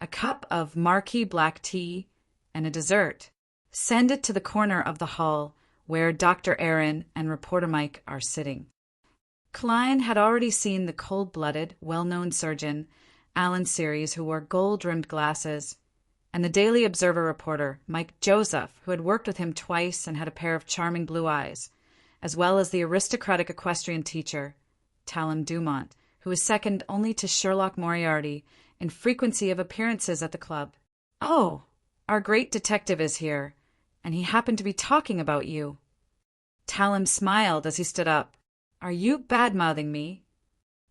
"A cup of Marquis black tea and a dessert. Send it to the corner of the hall where Dr. Aaron and reporter Mike are sitting." Klein had already seen the cold-blooded, well-known surgeon, Alan Series, who wore gold-rimmed glasses, and the Daily Observer reporter, Mike Joseph, who had worked with him twice and had a pair of charming blue eyes, as well as the aristocratic equestrian teacher, Talon Dumont, who was second only to Sherlock Moriarty in frequency of appearances at the club. "Oh, our great detective is here, and he happened to be talking about you." Talon smiled as he stood up. "Are you bad-mouthing me?"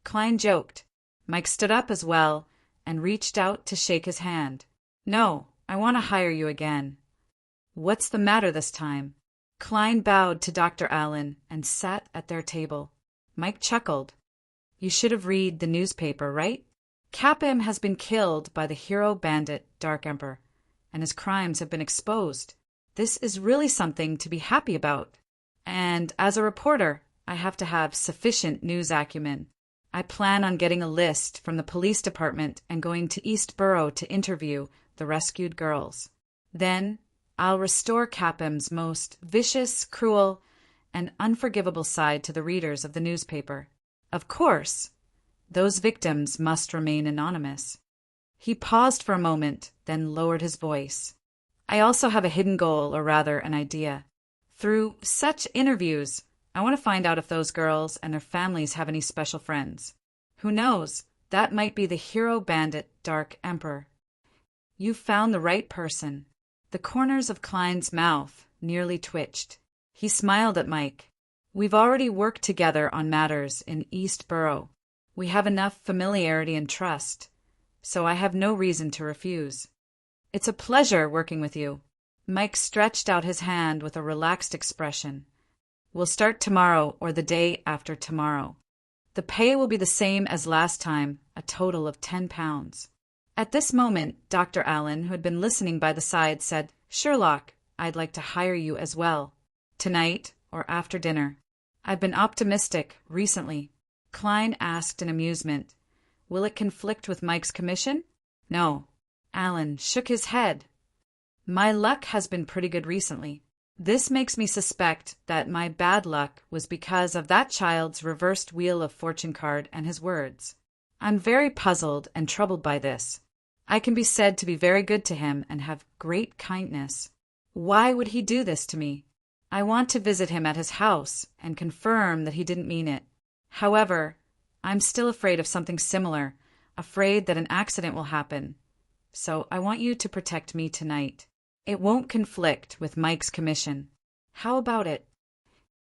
Klein joked. Mike stood up as well and reached out to shake his hand. "No, I want to hire you again." "What's the matter this time?" Klein bowed to Dr. Allen and sat at their table. Mike chuckled. "You should have read the newspaper, right? Capim has been killed by the hero bandit Dark Emperor, and his crimes have been exposed. This is really something to be happy about. And as a reporter, I have to have sufficient news acumen. I plan on getting a list from the police department and going to Eastborough to interview the rescued girls. Then I'll restore Capim's most vicious, cruel, and unforgivable side to the readers of the newspaper. Of course, those victims must remain anonymous." He paused for a moment, then lowered his voice. "I also have a hidden goal, or rather an idea. Through such interviews, I want to find out if those girls and their families have any special friends. Who knows, that might be the hero bandit Dark Emperor." "You've found the right person." The corners of Klein's mouth nearly twitched. He smiled at Mike. "We've already worked together on matters in Eastborough. We have enough familiarity and trust, so I have no reason to refuse. It's a pleasure working with you." Mike stretched out his hand with a relaxed expression. "We'll start tomorrow or the day after tomorrow." The pay will be the same as last time, a total of 10 pounds. At this moment, Dr. Allen, who had been listening by the side, said, "Sherlock, I'd like to hire you as well. Tonight or after dinner. I've been optimistic recently." Klein asked in amusement, "Will it conflict with Mike's commission?" "No." Allen shook his head. "My luck has been pretty good recently. This makes me suspect that my bad luck was because of that child's reversed Wheel of Fortune card and his words. I'm very puzzled and troubled by this. I can be said to be very good to him and have great kindness. Why would he do this to me? I want to visit him at his house and confirm that he didn't mean it. However, I'm still afraid of something similar, afraid that an accident will happen. So I want you to protect me tonight. It won't conflict with Mike's commission. How about it?"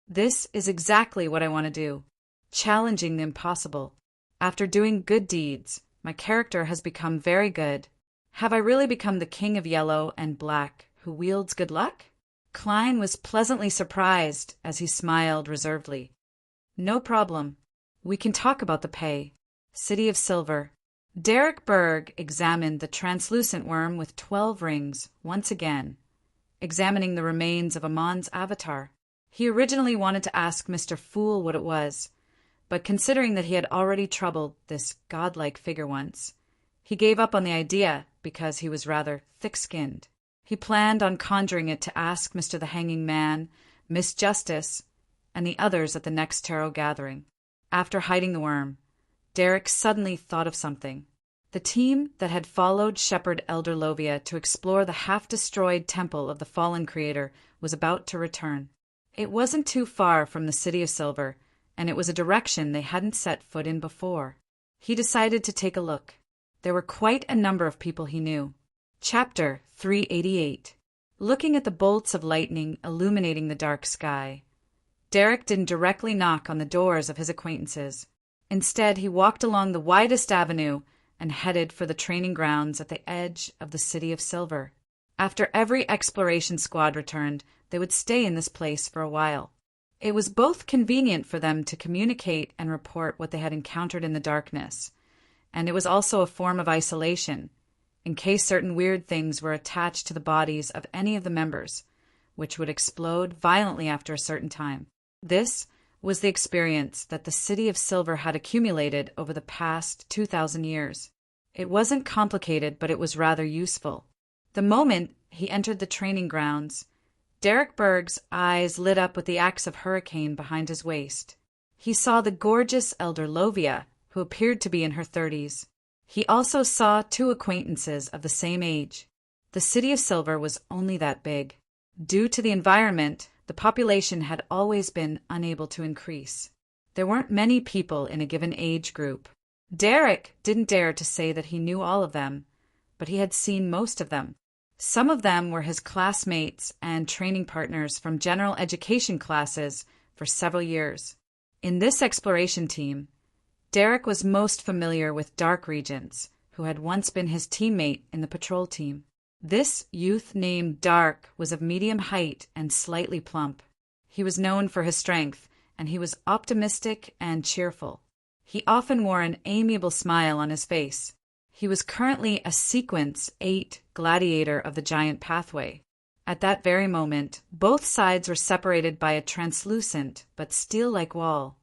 This is exactly what I want to do. Challenging the impossible. After doing good deeds, my character has become very good. Have I really become the king of yellow and black who wields good luck? Klein was pleasantly surprised as he smiled reservedly. "No problem. We can talk about the pay. City of Silver." Derek Berg examined the translucent worm with 12 rings once again, examining the remains of Amon's avatar. He originally wanted to ask Mr. Fool what it was, but considering that he had already troubled this godlike figure once, he gave up on the idea because he was rather thick-skinned. He planned on conjuring it to ask Mr. the Hanging Man, Miss Justice, and the others at the next tarot gathering. After hiding the worm, Derek suddenly thought of something. The team that had followed Shepherd Elder Lovia to explore the half-destroyed temple of the fallen creator was about to return. It wasn't too far from the City of Silver, and it was a direction they hadn't set foot in before. He decided to take a look. There were quite a number of people he knew. Chapter 388. Looking at the bolts of lightning illuminating the dark sky, Derek didn't directly knock on the doors of his acquaintances. Instead, he walked along the widest avenue and headed for the training grounds at the edge of the City of Silver. After every exploration squad returned, they would stay in this place for a while. It was both convenient for them to communicate and report what they had encountered in the darkness, and it was also a form of isolation, in case certain weird things were attached to the bodies of any of the members, which would explode violently after a certain time. This was the experience that the City of Silver had accumulated over the past 2,000 years. It wasn't complicated, but it was rather useful. The moment he entered the training grounds, Derek Berg's eyes lit up with the axe of Hurricane behind his waist. He saw the gorgeous Elder Lovia, who appeared to be in her 30s. He also saw 2 acquaintances of the same age. The City of Silver was only that big. Due to the environment, the population had always been unable to increase. There weren't many people in a given age group. Derek didn't dare to say that he knew all of them, but he had seen most of them. Some of them were his classmates and training partners from general education classes for several years. In this exploration team, Derek was most familiar with Dark Regents, who had once been his teammate in the patrol team. This youth named Dark was of medium height and slightly plump. He was known for his strength, and he was optimistic and cheerful. He often wore an amiable smile on his face. He was currently a Sequence 8 gladiator of the Giant Pathway. At that very moment, both sides were separated by a translucent but steel-like wall,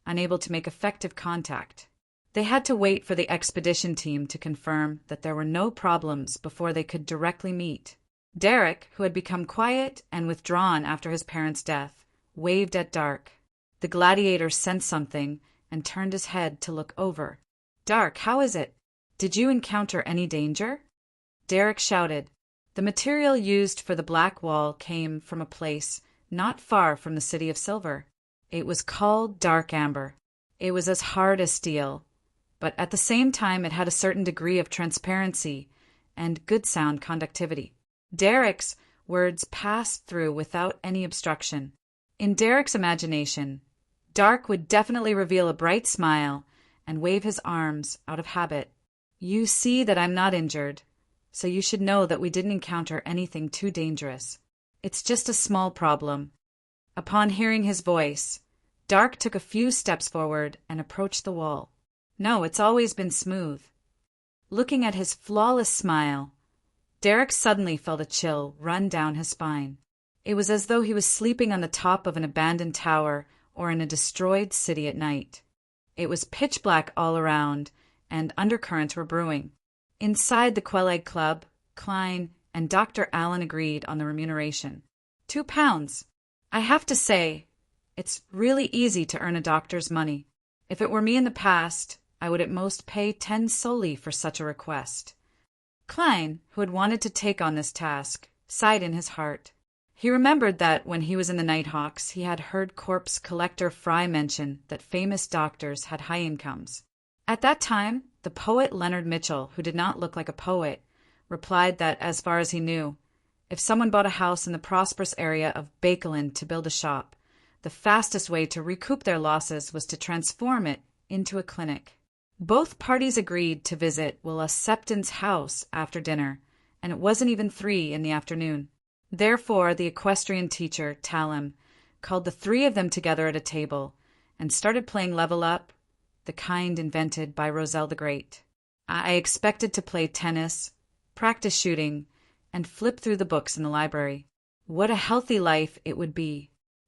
unable to make effective contact. They had to wait for the expedition team to confirm that there were no problems before they could directly meet. Derek, who had become quiet and withdrawn after his parents' death, waved at Dark. The gladiator sensed something and turned his head to look over. "Dark, how is it? Did you encounter any danger?" Derek shouted. The material used for the black wall came from a place not far from the City of Silver. It was called dark amber. It was as hard as steel, but at the same time it had a certain degree of transparency and good sound conductivity. Derek's words passed through without any obstruction. In Derek's imagination, Dark would definitely reveal a bright smile and wave his arms out of habit. "You see that I'm not injured, so you should know that we didn't encounter anything too dangerous. It's just a small problem." Upon hearing his voice, Dark took a few steps forward and approached the wall. No, it's always been smooth. Looking at his flawless smile, Derek suddenly felt a chill run down his spine. It was as though he was sleeping on the top of an abandoned tower or in a destroyed city at night. It was pitch black all around, and undercurrents were brewing. Inside the Quelaag Club, Klein and Dr. Allen agreed on the remuneration. £2. I have to say, it's really easy to earn a doctor's money. If it were me in the past, I would at most pay 10 solely for such a request. Klein, who had wanted to take on this task, sighed in his heart. He remembered that when he was in the Nighthawks, he had heard corpse collector Fry mention that famous doctors had high incomes. At that time, the poet Leonard Mitchell, who did not look like a poet, replied that, as far as he knew, if someone bought a house in the prosperous area of Bakelin to build a shop, the fastest way to recoup their losses was to transform it into a clinic. Both parties agreed to visit Willa Septon's house after dinner, and it wasn't even 3 in the afternoon. Therefore, the equestrian teacher, Talem, called the 3 of them together at a table and started playing Level Up, the kind invented by Roselle the Great. I expected to play tennis, practice shooting, and flip through the books in the library. What a healthy life it would be.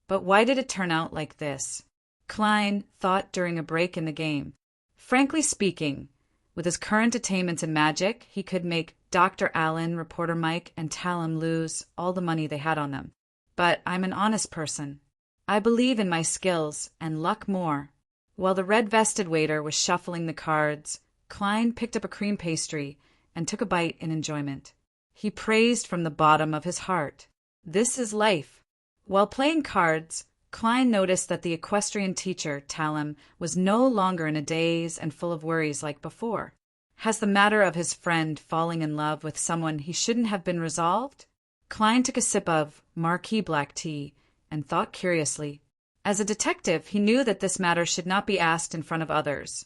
But why did it turn out like this? Klein thought during a break in the game. Frankly speaking, with his current attainments in magic, he could make Dr. Allen, Reporter Mike, and Talem lose all the money they had on them. But I'm an honest person. I believe in my skills, and luck more. While the red-vested waiter was shuffling the cards, Klein picked up a cream pastry and took a bite in enjoyment. He praised from the bottom of his heart. This is life. While playing cards, Klein noticed that the equestrian teacher, Talem, was no longer in a daze and full of worries like before. Has the matter of his friend falling in love with someone he shouldn't have been resolved? Klein took a sip of Marquis black tea and thought curiously. As a detective, he knew that this matter should not be asked in front of others,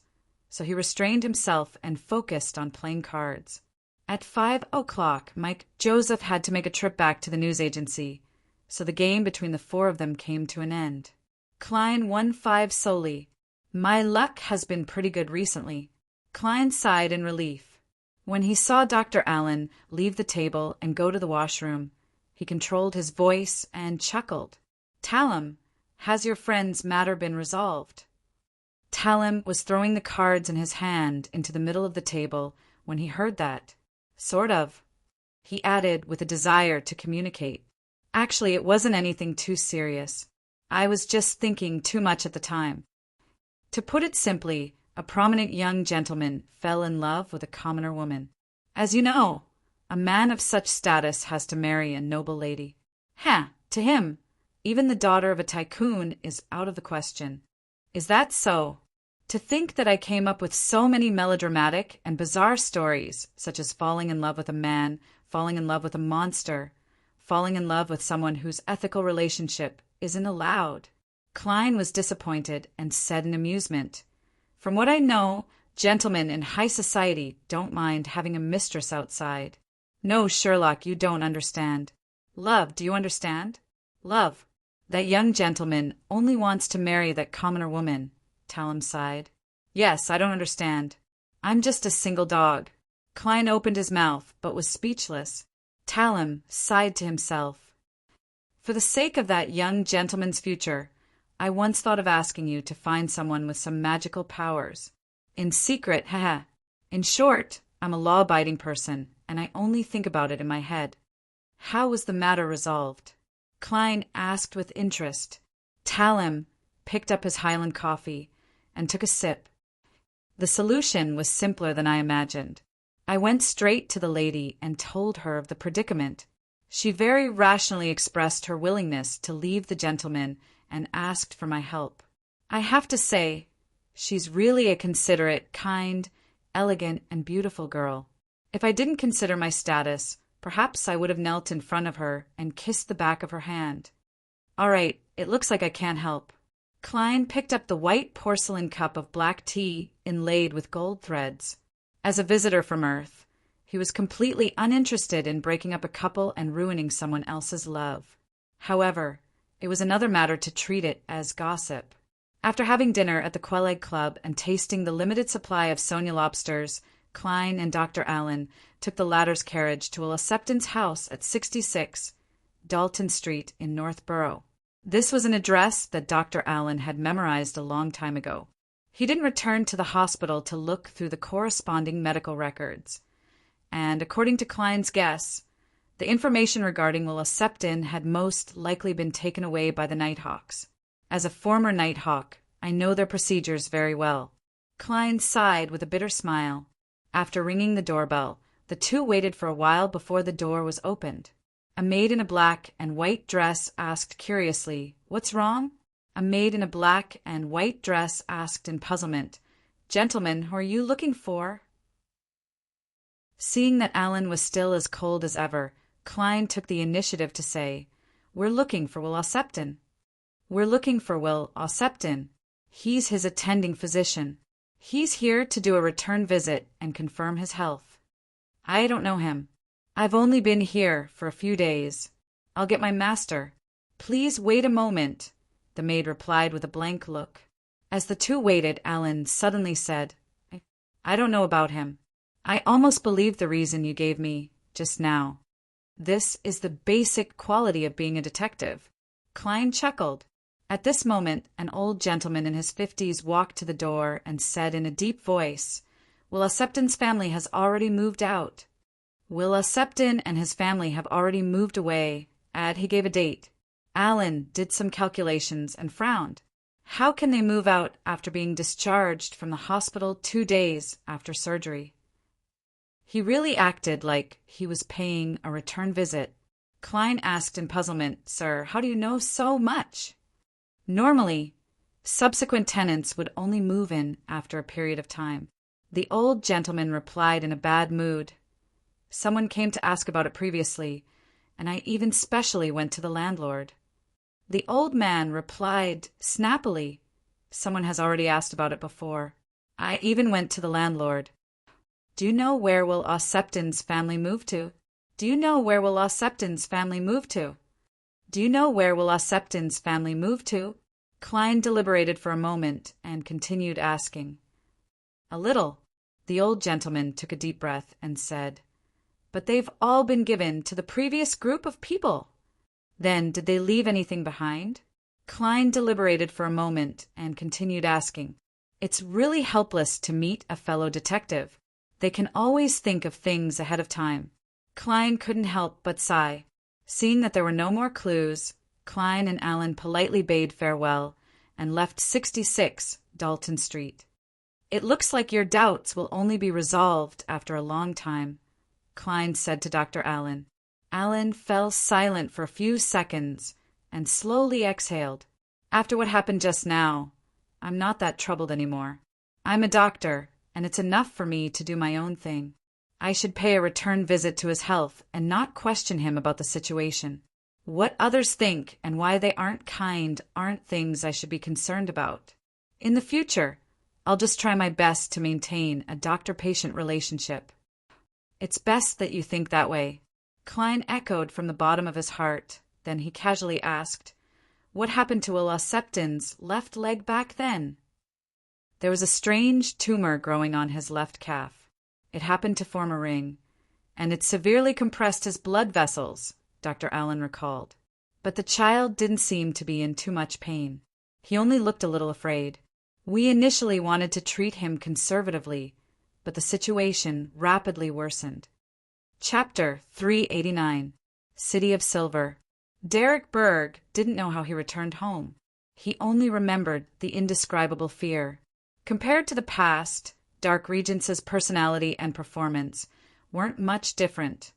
so he restrained himself and focused on playing cards. At 5 o'clock, Mike Joseph had to make a trip back to the news agency, so the game between the 4 of them came to an end. Klein won 5 solely. My luck has been pretty good recently. Klein sighed in relief. When he saw Dr. Allen leave the table and go to the washroom, he controlled his voice and chuckled. Talem, has your friend's matter been resolved? Talem was throwing the cards in his hand into the middle of the table when he heard that. Sort of, he added with a desire to communicate. Actually, it wasn't anything too serious. I was just thinking too much at the time. To put it simply, a prominent young gentleman fell in love with a commoner woman. As you know, a man of such status has to marry a noble lady. To him, even the daughter of a tycoon is out of the question. Is that so? To think that I came up with so many melodramatic and bizarre stories, such as falling in love with a man, falling in love with a monster, falling in love with someone whose ethical relationship isn't allowed. Klein was disappointed and said in amusement, From what I know, gentlemen in high society don't mind having a mistress outside. No, Sherlock, you don't understand. Love, do you understand? Love. That young gentleman only wants to marry that commoner woman, Talem sighed. Yes, I don't understand. I'm just a single dog. Klein opened his mouth, but was speechless. Talem sighed to himself. For the sake of that young gentleman's future, I once thought of asking you to find someone with some magical powers. In secret, In short, I'm a law-abiding person, and I only think about it in my head. How was the matter resolved? Klein asked with interest. Talem picked up his Highland coffee and took a sip. The solution was simpler than I imagined. I went straight to the lady and told her of the predicament. She very rationally expressed her willingness to leave the gentleman and asked for my help. I have to say, she's really a considerate, kind, elegant, and beautiful girl. If I didn't consider my status, perhaps I would have knelt in front of her and kissed the back of her hand. All right, it looks like I can't help. Klein picked up the white porcelain cup of black tea inlaid with gold threads. As a visitor from Earth, he was completely uninterested in breaking up a couple and ruining someone else's love. However, it was another matter to treat it as gossip. After having dinner at the Quail Egg Club and tasting the limited supply of Sonia lobsters, Klein and Dr. Allen took the latter's carriage to Will Septon's house at 66 Dalton Street in Northborough. This was an address that Dr. Allen had memorized a long time ago. He didn't return to the hospital to look through the corresponding medical records, and according to Klein's guess, the information regarding Will Septon had most likely been taken away by the Nighthawks. As a former Nighthawk, I know their procedures very well. Klein sighed with a bitter smile. After ringing the doorbell, the two waited for a while before the door was opened. A maid in a black and white dress asked curiously, "What's wrong?" A maid in a black and white dress asked in puzzlement, "Gentlemen, who are you looking for?" Seeing that Allen was still as cold as ever, Klein took the initiative to say, "We're looking for Will Septon." "We're looking for Will Septon. He's his attending physician. He's here to do a return visit and confirm his health." "I don't know him. I've only been here for a few days. I'll get my master." "Please wait a moment," the maid replied with a blank look. As the two waited, Allen suddenly said, I don't know about him. I almost believed the reason you gave me just now. This is the basic quality of being a detective." Klein chuckled. At this moment, an old gentleman in his 50s walked to the door and said in a deep voice, "Will Septon's family has already moved out. Will Septon and his family have already moved away," and he gave a date. Allen did some calculations and frowned. How can they move out after being discharged from the hospital 2 days after surgery? He really acted like he was paying a return visit. Klein asked in puzzlement, "Sir, how do you know so much?" Normally, subsequent tenants would only move in after a period of time. The old gentleman replied in a bad mood, "Someone came to ask about it previously, and I even specially went to the landlord." The old man replied snappily, "Someone has already asked about it before. I even went to the landlord." "Do you know where Will Septon's family moved to? Do you know where Will Septon's family moved to? Do you know where Will Septon's family moved to?" Klein deliberated for a moment and continued asking. "A little." The old gentleman took a deep breath and said, "But they've all been given to the previous group of people." "Then did they leave anything behind?" Klein deliberated for a moment and continued asking. It's really helpless to meet a fellow detective. They can always think of things ahead of time. Klein couldn't help but sigh. Seeing that there were no more clues, Klein and Allen politely bade farewell and left 66 Dalton Street. "It looks like your doubts will only be resolved after a long time," Klein said to Dr. Allen. Allen fell silent for a few seconds and slowly exhaled. "After what happened just now, I'm not that troubled anymore. I'm a doctor, and it's enough for me to do my own thing. I should pay a return visit to his health and not question him about the situation. What others think and why they aren't kind aren't things I should be concerned about. In the future, I'll just try my best to maintain a doctor-patient relationship." "It's best that you think that way," Klein echoed from the bottom of his heart. Then he casually asked, "What happened to Will Septon's left leg back then?" "There was a strange tumor growing on his left calf. It happened to form a ring, and it severely compressed his blood vessels," Dr. Allen recalled. "But the child didn't seem to be in too much pain. He only looked a little afraid. We initially wanted to treat him conservatively, but the situation rapidly worsened." Chapter 389. City of Silver. Derek Berg didn't know how he returned home. He only remembered the indescribable fear. Compared to the past, Dark Regence's personality and performance weren't much different,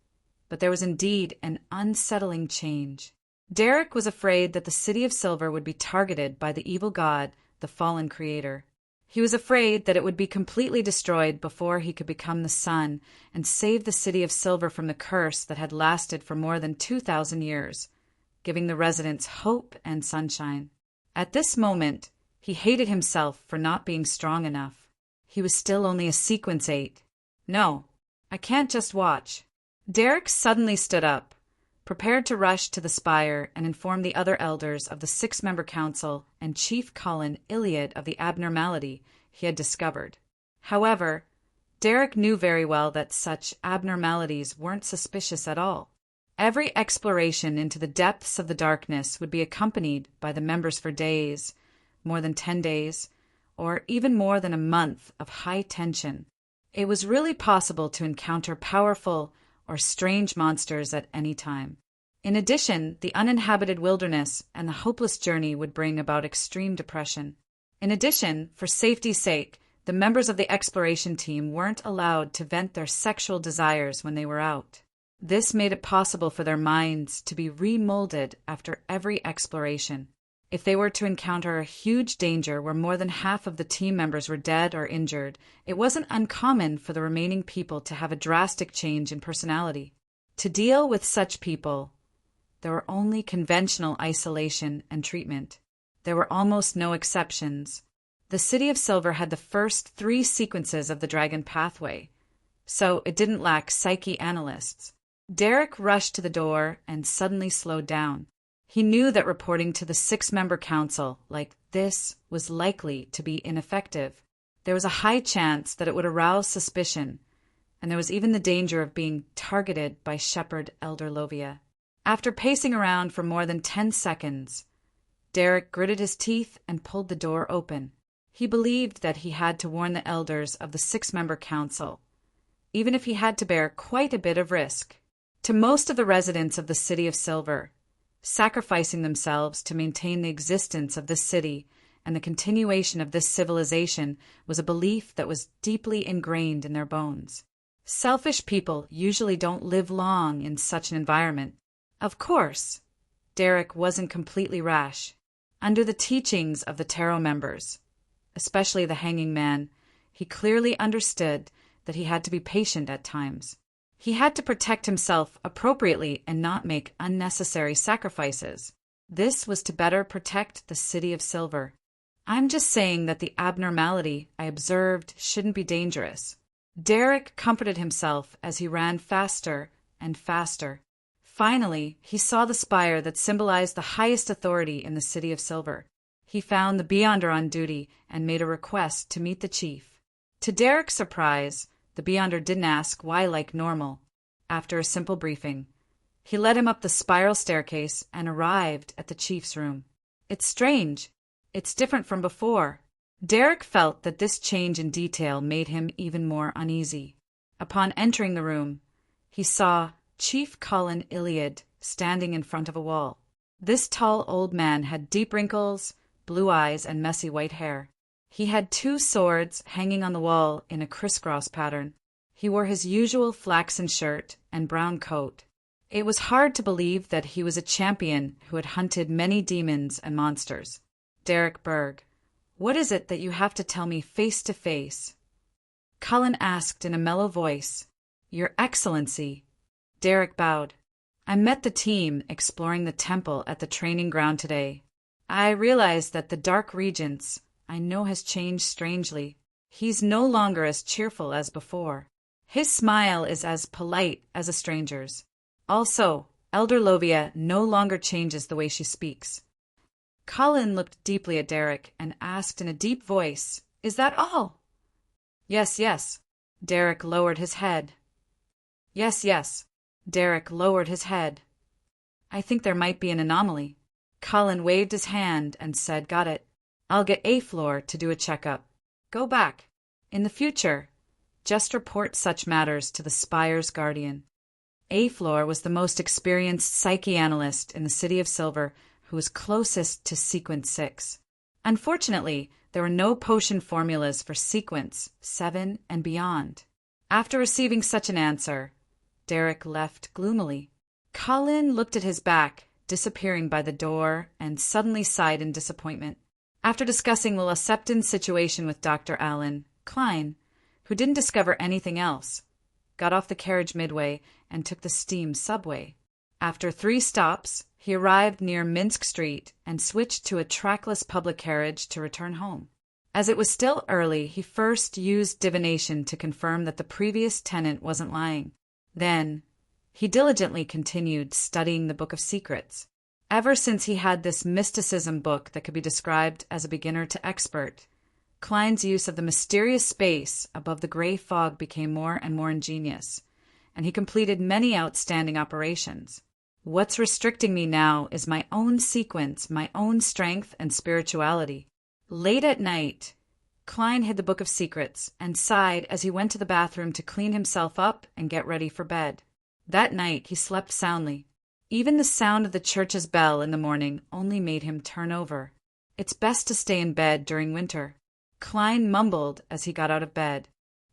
but there was indeed an unsettling change. Derek was afraid that the City of Silver would be targeted by the evil god, the fallen creator. He was afraid that it would be completely destroyed before he could become the sun and save the City of Silver from the curse that had lasted for more than 2,000 years, giving the residents hope and sunshine. At this moment, he hated himself for not being strong enough. He was still only a Sequence 8. "No, I can't just watch." Derek suddenly stood up, prepared to rush to the spire and inform the other elders of the six-member council and Chief Colin Iliad of the abnormality he had discovered. However, Derek knew very well that such abnormalities weren't suspicious at all. Every exploration into the depths of the darkness would be accompanied by the members for days, more than 10 days, or even more than a month of high tension. It was really possible to encounter powerful or strange monsters at any time. In addition, the uninhabited wilderness and the hopeless journey would bring about extreme depression. In addition, for safety's sake, the members of the exploration team weren't allowed to vent their sexual desires when they were out. This made it possible for their minds to be remolded after every exploration. If they were to encounter a huge danger where more than half of the team members were dead or injured, it wasn't uncommon for the remaining people to have a drastic change in personality. To deal with such people, there were only conventional isolation and treatment. There were almost no exceptions. The City of Silver had the first 3 sequences of the Dragon Pathway, so it didn't lack psyche analysts. Derek rushed to the door and suddenly slowed down. He knew that reporting to the 6-member council like this was likely to be ineffective. There was a high chance that it would arouse suspicion, and there was even the danger of being targeted by Shepherd Elder Lovia. After pacing around for more than 10 seconds, Derek gritted his teeth and pulled the door open. He believed that he had to warn the elders of the 6-member council, even if he had to bear quite a bit of risk. To most of the residents of the City of Silver, sacrificing themselves to maintain the existence of this city and the continuation of this civilization was a belief that was deeply ingrained in their bones. Selfish people usually don't live long in such an environment. Of course, Derek wasn't completely rash. Under the teachings of the Tarot members, especially the Hanging Man, he clearly understood that he had to be patient at times. He had to protect himself appropriately and not make unnecessary sacrifices. This was to better protect the City of Silver. I'm just saying that the abnormality I observed shouldn't be dangerous. Derek comforted himself as he ran faster and faster. Finally, he saw the spire that symbolized the highest authority in the City of Silver. He found the Beyonder on duty and made a request to meet the chief. To Derek's surprise, the Beyonder didn't ask why like normal. After a simple briefing, he led him up the spiral staircase and arrived at the chief's room. It's strange. It's different from before. Derek felt that this change in detail made him even more uneasy. Upon entering the room, he saw Chief Colin Iliad standing in front of a wall. This tall old man had deep wrinkles, blue eyes, and messy white hair. He had 2 swords hanging on the wall in a crisscross pattern. He wore his usual flaxen shirt and brown coat. It was hard to believe that he was a champion who had hunted many demons and monsters. Derek Berg, what is it that you have to tell me face to face? Cullen asked in a mellow voice. Your Excellency. Derek bowed. I met the team exploring the temple at the training ground today. I realized that the Dark Regents I know has changed strangely. He's no longer as cheerful as before. His smile is as polite as a stranger's. Also, Elder Lovia no longer changes the way she speaks. Colin looked deeply at Derek and asked in a deep voice, Is that all? Yes, yes. Derek lowered his head. Yes, yes. Derek lowered his head. I think there might be an anomaly. Colin waved his hand and said, Got it. I'll get A-Floor to do a checkup. Go back. In the future, just report such matters to the Spire's guardian. A-Floor was the most experienced psyche analyst in the City of Silver who was closest to Sequence 6. Unfortunately, there were no potion formulas for Sequence 7 and beyond. After receiving such an answer, Derek left gloomily. Colin looked at his back, disappearing by the door, and suddenly sighed in disappointment. After discussing the Laseptin situation with Dr. Allen, Klein, who didn't discover anything else, got off the carriage midway and took the steam subway. After 3 stops, he arrived near Minsk Street and switched to a trackless public carriage to return home. As it was still early, he first used divination to confirm that the previous tenant wasn't lying. Then, He diligently continued studying the Book of Secrets. Ever since he had this mysticism book that could be described as a beginner to expert, Klein's use of the mysterious space above the gray fog became more and more ingenious, and he completed many outstanding operations. What's restricting me now is my own sequence, my own strength and spirituality. Late at night, Klein hid the Book of Secrets and sighed as he went to the bathroom to clean himself up and get ready for bed. That night he slept soundly. Even the sound of the church's bell in the morning only made him turn over. It's best to stay in bed during winter, Klein mumbled as he got out of bed.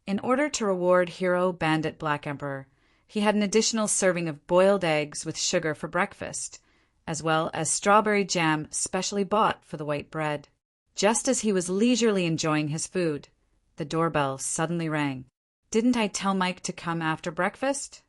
In order to reward Hero Bandit Black Emperor, he had an additional serving of boiled eggs with sugar for breakfast, as well as strawberry jam specially bought for the white bread. Just as he was leisurely enjoying his food, the doorbell suddenly rang. "Didn't I tell Mike to come after breakfast?"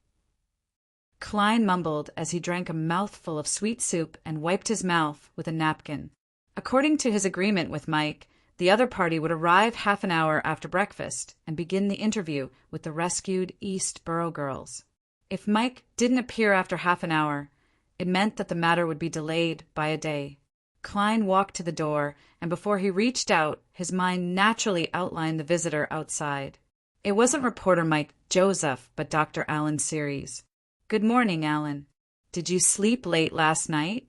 Klein mumbled as he drank a mouthful of sweet soup and wiped his mouth with a napkin. According to his agreement with Mike, the other party would arrive half an hour after breakfast and begin the interview with the rescued East Borough girls. If Mike didn't appear after half an hour, it meant that the matter would be delayed by a day. Klein walked to the door, and before he reached out, his mind naturally outlined the visitor outside. It wasn't reporter Mike Joseph, but Dr. Alan Series. "Good morning, Alan. Did you sleep late last night?"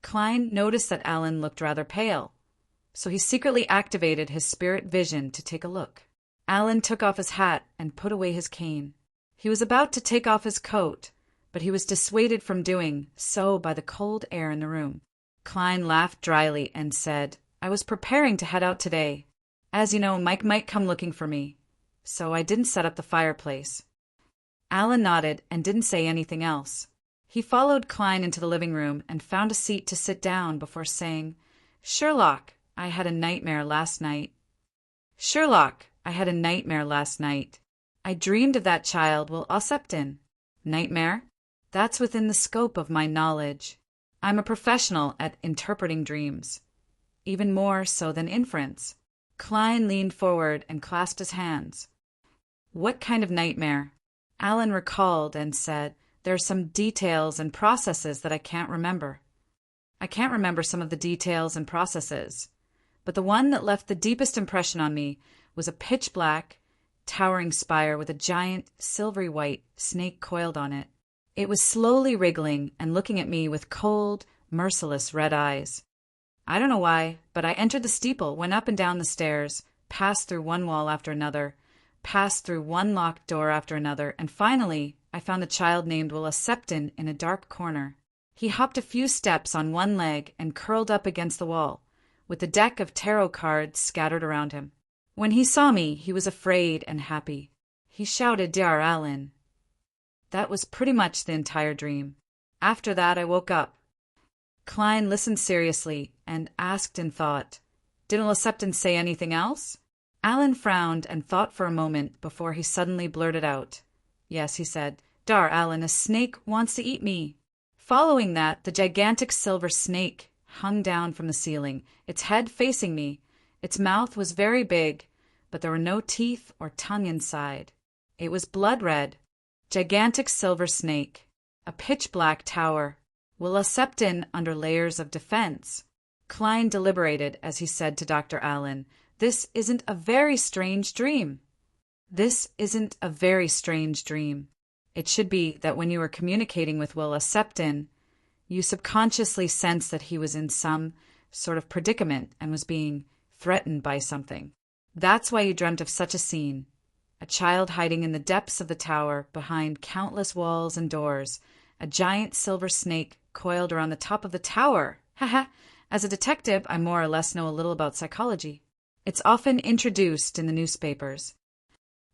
Klein noticed that Alan looked rather pale, so he secretly activated his spirit vision to take a look. Alan took off his hat and put away his cane. He was about to take off his coat, but he was dissuaded from doing so by the cold air in the room. Klein laughed dryly and said, "I was preparing to head out today. As you know, Mike might come looking for me, so I didn't set up the fireplace." Alan nodded and didn't say anything else. He followed Klein into the living room and found a seat to sit down before saying, "Sherlock, I had a nightmare last night. Sherlock, I had a nightmare last night. I dreamed of that child, Will Ossipton." "Nightmare? That's within the scope of my knowledge. I'm a professional at interpreting dreams, even more so than inference." Klein leaned forward and clasped his hands. "What kind of nightmare?" Alan recalled and said, "There are some details and processes that I can't remember. I can't remember some of the details and processes, but the one that left the deepest impression on me was a pitch-black, towering spire with a giant, silvery white snake coiled on it. It was slowly wriggling and looking at me with cold, merciless red eyes. I don't know why, but I entered the steeple, went up and down the stairs, passed through one wall after another, passed through one locked door after another, and finally I found the child named Will Ossipton in a dark corner. He hopped a few steps on one leg and curled up against the wall, with the deck of tarot cards scattered around him. When he saw me, he was afraid and happy. He shouted, 'Dear Alan.' That was pretty much the entire dream. After that, I woke up." Klein listened seriously and asked in thought, "Didn't Will Ossipton say anything else?" Alan frowned and thought for a moment before he suddenly blurted out, "Yes," he said, "Dar, Alan, a snake wants to eat me." Following that, the gigantic silver snake hung down from the ceiling, its head facing me. Its mouth was very big, but there were no teeth or tongue inside. It was blood red. Gigantic silver snake. A pitch-black tower. Will Ossipton under layers of defense. Klein deliberated as he said to Dr. Allen, "This isn't a very strange dream." "This isn't a very strange dream. It should be that when you were communicating with Will Ossipton, you subconsciously sensed that he was in some sort of predicament and was being threatened by something. That's why you dreamt of such a scene. A child hiding in the depths of the tower behind countless walls and doors, a giant silver snake coiled around the top of the tower. Haha, as a detective, I more or less know a little about psychology. It's often introduced in the newspapers.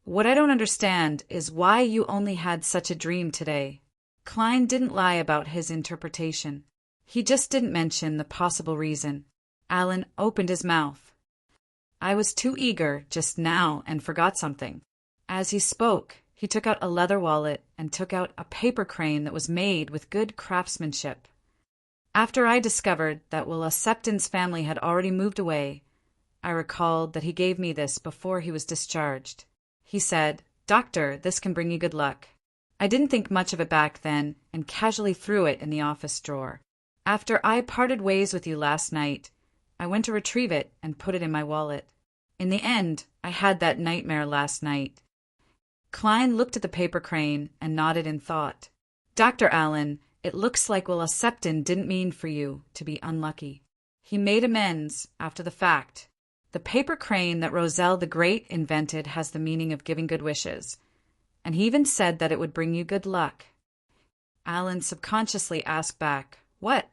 What I don't understand is why you only had such a dream today." Klein didn't lie about his interpretation. He just didn't mention the possible reason. Alan opened his mouth. "I was too eager just now and forgot something." As he spoke, he took out a leather wallet and took out a paper crane that was made with good craftsmanship. After I discovered that Will Ossipton's family had already moved away, I recalled that he gave me this before he was discharged. He said, "Doctor, this can bring you good luck." I didn't think much of it back then and casually threw it in the office drawer. After I parted ways with you last night, I went to retrieve it and put it in my wallet. In the end, I had that nightmare last night. Klein looked at the paper crane and nodded in thought. Dr. Allen, it looks like Septon didn't mean for you to be unlucky. He made amends after the fact. The paper crane that Roselle the Great invented has the meaning of giving good wishes, and he even said that it would bring you good luck. Allen subconsciously asked back, what?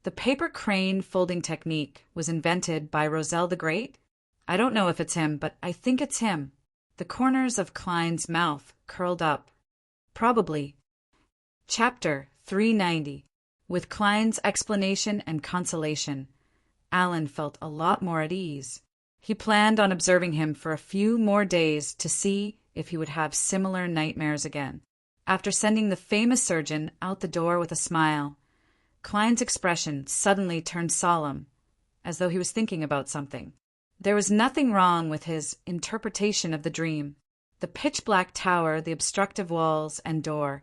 The paper crane folding technique was invented by Roselle the Great? I don't know if it's him, but I think it's him. The corners of Klein's mouth curled up. Probably. Chapter 390. With Klein's explanation and consolation, Allen felt a lot more at ease. He planned on observing him for a few more days to see if he would have similar nightmares again. After sending the famous surgeon out the door with a smile, Klein's expression suddenly turned solemn, as though he was thinking about something. There was nothing wrong with his interpretation of the dream. The pitch-black tower, the obstructive walls and door,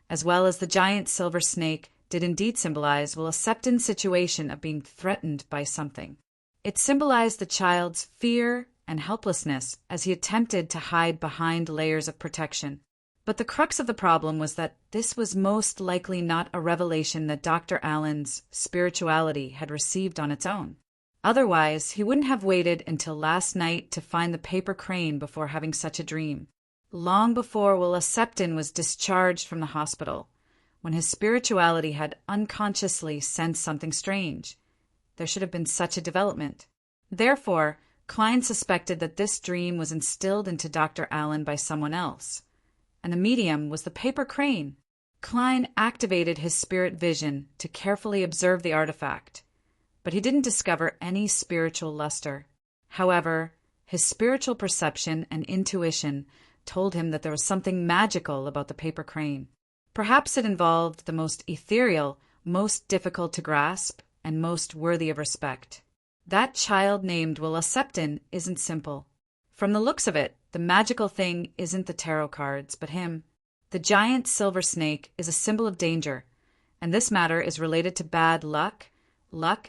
as well as the giant silver snake, did indeed symbolize Septon's situation of being threatened by something. It symbolized the child's fear and helplessness as he attempted to hide behind layers of protection. But the crux of the problem was that this was most likely not a revelation that Dr. Allen's spirituality had received on its own. Otherwise, he wouldn't have waited until last night to find the paper crane before having such a dream. Long before Septon was discharged from the hospital, when his spirituality had unconsciously sensed something strange, there should have been such a development. Therefore, Klein suspected that this dream was instilled into Dr. Allen by someone else, and the medium was the paper crane. Klein activated his spirit vision to carefully observe the artifact, but he didn't discover any spiritual luster. However, his spiritual perception and intuition told him that there was something magical about the paper crane. Perhaps it involved the most ethereal, most difficult to grasp, and most worthy of respect. That child named Septon isn't simple. From the looks of it, the magical thing isn't the tarot cards, but him. The giant silver snake is a symbol of danger, and this matter is related to bad luck,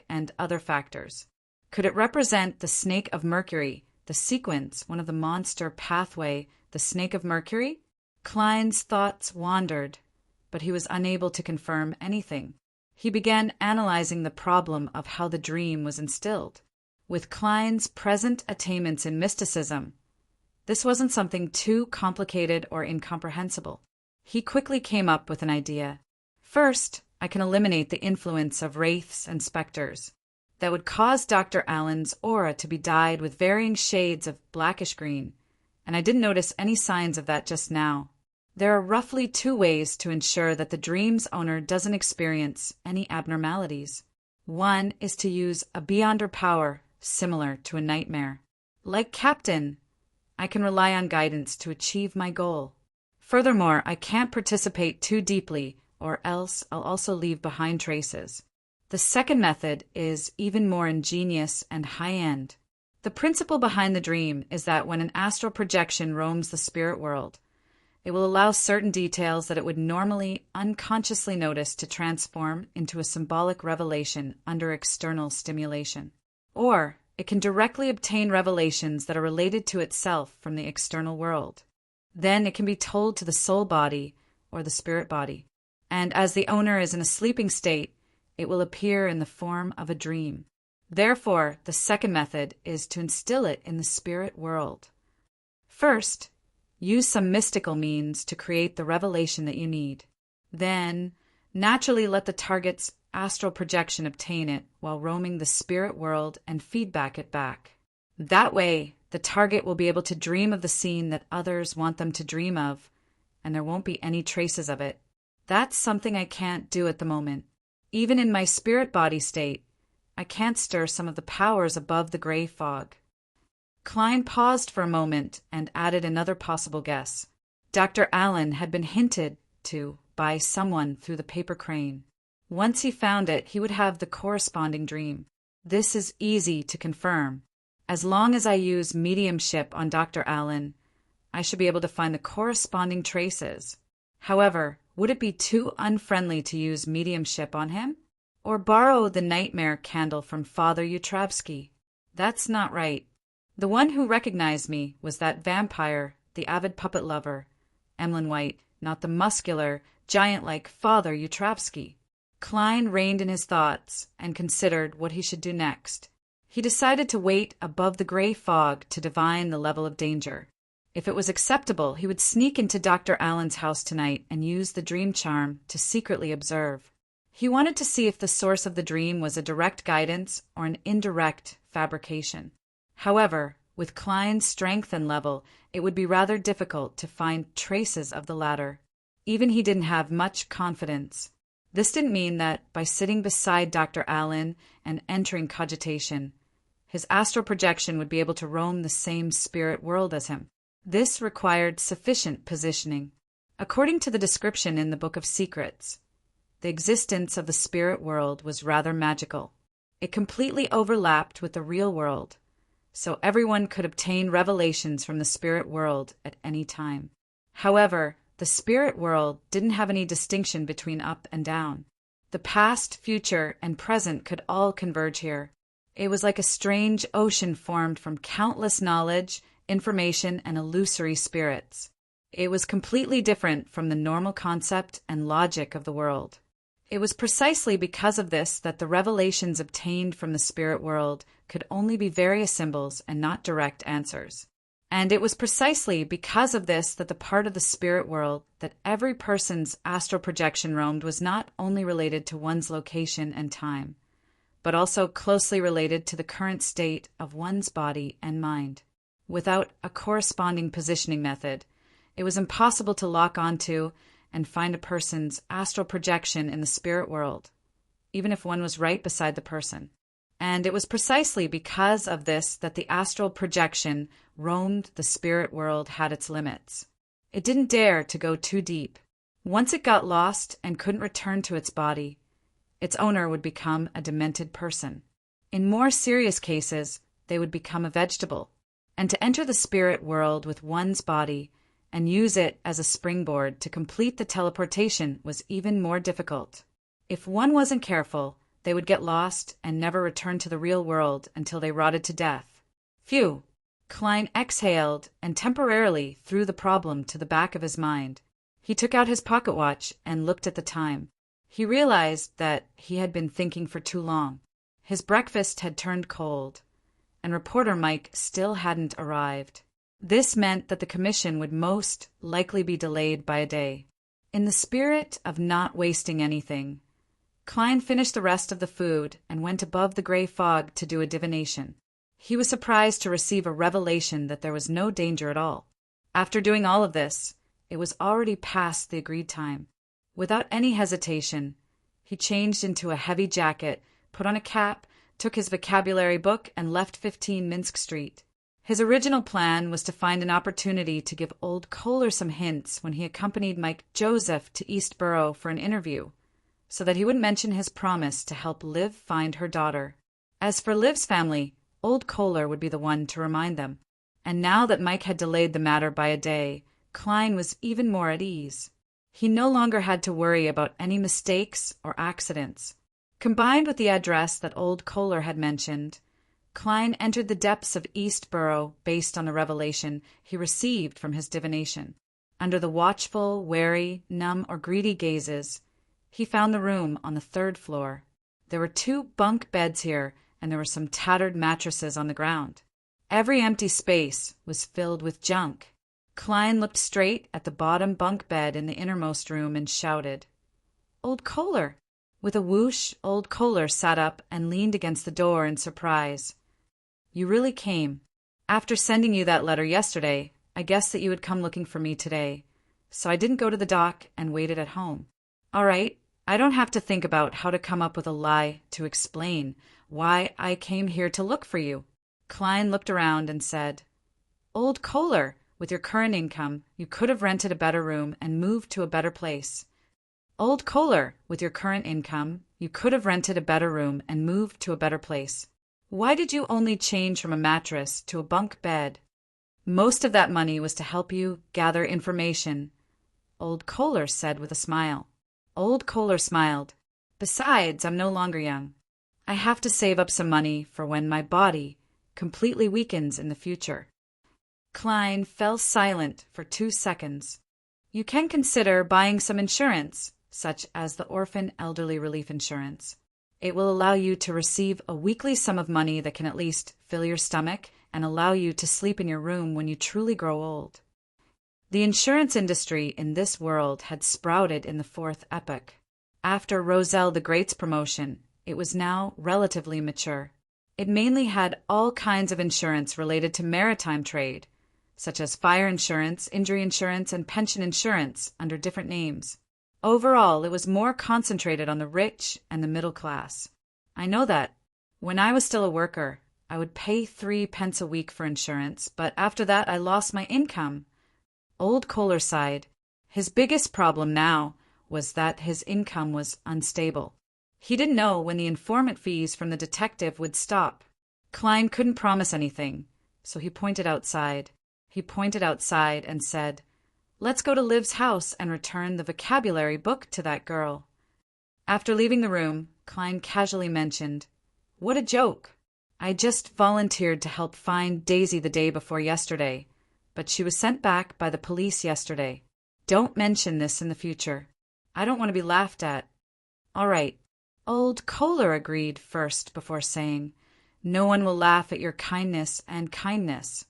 and other factors. Could it represent the snake of Mercury, the sequence, one of the monster pathway, the snake of Mercury? Klein's thoughts wandered, but he was unable to confirm anything. He began analyzing the problem of how the dream was instilled. With Klein's present attainments in mysticism, this wasn't something too complicated or incomprehensible. He quickly came up with an idea. First, I can eliminate the influence of wraiths and specters that would cause Dr. Allen's aura to be dyed with varying shades of blackish green, and I didn't notice any signs of that just now. There are roughly 2 ways to ensure that the dream's owner doesn't experience any abnormalities. One is to use a beyonder power similar to a nightmare. Like Captain, I can rely on guidance to achieve my goal. Furthermore, I can't participate too deeply, or else I'll also leave behind traces. The second method is even more ingenious and high-end. The principle behind the dream is that when an astral projection roams the spirit world, it will allow certain details that it would normally unconsciously notice to transform into a symbolic revelation under external stimulation. Or it can directly obtain revelations that are related to itself from the external world. Then it can be told to the soul body or the spirit body. And as the owner is in a sleeping state, it will appear in the form of a dream. Therefore, the second method is to instill it in the spirit world. First, use some mystical means to create the revelation that you need. Then, naturally let the target's astral projection obtain it while roaming the spirit world and feedback it back. That way, the target will be able to dream of the scene that others want them to dream of, and there won't be any traces of it. That's something I can't do at the moment. Even in my spirit body state, I can't stir some of the powers above the gray fog. Klein paused for a moment and added another possible guess. Dr. Allen had been hinted to by someone through the paper crane. Once he found it, he would have the corresponding dream. This is easy to confirm. As long as I use mediumship on Dr. Allen, I should be able to find the corresponding traces. However, would it be too unfriendly to use mediumship on him? Or borrow the nightmare candle from Father Yutravsky? That's not right. The one who recognized me was that vampire, the avid puppet lover, Emlyn White, not the muscular, giant-like Father Yutravsky. Klein reined in his thoughts and considered what he should do next. He decided to wait above the gray fog to divine the level of danger. If it was acceptable, he would sneak into Dr. Allen's house tonight and use the dream charm to secretly observe. He wanted to see if the source of the dream was a direct guidance or an indirect fabrication. However, with Klein's strength and level, it would be rather difficult to find traces of the latter. Even he didn't have much confidence. This didn't mean that by sitting beside Dr. Allen and entering cogitation, his astral projection would be able to roam the same spirit world as him. This required sufficient positioning. According to the description in the Book of Secrets, the existence of the spirit world was rather magical. It completely overlapped with the real world, so everyone could obtain revelations from the spirit world at any time. However, the spirit world didn't have any distinction between up and down. The past, future, and present could all converge here. It was like a strange ocean formed from countless knowledge, information, and illusory spirits. It was completely different from the normal concept and logic of the world. It was precisely because of this that the revelations obtained from the spirit world could only be various symbols and not direct answers. And it was precisely because of this that the part of the spirit world that every person's astral projection roamed was not only related to one's location and time, but also closely related to the current state of one's body and mind. Without a corresponding positioning method, it was impossible to lock onto and find a person's astral projection in the spirit world, even if one was right beside the person. And it was precisely because of this that the astral projection roamed the spirit world had its limits. It didn't dare to go too deep. Once it got lost and couldn't return to its body, its owner would become a demented person. In more serious cases, they would become a vegetable. And to enter the spirit world with one's body and use it as a springboard to complete the teleportation was even more difficult. If one wasn't careful, they would get lost and never return to the real world until they rotted to death. Phew! Klein exhaled and temporarily threw the problem to the back of his mind. He took out his pocket watch and looked at the time. He realized that he had been thinking for too long. His breakfast had turned cold, and reporter Mike still hadn't arrived. This meant that the commission would most likely be delayed by a day. In the spirit of not wasting anything, Klein finished the rest of the food and went above the gray fog to do a divination. He was surprised to receive a revelation that there was no danger at all. After doing all of this, it was already past the agreed time. Without any hesitation, he changed into a heavy jacket, put on a cap, took his vocabulary book, and left 15 Minsk Street. His original plan was to find an opportunity to give old Kohler some hints when he accompanied Mike Joseph to Eastborough for an interview, so that he wouldn't mention his promise to help Liv find her daughter. As for Liv's family, old Kohler would be the one to remind them. And now that Mike had delayed the matter by a day, Klein was even more at ease. He no longer had to worry about any mistakes or accidents. Combined with the address that old Kohler had mentioned, Klein entered the depths of Eastborough based on the revelation he received from his divination. Under the watchful, wary, numb, or greedy gazes, he found the room on the 3rd floor. There were 2 bunk beds here, and there were some tattered mattresses on the ground. Every empty space was filled with junk. Klein looked straight at the bottom bunk bed in the innermost room and shouted, "Old Kohler!" With a whoosh, old Kohler sat up and leaned against the door in surprise. "You really came. After sending you that letter yesterday, I guessed that you would come looking for me today, so I didn't go to the dock and waited at home. All right, I don't have to think about how to come up with a lie to explain why I came here to look for you." Klein looked around and said, "Old Kohler, with your current income, you could have rented a better room and moved to a better place. Old Kohler, with your current income, you could have rented a better room and moved to a better place. Why did you only change from a mattress to a bunk bed? Most of that money was to help you gather information. Old Kohler said with a smile. Old Kohler smiled. Besides, I'm no longer young. I have to save up some money for when my body completely weakens in the future. Klein fell silent for 2 seconds. You can consider buying some insurance, such as the Orphan Elderly Relief Insurance. It will allow you to receive a weekly sum of money that can at least fill your stomach and allow you to sleep in your room when you truly grow old. The insurance industry in this world had sprouted in the fourth epoch. After Roselle the Great's promotion, it was now relatively mature. It mainly had all kinds of insurance related to maritime trade, such as fire insurance, injury insurance, and pension insurance under different names. Overall, it was more concentrated on the rich and the middle class. I know that. When I was still a worker, I would pay 3 pence a week for insurance, but after that I lost my income. Old Kohler sighed. His biggest problem now was that his income was unstable. He didn't know when the informant fees from the detective would stop. Klein couldn't promise anything, so he pointed outside. He pointed outside and said, "Let's go to Liv's house and return the vocabulary book to that girl." After leaving the room, Klein casually mentioned, "What a joke! I just volunteered to help find Daisy the day before yesterday, but she was sent back by the police yesterday. Don't mention this in the future. I don't want to be laughed at." "All right." Old Kohler agreed first before saying, "No one will laugh at your kindness and kindness."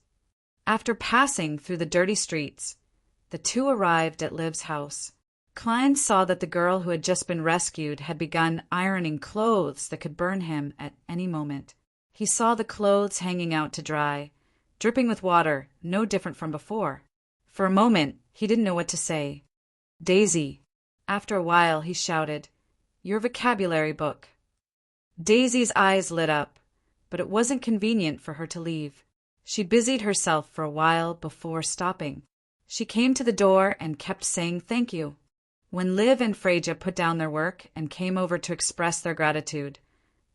After passing through the dirty streets, the two arrived at Liv's house. Klein saw that the girl who had just been rescued had begun ironing clothes that could burn him at any moment. He saw the clothes hanging out to dry, dripping with water, no different from before. For a moment, he didn't know what to say. "Daisy." After a while, he shouted, "Your vocabulary book." Daisy's eyes lit up, but it wasn't convenient for her to leave. She busied herself for a while before stopping. She came to the door and kept saying thank you. When Liv and Freja put down their work and came over to express their gratitude,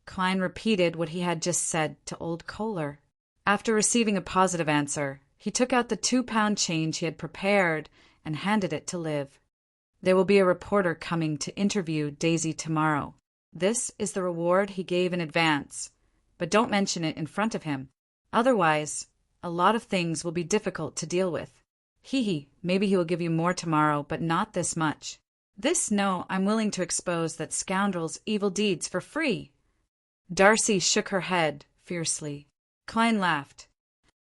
Klein repeated what he had just said to Old Kohler. After receiving a positive answer, he took out the 2-pound change he had prepared and handed it to Liv. "There will be a reporter coming to interview Daisy tomorrow. This is the reward he gave in advance, but don't mention it in front of him. Otherwise, a lot of things will be difficult to deal with. Maybe he will give you more tomorrow, but not this much. I'm willing to expose that scoundrel's evil deeds for free." Darcy shook her head fiercely. Klein laughed.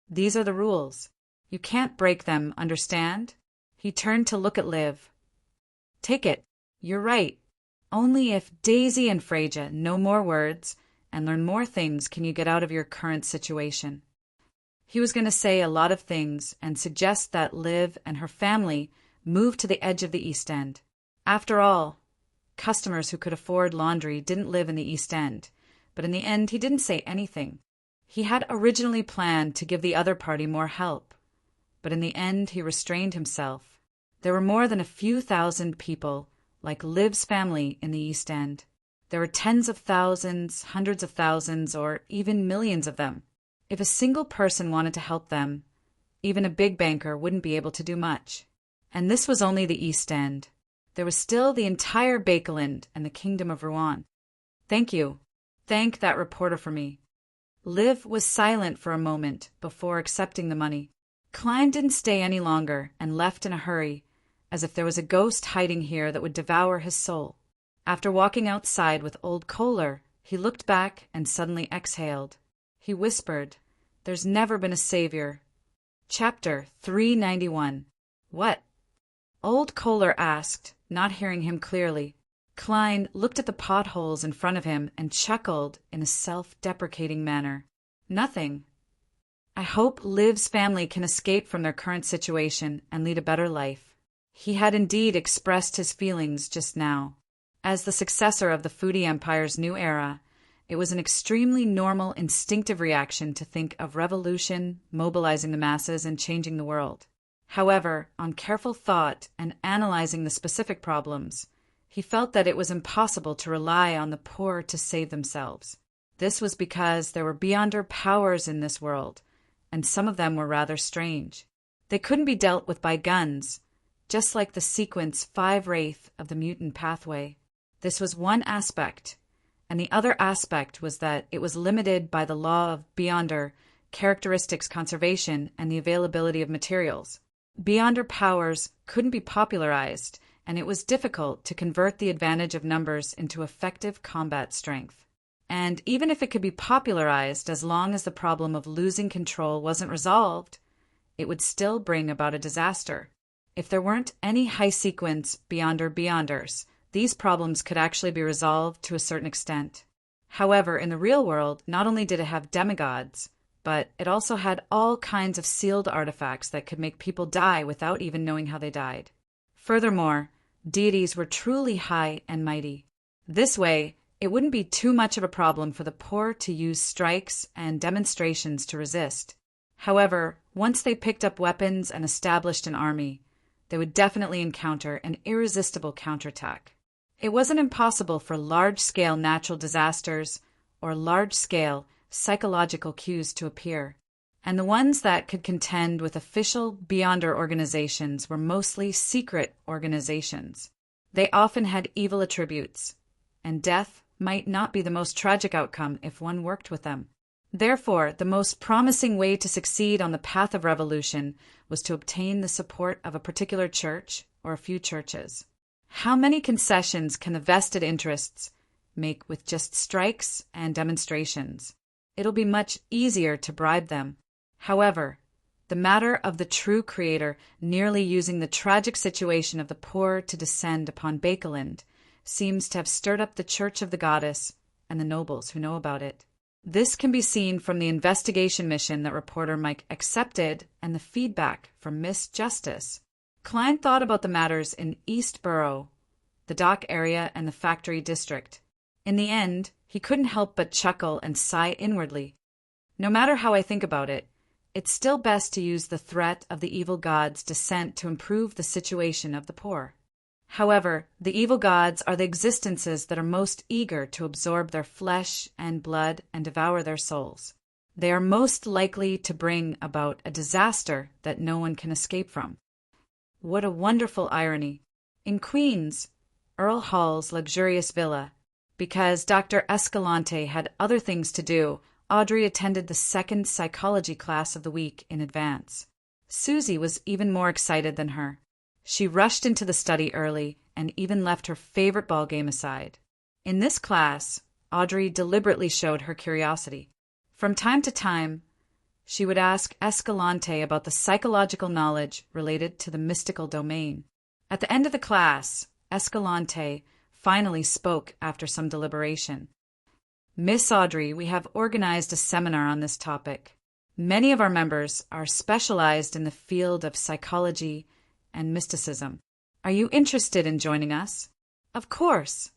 "These are the rules. You can't break them, understand?" He turned to look at Liv. "Take it. You're right. Only if Daisy and Freja know more words and learn more things can you get out of your current situation." He was going to say a lot of things and suggest that Liv and her family move to the edge of the East End. After all, customers who could afford laundry didn't live in the East End, but in the end he didn't say anything. He had originally planned to give the other party more help, but in the end he restrained himself. There were more than a few thousand people like Liv's family in the East End. There were tens of thousands, hundreds of thousands, or even millions of them. If a single person wanted to help them, even a big banker wouldn't be able to do much. And this was only the East End. There was still the entire Bakeland and the Kingdom of Rouen. "Thank you. Thank that reporter for me." Liv was silent for a moment before accepting the money. Klein didn't stay any longer and left in a hurry, as if there was a ghost hiding here that would devour his soul. After walking outside with Old Kohler, he looked back and suddenly exhaled. He whispered, "There's never been a savior." Chapter 391. "What?" Old Kohler asked, not hearing him clearly. Klein looked at the potholes in front of him and chuckled in a self-deprecating manner. "Nothing. I hope Liv's family can escape from their current situation and lead a better life." He had indeed expressed his feelings just now. As the successor of the Foodie Empire's new era, it was an extremely normal, instinctive reaction to think of revolution, mobilizing the masses, and changing the world. However, on careful thought and analyzing the specific problems, he felt that it was impossible to rely on the poor to save themselves. This was because there were beyonder powers in this world, and some of them were rather strange. They couldn't be dealt with by guns, just like the sequence 5 Wraith of the mutant pathway. This was one aspect, and the other aspect was that it was limited by the law of Beyonder characteristics conservation and the availability of materials. Beyonder powers couldn't be popularized, and it was difficult to convert the advantage of numbers into effective combat strength. And even if it could be popularized, as long as the problem of losing control wasn't resolved, it would still bring about a disaster. If there weren't any high-sequence Beyonders, these problems could actually be resolved to a certain extent. However, in the real world, not only did it have demigods, but it also had all kinds of sealed artifacts that could make people die without even knowing how they died. Furthermore, deities were truly high and mighty. This way, it wouldn't be too much of a problem for the poor to use strikes and demonstrations to resist. However, once they picked up weapons and established an army, they would definitely encounter an irresistible counterattack. It wasn't impossible for large-scale natural disasters or large-scale psychological cues to appear, and the ones that could contend with official Beyonder organizations were mostly secret organizations. They often had evil attributes, and death might not be the most tragic outcome if one worked with them. Therefore, the most promising way to succeed on the path of revolution was to obtain the support of a particular church or a few churches. How many concessions can the vested interests make with just strikes and demonstrations? It'll be much easier to bribe them. However, the matter of the true creator nearly using the tragic situation of the poor to descend upon Bakeland seems to have stirred up the Church of the Goddess and the nobles who know about it. This can be seen from the investigation mission that reporter Mike accepted and the feedback from Miss Justice. Klein thought about the matters in East Borough, the dock area, and the factory district. In the end, he couldn't help but chuckle and sigh inwardly. No matter how I think about it, it's still best to use the threat of the evil gods' descent to improve the situation of the poor. However, the evil gods are the existences that are most eager to absorb their flesh and blood and devour their souls. They are most likely to bring about a disaster that no one can escape from. What a wonderful irony. In Queens, Earl Hall's luxurious villa, because Dr. Escalante had other things to do, Audrey attended the second psychology class of the week in advance. Susie was even more excited than her. She rushed into the study early and even left her favorite ball game aside. In this class, Audrey deliberately showed her curiosity. From time to time, she would ask Escalante about the psychological knowledge related to the mystical domain. At the end of the class, Escalante finally spoke after some deliberation. Miss Audrey, we have organized a seminar on this topic. Many of our members are specialized in the field of psychology and mysticism. Are you interested in joining us? Of course.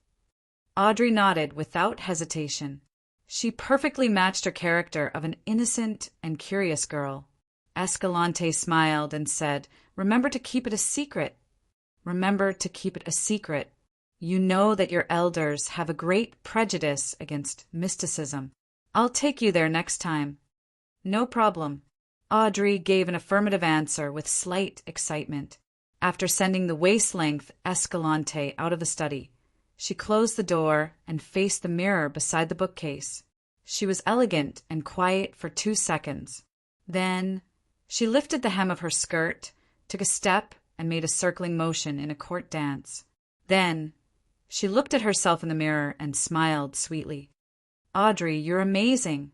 Audrey nodded without hesitation. She perfectly matched her character of an innocent and curious girl. Escalante smiled and said, "Remember to keep it a secret. Remember to keep it a secret. You know that your elders have a great prejudice against mysticism. I'll take you there next time." "No problem." Audrey gave an affirmative answer with slight excitement. After sending the waist-length Escalante out of the study, she closed the door and faced the mirror beside the bookcase. She was elegant and quiet for 2 seconds. Then she lifted the hem of her skirt, took a step, and made a circling motion in a court dance. Then she looked at herself in the mirror and smiled sweetly. "Audrey, you're amazing."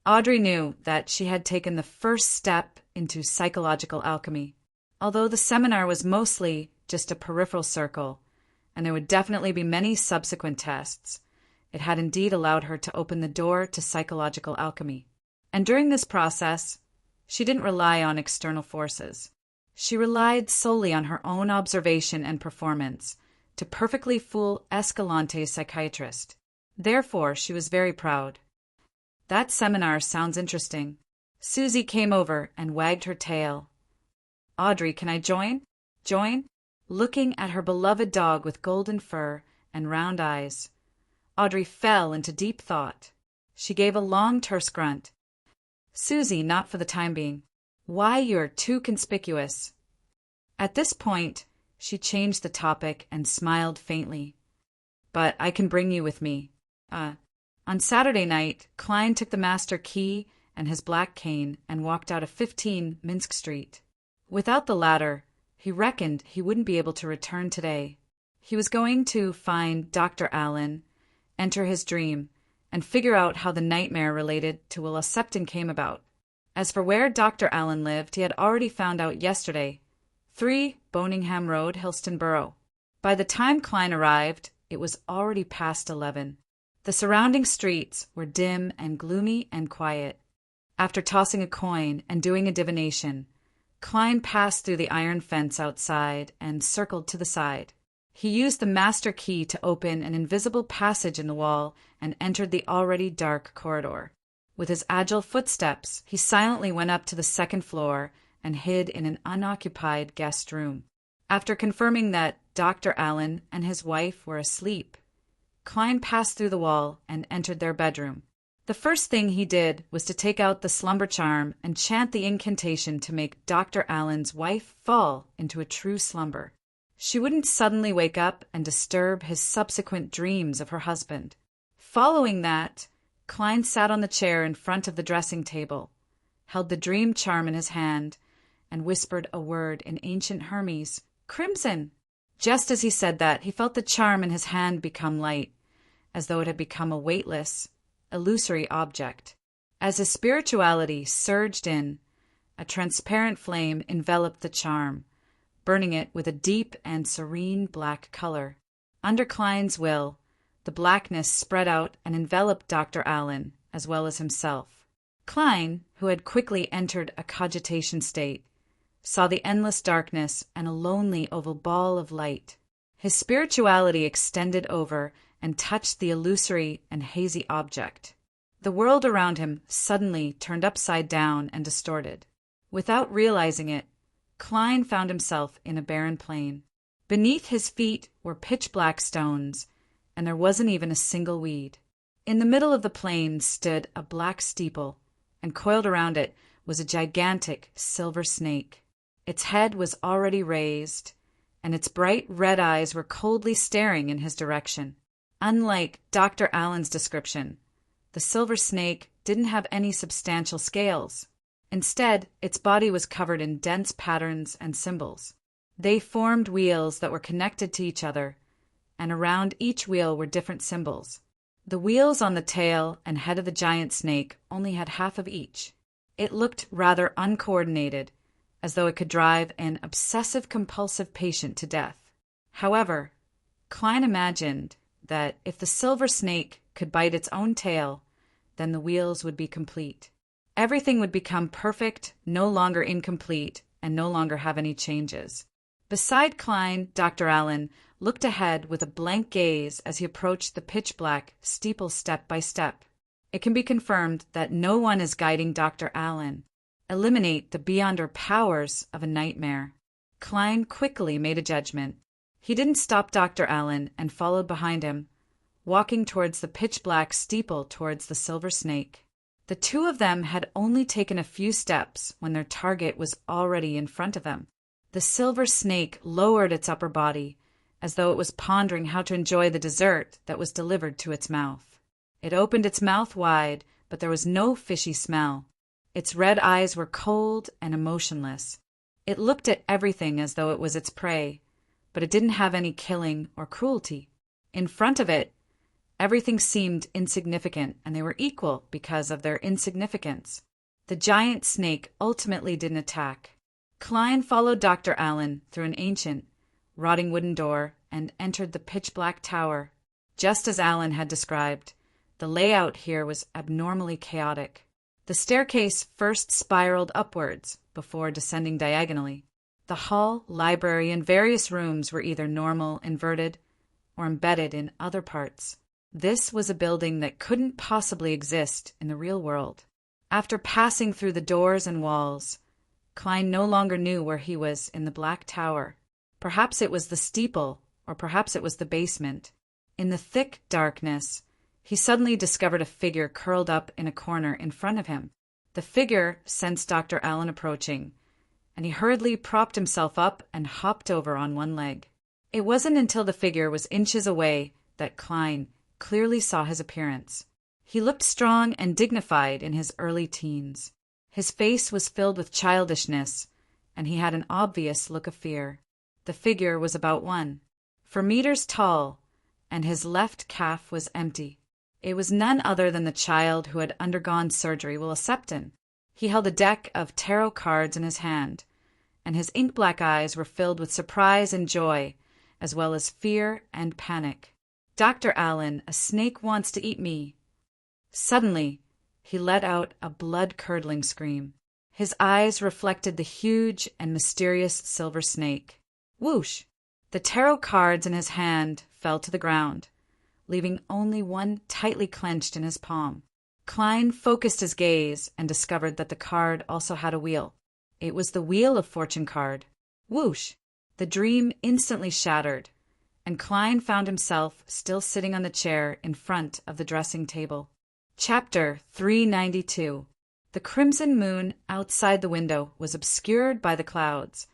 Audrey knew that she had taken the first step into psychological alchemy. Although the seminar was mostly just a peripheral circle, and there would definitely be many subsequent tests, it had indeed allowed her to open the door to psychological alchemy. And during this process, she didn't rely on external forces. She relied solely on her own observation and performance to perfectly fool Escalante's psychiatrist. Therefore, she was very proud. "That seminar sounds interesting." Susie came over and wagged her tail. "Audrey, can I join?" "Join?" Looking at her beloved dog with golden fur and round eyes, Audrey fell into deep thought. She gave a long, terse grunt. "Susie, not for the time being. Why, you're too conspicuous." At this point, She changed the topic and smiled faintly. "But I can bring you with me. On Saturday night, Klein took the master key and his black cane and walked out of 15 Minsk Street. Without the ladder, he reckoned he wouldn't be able to return today. He was going to find Dr. Allen, enter his dream, and figure out how the nightmare related to Willa Septon came about. As for where Dr. Allen lived, he had already found out yesterday. 3 Boningham Road, Hillston Borough. By the time Klein arrived, it was already past 11. The surrounding streets were dim and gloomy and quiet. After tossing a coin and doing a divination, Klein passed through the iron fence outside and circled to the side. He used the master key to open an invisible passage in the wall and entered the already dark corridor. With his agile footsteps, he silently went up to the second floor and hid in an unoccupied guest room. After confirming that Dr. Allen and his wife were asleep, Klein passed through the wall and entered their bedroom. The first thing he did was to take out the slumber charm and chant the incantation to make Dr. Allen's wife fall into a true slumber. She wouldn't suddenly wake up and disturb his subsequent dreams of her husband. Following that, Klein sat on the chair in front of the dressing table, held the dream charm in his hand, and whispered a word in ancient Hermes, "Crimson!" Just as he said that, he felt the charm in his hand become light, as though it had become a weightless, illusory object. As his spirituality surged in, a transparent flame enveloped the charm, burning it with a deep and serene black color. Under Klein's will, the blackness spread out and enveloped Dr. Allen, as well as himself. Klein, who had quickly entered a cogitation state, saw the endless darkness and a lonely oval ball of light. His spirituality extended over and touched the illusory and hazy object. The world around him suddenly turned upside down and distorted. Without realizing it, Klein found himself in a barren plain. Beneath his feet were pitch-black stones, and there wasn't even a single weed. In the middle of the plain stood a black steeple, and coiled around it was a gigantic silver snake. Its head was already raised, and its bright red eyes were coldly staring in his direction. Unlike Dr. Allen's description, the silver snake didn't have any substantial scales. Instead, its body was covered in dense patterns and symbols. They formed wheels that were connected to each other, and around each wheel were different symbols. The wheels on the tail and head of the giant snake only had half of each. It looked rather uncoordinated, as though it could drive an obsessive-compulsive patient to death. However, Klein imagined that if the silver snake could bite its own tail, then the wheels would be complete. Everything would become perfect, no longer incomplete, and no longer have any changes. Beside Klein, Dr. Allen looked ahead with a blank gaze as he approached the pitch-black steeple step by step. It can be confirmed that no one is guiding Dr. Allen. Eliminate the beyonder powers of a nightmare. Klein quickly made a judgment. He didn't stop Dr. Allen and followed behind him, walking towards the pitch-black steeple towards the silver snake. The two of them had only taken a few steps when their target was already in front of them. The silver snake lowered its upper body, as though it was pondering how to enjoy the dessert that was delivered to its mouth. It opened its mouth wide, but there was no fishy smell. Its red eyes were cold and emotionless. It looked at everything as though it was its prey, but it didn't have any killing or cruelty. In front of it, everything seemed insignificant, and they were equal because of their insignificance. The giant snake ultimately didn't attack. Klein followed Dr. Allen through an ancient, rotting wooden door and entered the pitch-black tower. Just as Allen had described, the layout here was abnormally chaotic. The staircase first spiraled upwards before descending diagonally. The hall, library, and various rooms were either normal, inverted, or embedded in other parts. This was a building that couldn't possibly exist in the real world. After passing through the doors and walls, Klein no longer knew where he was in the black tower. Perhaps it was the steeple, or perhaps it was the basement. In the thick darkness, he suddenly discovered a figure curled up in a corner in front of him. The figure sensed Dr. Allen approaching, and he hurriedly propped himself up and hopped over on one leg. It wasn't until the figure was inches away that Klein clearly saw his appearance. He looked strong and dignified in his early teens. His face was filled with childishness, and he had an obvious look of fear. The figure was about 4 meters tall, and his left calf was empty. It was none other than the child who had undergone surgery, Will Septon. He held a deck of tarot cards in his hand, and his ink-black eyes were filled with surprise and joy, as well as fear and panic. "Dr. Allen, a snake wants to eat me." Suddenly, he let out a blood-curdling scream. His eyes reflected the huge and mysterious silver snake. Whoosh! The tarot cards in his hand fell to the ground, leaving only one tightly clenched in his palm. Klein focused his gaze and discovered that the card also had a wheel. It was the Wheel of Fortune card. Whoosh! The dream instantly shattered, and Klein found himself still sitting on the chair in front of the dressing table. Chapter 392. The crimson moon outside the window was obscured by the clouds,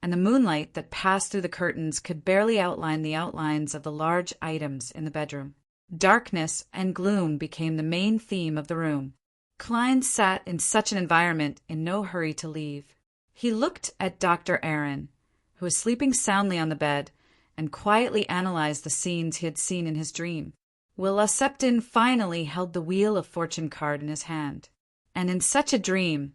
and the moonlight that passed through the curtains could barely outline the outlines of the large items in the bedroom. Darkness and gloom became the main theme of the room. Klein sat in such an environment in no hurry to leave. He looked at Dr. Aaron, who was sleeping soundly on the bed, and quietly analyzed the scenes he had seen in his dream. Will Septon finally held the Wheel of Fortune card in his hand. And in such a dream,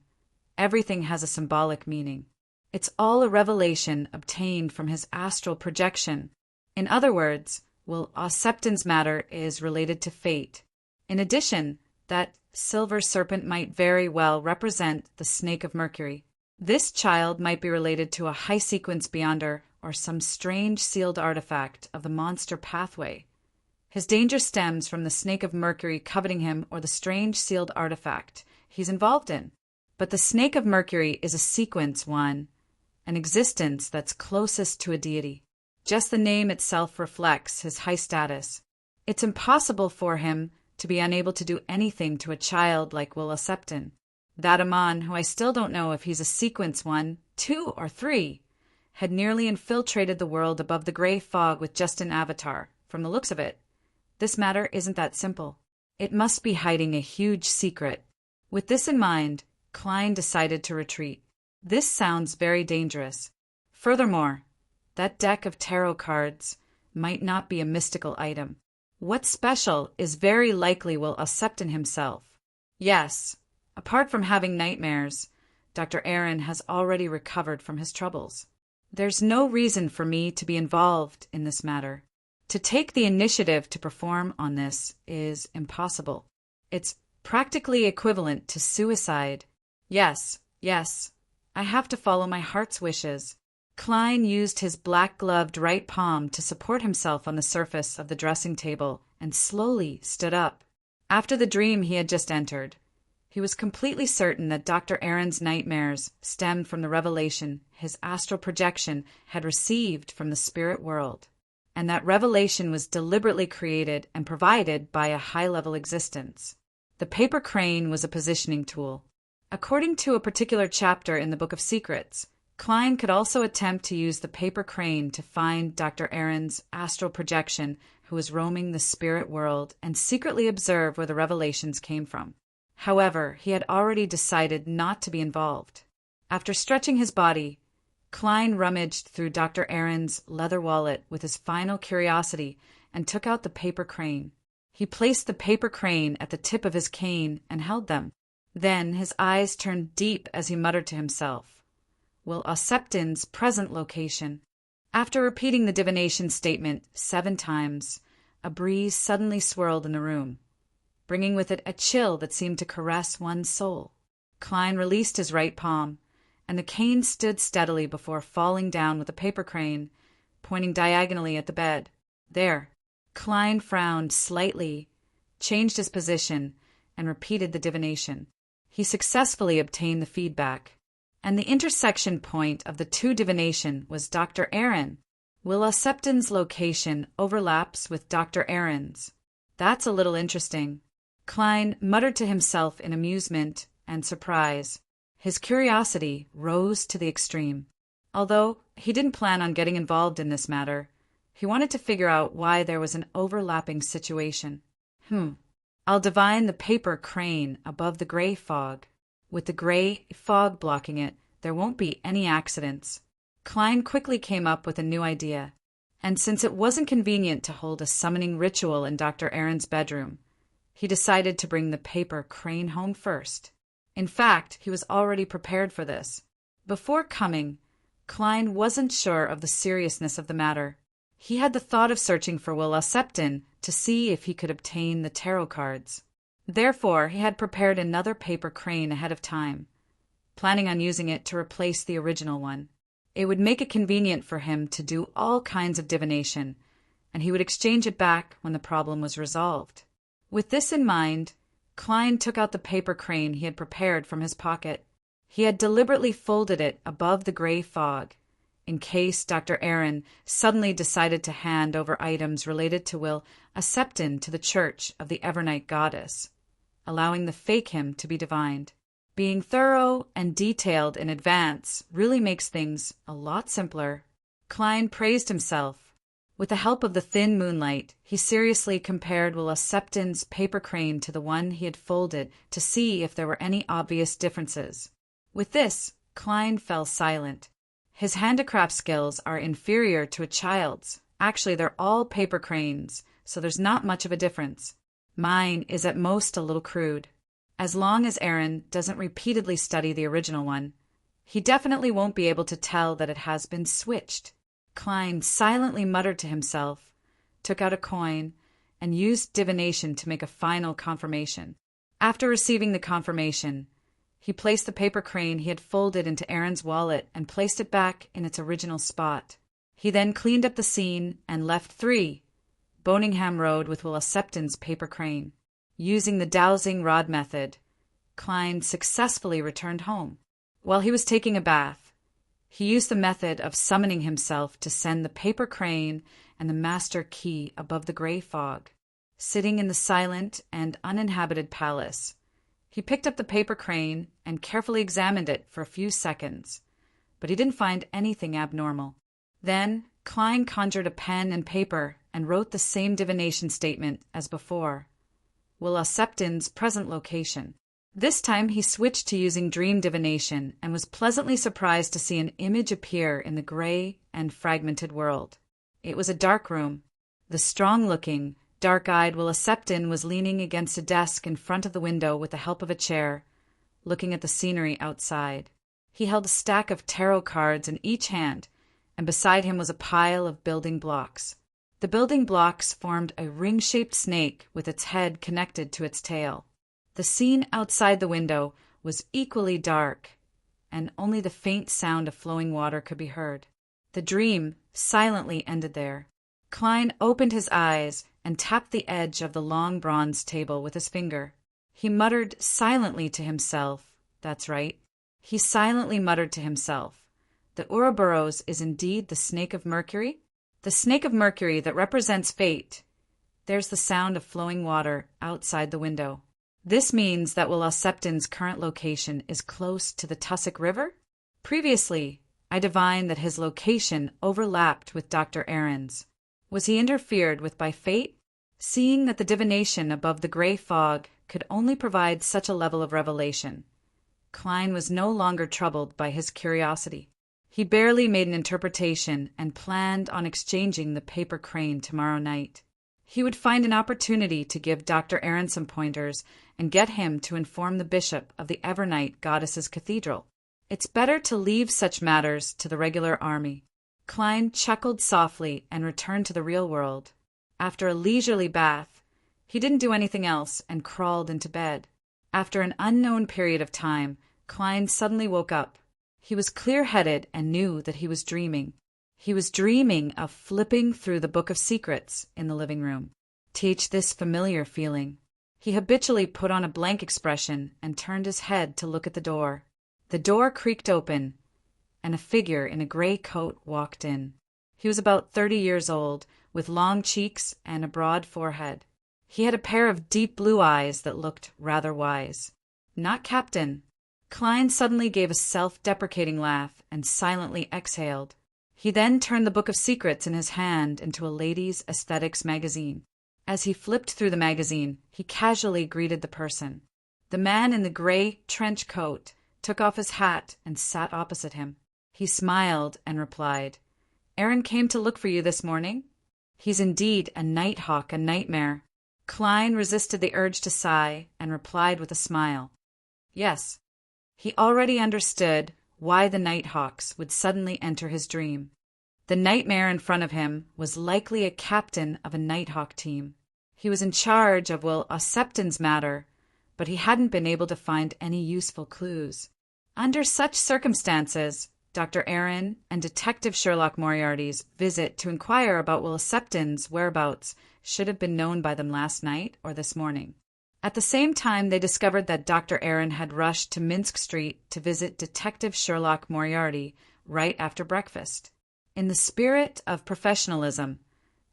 everything has a symbolic meaning. It's all a revelation obtained from his astral projection. In other words, Will Septon's matter is related to fate. In addition, that silver serpent might very well represent the snake of Mercury. This child might be related to a high-sequence beyonder or some strange sealed artifact of the monster pathway. His danger stems from the snake of Mercury coveting him or the strange sealed artifact he's involved in. But the snake of Mercury is a sequence one, an existence that's closest to a deity. Just the name itself reflects his high status. It's impossible for him to be unable to do anything to a child like Will Septon. That Amon, who I still don't know if he's a sequence 1, 2, or 3, had nearly infiltrated the world above the gray fog with just an avatar. From the looks of it, this matter isn't that simple. It must be hiding a huge secret. With this in mind, Klein decided to retreat. This sounds very dangerous. Furthermore, that deck of tarot cards might not be a mystical item. What's special is very likely Will Septon himself. Yes, apart from having nightmares, Dr. Aaron has already recovered from his troubles. There's no reason for me to be involved in this matter. To take the initiative to perform on this is impossible. It's practically equivalent to suicide. Yes, I have to follow my heart's wishes. Klein used his black-gloved right palm to support himself on the surface of the dressing table and slowly stood up. After the dream he had just entered, he was completely certain that Dr. Aaron's nightmares stemmed from the revelation his astral projection had received from the spirit world, and that revelation was deliberately created and provided by a high-level existence. The paper crane was a positioning tool. According to a particular chapter in the Book of Secrets, Klein could also attempt to use the paper crane to find Dr. Aaron's astral projection, who was roaming the spirit world, and secretly observe where the revelations came from. However, he had already decided not to be involved. After stretching his body, Klein rummaged through Dr. Aaron's leather wallet with his final curiosity and took out the paper crane. He placed the paper crane at the tip of his cane and held them. Then his eyes turned deep as he muttered to himself, Will Septon's present location. After repeating the divination statement 7 times, a breeze suddenly swirled in the room, bringing with it a chill that seemed to caress one's soul. Klein released his right palm, and the cane stood steadily before falling down with the paper crane, pointing diagonally at the bed. There. Klein frowned slightly, changed his position, and repeated the divination. He successfully obtained the feedback, and the intersection point of the 2 divination was Dr. Aaron. Will Septon's location overlaps with Dr. Aaron's. That's a little interesting. Klein muttered to himself in amusement and surprise. His curiosity rose to the extreme. Although he didn't plan on getting involved in this matter, he wanted to figure out why there was an overlapping situation. I'll divine the paper crane above the gray fog. With the gray fog blocking it, there won't be any accidents. Klein quickly came up with a new idea, and since it wasn't convenient to hold a summoning ritual in Dr. Aaron's bedroom, he decided to bring the paper crane home first. In fact, he was already prepared for this. Before coming, Klein wasn't sure of the seriousness of the matter. He had the thought of searching for Willa Septon to see if he could obtain the tarot cards. Therefore, he had prepared another paper crane ahead of time, planning on using it to replace the original one. It would make it convenient for him to do all kinds of divination, and he would exchange it back when the problem was resolved. With this in mind, Klein took out the paper crane he had prepared from his pocket. He had deliberately folded it above the gray fog, in case Dr. Aaron suddenly decided to hand over items related to Will Septon to the Church of the Evernight Goddess, allowing the fake him to be divined. Being thorough and detailed in advance really makes things a lot simpler. Klein praised himself. With the help of the thin moonlight, he seriously compared Willa Septon's paper crane to the one he had folded to see if there were any obvious differences. With this, Klein fell silent. His handicraft skills are inferior to a child's. Actually, they're all paper cranes, so there's not much of a difference. Mine is at most a little crude. As long as Aaron doesn't repeatedly study the original one, he definitely won't be able to tell that it has been switched. Klein silently muttered to himself, took out a coin, and used divination to make a final confirmation. After receiving the confirmation, he placed the paper crane he had folded into Aaron's wallet and placed it back in its original spot. He then cleaned up the scene and left 3 Boningham Road with Willa Septon's paper crane. Using the dowsing rod method, Klein successfully returned home. While he was taking a bath, he used the method of summoning himself to send the paper crane and the master key above the gray fog. Sitting in the silent and uninhabited palace, he picked up the paper crane and carefully examined it for a few seconds, but he didn't find anything abnormal. Then Klein conjured a pen and paper and wrote the same divination statement as before. Willa Septon's present location. This time he switched to using dream divination and was pleasantly surprised to see an image appear in the gray and fragmented world. It was a dark room. The strong-looking, dark-eyed Willa Septon was leaning against a desk in front of the window with the help of a chair, looking at the scenery outside. He held a stack of tarot cards in each hand, and beside him was a pile of building blocks. The building blocks formed a ring-shaped snake with its head connected to its tail. The scene outside the window was equally dark, and only the faint sound of flowing water could be heard. The dream silently ended there. Klein opened his eyes and tapped the edge of the long bronze table with his finger. He muttered silently to himself. That's right. He silently muttered to himself. The Ouroboros is indeed the snake of Mercury? The snake of Mercury that represents fate. There's the sound of flowing water outside the window. This means that Willa Septon's current location is close to the Tussock River? Previously, I divined that his location overlapped with Dr. Aaron's. Was he interfered with by fate? Seeing that the divination above the gray fog could only provide such a level of revelation, Klein was no longer troubled by his curiosity. He barely made an interpretation and planned on exchanging the paper crane tomorrow night. He would find an opportunity to give Dr. Aaron some pointers and get him to inform the bishop of the Evernight Goddess's Cathedral. It's better to leave such matters to the regular army. Klein chuckled softly and returned to the real world. After a leisurely bath, he didn't do anything else and crawled into bed. After an unknown period of time, Klein suddenly woke up. He was clear-headed and knew that he was dreaming. He was dreaming of flipping through the Book of Secrets in the living room. Teach this familiar feeling. He habitually put on a blank expression and turned his head to look at the door. The door creaked open, and a figure in a gray coat walked in. He was about 30 years old, with long cheeks and a broad forehead. He had a pair of deep blue eyes that looked rather wise. Not Captain, Klein suddenly gave a self-deprecating laugh and silently exhaled. He then turned the book of secrets in his hand into a ladies' aesthetics magazine. As he flipped through the magazine, he casually greeted the person. The man in the gray trench coat took off his hat and sat opposite him. He smiled and replied, "Aaron came to look for you this morning?" "He's indeed a nighthawk, a nightmare." Klein resisted the urge to sigh and replied with a smile, "Yes." He already understood why the nighthawks would suddenly enter his dream. The nightmare in front of him was likely a captain of a nighthawk team. He was in charge of Will Ossepton's matter, but he hadn't been able to find any useful clues. Under such circumstances, Dr. Aaron and Detective Sherlock Moriarty's visit to inquire about Will Ossepton's whereabouts should have been known by them last night or this morning. At the same time, they discovered that Dr. Aaron had rushed to Minsk Street to visit Detective Sherlock Moriarty right after breakfast. In the spirit of professionalism,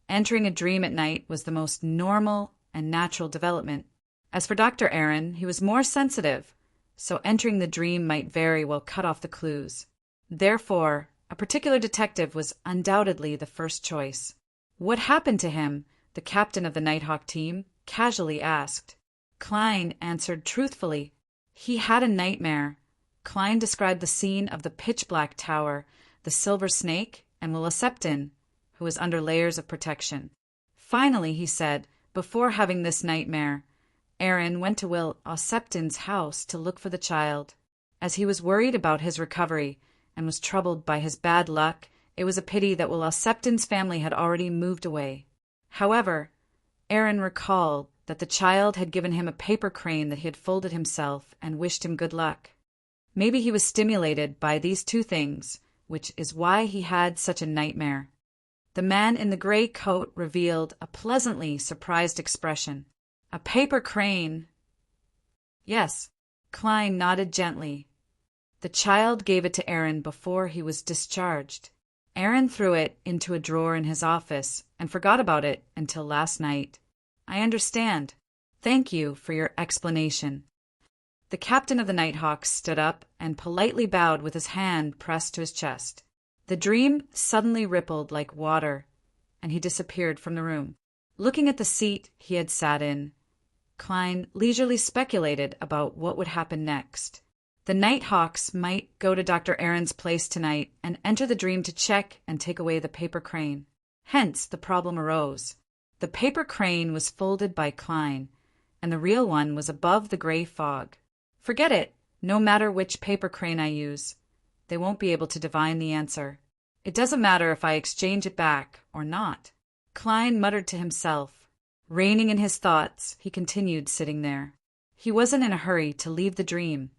entering a dream at night was the most normal and natural development. As for Dr. Aaron, he was more sensitive, so entering the dream might very well cut off the clues. Therefore, a particular detective was undoubtedly the first choice. "What happened to him?" the captain of the Nighthawk team casually asked. Klein answered truthfully. He had a nightmare. Klein described the scene of the pitch-black tower, the silver snake, and Will Ossepton, who was under layers of protection. Finally, he said, before having this nightmare, Aaron went to Will Ossepton's house to look for the child. As he was worried about his recovery and was troubled by his bad luck, it was a pity that Will Ossepton's family had already moved away. However, Aaron recalled that the child had given him a paper crane that he had folded himself and wished him good luck. Maybe he was stimulated by these two things, which is why he had such a nightmare. The man in the gray coat revealed a pleasantly surprised expression. "A paper crane?" "Yes." Klein nodded gently. "The child gave it to Aaron before he was discharged. Aaron threw it into a drawer in his office and forgot about it until last night." "I understand. Thank you for your explanation." The captain of the Nighthawks stood up and politely bowed with his hand pressed to his chest. The dream suddenly rippled like water, and he disappeared from the room. Looking at the seat he had sat in, Klein leisurely speculated about what would happen next. The Nighthawks might go to Dr. Aaron's place tonight and enter the dream to check and take away the paper crane. Hence, the problem arose. The paper crane was folded by Klein, and the real one was above the gray fog. Forget it. No matter which paper crane I use, they won't be able to divine the answer. It doesn't matter if I exchange it back or not. Klein muttered to himself. Reining in his thoughts, he continued sitting there. He wasn't in a hurry to leave the dream,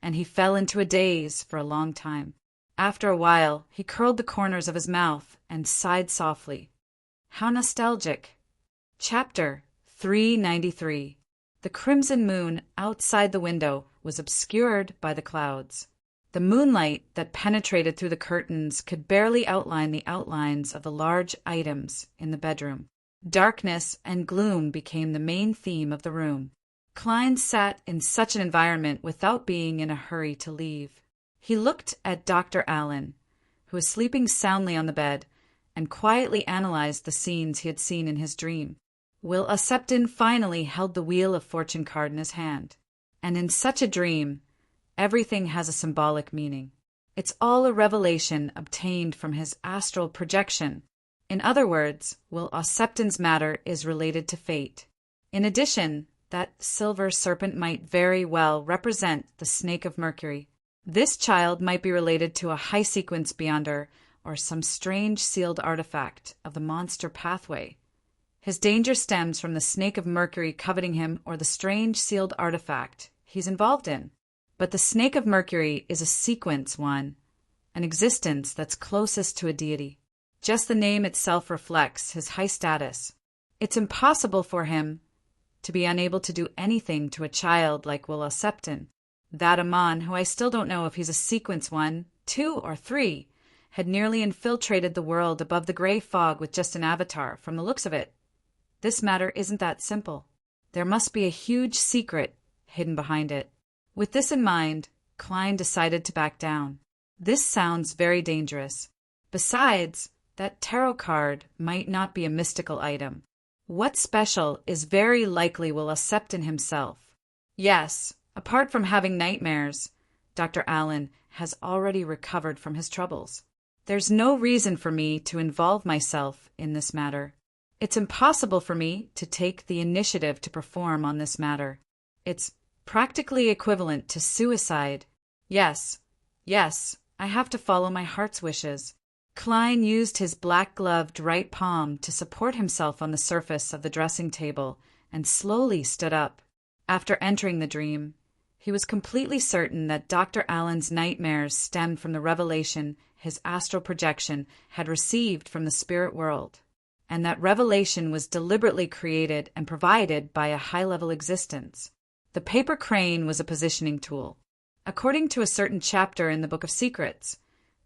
and he fell into a daze for a long time. After a while, he curled the corners of his mouth and sighed softly. How nostalgic. Chapter 393. The crimson moon outside the window was obscured by the clouds. The moonlight that penetrated through the curtains could barely outline the outlines of the large items in the bedroom. Darkness and gloom became the main theme of the room. Klein sat in such an environment without being in a hurry to leave. He looked at Dr. Allen, who was sleeping soundly on the bed, and quietly analyzed the scenes he had seen in his dream. Will Ossepton finally held the wheel of fortune card in his hand. And in such a dream, everything has a symbolic meaning. It's all a revelation obtained from his astral projection. In other words, Will Ossepton's matter is related to fate. In addition, that silver serpent might very well represent the snake of Mercury. This child might be related to a high-sequence beyonder or some strange sealed artifact of the monster pathway. His danger stems from the snake of Mercury coveting him or the strange sealed artifact he's involved in. But the snake of Mercury is a sequence one, an existence that's closest to a deity. Just the name itself reflects his high status. It's impossible for him to be unable to do anything to a child like Will Ossepton. That Amon, who I still don't know if he's a sequence 1, 2, or 3, had nearly infiltrated the world above the gray fog with just an avatar, from the looks of it. This matter isn't that simple. There must be a huge secret hidden behind it. With this in mind, Klein decided to back down. This sounds very dangerous. Besides, that tarot card might not be a mystical item. What's special is very likely Will Septon himself. Yes, apart from having nightmares, Dr. Allen has already recovered from his troubles. There's no reason for me to involve myself in this matter. It's impossible for me to take the initiative to perform on this matter. It's practically equivalent to suicide. Yes, I have to follow my heart's wishes. Klein used his black-gloved right palm to support himself on the surface of the dressing table and slowly stood up. After entering the dream, he was completely certain that Dr. Allen's nightmares stemmed from the revelation his astral projection had received from the spirit world, and that revelation was deliberately created and provided by a high-level existence. The paper crane was a positioning tool. According to a certain chapter in the Book of Secrets,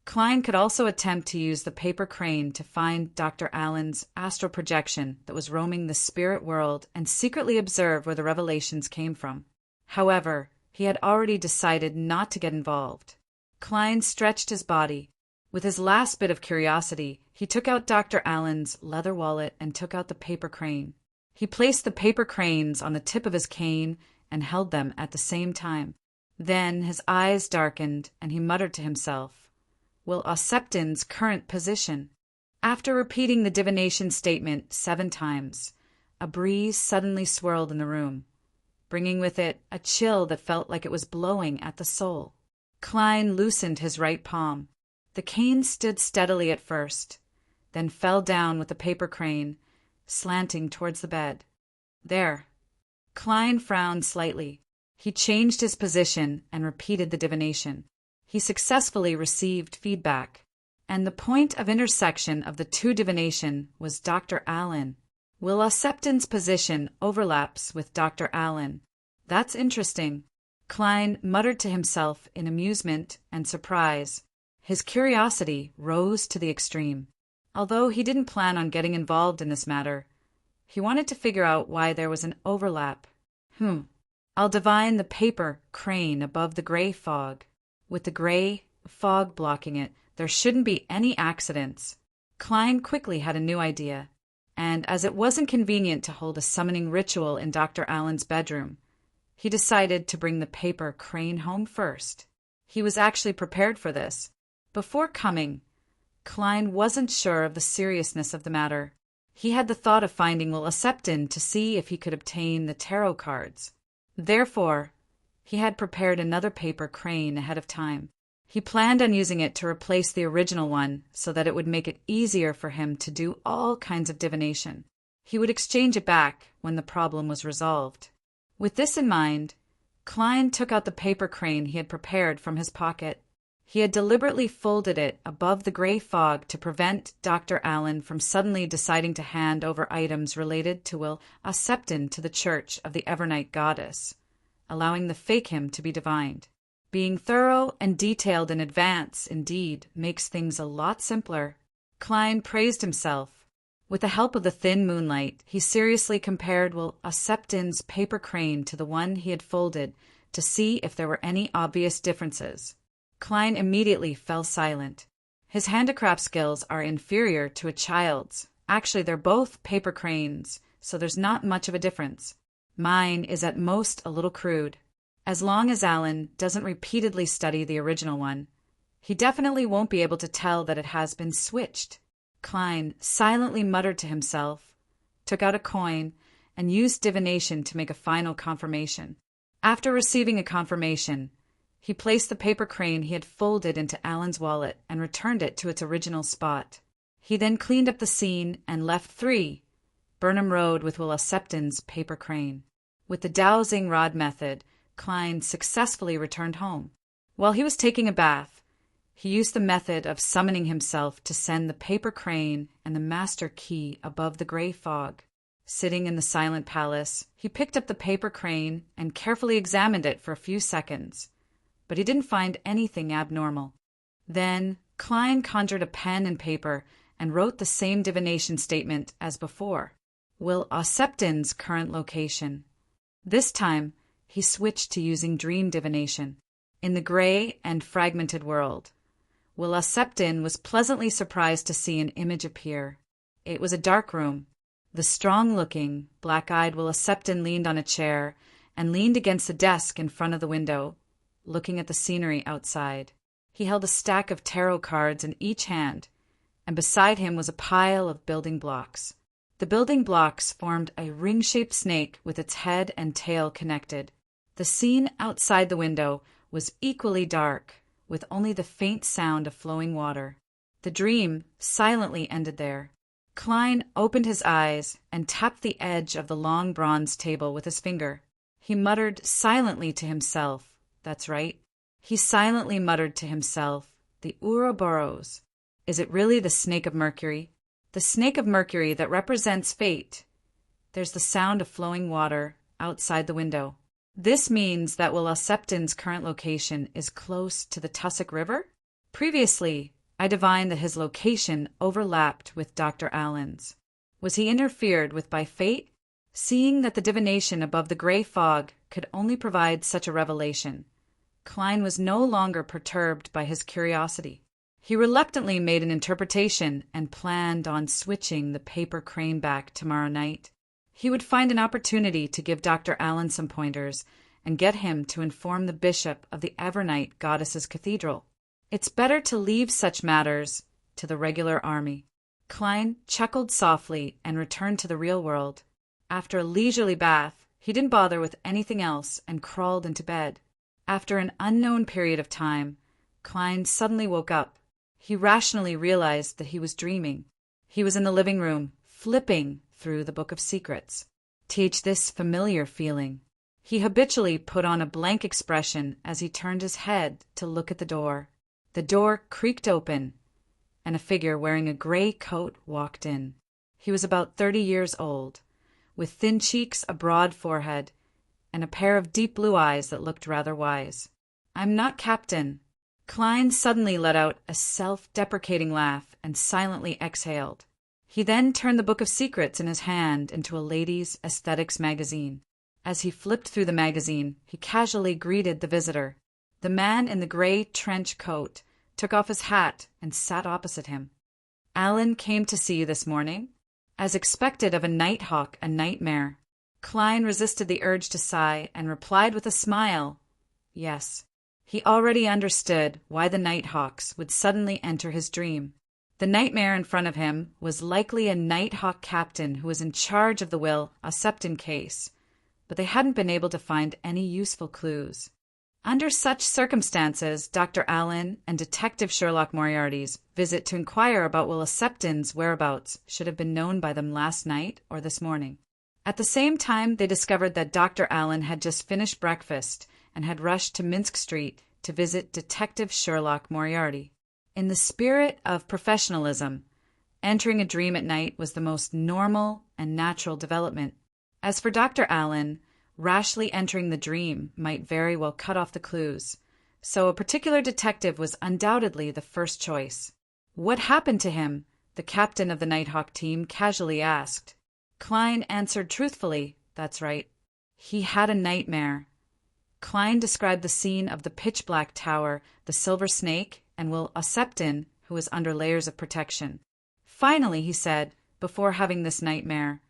Klein could also attempt to use the paper crane to find Dr. Allen's astral projection that was roaming the spirit world and secretly observe where the revelations came from. However, he had already decided not to get involved. Klein stretched his body. With his last bit of curiosity, he took out Dr. Allen's leather wallet and took out the paper crane. He placed the paper cranes on the tip of his cane and held them at the same time. Then his eyes darkened and he muttered to himself, Will Septon's current position. After repeating the divination statement 7 times, a breeze suddenly swirled in the room, bringing with it a chill that felt like it was blowing at the soul. Klein loosened his right palm. The cane stood steadily at first, then fell down with the paper crane, slanting towards the bed. There. Klein frowned slightly. He changed his position and repeated the divination. He successfully received feedback, and the point of intersection of the 2 divination was Dr. Allen. Will Septon's position overlaps with Dr. Allen. That's interesting. Klein muttered to himself in amusement and surprise. His curiosity rose to the extreme. Although he didn't plan on getting involved in this matter, he wanted to figure out why there was an overlap. I'll divine the paper crane above the gray fog. With the gray fog blocking it, there shouldn't be any accidents. Klein quickly had a new idea, and as it wasn't convenient to hold a summoning ritual in Dr. Allen's bedroom, he decided to bring the paper crane home first. He was actually prepared for this. Before coming, Klein wasn't sure of the seriousness of the matter. He had the thought of finding Will Septon to see if he could obtain the tarot cards. Therefore, he had prepared another paper crane ahead of time. He planned on using it to replace the original one so that it would make it easier for him to do all kinds of divination. He would exchange it back when the problem was resolved. With this in mind, Klein took out the paper crane he had prepared from his pocket. He had deliberately folded it above the gray fog to prevent Dr. Allen from suddenly deciding to hand over items related to Will Septon to the Church of the Evernight Goddess, allowing the fake him to be divined. Being thorough and detailed in advance, indeed, makes things a lot simpler. Klein praised himself. With the help of the thin moonlight, he seriously compared Will Septon's paper crane to the one he had folded to see if there were any obvious differences. Klein immediately fell silent. His handicraft skills are inferior to a child's. Actually, they're both paper cranes, so there's not much of a difference. Mine is at most a little crude. As long as Allen doesn't repeatedly study the original one, he definitely won't be able to tell that it has been switched. Klein silently muttered to himself, took out a coin, and used divination to make a final confirmation. After receiving a confirmation, he placed the paper crane he had folded into Allen's wallet and returned it to its original spot. He then cleaned up the scene and left 3 Burnham Road with Will Septon's paper crane. With the dowsing rod method, Klein successfully returned home. While he was taking a bath, he used the method of summoning himself to send the paper crane and the master key above the gray fog. Sitting in the silent palace, he picked up the paper crane and carefully examined it for a few seconds, but he didn't find anything abnormal. Then Klein conjured a pen and paper and wrote the same divination statement as before. Will Septon's current location. This time, he switched to using dream divination. in the gray and fragmented world. Will Septon was pleasantly surprised to see an image appear. It was a dark room. The strong-looking, black-eyed Will Septon leaned on a chair and leaned against the desk in front of the window, looking at the scenery outside. He held a stack of tarot cards in each hand, and beside him was a pile of building blocks. The building blocks formed a ring-shaped snake with its head and tail connected. The scene outside the window was equally dark, with only the faint sound of flowing water. The dream silently ended there. Klein opened his eyes and tapped the edge of the long bronze table with his finger. He muttered silently to himself. That's right. He silently muttered to himself, the Ouroboros. Is it really the snake of Mercury? The snake of Mercury that represents fate. There's the sound of flowing water outside the window. This means that Will Septon's current location is close to the Tussock River? Previously, I divined that his location overlapped with Dr. Allen's. Was he interfered with by fate? Seeing that the divination above the gray fog could only provide such a revelation, Klein was no longer perturbed by his curiosity. He reluctantly made an interpretation and planned on switching the paper crane back tomorrow night. He would find an opportunity to give Dr. Allen some pointers and get him to inform the bishop of the Evernight Goddesses Cathedral. It's better to leave such matters to the regular army. Klein chuckled softly and returned to the real world. After a leisurely bath, he didn't bother with anything else and crawled into bed. After an unknown period of time, Klein suddenly woke up. He rationally realized that he was dreaming. He was in the living room, flipping through the Book of Secrets. Teach this familiar feeling. He habitually put on a blank expression as he turned his head to look at the door. The door creaked open, and a figure wearing a gray coat walked in. He was about 30 years old, with thin cheeks, a broad forehead, and a pair of deep blue eyes that looked rather wise. "I'm not Captain." Klein suddenly let out a self-deprecating laugh and silently exhaled. He then turned the Book of Secrets in his hand into a ladies' aesthetics magazine. As he flipped through the magazine, he casually greeted the visitor. The man in the gray trench coat took off his hat and sat opposite him. "Allen came to see you this morning?" As expected of a nighthawk, a nightmare. Klein resisted the urge to sigh and replied with a smile, "Yes." He already understood why the nighthawks would suddenly enter his dream. The nightmare in front of him was likely a nighthawk captain who was in charge of the Will Septon case, but they hadn't been able to find any useful clues. Under such circumstances, Dr. Allen and Detective Sherlock Moriarty's visit to inquire about Will Septon's whereabouts should have been known by them last night or this morning. At the same time, they discovered that Dr. Allen had just finished breakfast and had rushed to Minsk Street to visit Detective Sherlock Moriarty. In the spirit of professionalism, entering a dream at night was the most normal and natural development. As for Dr. Allen, rashly entering the dream might very well cut off the clues, so a particular detective was undoubtedly the first choice. "What happened to him?" the captain of the Nighthawk team casually asked. Klein answered truthfully, "That's right. He had a nightmare." Klein described the scene of the pitch-black tower, the silver snake, and Will Septon, who was under layers of protection. Finally, he said, before having this nightmare,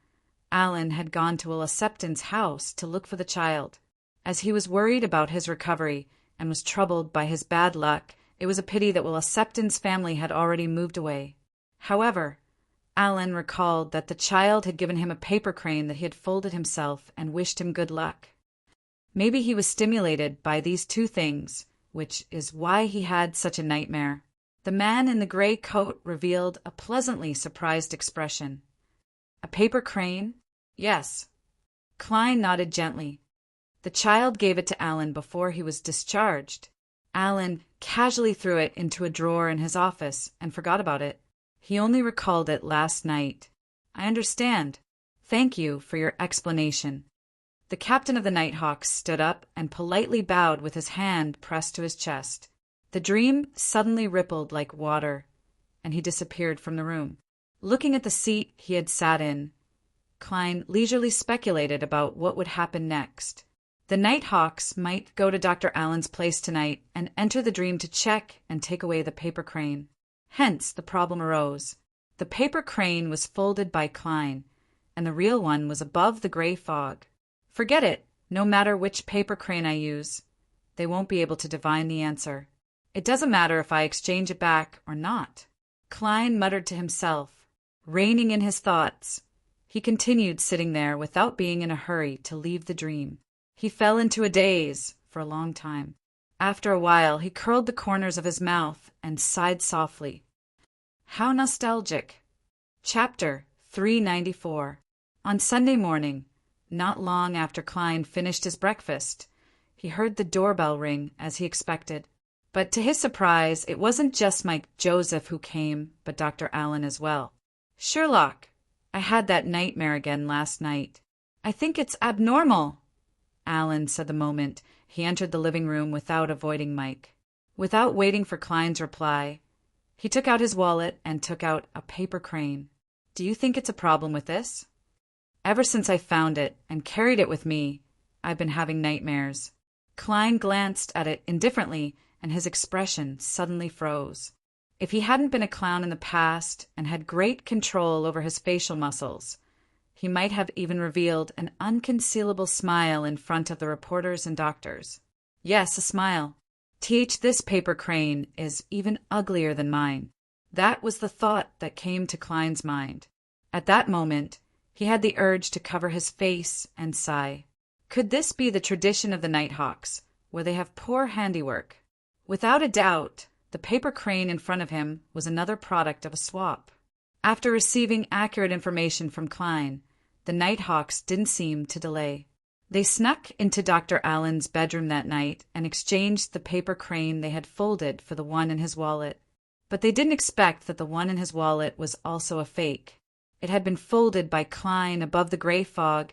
Allen had gone to Will Septon's house to look for the child. As he was worried about his recovery and was troubled by his bad luck, it was a pity that Will Septon's family had already moved away. However, Allen recalled that the child had given him a paper crane that he had folded himself and wished him good luck. Maybe he was stimulated by these two things, which is why he had such a nightmare. The man in the gray coat revealed a pleasantly surprised expression. "A paper crane?" "Yes." Klein nodded gently. "The child gave it to Allen before he was discharged. Allen casually threw it into a drawer in his office and forgot about it. He only recalled it last night." "I understand. Thank you for your explanation." The captain of the Nighthawks stood up and politely bowed with his hand pressed to his chest. The dream suddenly rippled like water, and he disappeared from the room. Looking at the seat he had sat in, Klein leisurely speculated about what would happen next. The Nighthawks might go to Dr. Allen's place tonight and enter the dream to check and take away the paper crane. Hence, the problem arose. The paper crane was folded by Klein, and the real one was above the gray fog. Forget it. No matter which paper crane I use, they won't be able to divine the answer. It doesn't matter if I exchange it back or not. Klein muttered to himself, reining in his thoughts. He continued sitting there without being in a hurry to leave the dream. He fell into a daze for a long time. After a while, he curled the corners of his mouth and sighed softly. How nostalgic. Chapter 394. On Sunday morning, not long after Klein finished his breakfast, he heard the doorbell ring as he expected. But to his surprise, it wasn't just Mike Joseph who came, but Dr. Allen as well. Sherlock, I had that nightmare again last night. I think it's abnormal, Allen said the moment he entered the living room without avoiding Mike. Without waiting for Klein's reply, he took out his wallet and took out a paper crane. Do you think it's a problem with this? Ever since I found it and carried it with me, I've been having nightmares. Klein glanced at it indifferently, and his expression suddenly froze. If he hadn't been a clown in the past and had great control over his facial muscles, he might have even revealed an unconcealable smile in front of the reporters and doctors. Yes, a smile. This paper crane is even uglier than mine. That was the thought that came to Klein's mind. At that moment, he had the urge to cover his face and sigh. Could this be the tradition of the Nighthawks, where they have poor handiwork? Without a doubt, the paper crane in front of him was another product of a swap. After receiving accurate information from Klein, the Nighthawks didn't seem to delay. They snuck into Dr. Allen's bedroom that night and exchanged the paper crane they had folded for the one in his wallet. But they didn't expect that the one in his wallet was also a fake. It had been folded by Klein above the gray fog,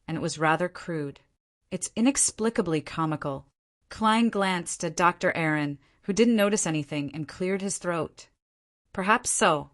and it was rather crude. It's inexplicably comical. Klein glanced at Dr. Aaron, who didn't notice anything, and cleared his throat. Perhaps so.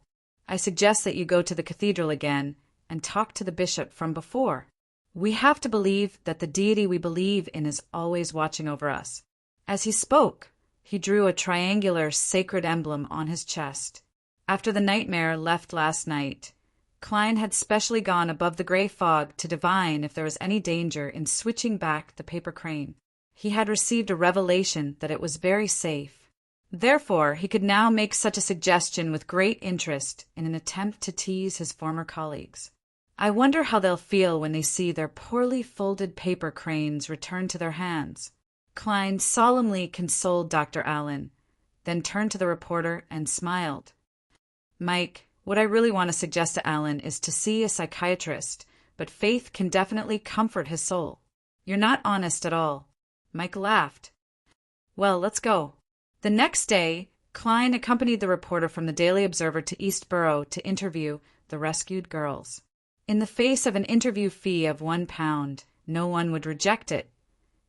I suggest that you go to the cathedral again and talk to the bishop from before. We have to believe that the deity we believe in is always watching over us. As he spoke, he drew a triangular sacred emblem on his chest. After the nightmare left last night, Klein had specially gone above the gray fog to divine if there was any danger in switching back the paper crane. He had received a revelation that it was very safe. Therefore, he could now make such a suggestion with great interest in an attempt to tease his former colleagues. I wonder how they'll feel when they see their poorly folded paper cranes return to their hands. Klein solemnly consoled Dr. Allen, then turned to the reporter and smiled. Mike, what I really want to suggest to Allen is to see a psychiatrist, but faith can definitely comfort his soul. You're not honest at all. Mike laughed. Well, let's go. The next day, Klein accompanied the reporter from the Daily Observer to Eastborough to interview the rescued girls. In the face of an interview fee of £1, no one would reject it,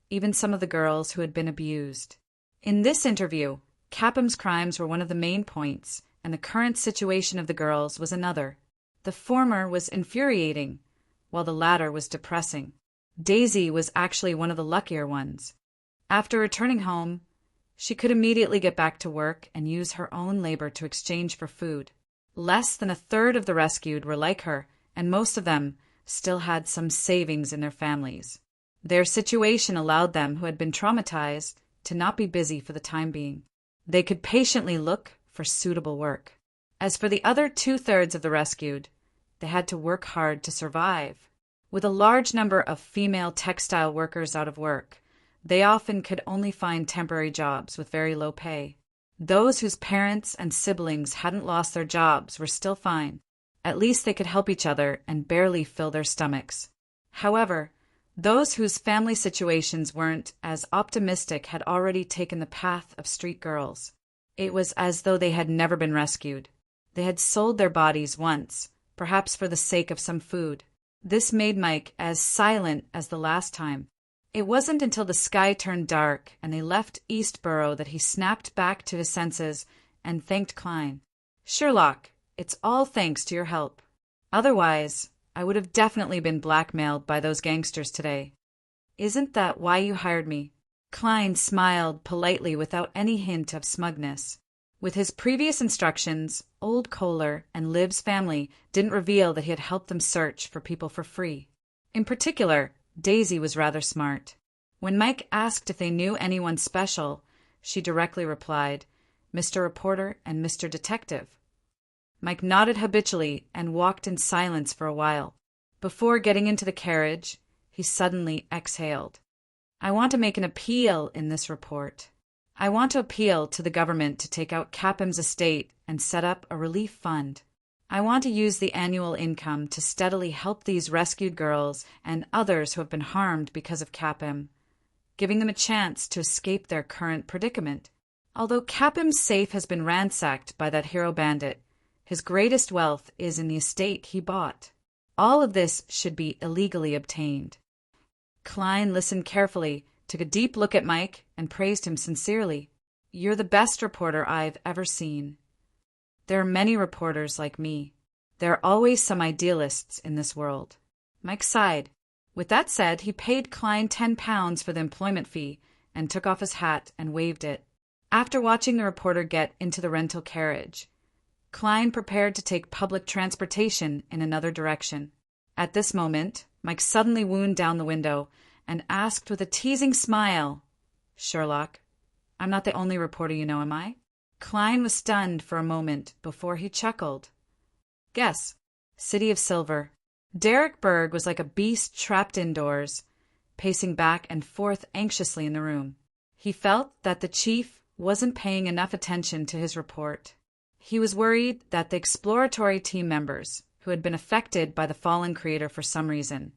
even some of the girls who had been abused. In this interview, Capham's crimes were one of the main points, and the current situation of the girls was another. The former was infuriating, while the latter was depressing. Daisy was actually one of the luckier ones. After returning home, she could immediately get back to work and use her own labor to exchange for food. Less than a third of the rescued were like her, and most of them still had some savings in their families. Their situation allowed them who had been traumatized to not be busy for the time being. They could patiently look for suitable work. As for the other two-thirds of the rescued, they had to work hard to survive. With a large number of female textile workers out of work, they often could only find temporary jobs with very low pay. Those whose parents and siblings hadn't lost their jobs were still fine. At least they could help each other and barely fill their stomachs. However, those whose family situations weren't as optimistic had already taken the path of street girls. It was as though they had never been rescued. They had sold their bodies once, perhaps for the sake of some food. This made Mike as silent as the last time. It wasn't until the sky turned dark and they left Eastborough that he snapped back to his senses and thanked Klein. Sherlock, it's all thanks to your help. Otherwise, I would have definitely been blackmailed by those gangsters today. Isn't that why you hired me?" Klein smiled politely without any hint of smugness. With his previous instructions, old Kohler and Liv's family didn't reveal that he had helped them search for people for free. In particular, Daisy was rather smart. When Mike asked if they knew anyone special, she directly replied, "Mr. Reporter and Mr. Detective." Mike nodded habitually and walked in silence for a while. Before getting into the carriage, he suddenly exhaled. "I want to make an appeal in this report. I want to appeal to the government to take out Capham's estate and set up a relief fund. I want to use the annual income to steadily help these rescued girls and others who have been harmed because of Capham, giving them a chance to escape their current predicament. Although Capham's safe has been ransacked by that hero bandit, his greatest wealth is in the estate he bought. All of this should be illegally obtained." Klein listened carefully, took a deep look at Mike, and praised him sincerely. "You're the best reporter I've ever seen. There are many reporters like me. There are always some idealists in this world." Mike sighed. With that said, he paid Klein £10 for the employment fee and took off his hat and waved it. After watching the reporter get into the rental carriage, Klein prepared to take public transportation in another direction. At this moment, Mike suddenly wound down the window and asked with a teasing smile, "Sherlock, I'm not the only reporter you know, am I?" Klein was stunned for a moment before he chuckled. "Guess." "City of Silver." Derek Berg was like a beast trapped indoors, pacing back and forth anxiously in the room. He felt that the chief wasn't paying enough attention to his report. He was worried that the exploratory team members, who had been affected by the fallen creator for some reason,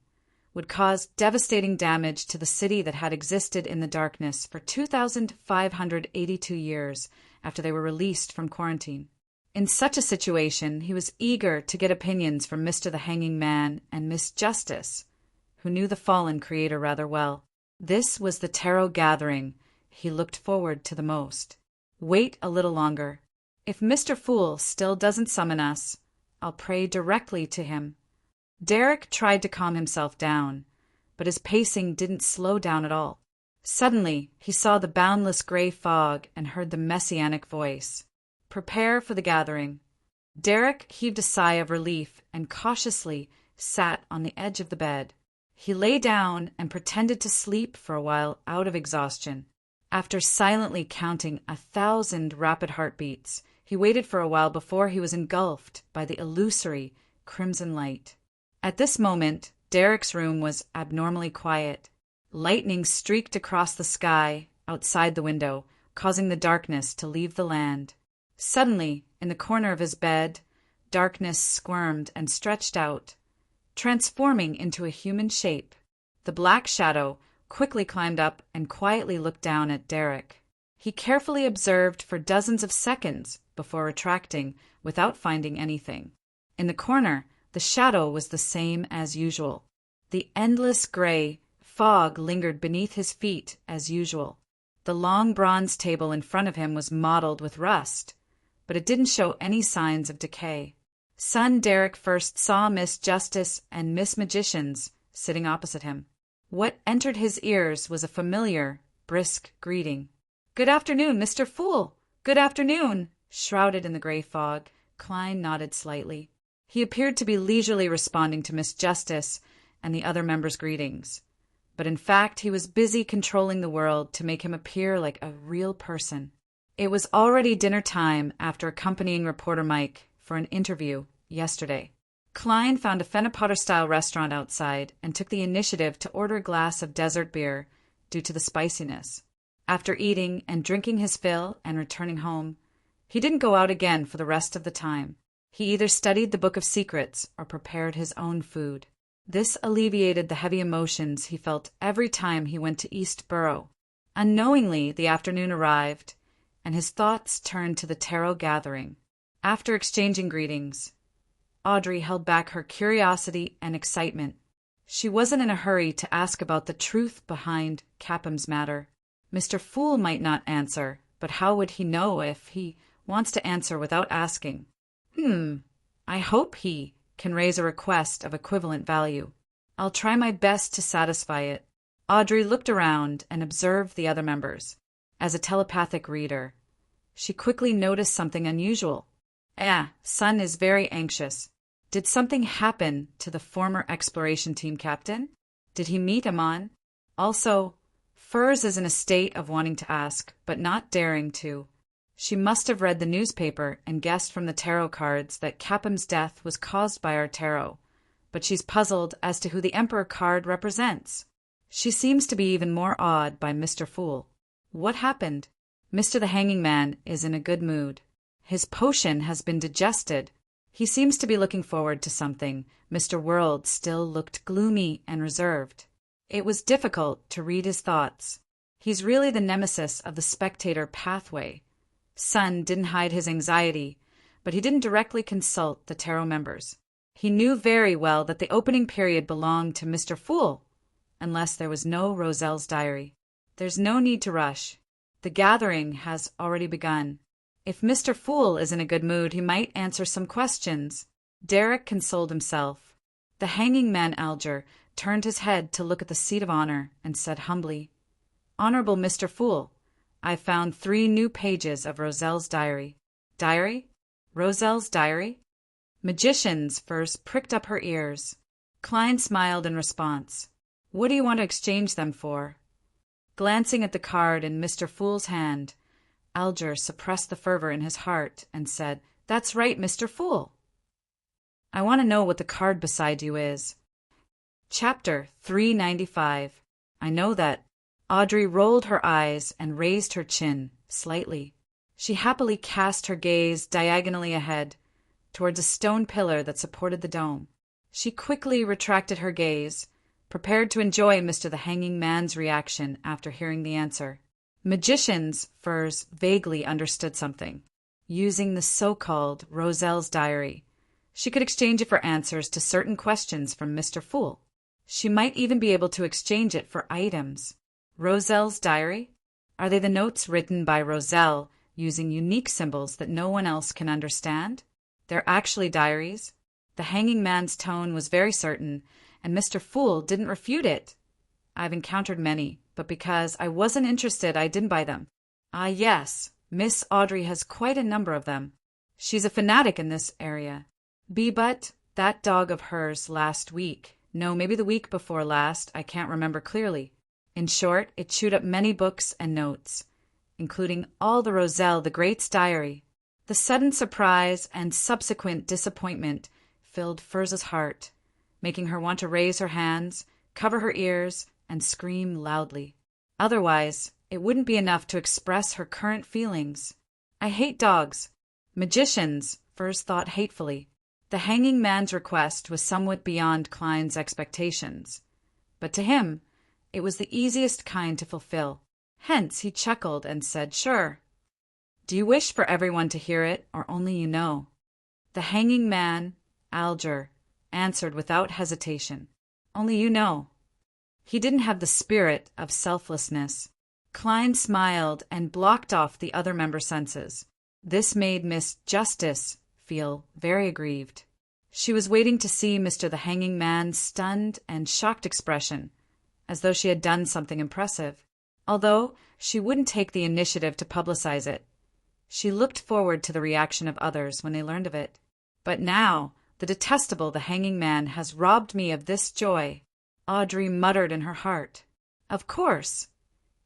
would cause devastating damage to the city that had existed in the darkness for 2,582 years after they were released from quarantine. In such a situation, he was eager to get opinions from Mr. the Hanging Man and Miss Justice, who knew the fallen creator rather well. This was the tarot gathering he looked forward to the most. Wait a little longer. If Mr. Fool still doesn't summon us, I'll pray directly to him. Derek tried to calm himself down, but his pacing didn't slow down at all. Suddenly, he saw the boundless gray fog and heard the messianic voice. "Prepare for the gathering." Derek heaved a sigh of relief and cautiously sat on the edge of the bed. He lay down and pretended to sleep for a while out of exhaustion. After silently counting 1,000 rapid heartbeats, he waited for a while before he was engulfed by the illusory crimson light. At this moment, Derek's room was abnormally quiet. Lightning streaked across the sky outside the window, causing the darkness to leave the land. Suddenly, in the corner of his bed, darkness squirmed and stretched out, transforming into a human shape. The black shadow quickly climbed up and quietly looked down at Derek. He carefully observed for dozens of seconds before retracting without finding anything. In the corner, the shadow was the same as usual. The endless gray fog lingered beneath his feet as usual. The long bronze table in front of him was mottled with rust, but it didn't show any signs of decay. Son Derek first saw Miss Justice and Miss Magicians sitting opposite him. What entered his ears was a familiar, brisk greeting. "Good afternoon, Mr. Fool! Good afternoon!" Shrouded in the gray fog, Klein nodded slightly. He appeared to be leisurely responding to Miss Justice and the other members' greetings, but in fact he was busy controlling the world to make him appear like a real person. It was already dinner time after accompanying reporter Mike for an interview yesterday. Klein found a Fennepotter-style restaurant outside and took the initiative to order a glass of desert beer due to the spiciness. After eating and drinking his fill and returning home, he didn't go out again for the rest of the time. He either studied the Book of Secrets or prepared his own food. This alleviated the heavy emotions he felt every time he went to East Borough. Unknowingly, the afternoon arrived, and his thoughts turned to the tarot gathering. After exchanging greetings, Audrey held back her curiosity and excitement. She wasn't in a hurry to ask about the truth behind Capham's matter. Mr. Fool might not answer, but how would he know if he wants to answer without asking? I hope he can raise a request of equivalent value. I'll try my best to satisfy it. Audrey looked around and observed the other members. As a telepathic reader, she quickly noticed something unusual. Sun is very anxious. Did something happen to the former exploration team captain? Did he meet Amon? Also, Furs is in a state of wanting to ask, but not daring to. She must have read the newspaper and guessed from the tarot cards that Capham's death was caused by our tarot, but she's puzzled as to who the Emperor card represents. She seems to be even more awed by Mr. Fool. What happened? Mr. the Hanging Man is in a good mood. His potion has been digested. He seems to be looking forward to something. Mr. World still looked gloomy and reserved. It was difficult to read his thoughts. He's really the nemesis of the spectator pathway. Sun didn't hide his anxiety, but he didn't directly consult the tarot members. He knew very well that the opening period belonged to Mr. Fool, unless there was no Roselle's diary. There's no need to rush. The gathering has already begun. If Mr. Fool is in a good mood, he might answer some questions. Derek consoled himself. The Hanging Man Alger turned his head to look at the seat of honor and said humbly, "Honorable Mr. Fool, I found 3 new pages of Roselle's diary." Diary? Roselle's diary? Magicians first pricked up her ears. Klein smiled in response. "What do you want to exchange them for?" Glancing at the card in Mr. Fool's hand, Alger suppressed the fervor in his heart and said, "That's right, Mr. Fool. I want to know what the card beside you is." Chapter 395. I know that. Audrey rolled her eyes and raised her chin slightly. She happily cast her gaze diagonally ahead, towards a stone pillar that supported the dome. She quickly retracted her gaze, prepared to enjoy Mr. the Hanging Man's reaction after hearing the answer. Magicians, Furs vaguely understood something. Using the so-called Roselle's diary, she could exchange it for answers to certain questions from Mr. Fool. She might even be able to exchange it for items. Roselle's diary? Are they the notes written by Roselle using unique symbols that no one else can understand? They're actually diaries. The Hanging Man's tone was very certain, and Mr. Fool didn't refute it. I've encountered many, but because I wasn't interested, I didn't buy them. Ah, yes, Miss Audrey has quite a number of them. She's a fanatic in this area. But that dog of hers last week. No, maybe the week before last, I can't remember clearly. In short, it chewed up many books and notes, including all the Roselle the Great's diary. The sudden surprise and subsequent disappointment filled Furz's heart, making her want to raise her hands, cover her ears, and scream loudly. Otherwise, it wouldn't be enough to express her current feelings. I hate dogs. Magicians, Furz thought hatefully. The Hanging Man's request was somewhat beyond Klein's expectations, but to him, it was the easiest kind to fulfill. Hence, he chuckled and said, "Sure. Do you wish for everyone to hear it, or only you know?" The Hanging Man, Alger, answered without hesitation, "Only you know." He didn't have the spirit of selflessness. Klein smiled and blocked off the other member senses. This made Miss Justice feel very aggrieved. She was waiting to see Mr. the Hanging Man's stunned and shocked expression, as though she had done something impressive. Although she wouldn't take the initiative to publicize it, she looked forward to the reaction of others when they learned of it. But now, the detestable the Hanging Man has robbed me of this joy, Audrey muttered in her heart. Of course.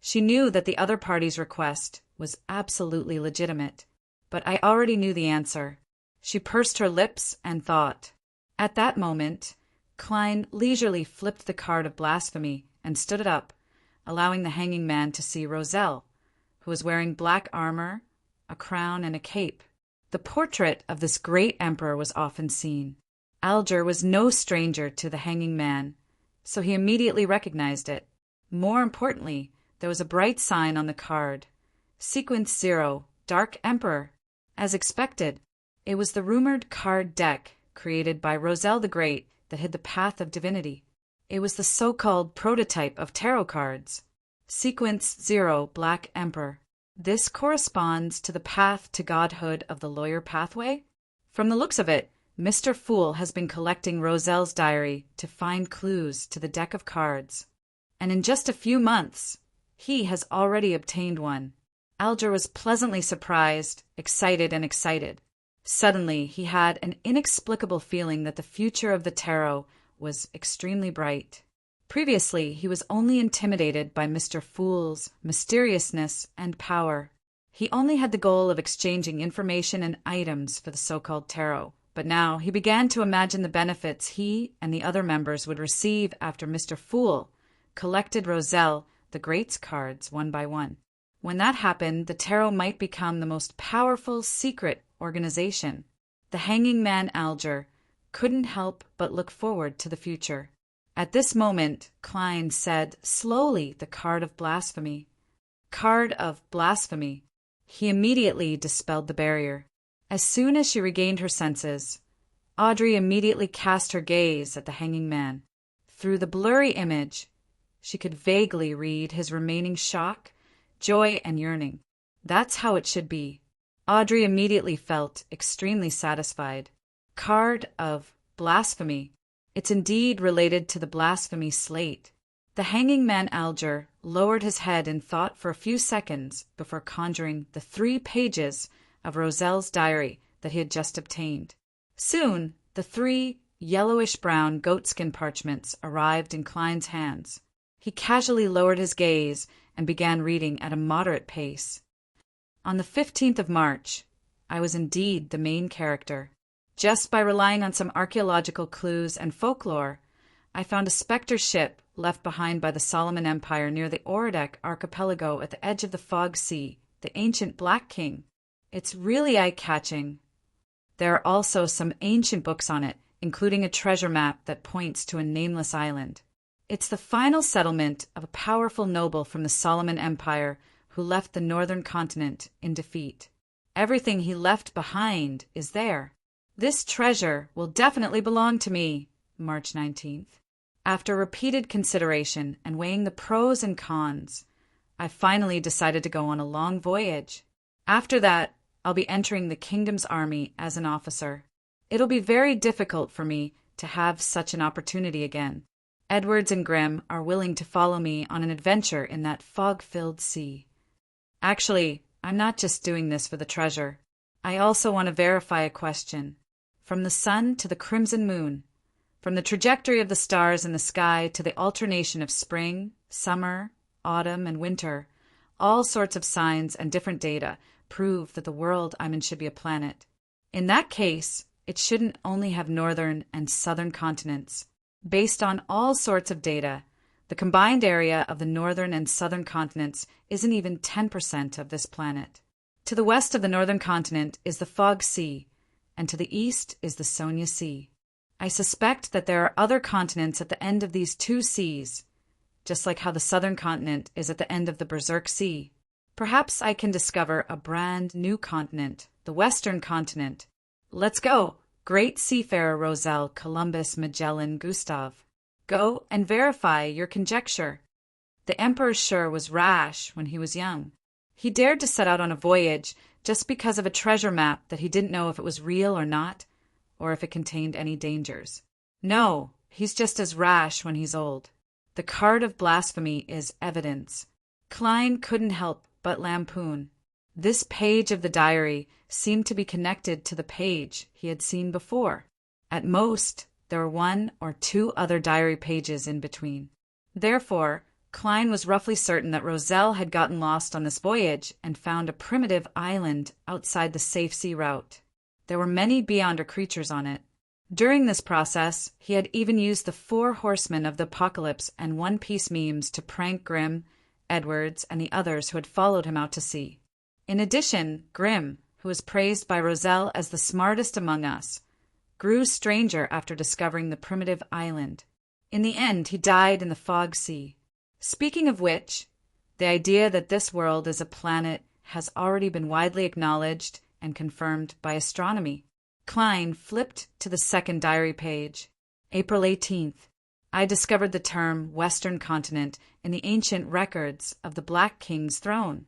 She knew that the other party's request was absolutely legitimate, but I already knew the answer. She pursed her lips and thought. At that moment, Klein leisurely flipped the card of blasphemy and stood it up, allowing the Hanging Man to see Roselle, who was wearing black armor, a crown, and a cape. The portrait of this great emperor was often seen. Alger was no stranger to the Hanging Man, so he immediately recognized it. More importantly, there was a bright sign on the card. Sequence 0, Dark Emperor. As expected, it was the rumored card deck created by Roselle the Great that hid the path of divinity. It was the so-called prototype of tarot cards. Sequence 0, Black Emperor. This corresponds to the path to godhood of the lawyer pathway? From the looks of it, Mr. Fool has been collecting Roselle's diary to find clues to the deck of cards. and in just a few months, he has already obtained one. Alger was pleasantly surprised, excited. Suddenly, he had an inexplicable feeling that the future of the tarot was extremely bright. Previously, he was only intimidated by Mr. Fool's mysteriousness and power. He only had the goal of exchanging information and items for the so-called tarot, but now he began to imagine the benefits he and the other members would receive after Mr. Fool collected Roselle the Great's cards one by one. When that happened, the tarot might become the most powerful secret organization. The hanging man Alger couldn't help but look forward to the future. At this moment, Klein said slowly the card of blasphemy. Card of blasphemy. He immediately dispelled the barrier. As soon as she regained her senses, Audrey immediately cast her gaze at the hanging man. Through the blurry image, she could vaguely read his remaining shock, joy, and yearning. That's how it should be. Audrey immediately felt extremely satisfied. Card of blasphemy. It's indeed related to the blasphemy slate. The hanging man Alger lowered his head in thought for a few seconds before conjuring the 3 pages of Roselle's diary that he had just obtained. Soon, the 3 yellowish-brown goatskin parchments arrived in Klein's hands. He casually lowered his gaze and began reading at a moderate pace. On the 15th of March, I was indeed the main character. Just by relying on some archaeological clues and folklore, I found a specter ship left behind by the Solomon Empire near the Oredeck archipelago at the edge of the Fog Sea, the ancient Black King. It's really eye-catching. There are also some ancient books on it, including a treasure map that points to a nameless island. It's the final settlement of a powerful noble from the Solomon Empire who left the northern continent in defeat. Everything he left behind is there. This treasure will definitely belong to me. March 19th. After repeated consideration and weighing the pros and cons, I finally decided to go on a long voyage. After that, I'll be entering the kingdom's army as an officer. It'll be very difficult for me to have such an opportunity again. Edwards and Grimm are willing to follow me on an adventure in that fog-filled sea. Actually, I'm not just doing this for the treasure. I also want to verify a question. From the sun to the crimson moon, from the trajectory of the stars in the sky to the alternation of spring, summer, autumn, and winter, all sorts of signs and different data prove that the world I'm in should be a planet. In that case, it shouldn't only have northern and southern continents. Based on all sorts of data, the combined area of the northern and southern continents isn't even 10% of this planet. To the west of the northern continent is the Fog Sea, and to the east is the Sonia Sea. I suspect that there are other continents at the end of these 2 seas, just like how the southern continent is at the end of the Berserk Sea. Perhaps I can discover a brand new continent, the western continent. Let's go! Great seafarer Roselle, Columbus, Magellan, Gustav. Go and verify your conjecture. The Emperor sure was rash when he was young. He dared to set out on a voyage just because of a treasure map that he didn't know if it was real or not, or if it contained any dangers. No, he's just as rash when he's old. The card of blasphemy is evidence. Klein couldn't help but lampoon. This page of the diary seemed to be connected to the page he had seen before. At most, there were 1 or 2 other diary pages in between. Therefore, Klein was roughly certain that Roselle had gotten lost on this voyage and found a primitive island outside the safe sea route. There were many Beyonder creatures on it. During this process, he had even used the 4 horsemen of the apocalypse and One Piece memes to prank Grimm, Edwards, and the others who had followed him out to sea. In addition, Grimm, who was praised by Roselle as the smartest among us, grew stranger after discovering the primitive island. In the end, he died in the Fog Sea. Speaking of which, the idea that this world is a planet has already been widely acknowledged and confirmed by astronomy. Klein flipped to the second diary page. April 18th. I discovered the term Western Continent in the ancient records of the Black King's throne.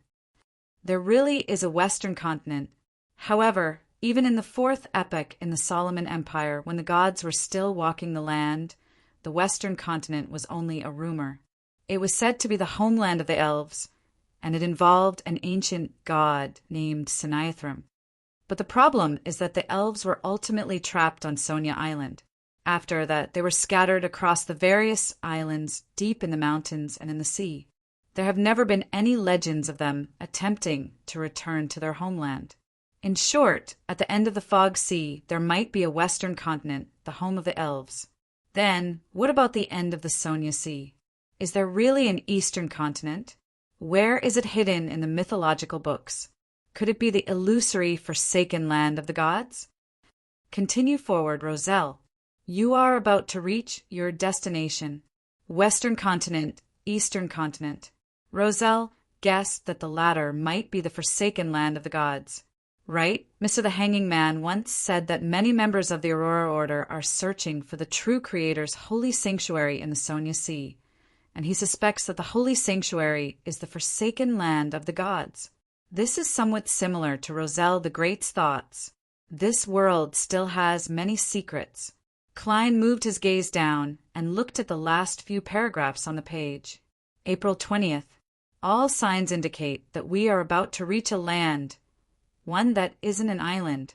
There really is a Western Continent. However, even in the 4th epoch in the Solomon Empire, when the gods were still walking the land, the Western Continent was only a rumor. It was said to be the homeland of the elves, and it involved an ancient god named Sinithrim. But the problem is that the elves were ultimately trapped on Sonia Island. After that, they were scattered across the various islands deep in the mountains and in the sea. There have never been any legends of them attempting to return to their homeland. In short, at the end of the Fog Sea, there might be a western continent, the home of the elves. Then, what about the end of the Sonia Sea? Is there really an eastern continent? Where is it hidden in the mythological books? Could it be the illusory forsaken land of the gods? Continue forward, Roselle. You are about to reach your destination. Western continent, eastern continent. Roselle guessed that the latter might be the forsaken land of the gods. Right? Mr. the Hanging Man once said that many members of the Aurora Order are searching for the true Creator's holy sanctuary in the Sonia Sea, and he suspects that the holy sanctuary is the forsaken land of the gods. This is somewhat similar to Roselle the Great's thoughts. This world still has many secrets. Klein moved his gaze down and looked at the last few paragraphs on the page. April 20th. All signs indicate that we are about to reach a land, one that isn't an island.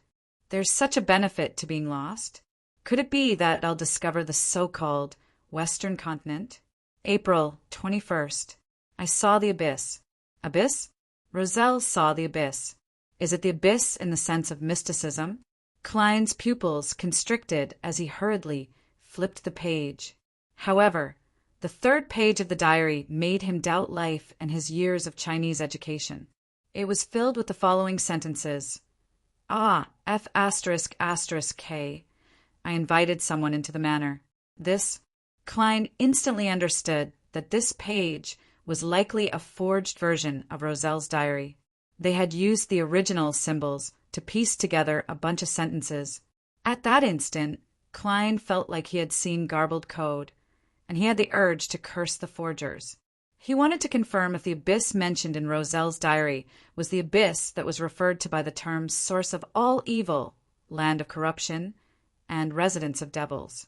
There's such a benefit to being lost. Could it be that I'll discover the so-called Western continent? April 21st. I saw the abyss. Abyss? Roselle saw the abyss. Is it the abyss in the sense of mysticism? Klein's pupils constricted as he hurriedly flipped the page. However, the third page of the diary made him doubt life and his years of Chinese education. It was filled with the following sentences. F***K. I invited someone into the manor. Klein instantly understood that this page was likely a forged version of Roselle's diary. They had used the original symbols to piece together a bunch of sentences. At that instant, Klein felt like he had seen garbled code, and he had the urge to curse the forgers. He wanted to confirm if the abyss mentioned in Roselle's diary was the abyss that was referred to by the terms source of all evil, land of corruption, and residence of devils.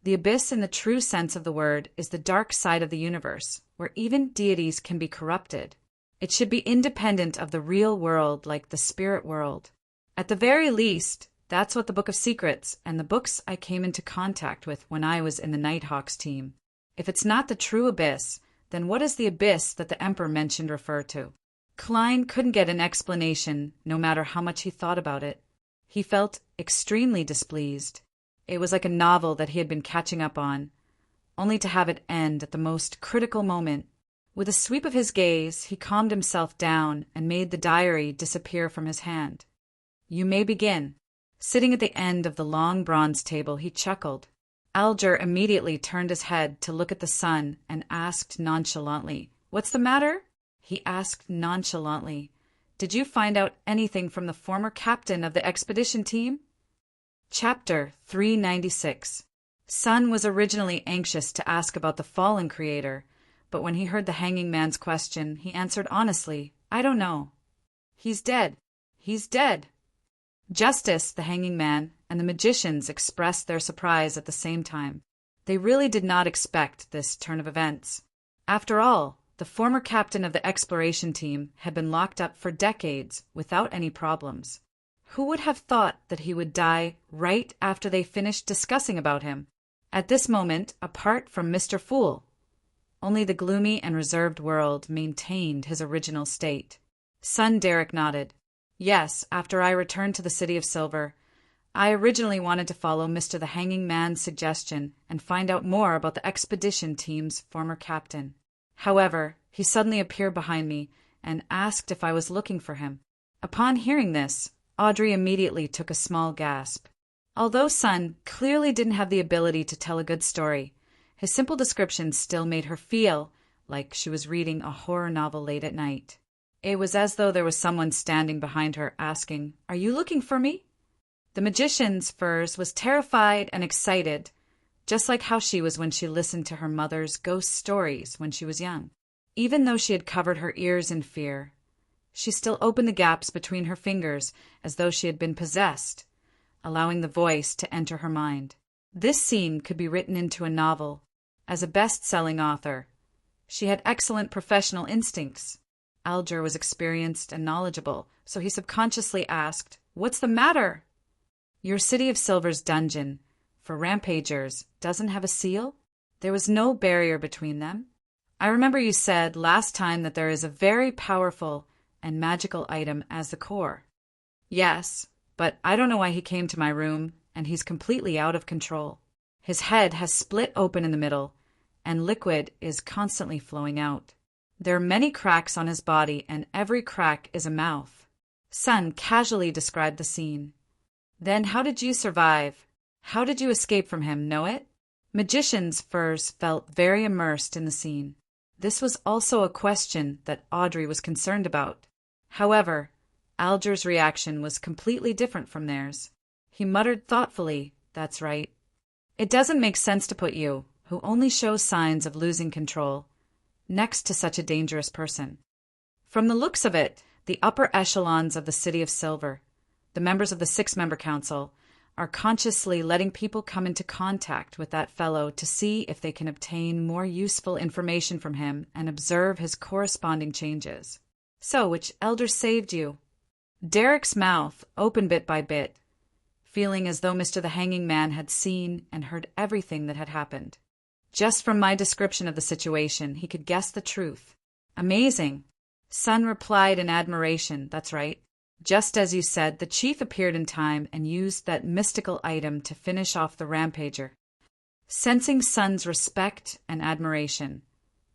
The abyss in the true sense of the word is the dark side of the universe, where even deities can be corrupted. It should be independent of the real world like the spirit world. At the very least, that's what the Book of Secrets and the books I came into contact with when I was in the Nighthawks team. If it's not the true abyss, then what does the abyss that the Emperor mentioned refer to? Klein couldn't get an explanation, no matter how much he thought about it. He felt extremely displeased. It was like a novel that he had been catching up on, only to have it end at the most critical moment. With a sweep of his gaze, he calmed himself down and made the diary disappear from his hand. You may begin. Sitting at the end of the long bronze table, he chuckled. Alger immediately turned his head to look at the sun and asked nonchalantly, "What's the matter?" He asked nonchalantly, "Did you find out anything from the former captain of the expedition team?" Chapter 396. Sun was originally anxious to ask about the fallen creator, but when he heard the hanging man's question, he answered honestly, "I don't know." "He's dead. He's dead." Justice, the hanging man, and the magicians expressed their surprise at the same time. They really did not expect this turn of events. After all, the former captain of the exploration team had been locked up for decades without any problems. Who would have thought that he would die right after they finished discussing about him? At this moment, apart from Mr. Fool, only the gloomy and reserved world maintained his original state. Son Derek nodded. Yes, after I returned to the City of Silver, I originally wanted to follow Mr. the Hanging Man's suggestion and find out more about the expedition team's former captain. However, he suddenly appeared behind me and asked if I was looking for him. Upon hearing this, Audrey immediately took a small gasp. Although Sun clearly didn't have the ability to tell a good story, his simple description still made her feel like she was reading a horror novel late at night. It was as though there was someone standing behind her asking, "Are you looking for me?" The magician's Furs was terrified and excited, just like how she was when she listened to her mother's ghost stories when she was young. Even though she had covered her ears in fear, she still opened the gaps between her fingers as though she had been possessed, allowing the voice to enter her mind. This scene could be written into a novel. As a best-selling author, She had excellent professional instincts. Alger was experienced and knowledgeable, so he subconsciously asked, "What's the matter?" "Your City of Silver's dungeon, for rampagers, doesn't have a seal?" There was no barrier between them. "I remember you said last time that there is a very powerful and magical item as the core." "Yes, but I don't know why he came to my room, and he's completely out of control. His head has split open in the middle, and liquid is constantly flowing out. There are many cracks on his body, and every crack is a mouth." Sun casually described the scene. "Then how did you survive? How did you escape from him, know it?" Magician's Furs felt very immersed in the scene. This was also a question that Audrey was concerned about. However, Alger's reaction was completely different from theirs. He muttered thoughtfully, "That's right. It doesn't make sense to put you, who only shows signs of losing control, next to such a dangerous person. From the looks of it, the upper echelons of the City of Silver, the members of the six-member council, are consciously letting people come into contact with that fellow to see if they can obtain more useful information from him and observe his corresponding changes. So, which elder saved you?" Derek's mouth opened bit by bit, feeling as though Mr. the Hanging Man had seen and heard everything that had happened. Just from my description of the situation, he could guess the truth. "Amazing." Sun replied in admiration, "That's right. Just as you said, the chief appeared in time and used that mystical item to finish off the rampager." Sensing Sun's respect and admiration,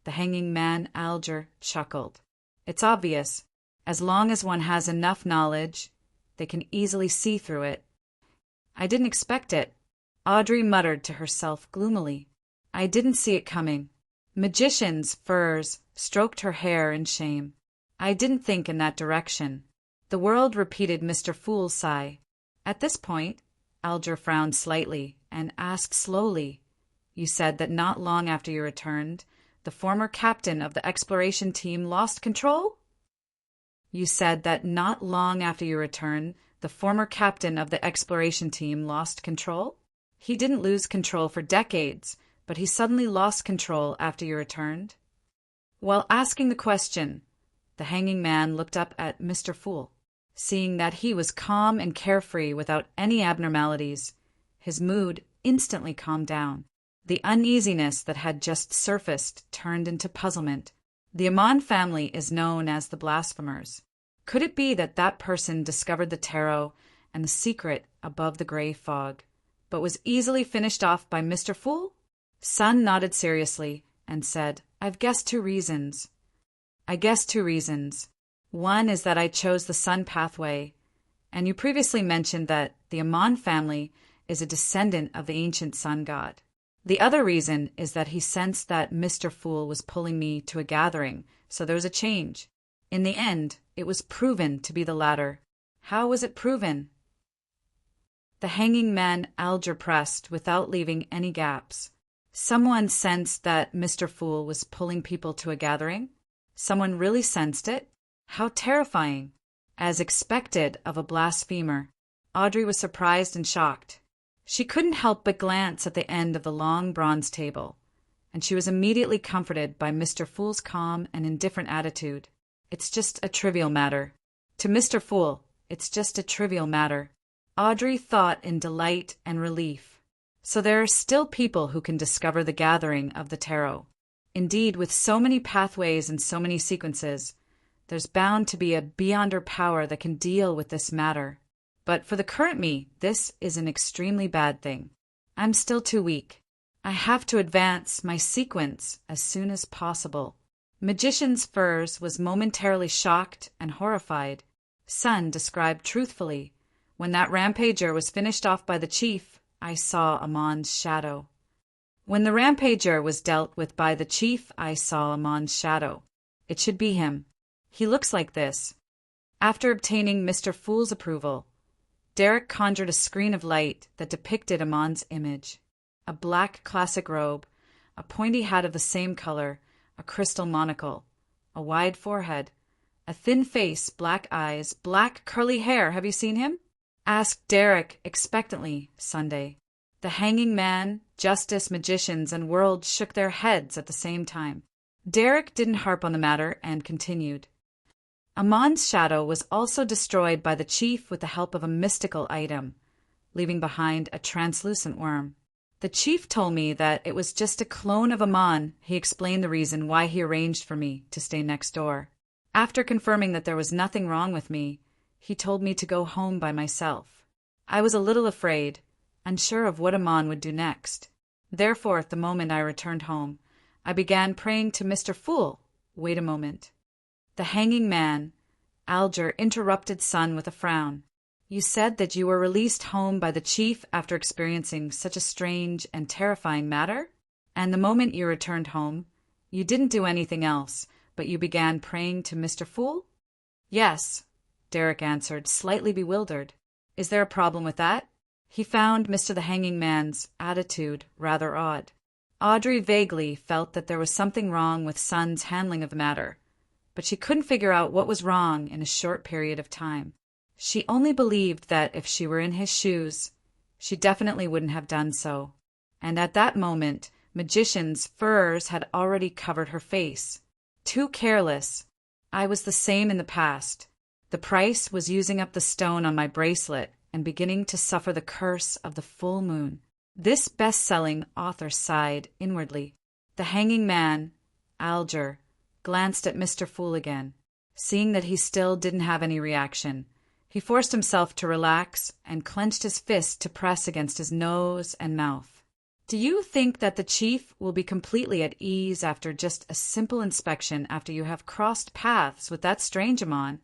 the Hanging Man Alger chuckled. "It's obvious. As long as one has enough knowledge, they can easily see through it." "I didn't expect it," Audrey muttered to herself gloomily. "I didn't see it coming." Magician's Furs stroked her hair in shame. "I didn't think in that direction." The world repeated Mr. Fool's sigh. At this point, Alger frowned slightly and asked slowly, "You said that not long after you returned, the former captain of the exploration team lost control?" "You said that not long after you returned, the former captain of the exploration team lost control? He didn't lose control for decades, but he suddenly lost control after you returned." While asking the question, the Hanging Man looked up at Mr. Fool. Seeing that he was calm and carefree without any abnormalities, his mood instantly calmed down. The uneasiness that had just surfaced turned into puzzlement. The Amon family is known as the Blasphemers. Could it be that that person discovered the tarot and the secret above the gray fog, but was easily finished off by Mr. Fool? Sun nodded seriously and said, "I've guessed 2 reasons. I guess 2 reasons. One is that I chose the sun pathway, and you previously mentioned that the Amon family is a descendant of the ancient sun god. The other reason is that he sensed that Mr. Fool was pulling me to a gathering, so there was a change. In the end, it was proven to be the latter." "How was it proven?" The Hanging Man Alger pressed without leaving any gaps. "Someone sensed that Mr. Fool was pulling people to a gathering? Someone really sensed it? How terrifying!" As expected of a blasphemer, Audrey was surprised and shocked. She couldn't help but glance at the end of the long bronze table, and she was immediately comforted by Mr. Fool's calm and indifferent attitude. "It's just a trivial matter." To Mr. Fool, "It's just a trivial matter." Audrey thought in delight and relief. So there are still people who can discover the gathering of the tarot. Indeed, with so many pathways and so many sequences, there's bound to be a beyonder power that can deal with this matter. But for the current me, this is an extremely bad thing. I'm still too weak. I have to advance my sequence as soon as possible. Magician's Furs was momentarily shocked and horrified. Sun described truthfully, "When that rampager was finished off by the chief, I saw Amon's shadow." "When the rampager was dealt with by the chief, I saw Amon's shadow. It should be him. He looks like this." After obtaining Mr. Fool's approval, Derek conjured a screen of light that depicted Amon's image. A black classic robe, a pointy hat of the same color, a crystal monocle, a wide forehead, a thin face, black eyes, black curly hair. "Have you seen him?" asked Derek expectantly Sunday. The Hanging Man, Justice, Magicians, and World shook their heads at the same time. Derek didn't harp on the matter and continued. Amon's shadow was also destroyed by the chief with the help of a mystical item, leaving behind a translucent worm. The chief told me that it was just a clone of Amon. He explained the reason why he arranged for me to stay next door. After confirming that there was nothing wrong with me, he told me to go home by myself. I was a little afraid, unsure of what Amon would do next. Therefore, at the moment I returned home, I began praying to Mr. Fool. Wait a moment. The hanging man, Alger, interrupted Sun with a frown. You said that you were released home by the chief after experiencing such a strange and terrifying matter? And the moment you returned home, you didn't do anything else, but you began praying to Mr. Fool? Yes, Derek answered, slightly bewildered. Is there a problem with that? He found Mr. the Hanging Man's attitude rather odd. Audrey vaguely felt that there was something wrong with Sun's handling of the matter, but she couldn't figure out what was wrong in a short period of time. She only believed that if she were in his shoes, she definitely wouldn't have done so. And at that moment, Magician's furs had already covered her face. Too careless. I was the same in the past. The price was using up the stone on my bracelet and beginning to suffer the curse of the full moon. This best-selling author sighed inwardly. The hanging man, Alger, glanced at Mr. Fool again. Seeing that he still didn't have any reaction, he forced himself to relax and clenched his fist to press against his nose and mouth. Do you think that the chief will be completely at ease after just a simple inspection after you have crossed paths with that strange Amon?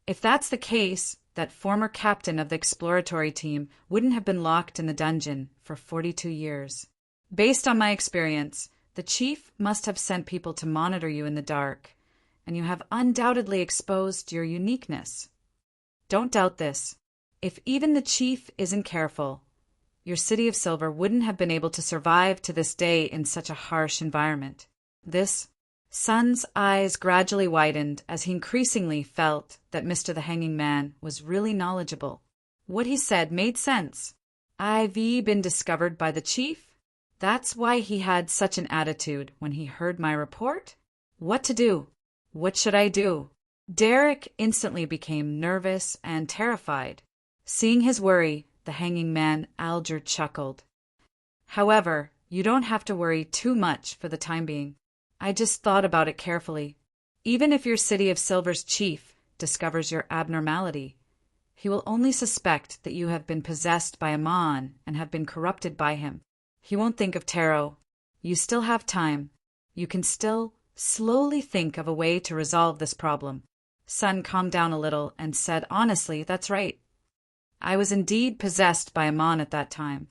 If that's the case, that former captain of the exploratory team wouldn't have been locked in the dungeon for 42 years. Based on my experience, the chief must have sent people to monitor you in the dark, and you have undoubtedly exposed your uniqueness. Don't doubt this. If even the chief isn't careful, your City of Silver wouldn't have been able to survive to this day in such a harsh environment. Sun's eyes gradually widened as he increasingly felt that Mr. the Hanging Man was really knowledgeable. What he said made sense. I've been discovered by the chief? That's why he had such an attitude when he heard my report? What to do? What should I do? Derek instantly became nervous and terrified. Seeing his worry, the hanging man Alger chuckled. However, you don't have to worry too much for the time being. I just thought about it carefully. Even if your City of Silver's chief discovers your abnormality, he will only suspect that you have been possessed by Amon and have been corrupted by him. He won't think of tarot. You still have time. You can still slowly think of a way to resolve this problem. Sun calmed down a little and said, honestly, that's right. I was indeed possessed by Amon at that time.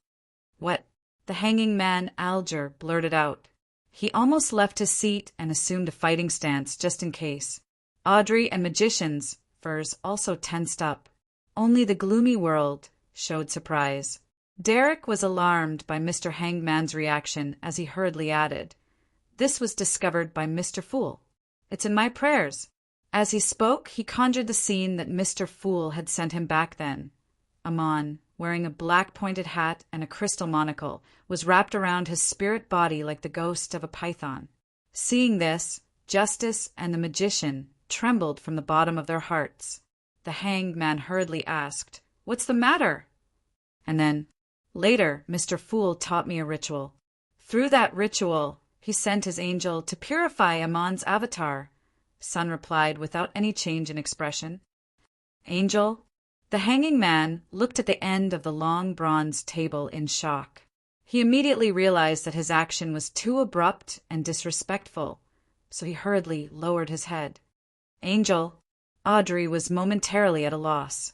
What? The hanging man Alger blurted out. He almost left his seat and assumed a fighting stance just in case. Audrey and Magician's furs also tensed up. Only the gloomy world showed surprise. Derek was alarmed by Mr. Hangman's reaction as he hurriedly added, "This was discovered by Mr. Fool. It's in my prayers." As he spoke, he conjured the scene that Mr. Fool had sent him back then. Amon, wearing a black pointed hat and a crystal monocle, was wrapped around his spirit body like the ghost of a python. Seeing this, Justice and the Magician trembled from the bottom of their hearts. The hanged man hurriedly asked, "What's the matter?" And then, later, Mr. Fool taught me a ritual. Through that ritual, he sent his angel to purify Amon's avatar. Sun replied without any change in expression. Angel? The hanging man looked at the end of the long bronze table in shock. He immediately realized that his action was too abrupt and disrespectful, so he hurriedly lowered his head. Angel? Audrey was momentarily at a loss.